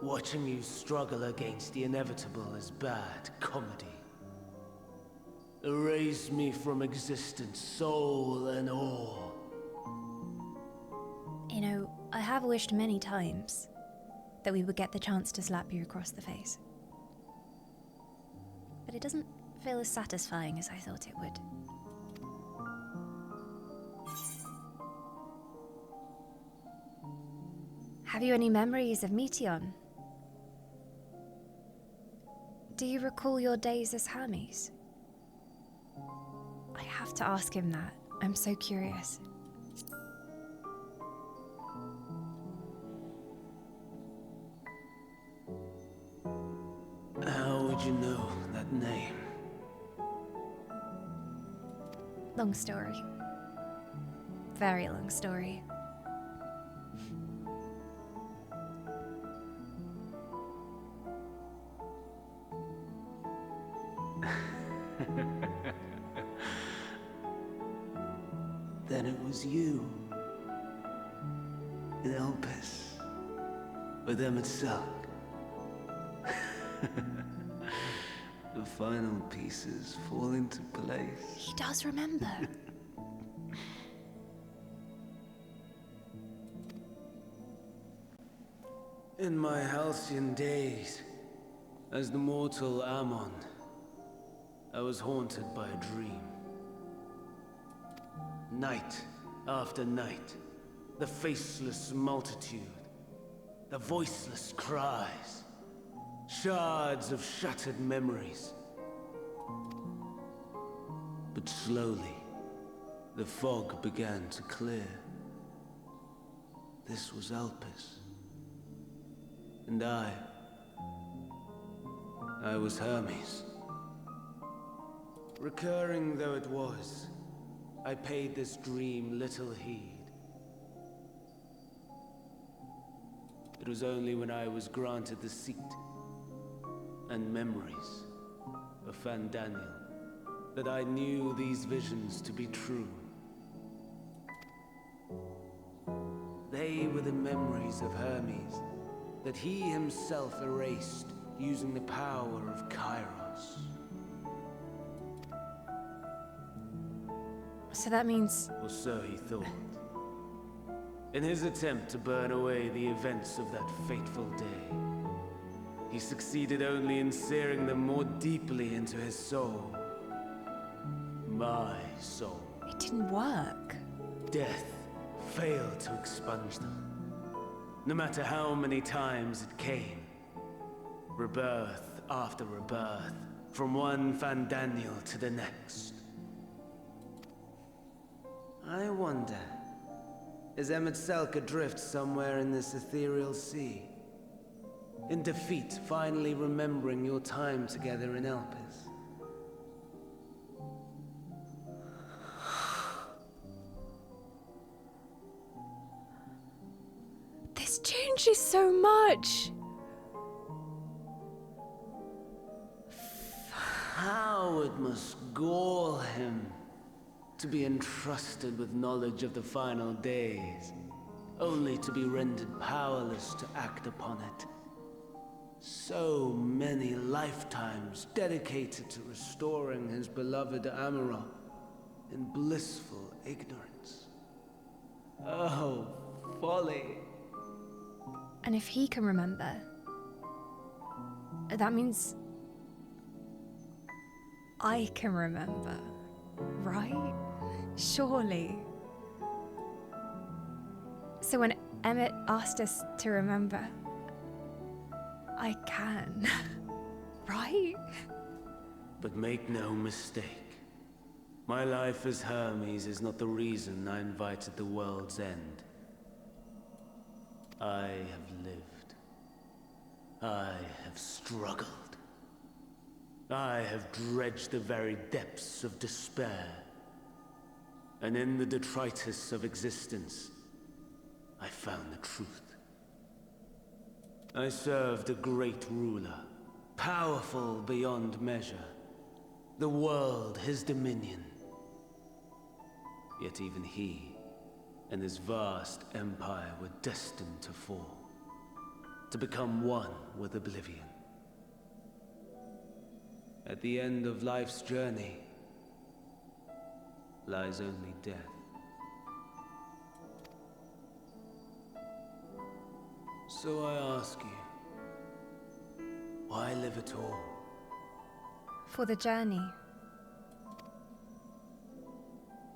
Speaker 5: Watching you struggle against the inevitable is bad comedy. Erase me from existence, soul and all.
Speaker 2: You know, I have wished many times that we would get the chance to slap you across the face. But it doesn't feel as satisfying as I thought it would. Have you any memories of Meteon? Do you recall your days as Hermes? I have to ask him that. I'm so curious.
Speaker 5: How would you know that name?
Speaker 2: Long story. Very long story.
Speaker 5: Then it was you. In Elpis. With Emmett Silk. The final pieces fall into place.
Speaker 2: He does remember.
Speaker 14: In my halcyon days, as the mortal Ammon, I was haunted by a dream. Night after night, the faceless multitude, the voiceless cries, shards of shattered memories. But slowly, the fog began to clear. This was Elpis. And I was Hermes. Recurring though it was, I paid this dream little heed. It was only when I was granted the seat and memories of Fandaniel that I knew these visions to be true. They were the memories of Hermes that he himself erased using the power of Kairos.
Speaker 2: So that means...
Speaker 14: Or so he thought. In his attempt to burn away the events of that fateful day, he succeeded only in searing them more deeply into his soul. My soul.
Speaker 2: It didn't work.
Speaker 14: Death failed to expunge them. No matter how many times it came. Rebirth after rebirth, from one Fandaniel to the next. I wonder, is Emet-Selch adrift somewhere in this ethereal sea? In defeat, finally remembering your time together in Elpis?
Speaker 2: This changes so much.
Speaker 14: How it must gall him to be entrusted with knowledge of the final days, only to be rendered powerless to act upon it. So many lifetimes dedicated to restoring his beloved Amarok in blissful ignorance. Oh, folly.
Speaker 2: And if he can remember, that means I can remember, right? Surely. So when Emmett asked us to remember, I can, right?
Speaker 14: But make no mistake, my life as Hermes is not the reason I invited the world's end. I have lived. I have struggled. I have dredged the very depths of despair. And in the detritus of existence, I found the truth. I served a great ruler, powerful beyond measure. The world his dominion. Yet even he and his vast empire were destined to fall, to become one with oblivion. At the end of life's journey lies only death. So I ask you, why live at all?
Speaker 2: For the journey.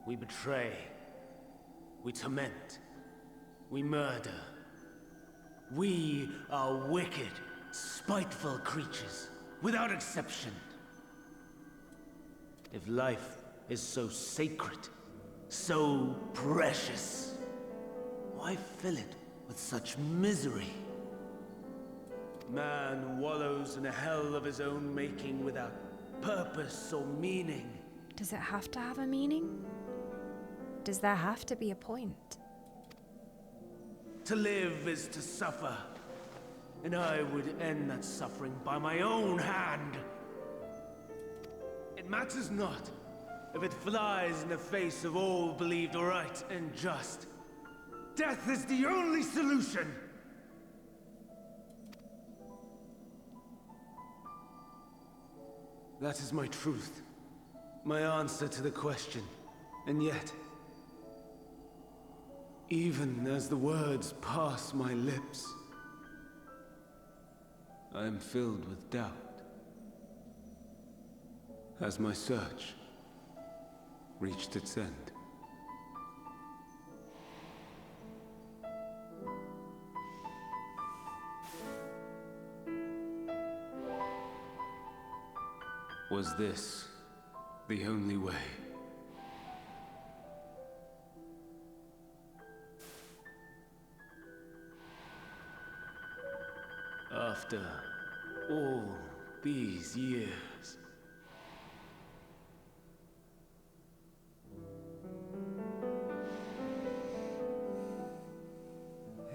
Speaker 14: We betray. We torment. We murder. We are wicked, spiteful creatures, without exception. If life is so sacred, so precious, why fill it with such misery? Man wallows in a hell of his own making without purpose or meaning.
Speaker 2: Does it have to have a meaning? Does there have to be a point?
Speaker 14: To live is to suffer, and I would end that suffering by my own hand. It matters not if it flies in the face of all believed right and just. Death is the only solution! That is my truth, my answer to the question. And yet, even as the words pass my lips,
Speaker 6: I am filled with doubt. Has my search reached its end? Was this the only way? After all these years,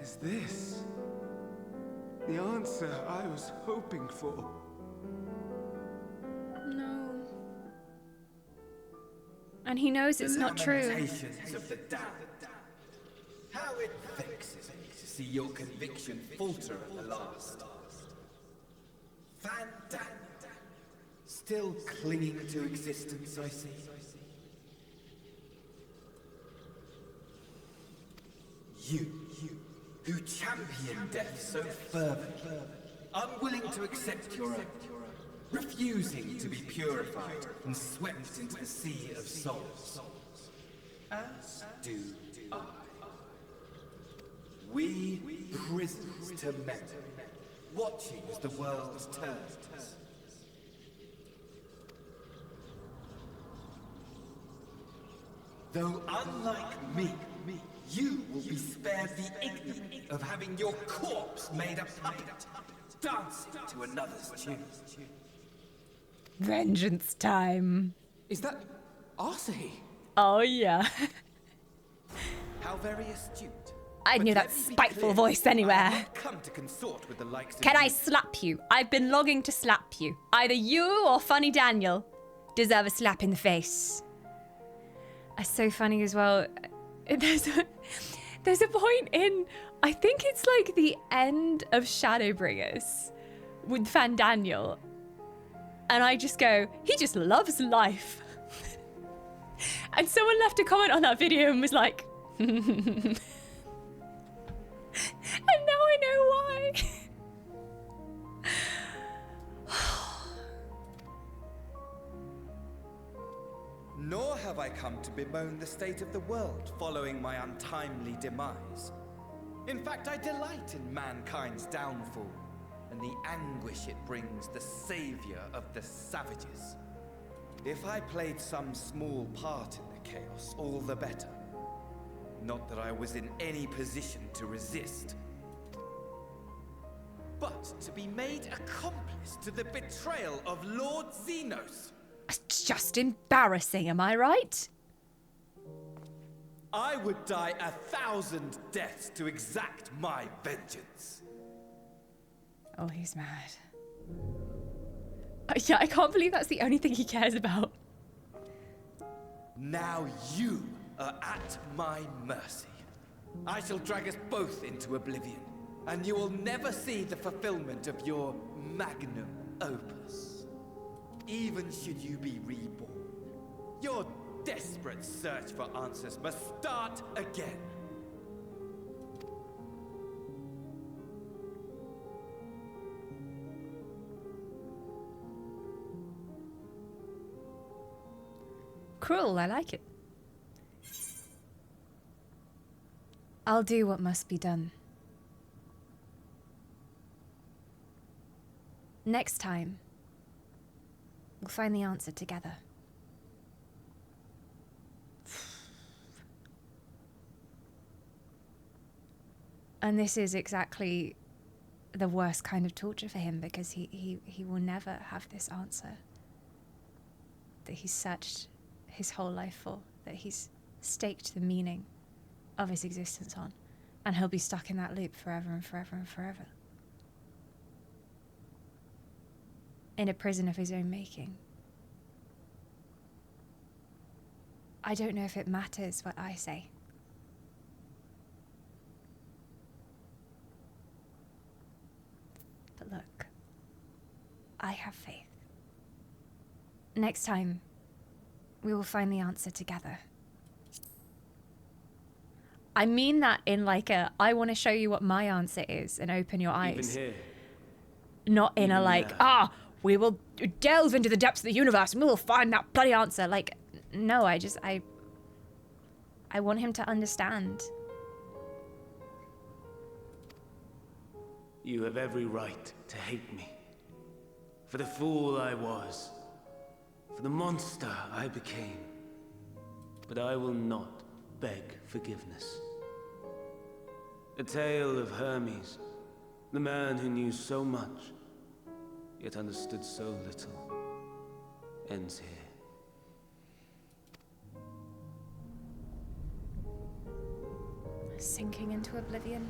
Speaker 6: is this the answer I was hoping for?
Speaker 2: No. And he knows it's not true.
Speaker 16: Lamentations of the damned. How it vexes me to see your conviction falter at the last. Fandango. Still clinging to existence, I see. You, who champion death so fervently, unwilling to accept your own, refusing to be purified and swept into the sea of souls, as do I. We prisoners to memory, watching as the world turns. Though unlike me, you will be spared the ignominy of having your corpse made a puppet, dancing to another's tune.
Speaker 2: Vengeance time.
Speaker 15: Is that Arcee?
Speaker 2: Oh, yeah.
Speaker 16: How very astute.
Speaker 2: I knew that spiteful voice anywhere.
Speaker 16: Come to consort with the likes of
Speaker 2: Can I
Speaker 16: you.
Speaker 2: slap you? I've been longing to slap you. Either you or Funny Daniel deserve a slap in the face. It's so funny as well. There's a point in, I think it's like the end of Shadowbringers with Fan Daniel. And I just go, he just loves life. And someone left a comment on that video and was like, and now I know why.
Speaker 16: Nor have I come to bemoan the state of the world following my untimely demise. In fact, I delight in mankind's downfall and the anguish it brings the savior of the savages. If I played some small part in the chaos, all the better. Not that I was in any position to resist. But to be made accomplice to the betrayal of Lord Xenos.
Speaker 2: It's just embarrassing, am I right?
Speaker 16: I would die 1,000 deaths to exact my vengeance.
Speaker 2: Oh, he's mad. Yeah, I can't believe that's the only thing he cares about.
Speaker 16: Now you are at my mercy. I shall drag us both into oblivion, and you will never see the fulfillment of your magnum opus. Even should you be reborn, your desperate search for answers must start again.
Speaker 2: Cruel, I like it. I'll do what must be done. Next time, we'll find the answer together. And this is exactly the worst kind of torture for him, because he will never have this answer that he's searched his whole life for, that he's staked the meaning of his existence on, and he'll be stuck in that loop forever and forever and forever. In a prison of his own making. I don't know if it matters what I say. But look, I have faith. Next time, we will find the answer together. I mean that in like a, I want to show you what my answer is and open your eyes.
Speaker 6: Even here.
Speaker 2: not in a like, we will delve into the depths of the universe and we will find that bloody answer. Like, no, I want him to understand.
Speaker 14: You have every right to hate me. For the fool I was. For the monster I became. But I will not beg forgiveness. The tale of Hermes, the man who knew so much, yet understood so little, ends here.
Speaker 2: Sinking into oblivion.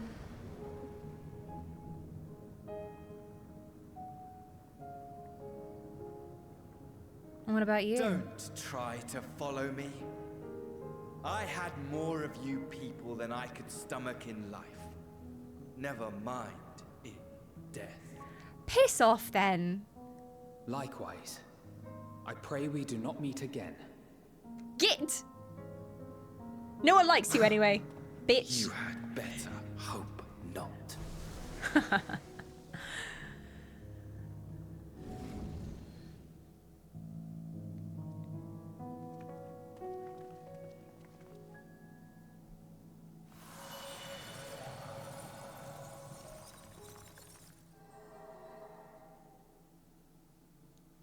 Speaker 2: And what about you?
Speaker 16: Don't try to follow me. I had more of you people than I could stomach in life. Never mind in death.
Speaker 2: Piss off then.
Speaker 15: Likewise. I pray we do not meet again.
Speaker 2: Git! No one likes you anyway, bitch.
Speaker 15: You had better hope not.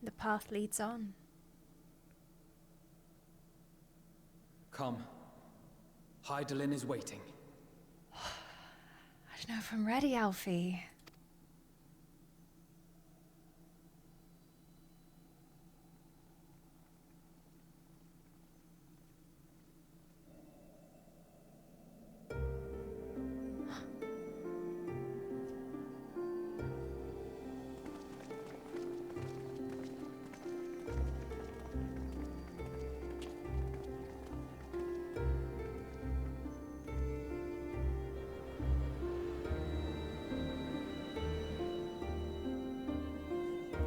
Speaker 2: The path leads on.
Speaker 15: Come. Hydaelyn is waiting.
Speaker 2: I don't know if I'm ready, Alfie.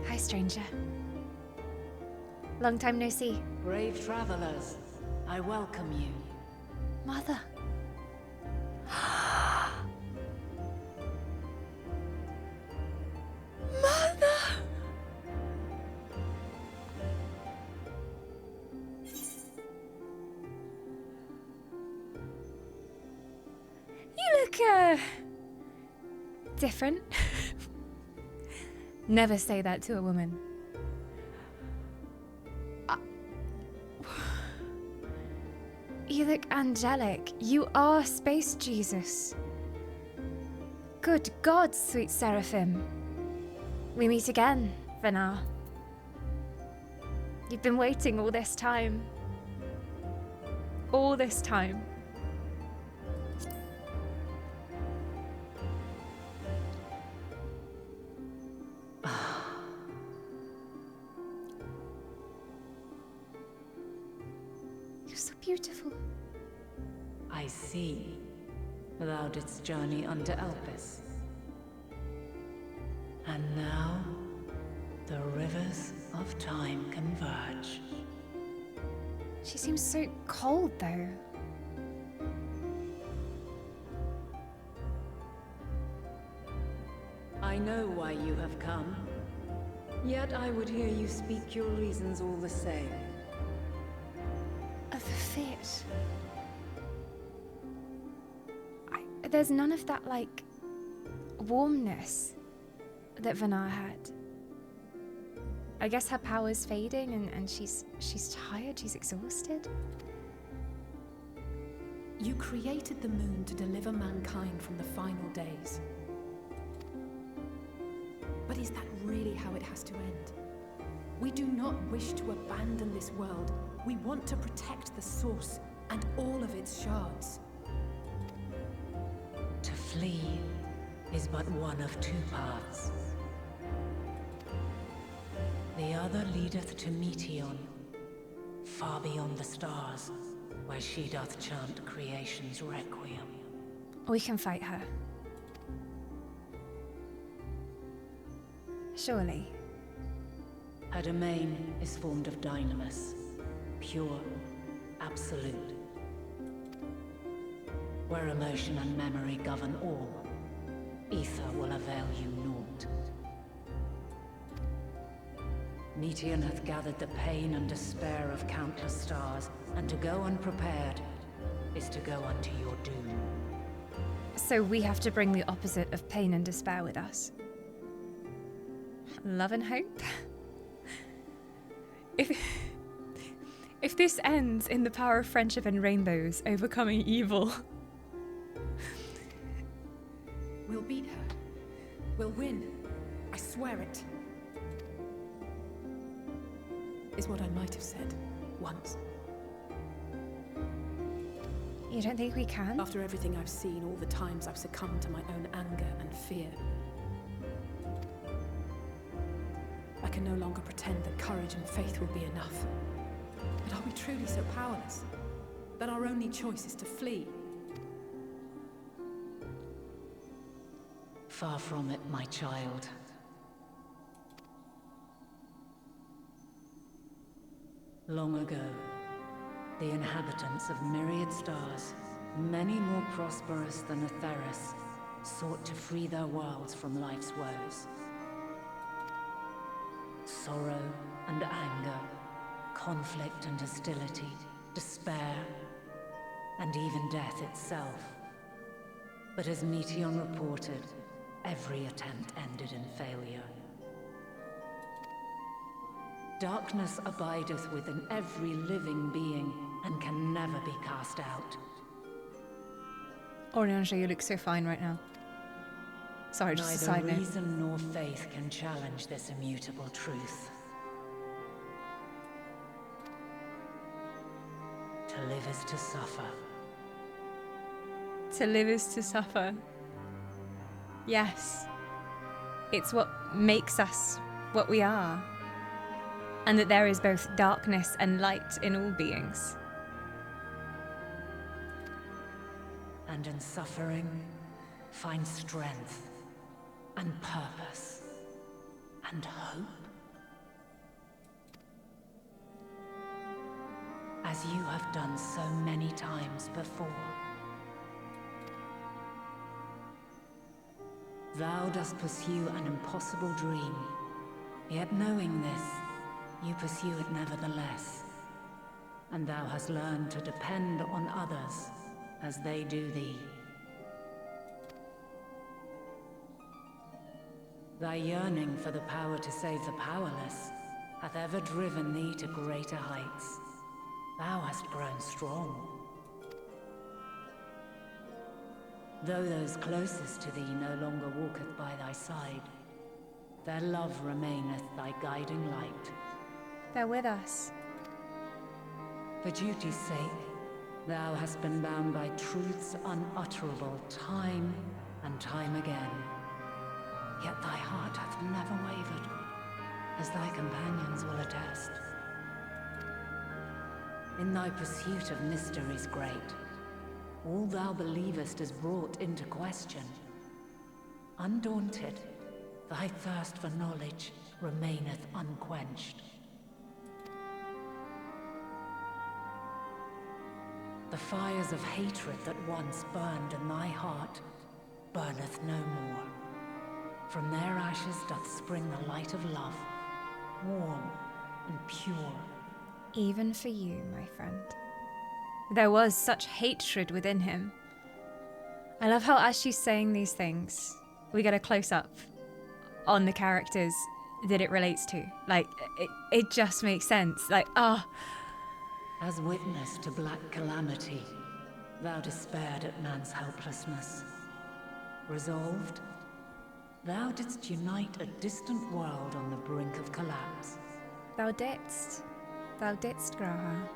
Speaker 2: Hi, stranger. Long time no see.
Speaker 1: Brave travelers, I welcome you.
Speaker 2: Mother. Mother! You look, different. Never say that to a woman. You look angelic. You are Space Jesus. Good God, sweet Seraphim. We meet again, Vanar. You've been waiting all this time. All this time. You're so beautiful.
Speaker 1: I see. Thou didst journey under Elpis. And now, the rivers of time converge.
Speaker 2: She seems so cold, though.
Speaker 1: I know why you have come. Yet I would hear you speak your reasons all the same.
Speaker 2: Of the fit. There's none of that, like, warmness that Vanar had. I guess her power's fading and she's tired, she's exhausted.
Speaker 12: You created the moon to deliver mankind from the final days. But is that really how it has to end? We do not wish to abandon this world. We want to protect the source and all of its shards.
Speaker 1: To flee is but one of two paths. The other leadeth to Meteon, far beyond the stars, where she doth chant creation's requiem.
Speaker 2: We can fight her. Surely.
Speaker 1: Her domain is formed of dynamis, pure, absolute. Where emotion and memory govern all, ether will avail you naught. Meteon hath gathered the pain and despair of countless stars, and to go unprepared is to go unto your doom.
Speaker 2: So we have to bring the opposite of pain and despair with us. Love and hope? If this ends in the power of friendship and rainbows overcoming evil...
Speaker 12: We'll beat her. We'll win. I swear it. Is what I might have said once.
Speaker 2: You don't think we can?
Speaker 12: After everything I've seen, all the times I've succumbed to my own anger and fear. I can no longer pretend that courage and faith will be enough. But are we truly so powerless? That our only choice is to flee?
Speaker 1: Far from it, my child. Long ago, the inhabitants of myriad stars, many more prosperous than Atheris, sought to free their worlds from life's woes. Sorrow and anger, conflict and hostility, despair, and even death itself. But as Meteon reported, every attempt ended in failure. Darkness abideth within every living being, and can never be cast out.
Speaker 2: Urianger, you look so fine right now. Sorry, just a side
Speaker 1: Neither
Speaker 2: note.
Speaker 1: reason nor faith can challenge this immutable truth. To live is to suffer.
Speaker 2: To live is to suffer. Yes. It's what makes us what we are. And that there is both darkness and light in all beings.
Speaker 1: And in suffering, find strength, and purpose, and hope. As you have done so many times before. Thou dost pursue an impossible dream, yet knowing this, you pursue it nevertheless. And thou hast learned to depend on others as they do thee. Thy yearning for the power to save the powerless hath ever driven thee to greater heights. Thou hast grown strong. Though those closest to thee no longer walketh by thy side, their love remaineth thy guiding light.
Speaker 2: They're with us.
Speaker 1: For duty's sake, thou hast been bound by truths unutterable time and time again. Yet thy heart hath never wavered, as thy companions will attest. In thy pursuit of mysteries great, all thou believest is brought into question. Undaunted, thy thirst for knowledge remaineth unquenched. The fires of hatred that once burned in thy heart burneth no more. From their ashes doth spring the light of love, warm and pure.
Speaker 2: Even for you, my friend. There was such hatred within him. I love how as she's saying these things, we get a close-up on the characters that it relates to. Like, it just makes sense. Like,
Speaker 1: As witness to black calamity, thou despaired at man's helplessness. Resolved, thou didst unite a distant world on the brink of collapse.
Speaker 2: Thou didst. Thou didst, Graha.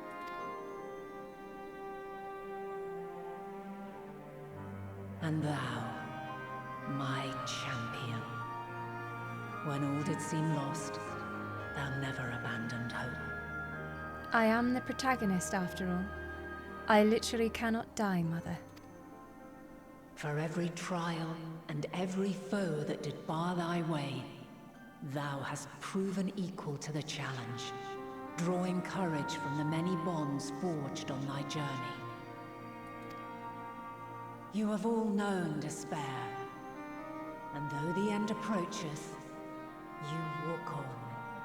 Speaker 1: And thou, my champion, when all did seem lost, thou never abandoned hope.
Speaker 2: I am the protagonist after all. I literally cannot die, Mother.
Speaker 1: For every trial and every foe that did bar thy way, thou hast proven equal to the challenge, drawing courage from the many bonds forged on thy journey. You have all known despair, and though the end approacheth, you walk on,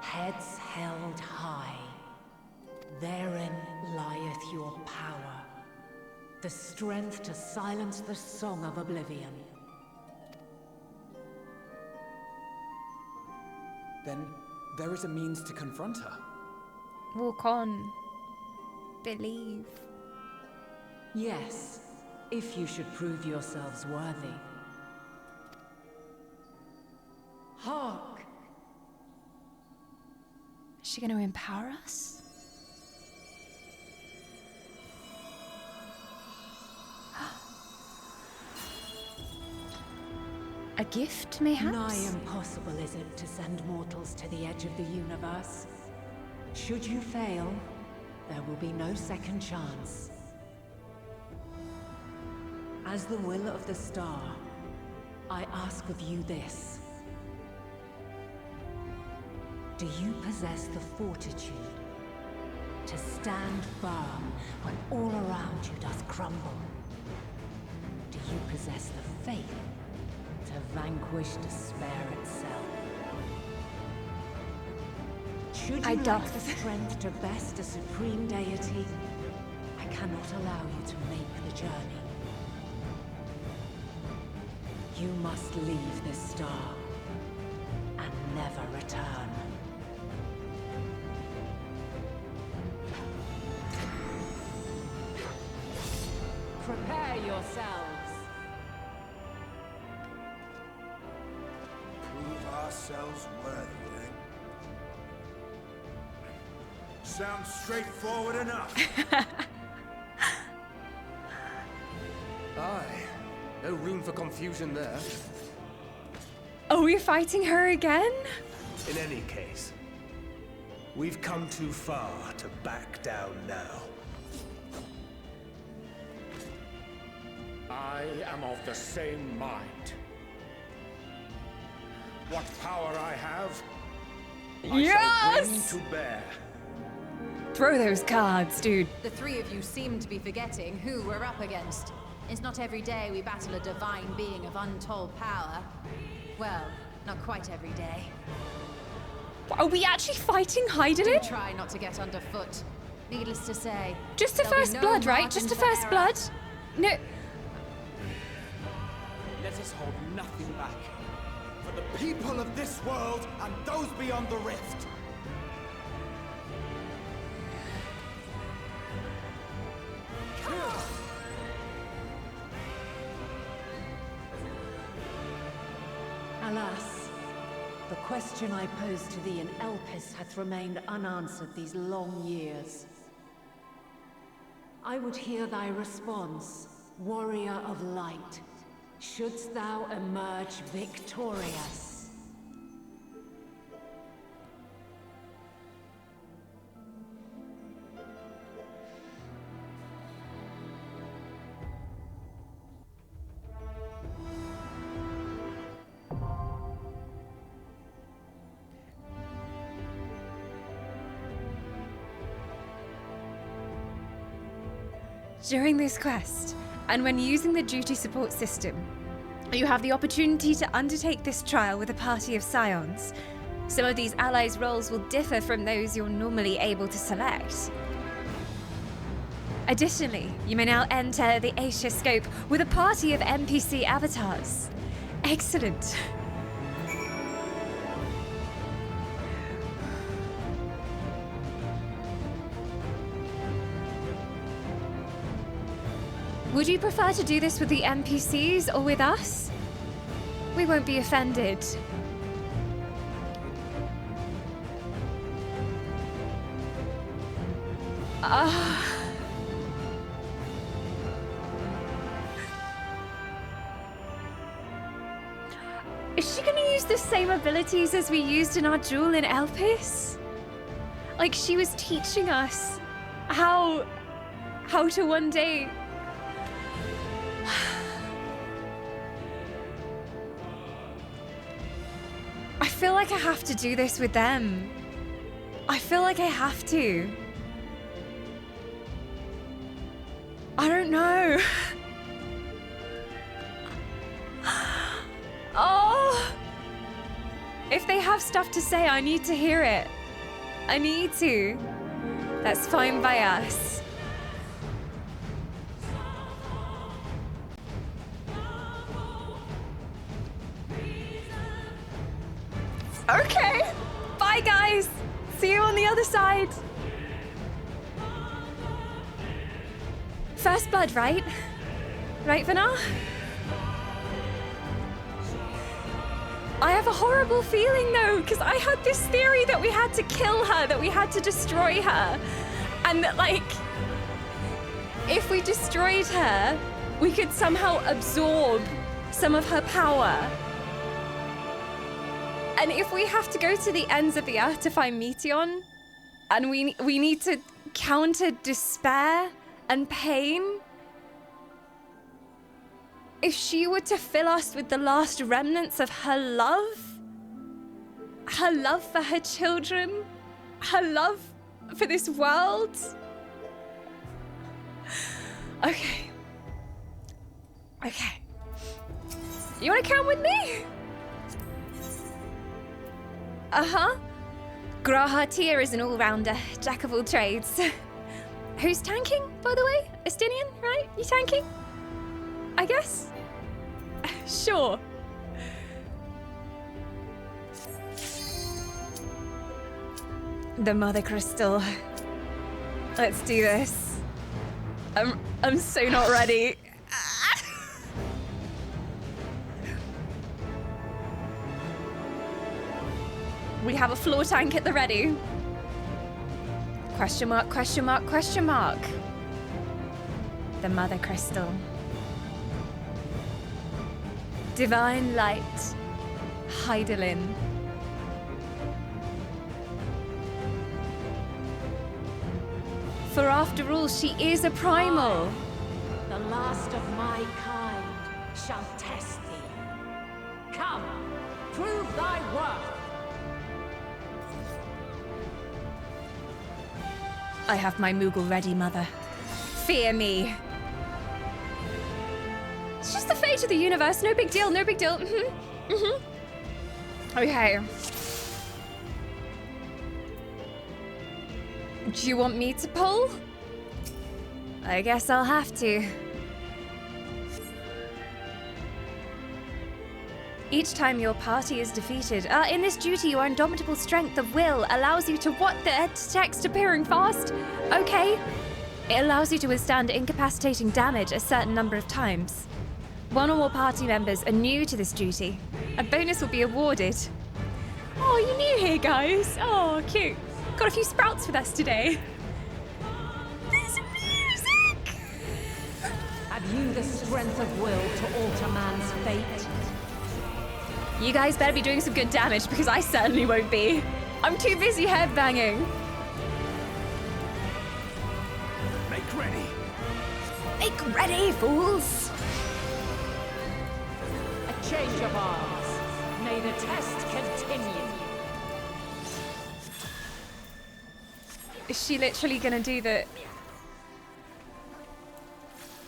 Speaker 1: Heads held high. Therein lieth your power. The strength to silence the song of oblivion.
Speaker 15: Then there is a means to confront her.
Speaker 2: Walk on. Believe.
Speaker 1: Yes, if you should prove yourselves worthy. Hark!
Speaker 2: Is she going to empower us? A gift, mayhaps?
Speaker 1: Nigh impossible is it to send mortals to the edge of the universe. Should you fail, there will be no second chance. As the will of the star, I ask of you this. Do you possess the fortitude to stand firm when all around you does crumble? Do you possess the faith to vanquish despair itself? Should you lack the strength to best a supreme deity, I cannot allow you to make the journey. You must leave this star and never return. Prepare yourselves.
Speaker 5: Prove ourselves worthy, eh? Sounds straightforward enough.
Speaker 13: Aye. No room for confusion there.
Speaker 2: Are we fighting her again?
Speaker 20: In any case, we've come too far to back down now.
Speaker 7: I am of the same mind. What power I have, I shall bring to bear.
Speaker 2: Throw those cards, dude.
Speaker 8: The three of you seem to be forgetting who we're up against. It's not every day we battle a divine being of untold power. Well, not quite every day.
Speaker 2: Are we actually fighting Hydaelyn?
Speaker 8: Do try not to get underfoot. Needless to say,
Speaker 2: Just a first blood, right? Just a first blood? No.
Speaker 16: Let us hold nothing back. For the people of this world and those beyond the rift.
Speaker 1: Alas, the question I posed to thee in Elpis hath remained unanswered these long years. I would hear thy response, warrior of light. Shouldst thou emerge victorious?
Speaker 2: During this quest, and when using the duty support system, you have the opportunity to undertake this trial with a party of scions. Some of these allies' roles will differ from those you're normally able to select. Additionally, you may now enter the Aitascope with a party of NPC avatars. Excellent. Would you prefer to do this with the NPCs or with us? We won't be offended. Is she gonna use the same abilities as we used in our duel in Elpis? Like she was teaching us how to one day... I feel like I have to do this with them. I feel like I have to. I don't know. Oh! If they have stuff to say. I need to hear it. I need to. That's fine by us. Okay. Bye, guys. See you on the other side. First blood, right? Right, Vana? I have a horrible feeling, though, because I had this theory that we had to kill her, that we had to destroy her. And that, like, if we destroyed her, we could somehow absorb some of her power. And if we have to go to the ends of the earth to find Meteon, and we need to counter despair and pain, if she were to fill us with the last remnants of her love for her children, her love for this world. Okay. Okay. You wanna come with me? Uh-huh. Graha Tyr is an all-rounder, jack of all trades. Who's tanking, by the way? Estinian, right? You tanking? I guess? Sure. The Mother Crystal. Let's do this. I'm so not ready. We have a floor tank at the ready. Question mark, question mark, question mark. The Mother Crystal. Divine Light. Heidelin. For after all, she is a primal.
Speaker 21: The last of my kind shall test thee. Come, prove thy worth.
Speaker 2: I have my Moogle ready, Mother. Fear me. It's just the fate of the universe. No big deal, no big deal. Okay. Do you want me to pull? I guess I'll have to. Each time your party is defeated, in this duty, your indomitable strength of will allows you to what the text appearing fast? Okay. It allows you to withstand incapacitating damage a certain number of times. One or more party members are new to this duty. A bonus will be awarded. Oh, you're new here, guys. Oh, cute. Got a few sprouts with us today. There's music!
Speaker 21: Have you the strength of will to alter man's fate?
Speaker 2: You guys better be doing some good damage because I certainly won't be. I'm too busy headbanging.
Speaker 5: Make ready.
Speaker 2: Make ready, fools.
Speaker 21: A change of arms. May the test continue.
Speaker 2: Is she literally gonna do the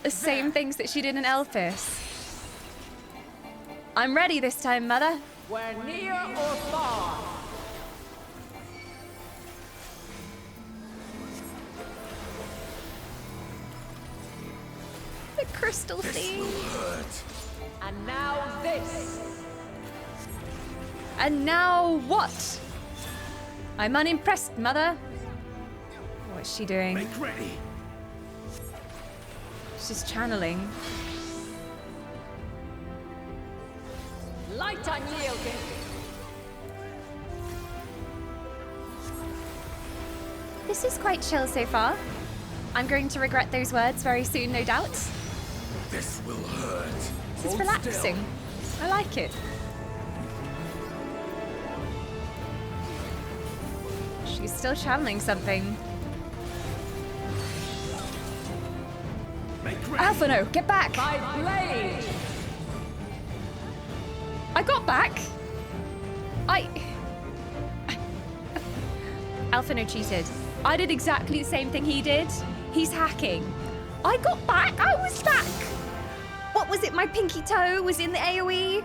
Speaker 2: same things that she did in Elphys? I'm ready this time, Mother.
Speaker 21: We're near or far.
Speaker 2: The crystal thing.
Speaker 21: And now this.
Speaker 2: And now what? I'm unimpressed, Mother. What's she doing?
Speaker 5: Make ready.
Speaker 2: She's channeling.
Speaker 21: Light unyielding.
Speaker 2: This is quite chill so far. I'm going to regret those words very soon, no doubt.
Speaker 5: This will hurt.
Speaker 2: This is relaxing. I like it. She's still channeling something. Alphano, get back!
Speaker 21: My blade!
Speaker 2: I got back! Alphano cheated. I did exactly the same thing he did. He's hacking. I got back! I was back! What was it? My pinky toe was in the AoE?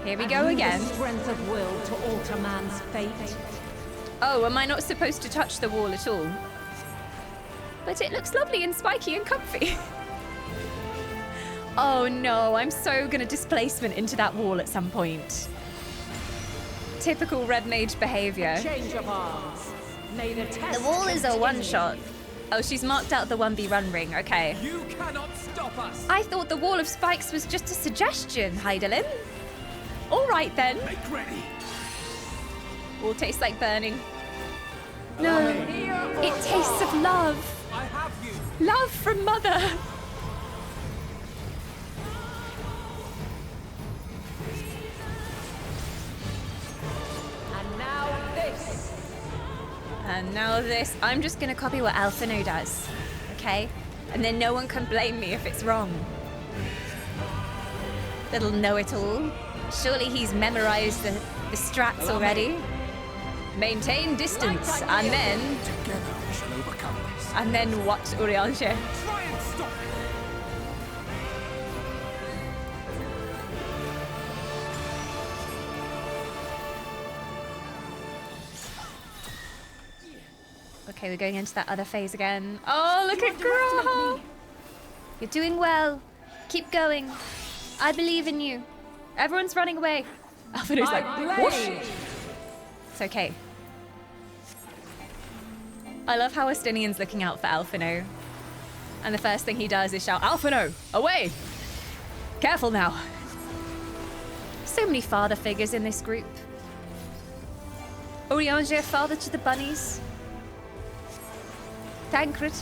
Speaker 2: Here we go again.
Speaker 1: The strength of will to alter man's fate.
Speaker 2: Oh, am I not supposed to touch the wall at all? But it looks lovely and spiky and comfy. Oh no, I'm so gonna displacement into that wall at some point. Typical red mage behavior.
Speaker 1: Change of arms. May the test
Speaker 2: The wall is a
Speaker 1: continue.
Speaker 2: one-shot. Oh, she's marked out the 1v run ring. Okay.
Speaker 15: You cannot stop us.
Speaker 2: I thought the wall of spikes was just a suggestion, Heidelin. All right then.
Speaker 15: Make ready.
Speaker 2: All tastes like burning. No, it tastes of love.
Speaker 15: I have you.
Speaker 2: Love from Mother.
Speaker 1: And now this.
Speaker 2: And now this. I'm just gonna copy what Alphino does, okay? And then no one can blame me if it's wrong. Little know-it-all. Surely he's memorized the strats already. Maintain distance, and then...
Speaker 15: Together we shall overcome this.
Speaker 2: And then what, Urianger?
Speaker 15: Try and stop it.
Speaker 2: Okay, we're going into that other phase again. Oh, look at Graha! You're doing well. Keep going. I believe in you. Everyone's running away. Alphino's like, whoosh! It's okay. I love how Estinian's looking out for Alphino. And the first thing he does is shout, Alphino, away! Careful now. So many father figures in this group. Urianger, father to the bunnies. Tancred,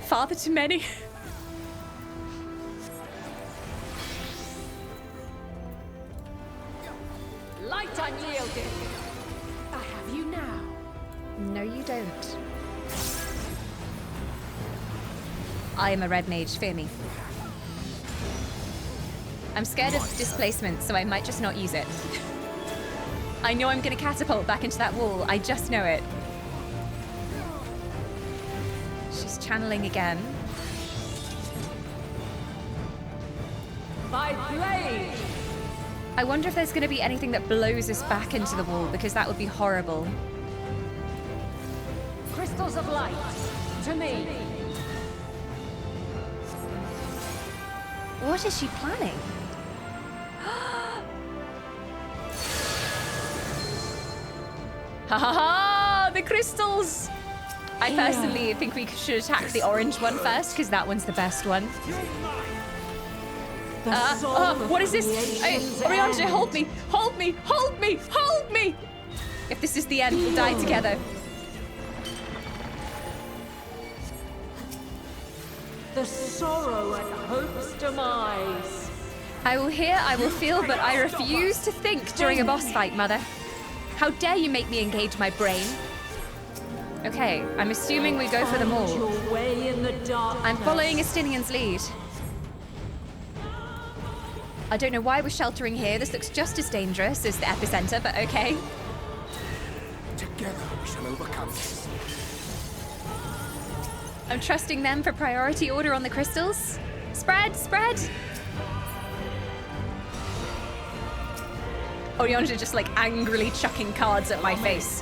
Speaker 2: father to many.
Speaker 1: Light unyielding. I have you now.
Speaker 2: No, you don't. I am a red mage, fear me. I'm scared of displacement, so I might just not use it. I know I'm gonna catapult back into that wall, I just know it. She's channeling again.
Speaker 1: By blade.
Speaker 2: I wonder if there's gonna be anything that blows us back into the wall, because that would be horrible.
Speaker 1: Crystals of light. To me.
Speaker 2: What is she planning? Ha ha ha! The crystals! I personally think we should attack the orange one first, because that one's the best one. What is this? Urianger, hold me! Hold me! Hold me! Hold me! If this is the end, we'll die together.
Speaker 1: The sorrow at hope's demise.
Speaker 2: I will hear, I will feel, but I refuse to think during a boss fight, Mother. How dare you make me engage my brain? Okay, I'm assuming we go for them all.
Speaker 1: Your way in the darkness.
Speaker 2: I'm following Estinian's lead. I don't know why we're sheltering here. This looks just as dangerous as the epicenter, but okay.
Speaker 15: Together we shall overcome this.
Speaker 2: I'm trusting them for priority order on the crystals. Spread, spread! Urianger just like angrily chucking cards at my face.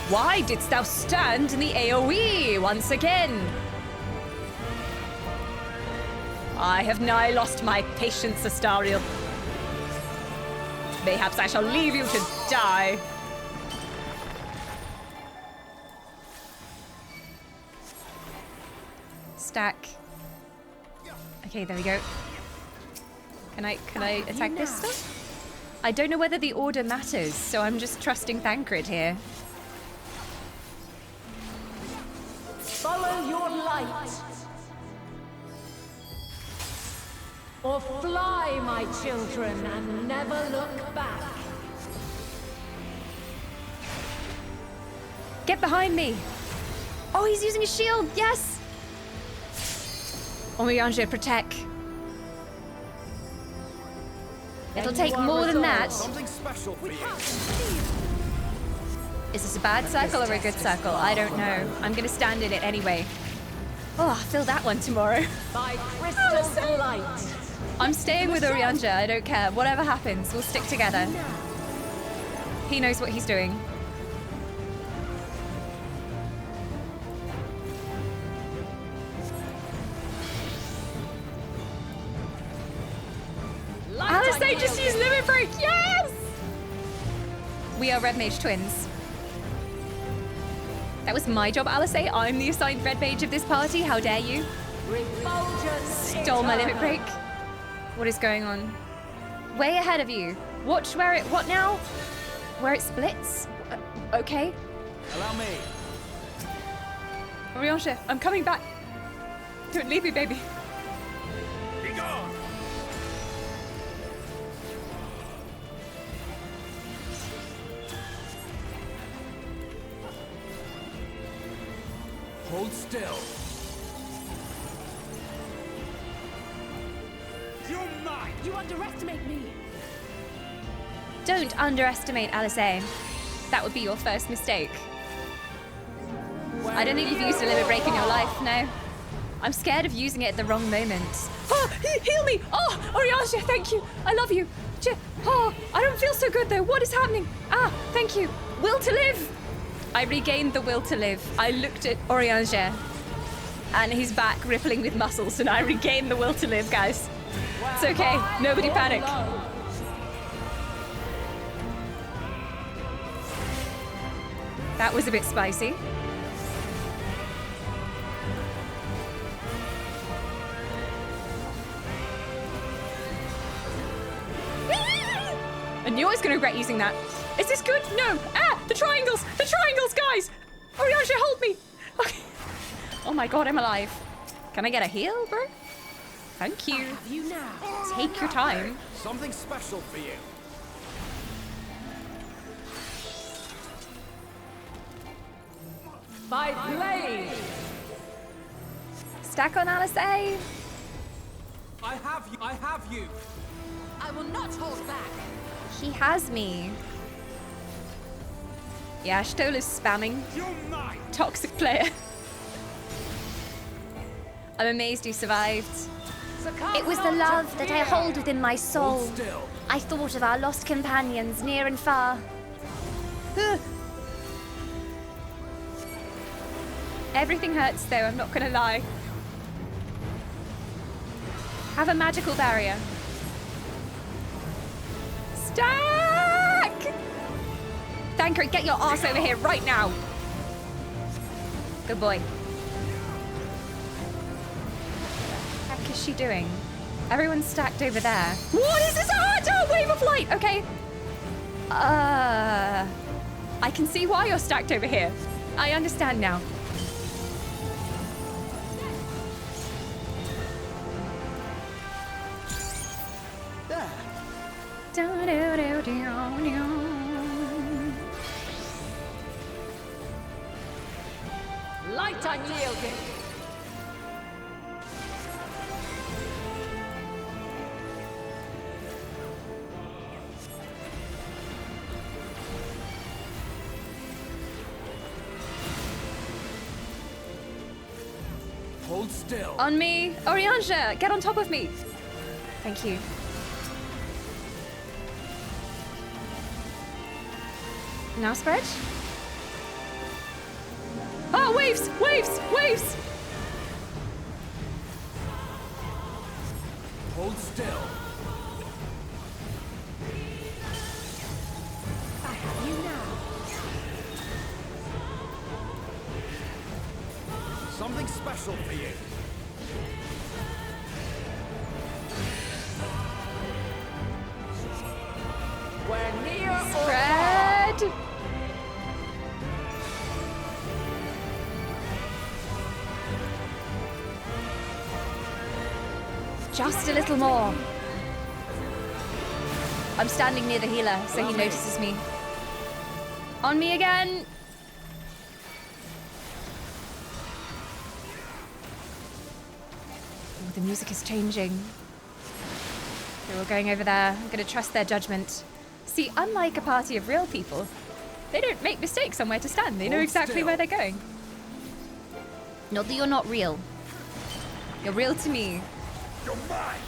Speaker 2: Why didst thou stand in the AoE once again? I have nigh lost my patience, Astariel. Mayhaps I shall leave you to die. Stack. Okay, there we go. Can I attack this stuff? I don't know whether the order matters, so I'm just trusting Thancred here.
Speaker 1: Follow your light. Or fly, my children, and never look back.
Speaker 2: Get behind me! Oh, he's using a shield! Yes! Urianger, protect. It'll take more than that.
Speaker 15: Something special for you.
Speaker 2: Is this a bad circle or a good circle? I don't know. I'm gonna stand in it anyway. Oh, I'll fill that one tomorrow.
Speaker 1: By crystal light.
Speaker 2: I'm staying with Urianger. I don't care. Whatever happens, we'll stick together. He knows what he's doing. Alice, they just used Limit Break. Yes! We are Red Mage twins. That was my job, Alice. I'm the assigned Red Mage of this party. How dare you? Stole my Limit Break. What is going on? Way ahead of you. Watch where it... What now? Where it splits? Okay.
Speaker 5: Allow me.
Speaker 2: Urianger, I'm coming back. Don't leave me, baby.
Speaker 5: Be gone. Hold still. You're mine.
Speaker 12: You underestimate me.
Speaker 2: Don't underestimate Alice. That would be your first mistake. I don't think you've used a Limit Break in your life, no. I'm scared of using it at the wrong moment. Oh, heal me! Oh, Urianger, thank you. I love you. Oh, I don't feel so good though. What is happening? Ah, thank you. Will to live. I regained the will to live. I looked at Urianger and he's back rippling with muscles and I regained the will to live, guys. It's okay. Nobody panic. That was a bit spicy. I knew I was going to regret using that. Is this good? No. Ah, the triangles. The triangles, guys. Urianger, hold me. Okay. Oh my god, I'm alive. Can I get a heal, bro? Thank you.
Speaker 12: You now.
Speaker 2: Take your time.
Speaker 5: Something special for you.
Speaker 12: By blade.
Speaker 2: Stack on Alice.
Speaker 5: I have you. I have you.
Speaker 8: I will not hold back.
Speaker 2: He has me. Yeah, Stola's spamming. Toxic player. I'm amazed you survived.
Speaker 21: It was the love that I hold within my soul. I thought of our lost companions near and far.
Speaker 2: Everything hurts though, I'm not gonna lie. Have a magical barrier. Stack! Thanker, get your ass over here right now. Good boy. What the heck is she doing? Everyone's stacked over there. What is this? Oh, wave of light! Okay. I can see why you're stacked over here. I understand now.
Speaker 12: Light unyielding.
Speaker 5: Hold still.
Speaker 2: On me. Urianger, get on top of me. Thank you. Now spread. Oh, waves, waves, waves.
Speaker 5: Hold still.
Speaker 12: I have you now.
Speaker 5: Something special for you.
Speaker 12: We're near
Speaker 2: Spread. Just a little more. I'm standing near the healer, so he notices me. On me again. Oh, the music is changing. They're all going over there. I'm gonna trust their judgment. See, unlike a party of real people, they don't make mistakes on where to stand. They know exactly where they're going. Not that you're not real. You're real to me.
Speaker 5: You're mine.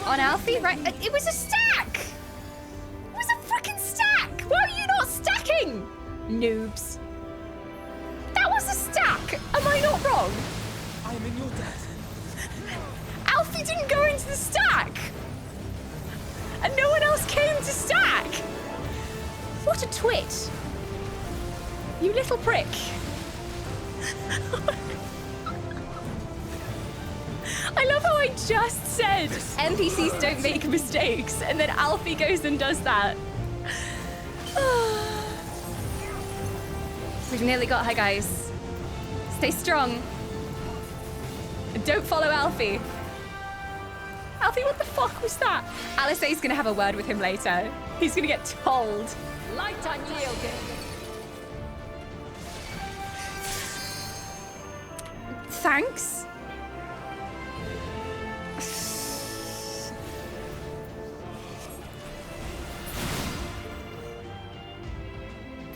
Speaker 2: on Alfie, right? It was a stack! It was a freaking stack! Why are you not stacking? Noobs. That was a stack! Am I not wrong?
Speaker 5: I am in your debt.
Speaker 2: Alfie didn't go into the stack! And no one else came to stack! What a twit! You little prick. I love how I just said NPCs don't make mistakes, and then Alfie goes and does that. We've nearly got her, guys. Stay strong. And don't follow Alfie. Alfie, what the fuck was that? Alice A's gonna have a word with him later. He's gonna get told.
Speaker 21: Light unyielding.
Speaker 2: Thanks.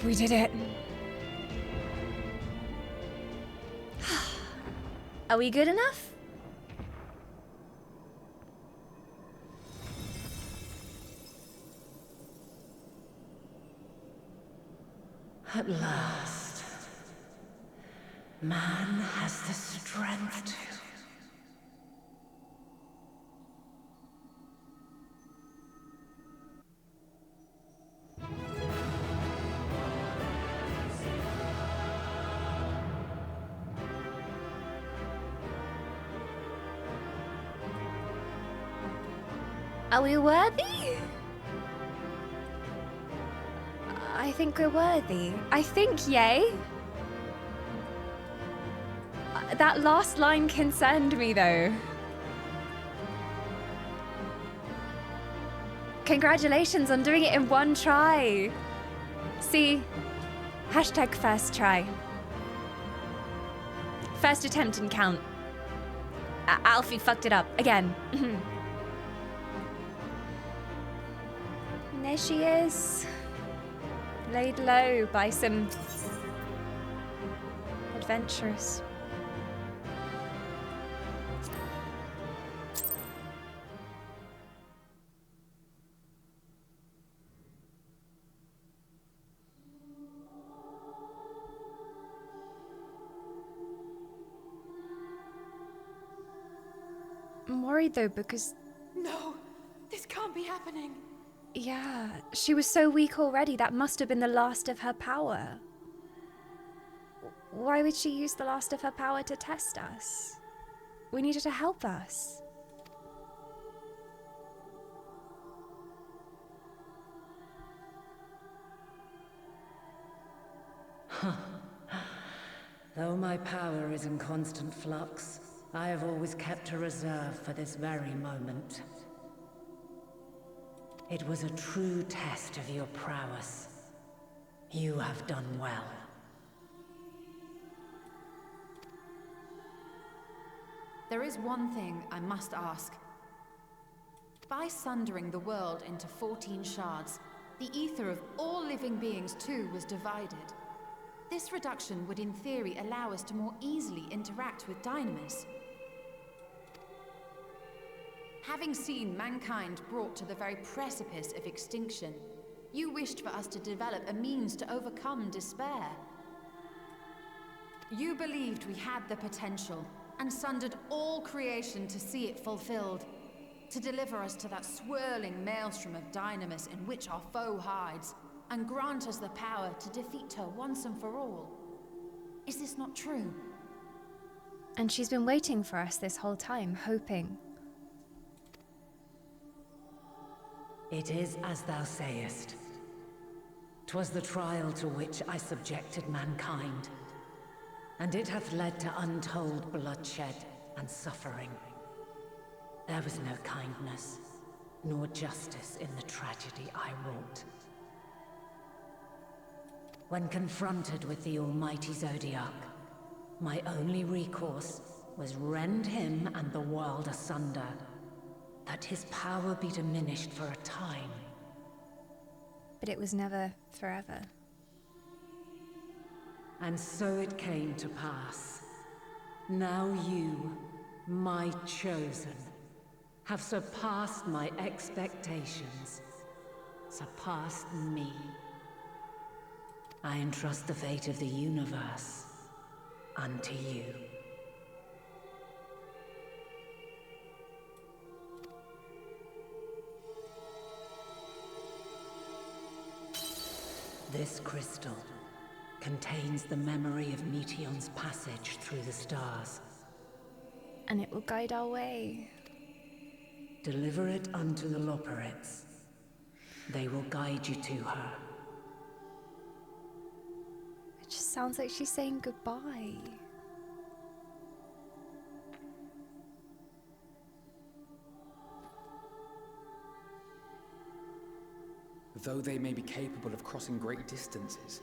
Speaker 2: We did it. Are we good enough?
Speaker 1: At last, man has the strength to.
Speaker 2: Are we worthy? I think we're worthy. I think, yay. That last line concerned me, though. Congratulations on doing it in one try. See, hashtag first try. First attempt didn't count. Alfie fucked it up again. And there she is. Laid low by some adventurers. I'm worried though because...
Speaker 12: No, this can't be happening.
Speaker 2: Yeah, she was so weak already. That must have been the last of her power. Why would she use the last of her power to test us? We needed to help us.
Speaker 1: Though my power is in constant flux, I have always kept a reserve for this very moment. It was a true test of your prowess. You have done well.
Speaker 8: There is one thing I must ask. By sundering the world into 14 shards, the ether of all living beings too was divided. This reduction would in theory allow us to more easily interact with Dynamis. Having seen mankind brought to the very precipice of extinction, you wished for us to develop a means to overcome despair. You believed we had the potential, and sundered all creation to see it fulfilled, to deliver us to that swirling maelstrom of Dynamis in which our foe hides, and grant us the power to defeat her once and for all. Is this not true?
Speaker 2: And she's been waiting for us this whole time, hoping.
Speaker 1: It is as thou sayest. 'Twas the trial to which I subjected mankind, and it hath led to untold bloodshed and suffering. There was no kindness, nor justice in the tragedy I wrought. When confronted with the almighty Zodiac, my only recourse was rend him and the world asunder, that his power be diminished for a time.
Speaker 2: But it was never forever.
Speaker 1: And so it came to pass. Now you, my chosen, have surpassed my expectations, surpassed me. I entrust the fate of the universe unto you. This crystal contains the memory of Meteion's passage through the stars.
Speaker 2: And it will guide our way.
Speaker 1: Deliver it unto the Loporrits. They will guide you to her.
Speaker 2: It just sounds like she's saying goodbye.
Speaker 15: Though they may be capable of crossing great distances,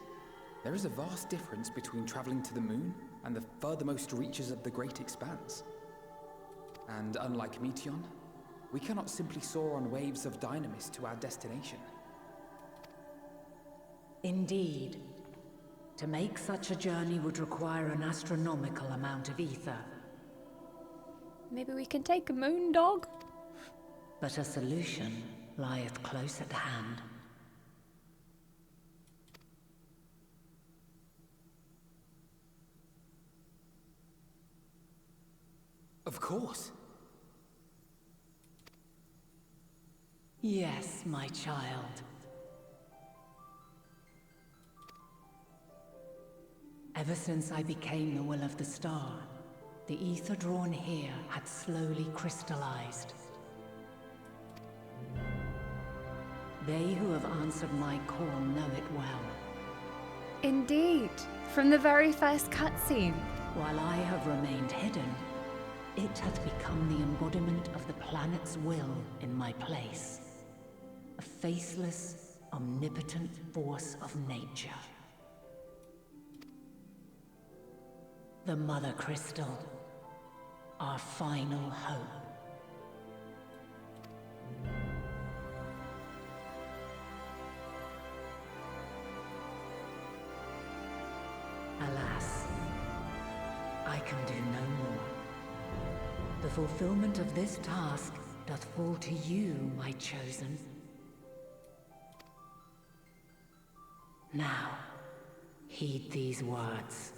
Speaker 15: there is a vast difference between traveling to the moon and the furthermost reaches of the great expanse. And unlike Meteion, we cannot simply soar on waves of dynamis to our destination.
Speaker 1: Indeed. To make such a journey would require an astronomical amount of ether.
Speaker 2: Maybe we can take a moon dog?
Speaker 1: But a solution lieth close at hand.
Speaker 15: Of course.
Speaker 1: Yes, my child. Ever since I became the will of the star, the ether drawn here had slowly crystallized. They who have answered my call know it well.
Speaker 2: Indeed, from the very first cutscene.
Speaker 1: While I have remained hidden, it hath become the embodiment of the planet's will in my place. A faceless, omnipotent force of nature. The Mother Crystal, our final hope. Alas, I can do no more. The fulfillment of this task doth fall to you, my chosen. Now, heed these words.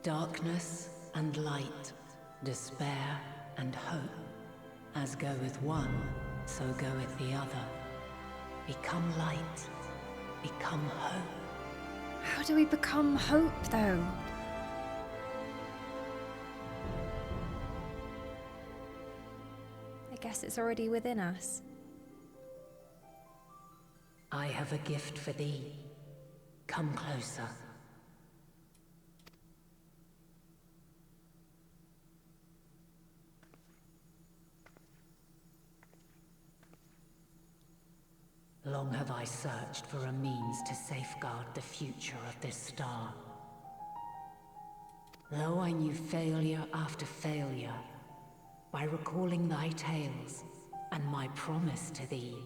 Speaker 1: Darkness and light, despair and hope. As goeth one, so goeth the other. Become light, become hope.
Speaker 2: How do we become hope, though? I guess it's already within us.
Speaker 1: I have a gift for thee. Come closer. Long have I searched for a means to safeguard the future of this star. Though I knew failure after failure, by recalling thy tales and my promise to thee,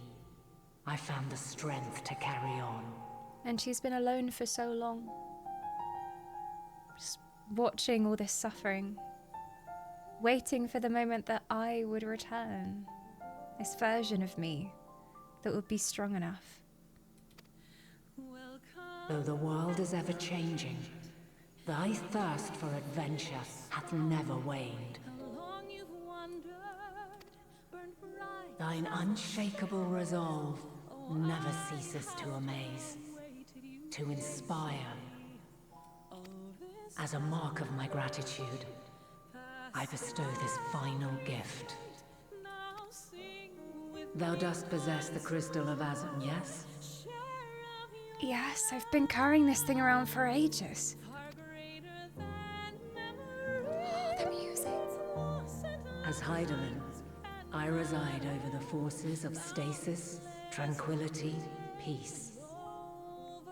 Speaker 1: I found the strength to carry on.
Speaker 2: And she's been alone for so long. Just watching all this suffering. Waiting for the moment that I would return. This version of me that would be strong enough.
Speaker 1: Though the world is ever changing, thy thirst for adventure hath never waned. Thine unshakable resolve never ceases to amaze, to inspire. As a mark of my gratitude, I bestow this final gift. Thou dost possess the crystal of Azum, yes?
Speaker 2: Yes, I've been carrying this thing around for ages. Oh, the music.
Speaker 1: As Heidelin, I reside over the forces of stasis, tranquility, peace.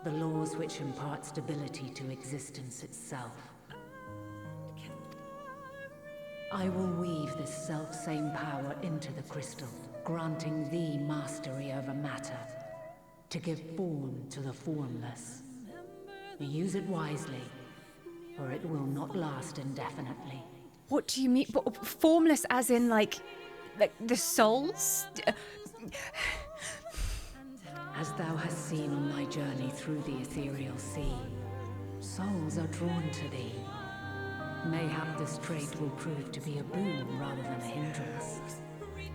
Speaker 1: The laws which impart stability to existence itself. I will weave this self-same power into the crystal, granting thee mastery over matter, to give form to the formless. Use it wisely, or it will not last indefinitely.
Speaker 2: What do you mean? Formless as in, like, like the souls?
Speaker 1: As thou hast seen on thy journey through the ethereal sea, souls are drawn to thee. Mayhap this trait will prove to be a boon rather than a hindrance.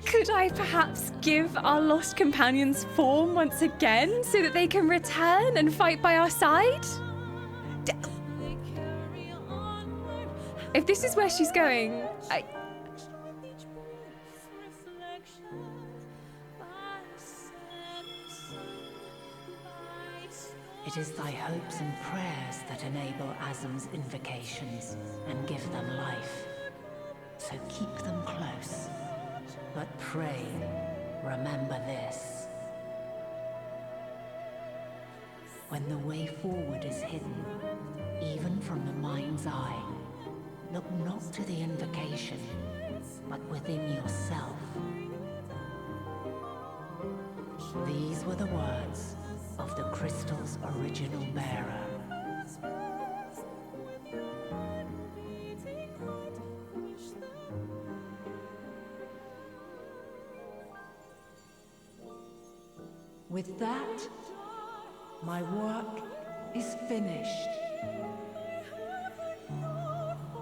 Speaker 2: Could I perhaps give our lost companions form once again so that they can return and fight by our side? If this is where she's going,
Speaker 1: It is thy hopes and prayers that enable Azam's invocations and give them life. So keep them close. But pray, remember this. When the way forward is hidden, even from the mind's eye, look not to the invocation, but within yourself. These were the words of the crystal's original bearer. With that, my work is finished.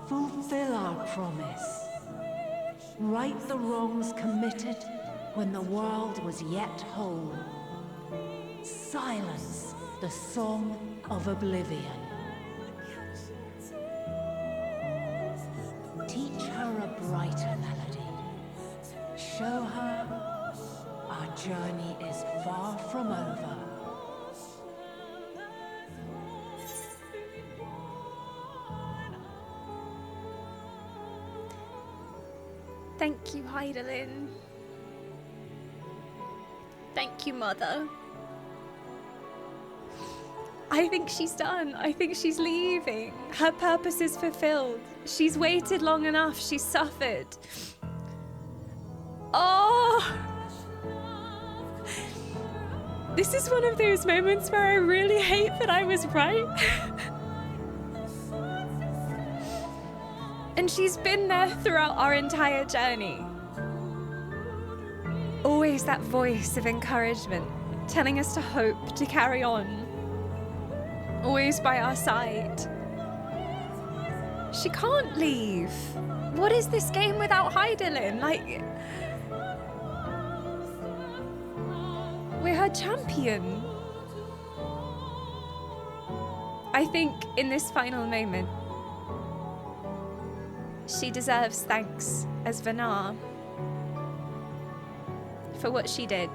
Speaker 1: Fulfill our promise. Right the wrongs committed when the world was yet whole. Silence the song of oblivion. Teach her a brighter melody. Show her our journey is far from over.
Speaker 2: thank you, Hydaelyn. Thank you, Mother. I think she's done. I think she's leaving. Her purpose is fulfilled. She's waited long enough. She's suffered. Oh! This is one of those moments where I really hate that I was right. And she's been there throughout our entire journey. Always that voice of encouragement, telling us to hope, to carry on. Always by our side. She can't leave. What is this game without Hydaelyn? Like, we're her champion. I think in this final moment, she deserves thanks as Vanar for what she did,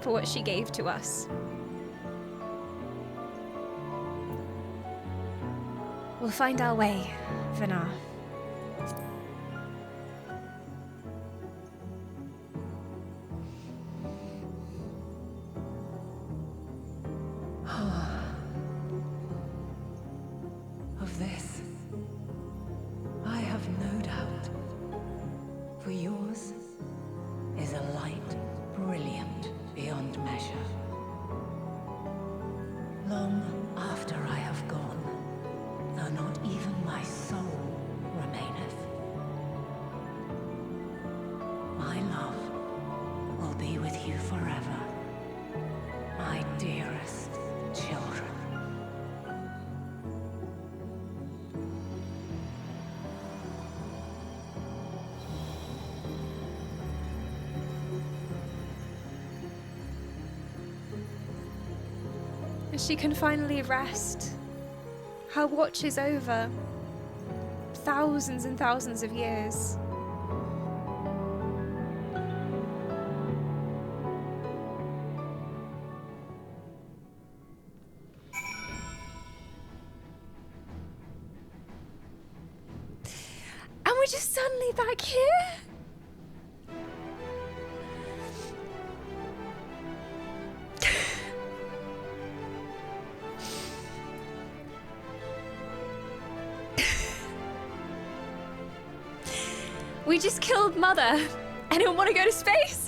Speaker 2: for what she gave to us. We'll find our way, Vanar.
Speaker 1: Of this, I have no doubt. For yours is a light brilliant beyond measure. Long after I have gone, though not even my soul remaineth, my love will be with you forever, my dearest children.
Speaker 2: She can finally rest. Her watch is over. Thousands and thousands of years. And we're just suddenly back here? We just killed Mother. I don't want to go to space.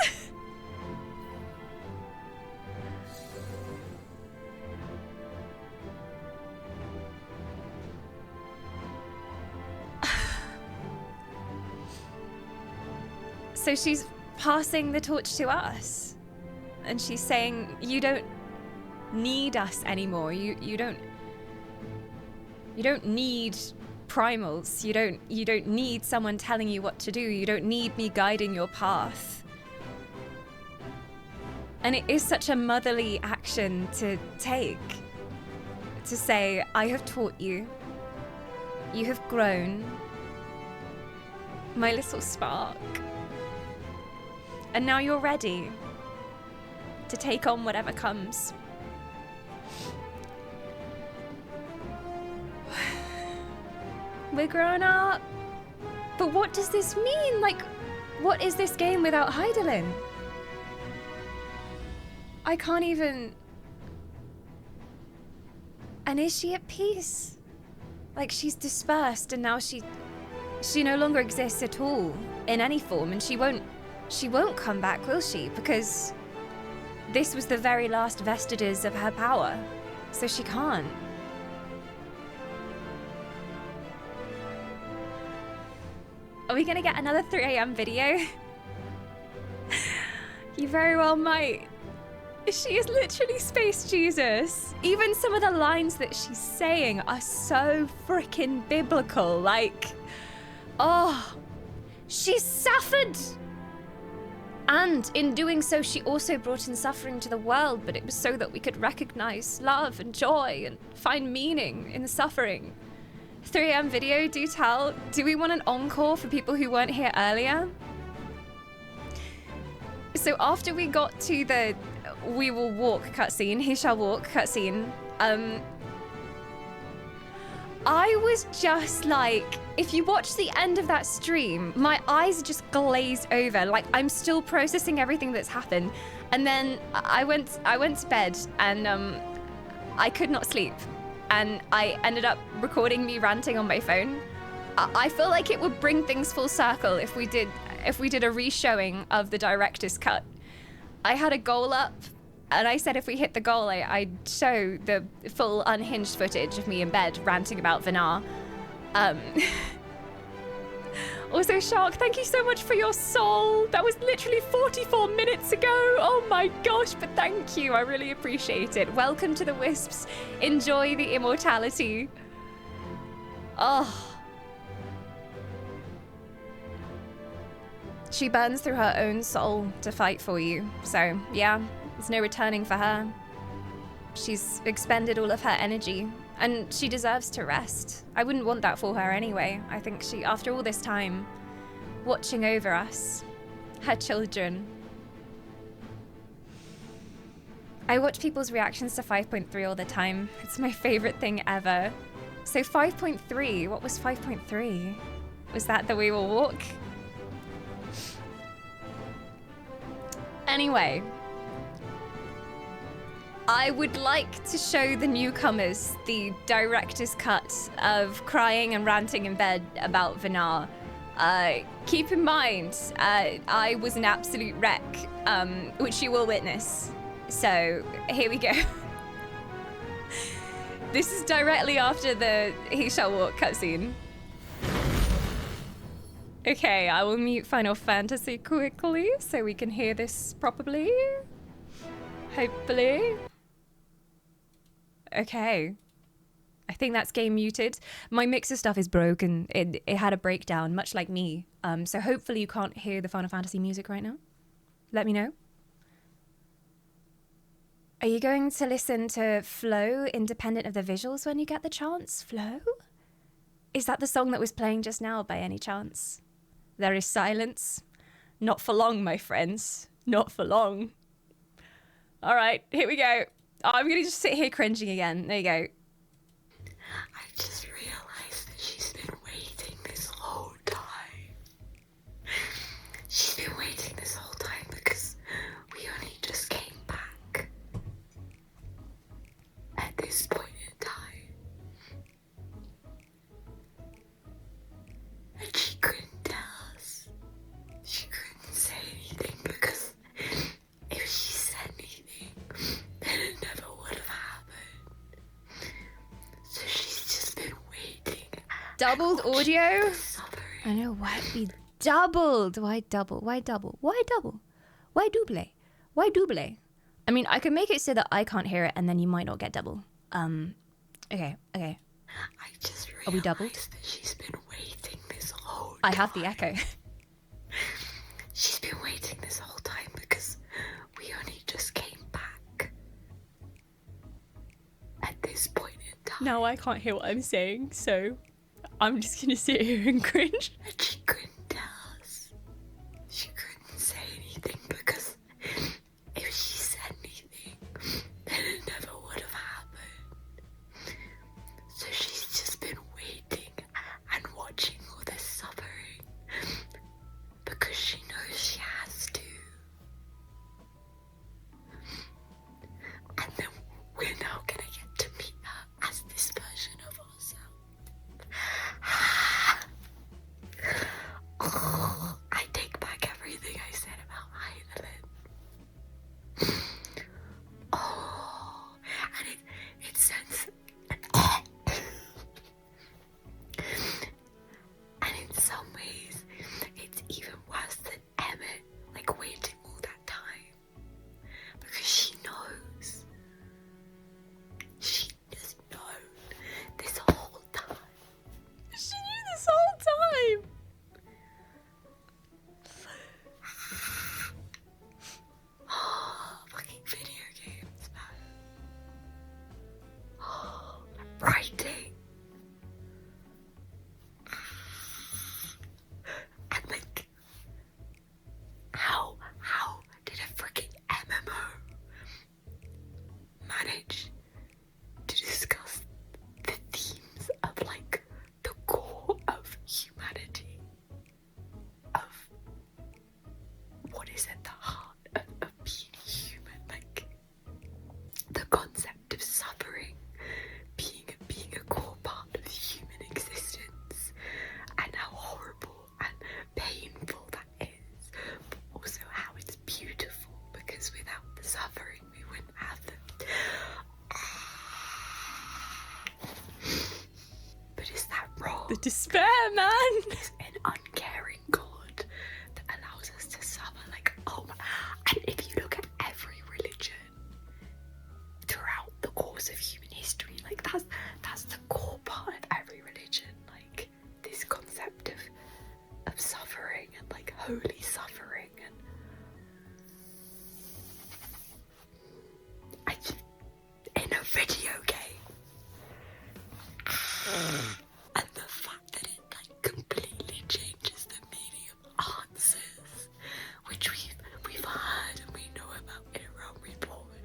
Speaker 2: So she's passing the torch to us. And she's saying, you don't need us anymore. You don't need primals. You don't need someone telling you what to do. You don't need me guiding your path. And it is such a motherly action to take. To say, I have taught you. You have grown. My little spark. And now you're ready to take on whatever comes. We're grown up. But what does this mean? Like, what is this game without Hydaelyn? I can't even... And is she at peace? Like, she's dispersed and now she no longer exists at all in any form, and she won't come back, will she? Because this was the very last vestiges of her power. So she can't. Are we gonna get another 3 AM video? You very well might. She is literally Space Jesus. Even some of the lines that she's saying are so freaking biblical. Like, oh, she suffered. And in doing so, she also brought in suffering to the world, but it was so that we could recognize love and joy and find meaning in the suffering. 3 AM video, do tell. Do we want an encore for people who weren't here earlier? So after we got to the we will walk cutscene, he shall walk cutscene, I was just like, if you watch the end of that stream, my eyes just glazed over. Like, I'm still processing everything that's happened. And then I went to bed and I could not sleep. And I ended up recording me ranting on my phone. I feel like it would bring things full circle if we did a re-showing of the director's cut. I had a goal up, and I said if we hit the goal, I'd show the full unhinged footage of me in bed ranting about Vinar. Also, Shark, thank you so much for your soul. That was literally 44 minutes ago. Oh my gosh, but thank you. I really appreciate it. Welcome to the Wisps. Enjoy the immortality. Oh. She burns through her own soul to fight for you. So, yeah, there's no returning for her. She's expended all of her energy, and she deserves to rest. I wouldn't want that for her anyway. I think she, after all this time, watching over us, her children. I watch people's reactions to 5.3 all the time. It's my favorite thing ever. So 5.3, what was 5.3? Was that the We Will Walk? Anyway, I would like to show the newcomers the director's cut of crying and ranting in bed about Vinar. Keep in mind, I was an absolute wreck, which you will witness. So, here we go. This is directly after the He Shall Walk cutscene. Okay, I will mute Final Fantasy quickly so we can hear this properly. Hopefully. Okay. I think that's game muted. My mixer stuff is broken. It had a breakdown, much like me. So hopefully you can't hear the Final Fantasy music right now. Let me know. Are you going to listen to Flow independent of the visuals when you get the chance? Flow? Is that the song that was playing just now by any chance? There is silence. Not for long, my friends. Not for long. All right, here we go. Oh, I'm going to just sit here cringing again. There you go.
Speaker 11: I just realized that she's been waiting this whole time. She's been waiting this whole time because we only just came back. At this point in time. And she couldn't tell us. She couldn't say anything because if she said anything, then it never would have happened. So she's just been waiting.
Speaker 2: Doubled audio? I know what we doubled. Why double? Why double? Why double? Why double? Why double? I mean, I could make it so that I can't hear it, and then you might not get double. Okay.
Speaker 11: I just realized
Speaker 2: Are we doubled?
Speaker 11: that she's been waiting this whole
Speaker 2: I have the echo.
Speaker 11: She's been waiting this whole time because we only just came back at this point in time.
Speaker 3: Now I can't hear what I'm saying, so I'm just gonna sit here and cringe.
Speaker 11: And she couldn't tell us. She couldn't say anything because if she said anything, then it never would have happened. So she's just been waiting and watching all this suffering because she knows she has to. And then we're now gonna get to meet her as this version of ourselves. Oh, I take back everything I said about Eidolon. Oh, and it sends. And in some ways, it's even worse than Emmett, like waiting all that time. Because she knows. She has known this whole time.
Speaker 3: She knew this whole time.
Speaker 11: Oh, fucking video games, man. Oh, writing. And like, how did a freaking MMO manage to discuss the themes of like the core of humanity, of what is at the heart of being human, like the concept of suffering being a core part of human existence, and how horrible and painful that is, but also how it's beautiful, because without the suffering we wouldn't have them. But is that wrong?
Speaker 3: The despair, man.
Speaker 11: Is an uncaring God that allows us to suffer, like, oh my. And if you look at every religion throughout the course of human history, like that's the core part of every religion, like this concept of suffering and like holy suffering. And I just, in a video game, and the fact that it like completely changes the meaning of answers, which we've heard and we know about in a Realm Reborn,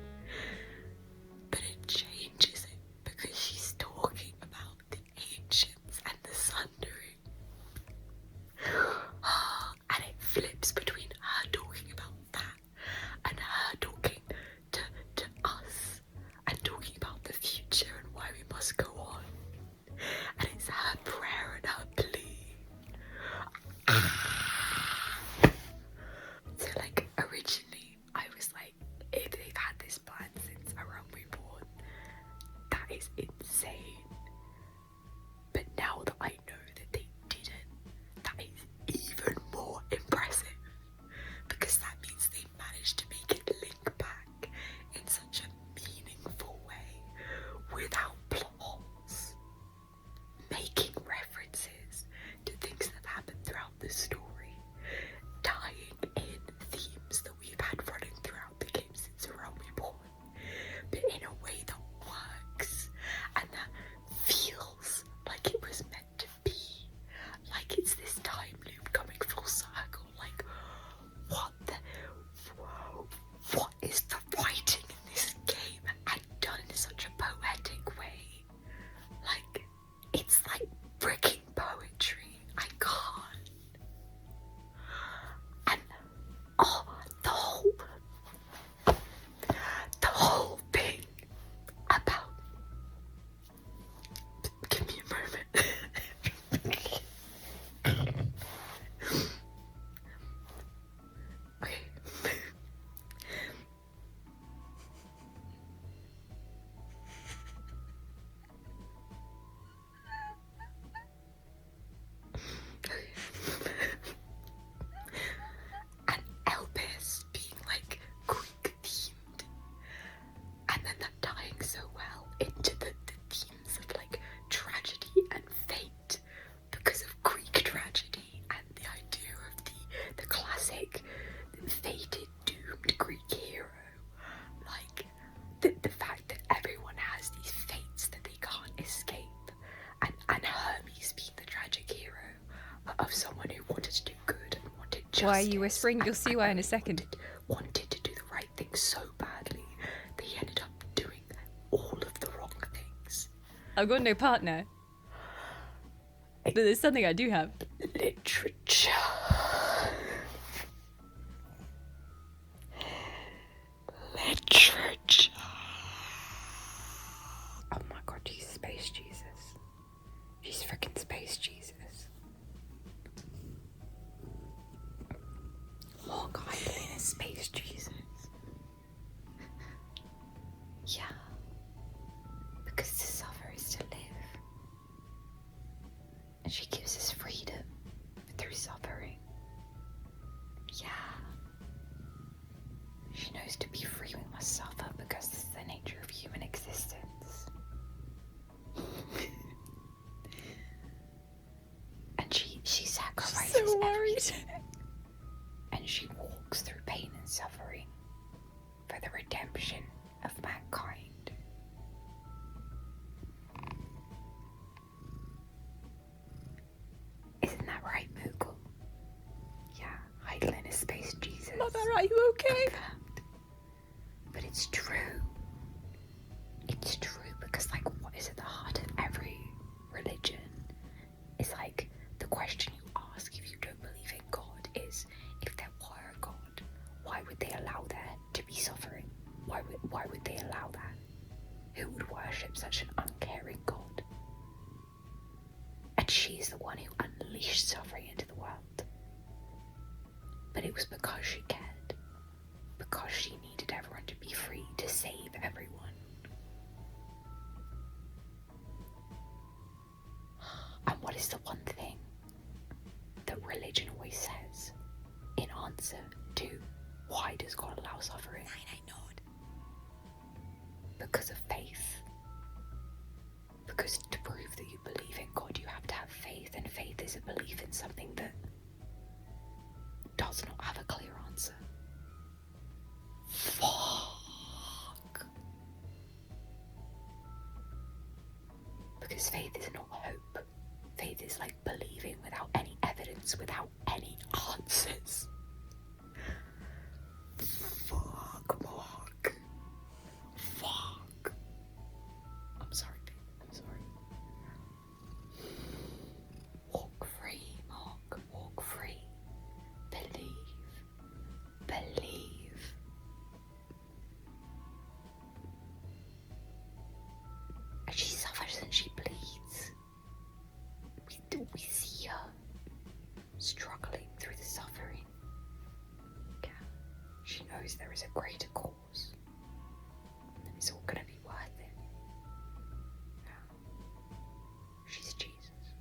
Speaker 11: but it changes it because she's talking about the ancients and the sundering. And it flips between her talking about that and her talking to us and talking about the future and why we must go on. And it's her prayer and her plea. So like originally I was like, if they've had this plan since A Realm Reborn, that is insane. But now that I know that they didn't, that is even more impressive, because that means they managed to make it link back in such a meaningful way without plot holes, making references to things that happened throughout the story, tying in themes that we've had running throughout the game since A Realm Reborn, but in a way that works and that feels like it was meant to be, like it's this time loop coming full circle. Like, what is the writing in this game and done in such a poetic way? Like, it's like freaking poetry. I can't. wanted to do good and wanted justice.
Speaker 2: Why are you whispering? You'll see why in a second.
Speaker 11: Wanted to do the right thing so badly, they ended up doing all of the wrong things.
Speaker 2: I've got no partner. But there's something I do have.
Speaker 11: Literature. Literature. Oh my god, he's Space Jesus. He's freaking Space Jesus. More Heidelin is Space Jesus. Yeah. Because to suffer is to live. And she gives us freedom through suffering. Yeah. She knows to be free we must suffer because this is the nature of human existence. And she sacrifices
Speaker 2: So worried.
Speaker 11: everything. And she walks through pain and suffering for the redemption of mankind. Isn't that right, Moogle? Yeah, Heidelin is Space Jesus.
Speaker 2: Mother, are you okay?
Speaker 11: Confirmed. But it's true. It's true because, like, what is at the heart of every religion is, like, the question you ask if you don't believe in God is, if there were a God, why would they allow there to be suffering? Why would they allow that? Who would worship such an uncaring God? And she is the one who unleashed suffering into the world. But it was because she cared. Because she needed everyone to be free, to save everyone. And what is the one thing that religion always says in answer to why does God allow suffering? Because of faith. Because to prove that you believe in God, you have to have faith, and faith is a belief in something that does not have a clear answer. Fuck. Because faith is not hope. Faith is like believing without any evidence, without any answers. Fuck, Mark. Fuck. I'm sorry, babe. I'm sorry. Walk free, Mark. Walk free. Believe. Believe. And she suffers and she bleeds. We see her struggling through the suffering. Yeah. She knows there is a greater cause. And it's all gonna be worth it. Yeah. She's Jesus.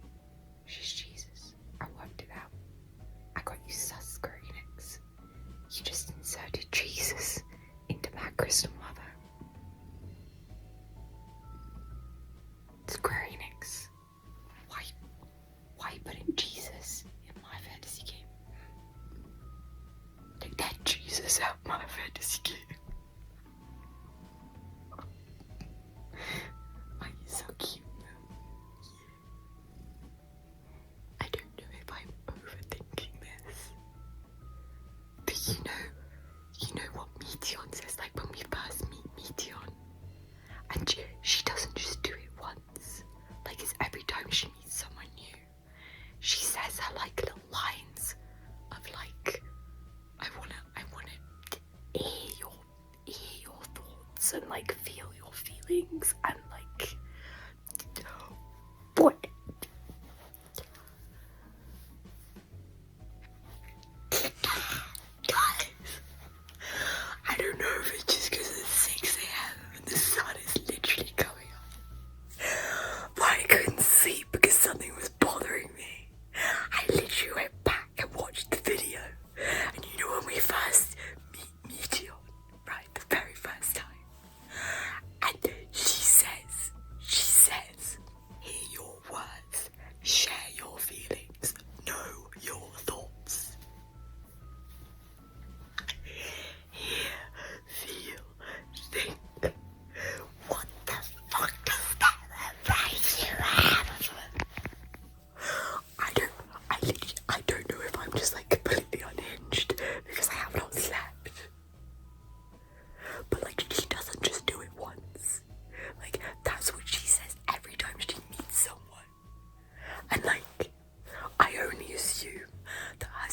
Speaker 11: She's Jesus. I worked it out. I got you sus, Square Enix. You just inserted Jesus into my crystal mother. Square Enix. Why put in Jesus in my fantasy game? Take that Jesus out my fantasy game. Why are you so cute though? Yeah. I don't know if I'm overthinking this. But you know what Meteon says, like when we first meet Meteon. And she doesn't just do it once. Like it's every time she meets someone new. She says her like little lines of like, I wanna hear your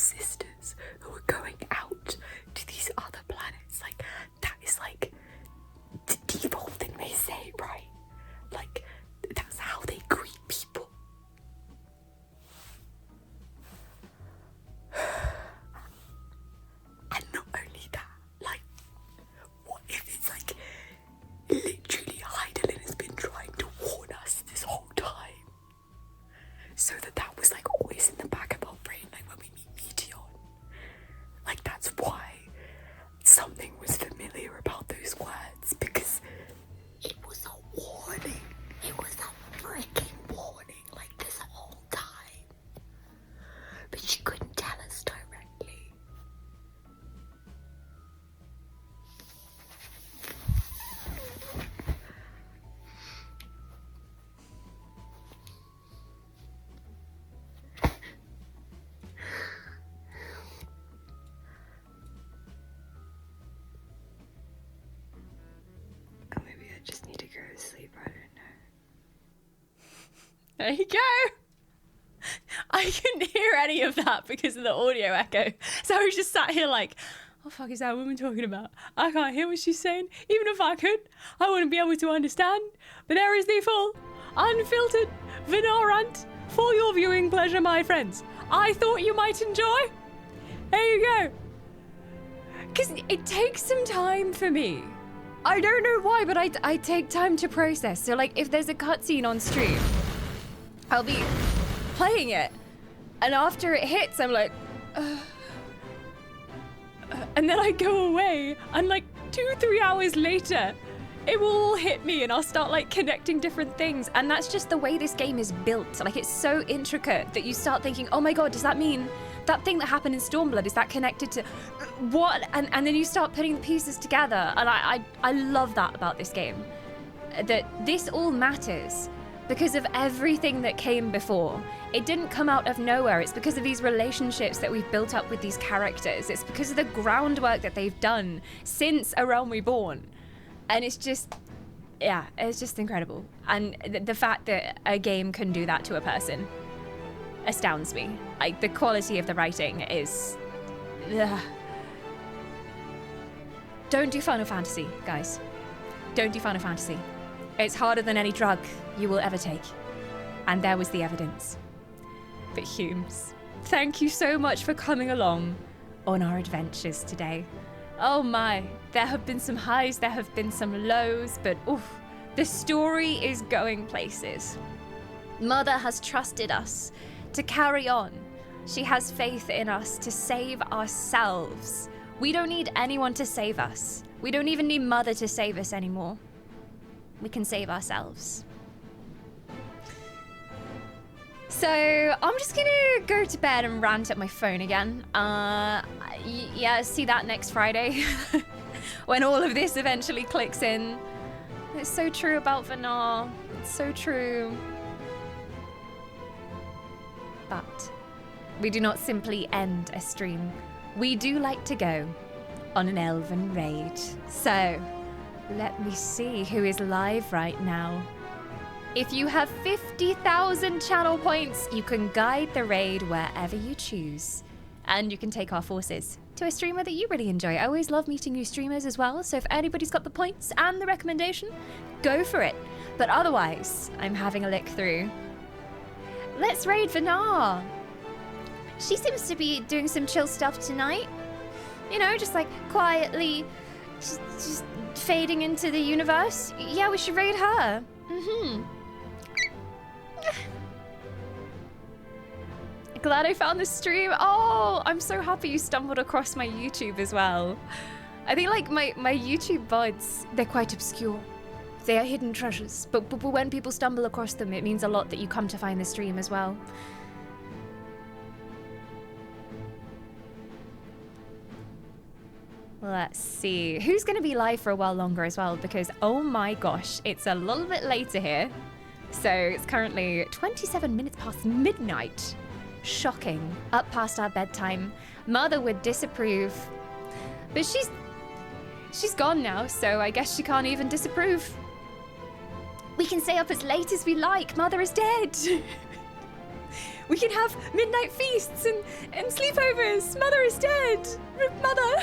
Speaker 11: sisters who are going out to these other planets. Like, that is like the default thing they say, right? Like, that's how they greet people. And not only that, like, what if it's like literally Heidelin has been trying to warn us this whole time, so that was like always in the back of our brain, like when we meet Meteon. Like, that's why something was familiar about those words, because it was a warning. It was a freaking warning, like, this whole time. But she couldn't tell us directly. Or maybe I just need to go to sleep, I don't know.
Speaker 3: There you go. I couldn't hear any of that because of the audio echo. So I was just sat here like, what the fuck is that woman talking about? I can't hear what she's saying. Even if I could, I wouldn't be able to understand. But there is the full, unfiltered Vinar rant for your viewing pleasure, my friends. I thought you might enjoy. There you go. Because it takes some time for me. I don't know why, but I take time to process. So, like, if there's a cutscene on stream, I'll be playing it, and after it hits, I'm like, and then I go away, and like 2-3 hours later, it will all hit me, and I'll start like connecting different things, and that's just the way this game is built. Like, it's so intricate that you start thinking, oh my god, does that mean that thing that happened in Stormblood, is that connected to what? And then you start putting the pieces together, and I love that about this game, that this all matters because of everything that came before. It didn't come out of nowhere. It's because of these relationships that we've built up with these characters. It's because of the groundwork that they've done since A Realm Reborn. And it's just, yeah, it's just incredible. And the fact that a game can do that to a person astounds me. Like, the quality of the writing is... Ugh. Don't do Final Fantasy, guys. Don't do Final Fantasy. It's harder than any drug you will ever take. And there was the evidence. But Humes, thank you so much for coming along on our adventures today. Oh my, there have been some highs, there have been some lows, but oof, the story is going places. Mother has trusted us to carry on. She has faith in us to save ourselves. We don't need anyone to save us. We don't even need Mother to save us anymore. We can save ourselves. So I'm just gonna go to bed and rant at my phone again. Yeah, see that next Friday when all of this eventually clicks in. It's so true about Vinar. It's so true. But we do not simply end a stream. We do like to go on an elven raid. So let me see who is live right now. If you have 50,000 channel points, you can guide the raid wherever you choose. And you can take our forces to a streamer that you really enjoy. I always love meeting new streamers as well, so if anybody's got the points and the recommendation, go for it. But otherwise, I'm having a look through. Let's raid Vinar. She seems to be doing some chill stuff tonight. You know, just like quietly, just fading into the universe. Yeah, we should raid her. Glad I found this stream. Oh, I'm so happy you stumbled across my YouTube as well. I think like my YouTube VODs, they're quite obscure. They are hidden treasures, but when people stumble across them, it means a lot that you come to find the stream as well. Let's see. Who's going to be live for a while longer as well? Because, oh my gosh, it's a little bit later here. So it's currently 27 minutes past midnight. Shocking. Up past our bedtime. Mother would disapprove. But she's gone now, so I guess she can't even disapprove. We can stay up as late as we like. Mother is dead.
Speaker 2: We can have midnight feasts and sleepovers. Mother is dead. Rip Mother.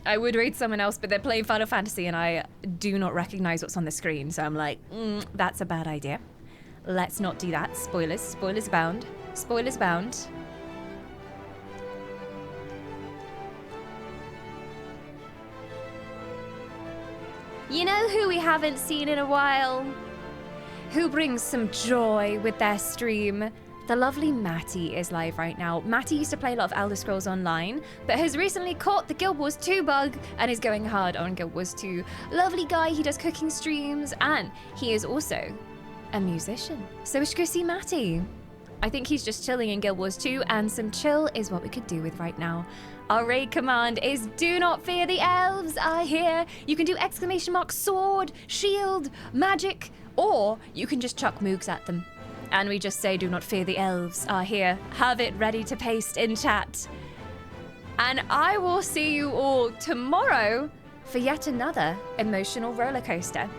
Speaker 2: I would read someone else, but they're playing Final Fantasy and I do not recognize what's on the screen. So I'm like, that's a bad idea. Let's not do that. Spoilers. Spoilers bound. Spoilers bound. You know who we haven't seen in a while? Who brings some joy with their stream? The lovely Matty is live right now. Matty used to play a lot of Elder Scrolls Online, but has recently caught the Guild Wars 2 bug and is going hard on Guild Wars 2. Lovely guy, he does cooking streams, and he is also a musician. So we should go see Matty. I think he's just chilling in Guild Wars 2, and some chill is what we could do with right now. Our raid command is do not fear the elves are here. You can do exclamation mark, sword, shield, magic, or you can just chuck moogs at them. And we just say do not fear the elves are here. Have it ready to paste in chat. And I will see you all tomorrow for yet another emotional roller coaster.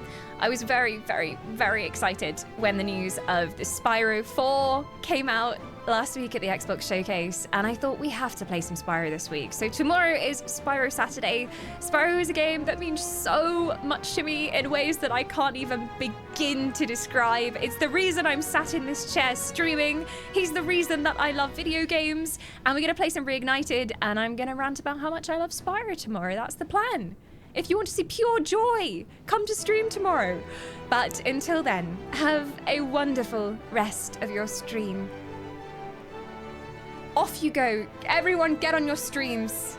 Speaker 2: I was very, very, very excited when the news of the Spyro 4 came out last week at the Xbox Showcase, and I thought we have to play some Spyro this week. So tomorrow is Spyro Saturday. Spyro is a game that means so much to me in ways that I can't even begin to describe. It's the reason I'm sat in this chair streaming. He's the reason that I love video games, and we're gonna play some Reignited, and I'm gonna rant about how much I love Spyro tomorrow. That's the plan. If you want to see pure joy, come to stream tomorrow. But until then, have a wonderful rest of your stream. Off you go. Everyone get on your streams.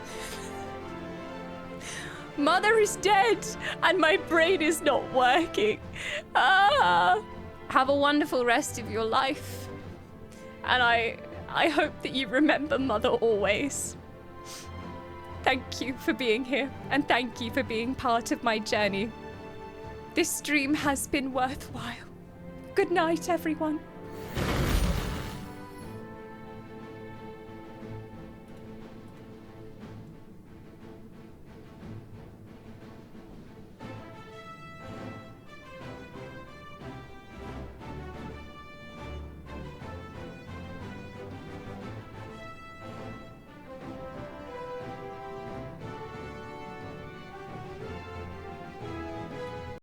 Speaker 2: Mother is dead and my brain is not working. Have a wonderful rest of your life. And I hope that you remember Mother always. Thank you for being here, and thank you for being part of my journey. This stream has been worthwhile. Good night, everyone.